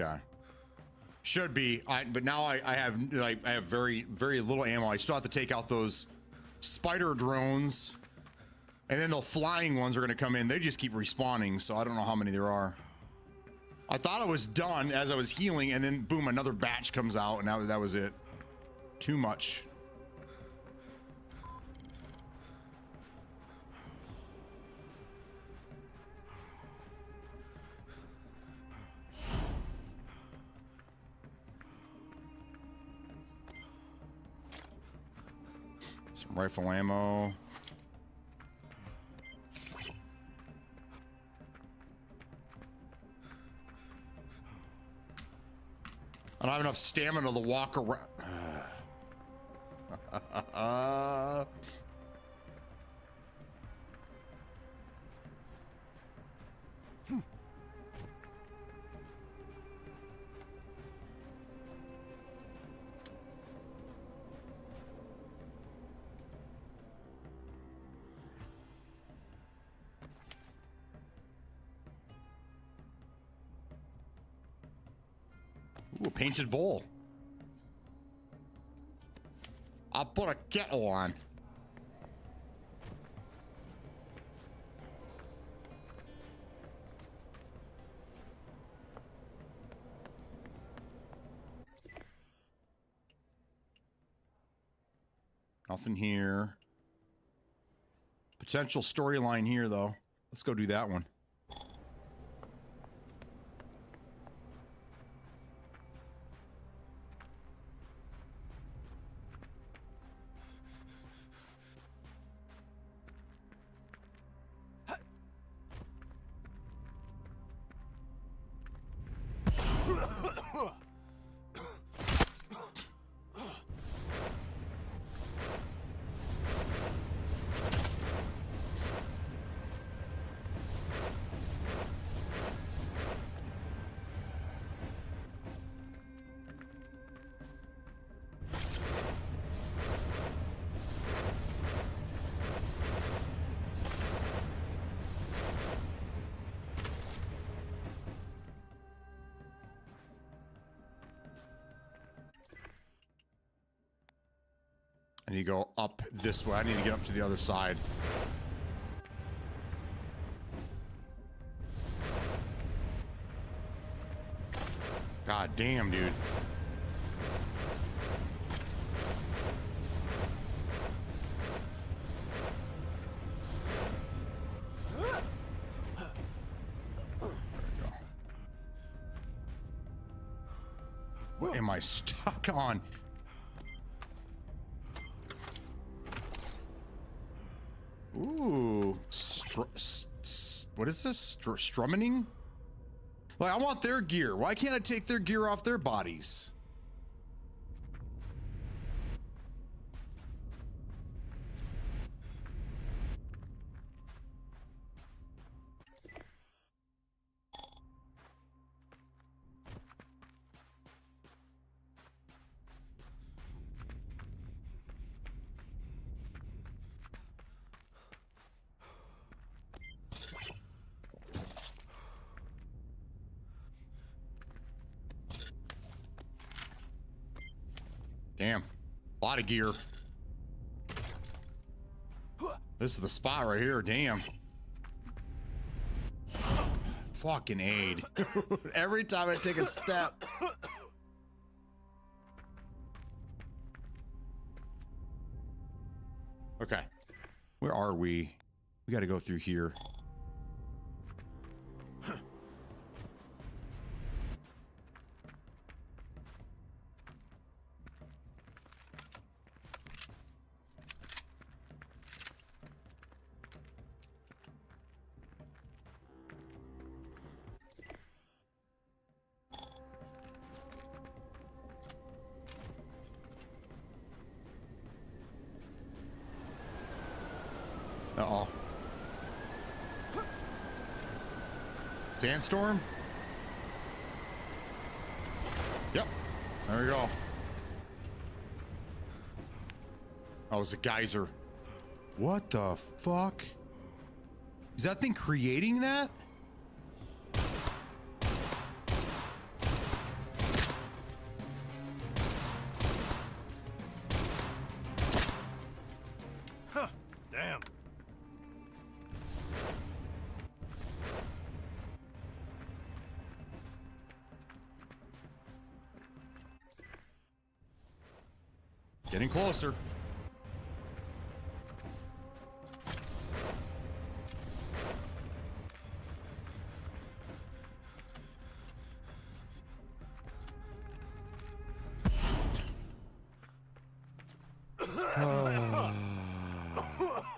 Okay. Should be. But now I have very little ammo. I still have to take out those spider drones, and then the flying ones are going to come in. They just keep respawning, so I don't know how many there are. I thought it was done as I was healing, and then boom, another batch comes out, and that was it. Too much. Some rifle ammo. I don't have enough stamina to walk around. Ooh, a painted bowl. I'll put a kettle on. Nothing here. Potential storyline here, though. Let's go do that one. I need to go up this way. I need to get up to the other side. God damn, dude. What am I stuck on? Ooh, what is this? Strummening? Like, I want their gear. Why can't I take their gear off their bodies? Damn, a lot of gear. This is the spot right here, damn. Fucking aid. Every time I take a step. Okay, where are we? We gotta go through here. Uh-oh. Sandstorm? Yep. There we go. Oh, it's a geyser. What the fuck? Is that thing creating that? Getting closer.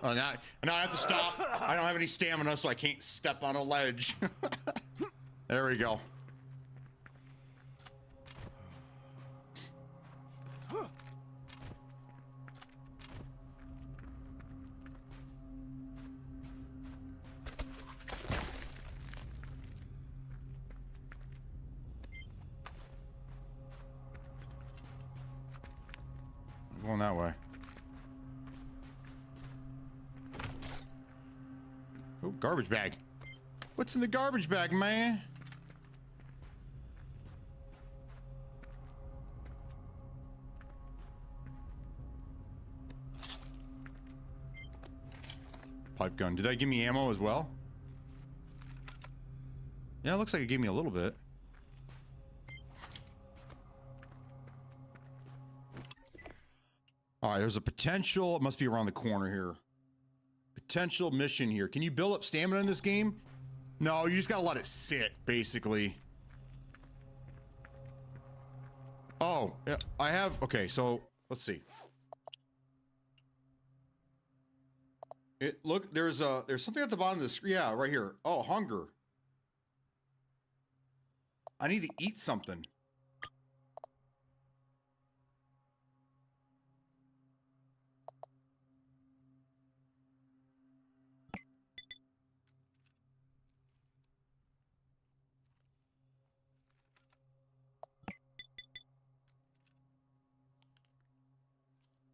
Oh, now I have to stop. I don't have any stamina, so I can't step on a ledge. There we go. I'm going that way. Oh, garbage bag. What's in the garbage bag, man? Pipe gun. Did that give me ammo as well? Yeah, it looks like it gave me a little bit. All right, there's a potential. It must be around the corner here. Potential mission here. Can you build up stamina in this game? No, you just gotta let it sit, basically. Oh, yeah, I have. Okay, so let's see. Look, there's something at the bottom of the screen. Yeah, right here. Oh, hunger. I need to eat something.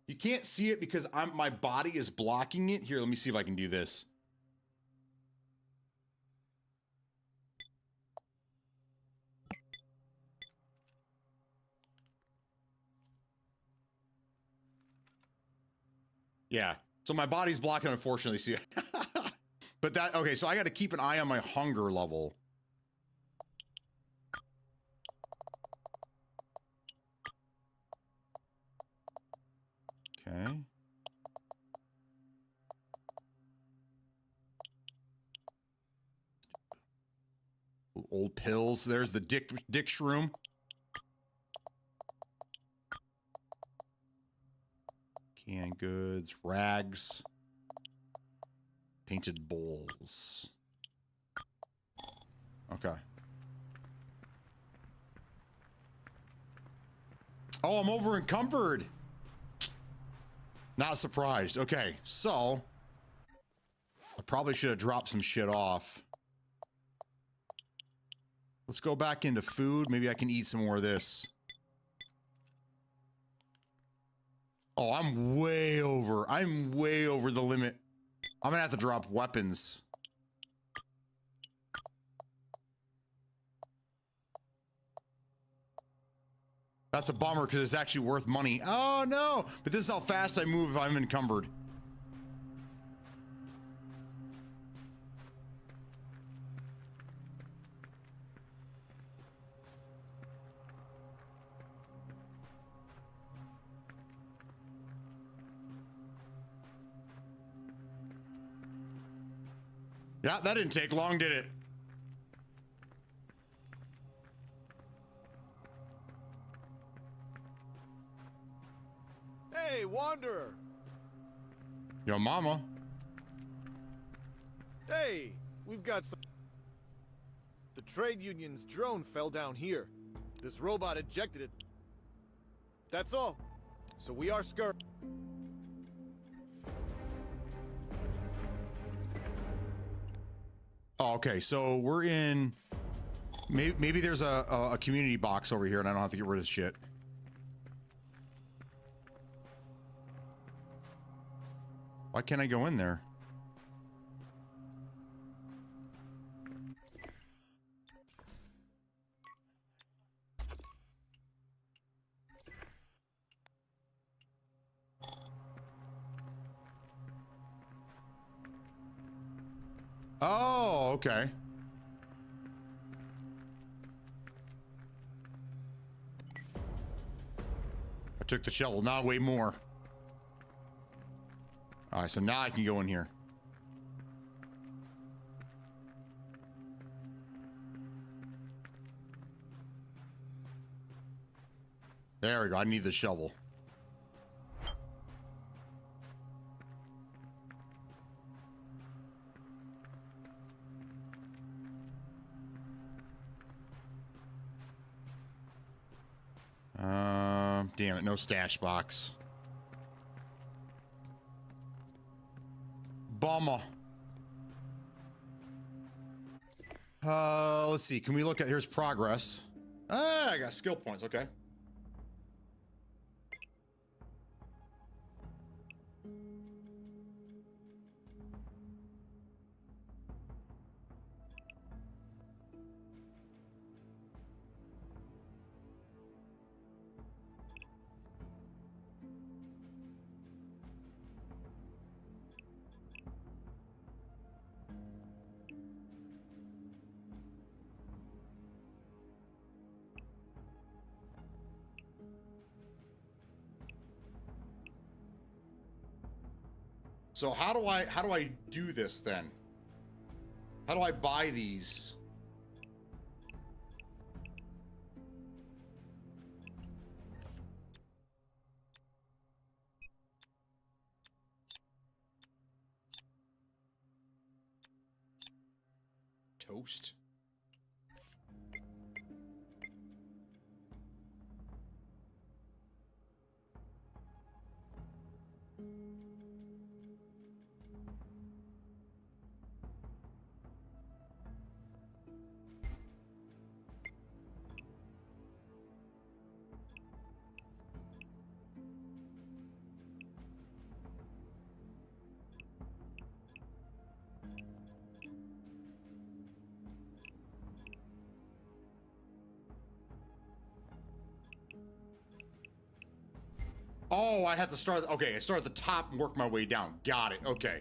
You can't see it because my body is blocking it. Here, let me see if I can do this. Yeah. So my body's blocking, unfortunately. See, but that, okay, so I got to keep an eye on my hunger level. Okay. Old pills. There's the dick shroom. Canned goods, rags, painted bowls. Okay. Oh, I'm over encumbered. Not surprised. Okay, so I probably should have dropped some shit off. Let's go back into food. Maybe I can eat some more of this. Oh, I'm way over. I'm way over the limit. I'm gonna have to drop weapons. That's a bummer because it's actually worth money. Oh no! But this is how fast I move if I'm encumbered. Yeah, that didn't take long, did it? Hey, Wanderer! Yo, mama. Hey, we've got some... The trade union's drone fell down here. This robot ejected it. That's all. So we are scurrying. Oh, okay, so we're in... Maybe there's a community box over here and I don't have to get rid of shit. Why can't I go in there? Oh, okay. Took the shovel. Now way more. All right, so now I can go in here. There we go. I need the shovel. Damn it, no stash box. Bummer. Let's see. Can we look at, here's progress. Ah, I got skill points. Okay. So how do I do this then? How do I buy these? Toast. Oh, I have to start. Okay, I start at the top and work my way down. Got it. Okay.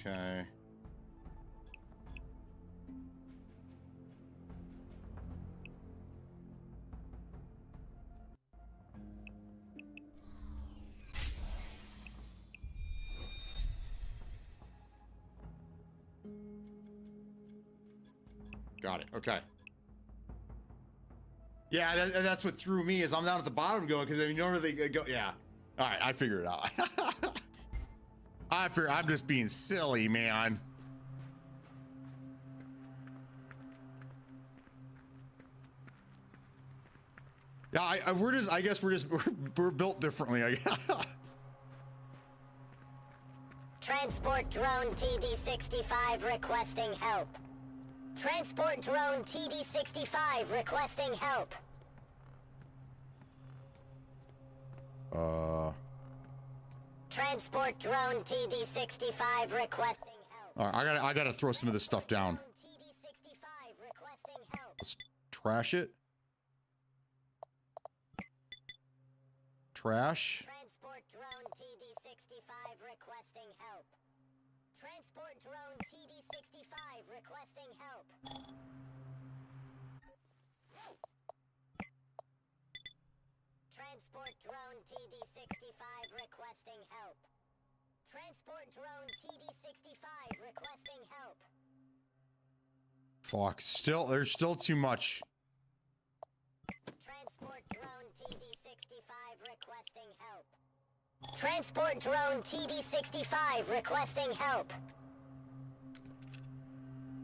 Okay. Got it. Okay. Yeah, that's what threw me is I'm down at the bottom going because you know where they go. Yeah. All right, I figured it out. I figure I'm just being silly, man. Yeah, I guess we're built differently. I guess. Transport drone TD-65 requesting help. Transport drone TD-65 requesting help. Transport drone TD-65 requesting help. All right, I gotta throw some of this stuff down. TD-65 requesting help. Let's trash it. Trash. Transport drone TD-65 requesting help. Transport drone TD-65 requesting help. Transport drone TD-65 requesting help. Transport drone TD-65 requesting help. Fuck. There's still too much. Transport drone TD-65 requesting help. Transport drone TD-65 requesting help.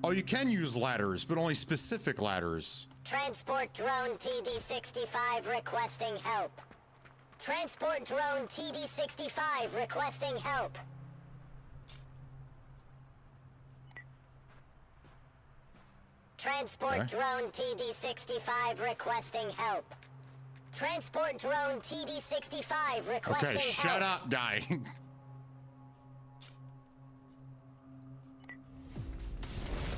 Oh, you can use ladders, but only specific ladders. Transport drone TD-65 requesting help. Transport drone TD-65 requesting help. Transport drone TD-65 requesting help. Transport drone TD-65 requesting Okay, shut help. up, guy.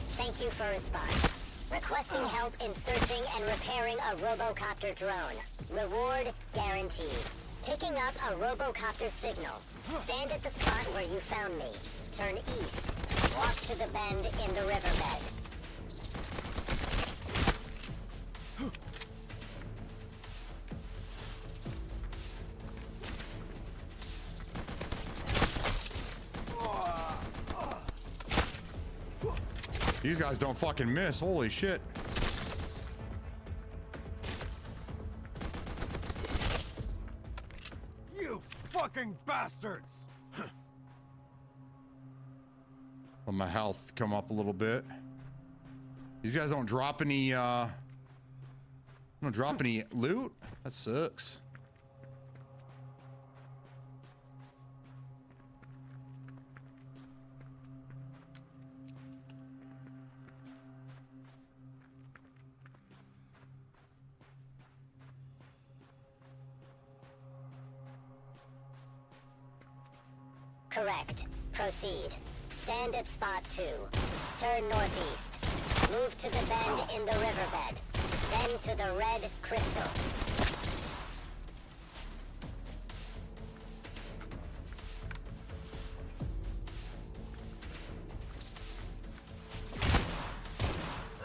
Thank you for response. Requesting help in searching and repairing a robocopter drone. Reward guaranteed. Picking up a robocopter signal. Stand at the spot where you found me. Turn east. Walk to the bend in the riverbed. These guys don't fucking miss. Holy shit. You fucking bastards! Let my health come up a little bit. These guys don't drop any loot? That sucks. Correct. Proceed. Stand at spot 2. Turn northeast. Move to the bend in the riverbed. Then to the red crystal.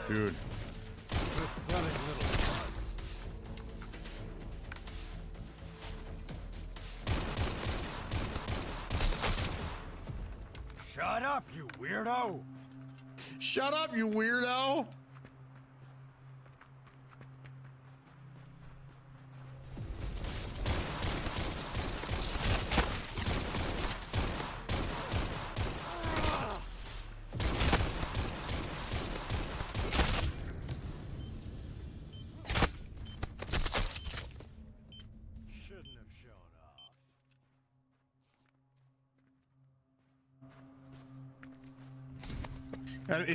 Dude. Pathetic little bugs. Shut up, you weirdo! Shut up, you weirdo! Shouldn't have shown off.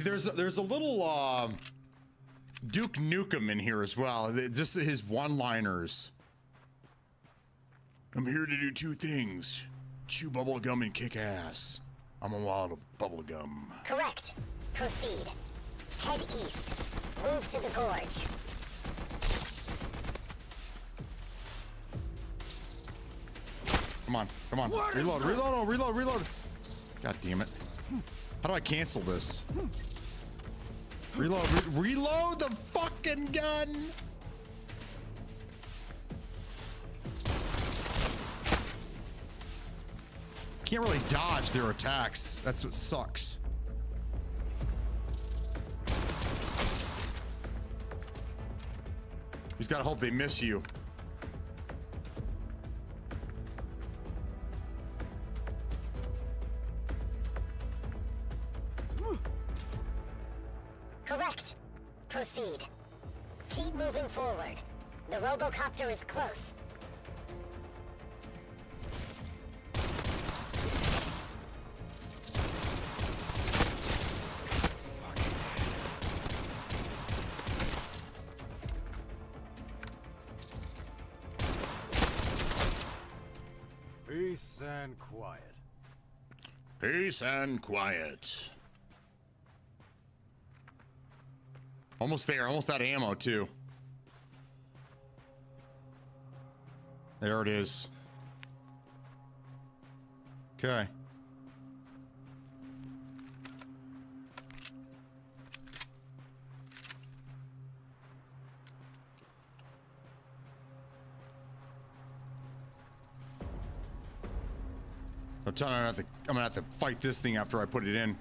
There's a little Duke Nukem in here as well. Just his one-liners. I'm here to do two things: chew bubble gum and kick ass. I'm a wild bubble gum. Correct. Proceed. Head east. Move to the gorge. Come on, come on. Reload, reload, oh, reload, reload. God damn it. How do I cancel this? Reload, reload the fucking gun. Can't really dodge their attacks. That's what sucks. You just gotta hope they miss you. Correct. Proceed. Keep moving forward. The robocopter is close. Peace and quiet. Peace and quiet. Almost there, almost out of ammo too. There it is. Okay. Don't tell me I'm gonna have to fight this thing after I put it in.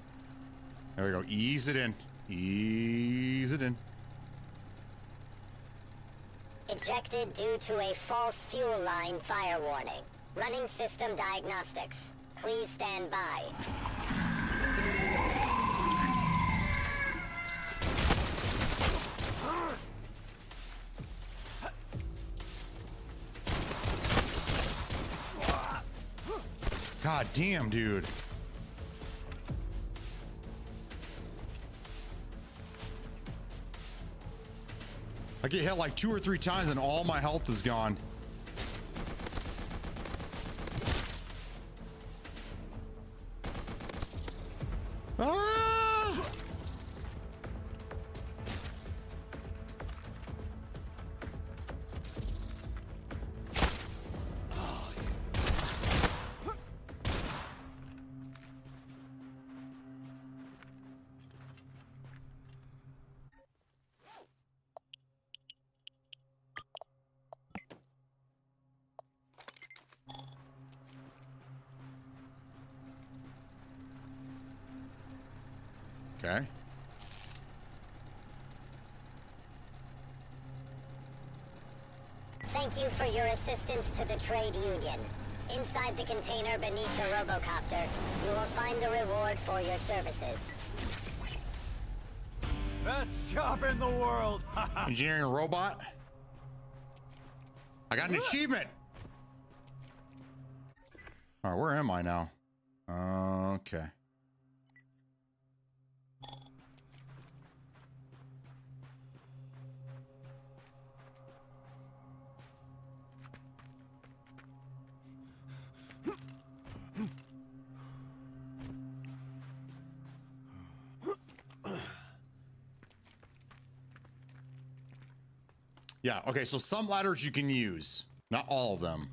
There we go. Ease it in. Ease it in. Ejected due to a false fuel line fire warning. Running system diagnostics. Please stand by. God damn, dude. I get hit like 2 or 3 times and all my health is gone. Ah! Okay. Thank you for your assistance to the trade union. Inside the container beneath the robocopter, you will find the reward for your services. Best job in the world. Engineering a robot. I got an achievement. All right, where am I now? Okay. Yeah, okay, so some ladders you can use. Not all of them.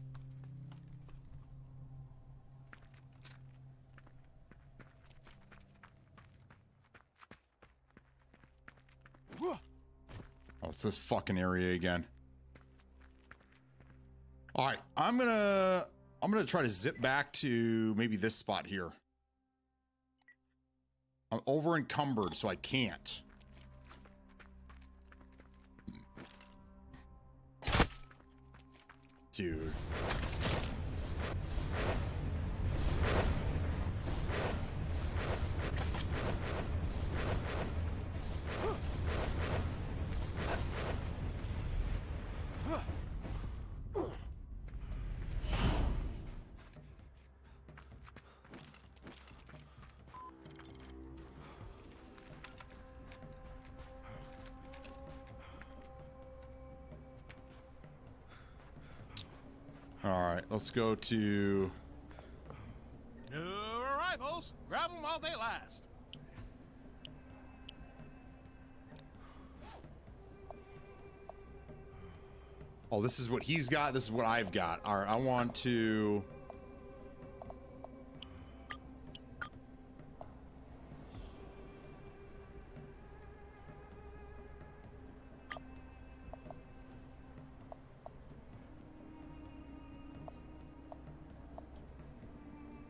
Oh, it's this fucking area again. All right, I'm gonna try to zip back to maybe this spot here. I'm over encumbered, so I can't. Dude. All right, let's go to... New arrivals. Grab them while they last. Oh, this is what he's got. This is what I've got. All right, I want to...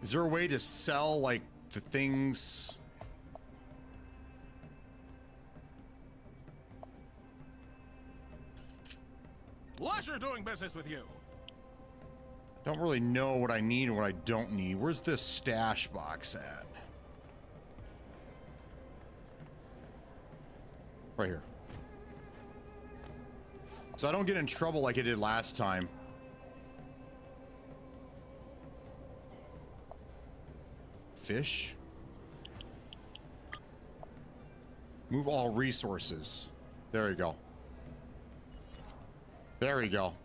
Is there a way to sell, like, the things? Pleasure doing business with you. Don't really know what I need and what I don't need. Where's this stash box at? Right here. So I don't get in trouble like I did last time. Fish. Move all resources. There we go. There we go.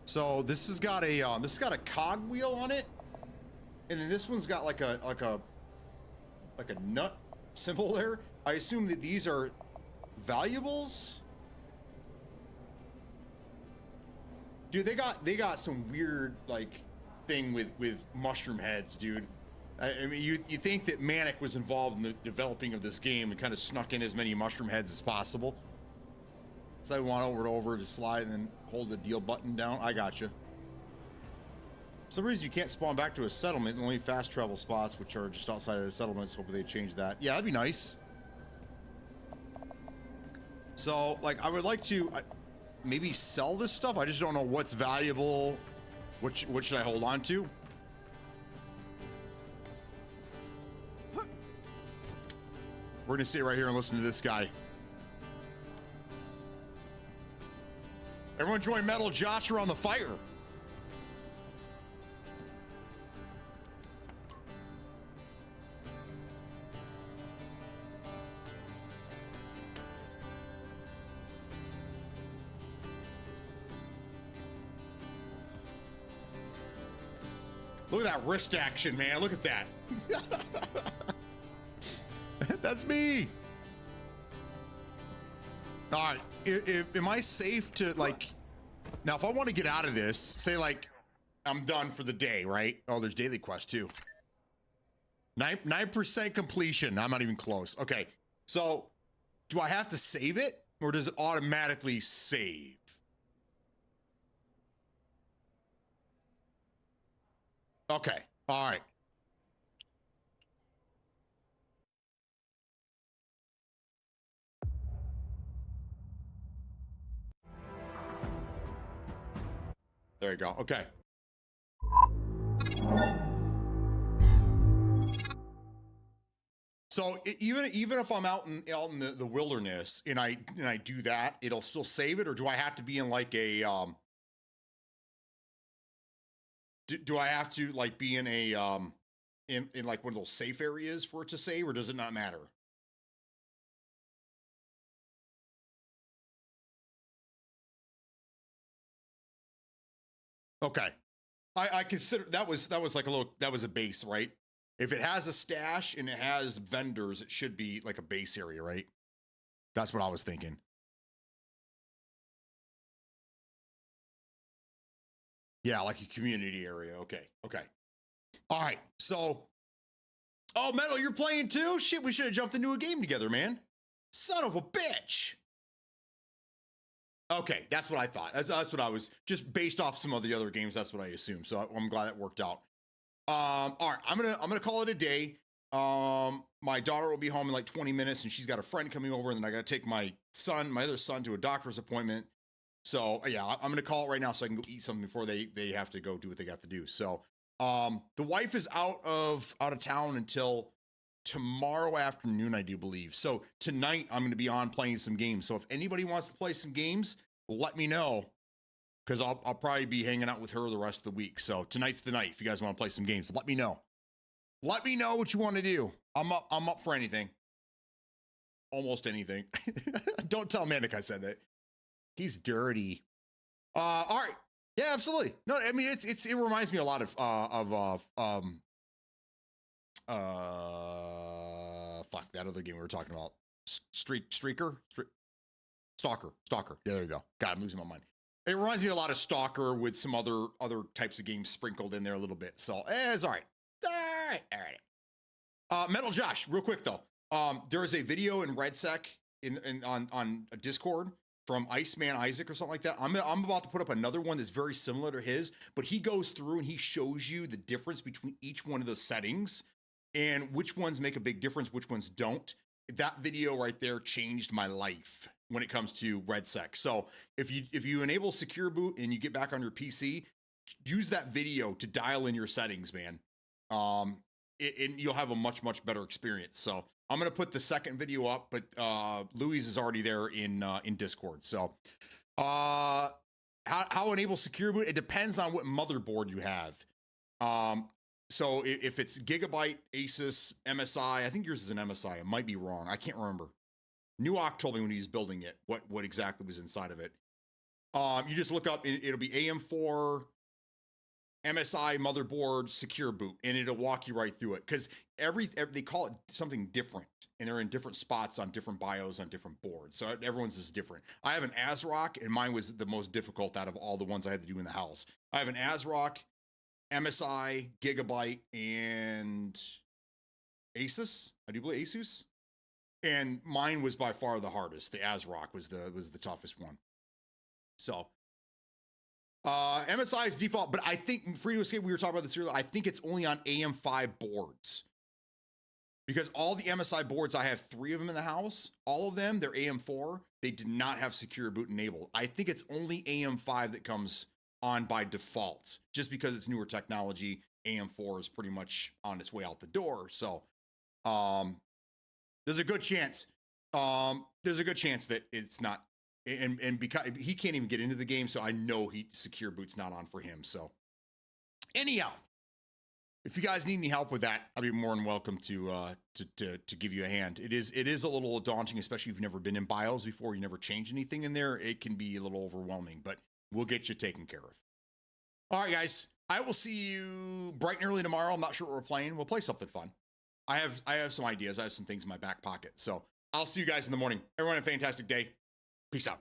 So this has got a cog wheel on it, and then this one's got like a nut symbol there. I assume that these are valuables. Dude, they got some weird like thing with mushroom heads, dude. I mean, you think that Manic was involved in the developing of this game and kind of snuck in as many mushroom heads as possible. So I want over to slide and then hold the deal button down. I got you. For some reason you can't spawn back to a settlement, only fast travel spots, which are just outside of the settlements. Hopefully they change that. Yeah, that'd be nice. So, like, I would like to maybe sell this stuff. I just don't know what's valuable. What should I hold on to? We're gonna sit right here and listen to this guy. Everyone join Metal Josh around the fire. Look at that wrist action, man. Look at that. That's me. All right. Am I safe to, like, now if I want to get out of this, say like I'm done for the day, right? Oh, there's daily quest too. 9% completion. I'm not even close. Okay. So do I have to save it or does it automatically save? Okay. All right. There you go. Okay. So even if I'm out in the wilderness and I do that, it'll still save it, or do I have to be in like a do I have to like be in a in like one of those safe areas for it to save, or does it not matter? Okay. I consider that was like that was a base, right? If it has a stash and it has vendors, it should be like a base area, right? That's what I was thinking. Yeah, like a community area. Okay. Okay. All right. So, oh, Metal, you're playing too? Shit, we should have jumped into a game together, man. Son of a bitch. Okay, that's what I thought. That's what I was, just based off some of the other games. That's what I assumed. So I'm glad that worked out. All right, I'm gonna call it a day. My daughter will be home in like 20 minutes, and she's got a friend coming over, and then I gotta take my other son, to a doctor's appointment. So yeah, I'm gonna call it right now so I can go eat something before they have to go do what they got to do. So the wife is out of town until tomorrow afternoon, I do believe. So tonight I'm going to be on playing some games. So if anybody wants to play some games, let me know, because I'll probably be hanging out with her the rest of the week. So tonight's the night. If you guys want to play some games, let me know. Let me know what you want to do. I'm up for anything. Almost anything. Don't tell Manic I said that. He's dirty. All right. Yeah, absolutely. No, I mean it reminds me a lot of fuck, that other game we were talking about. Stalker. Yeah, there you go. God, I'm losing my mind. It reminds me a lot of Stalker with some other types of games sprinkled in there a little bit. So it's all right. All right. Metal Josh, real quick though. There is a video in RedSec on Discord from Iceman Isaac or something like that. I'm about to put up another one that's very similar to his, but he goes through and he shows you the difference between each one of the settings and which ones make a big difference, which ones don't. That video right there changed my life when it comes to RedSec. So if you enable Secure Boot and you get back on your PC, use that video to dial in your settings, man. And you'll have a much better experience. So I'm gonna put the second video up, but Louise is already there in Discord. So how enable Secure Boot? It depends on what motherboard you have. So if it's Gigabyte, Asus, MSI, I think yours is an MSI. I might be wrong. I can't remember. Nuok told me when he was building it what exactly was inside of it. You just look up. It'll be AM4 MSI motherboard Secure Boot, and it'll walk you right through it, because they call it something different, and they're in different spots on different BIOS on different boards. So everyone's is different. I have an ASRock, and mine was the most difficult out of all the ones I had to do in the house. I have an ASRock, MSI, Gigabyte, and Asus. I do believe Asus, and mine was by far the hardest. The ASRock was the toughest one. So MSI is default, but I think Free to Escape, we were talking about this earlier, I think it's only on AM5 boards, because all the MSI boards, I have 3 of them in the house. All of them, they're AM4. They did not have Secure Boot enabled. I think it's only AM5 that comes on by default, just because it's newer technology. AM4 is pretty much on its way out the door. So There's a good chance. There's a good chance that it's not, and because he can't even get into the game, so I know secure boot's not on for him. So anyhow, if you guys need any help with that, I'd be more than welcome to give you a hand. It is a little daunting, especially if you've never been in BIOS before, you never changed anything in there. It can be a little overwhelming, but we'll get you taken care of. All right, guys. I will see you bright and early tomorrow. I'm not sure what we're playing. We'll play something fun. I have some ideas. I have some things in my back pocket. So I'll see you guys in the morning. Everyone have a fantastic day. Peace out.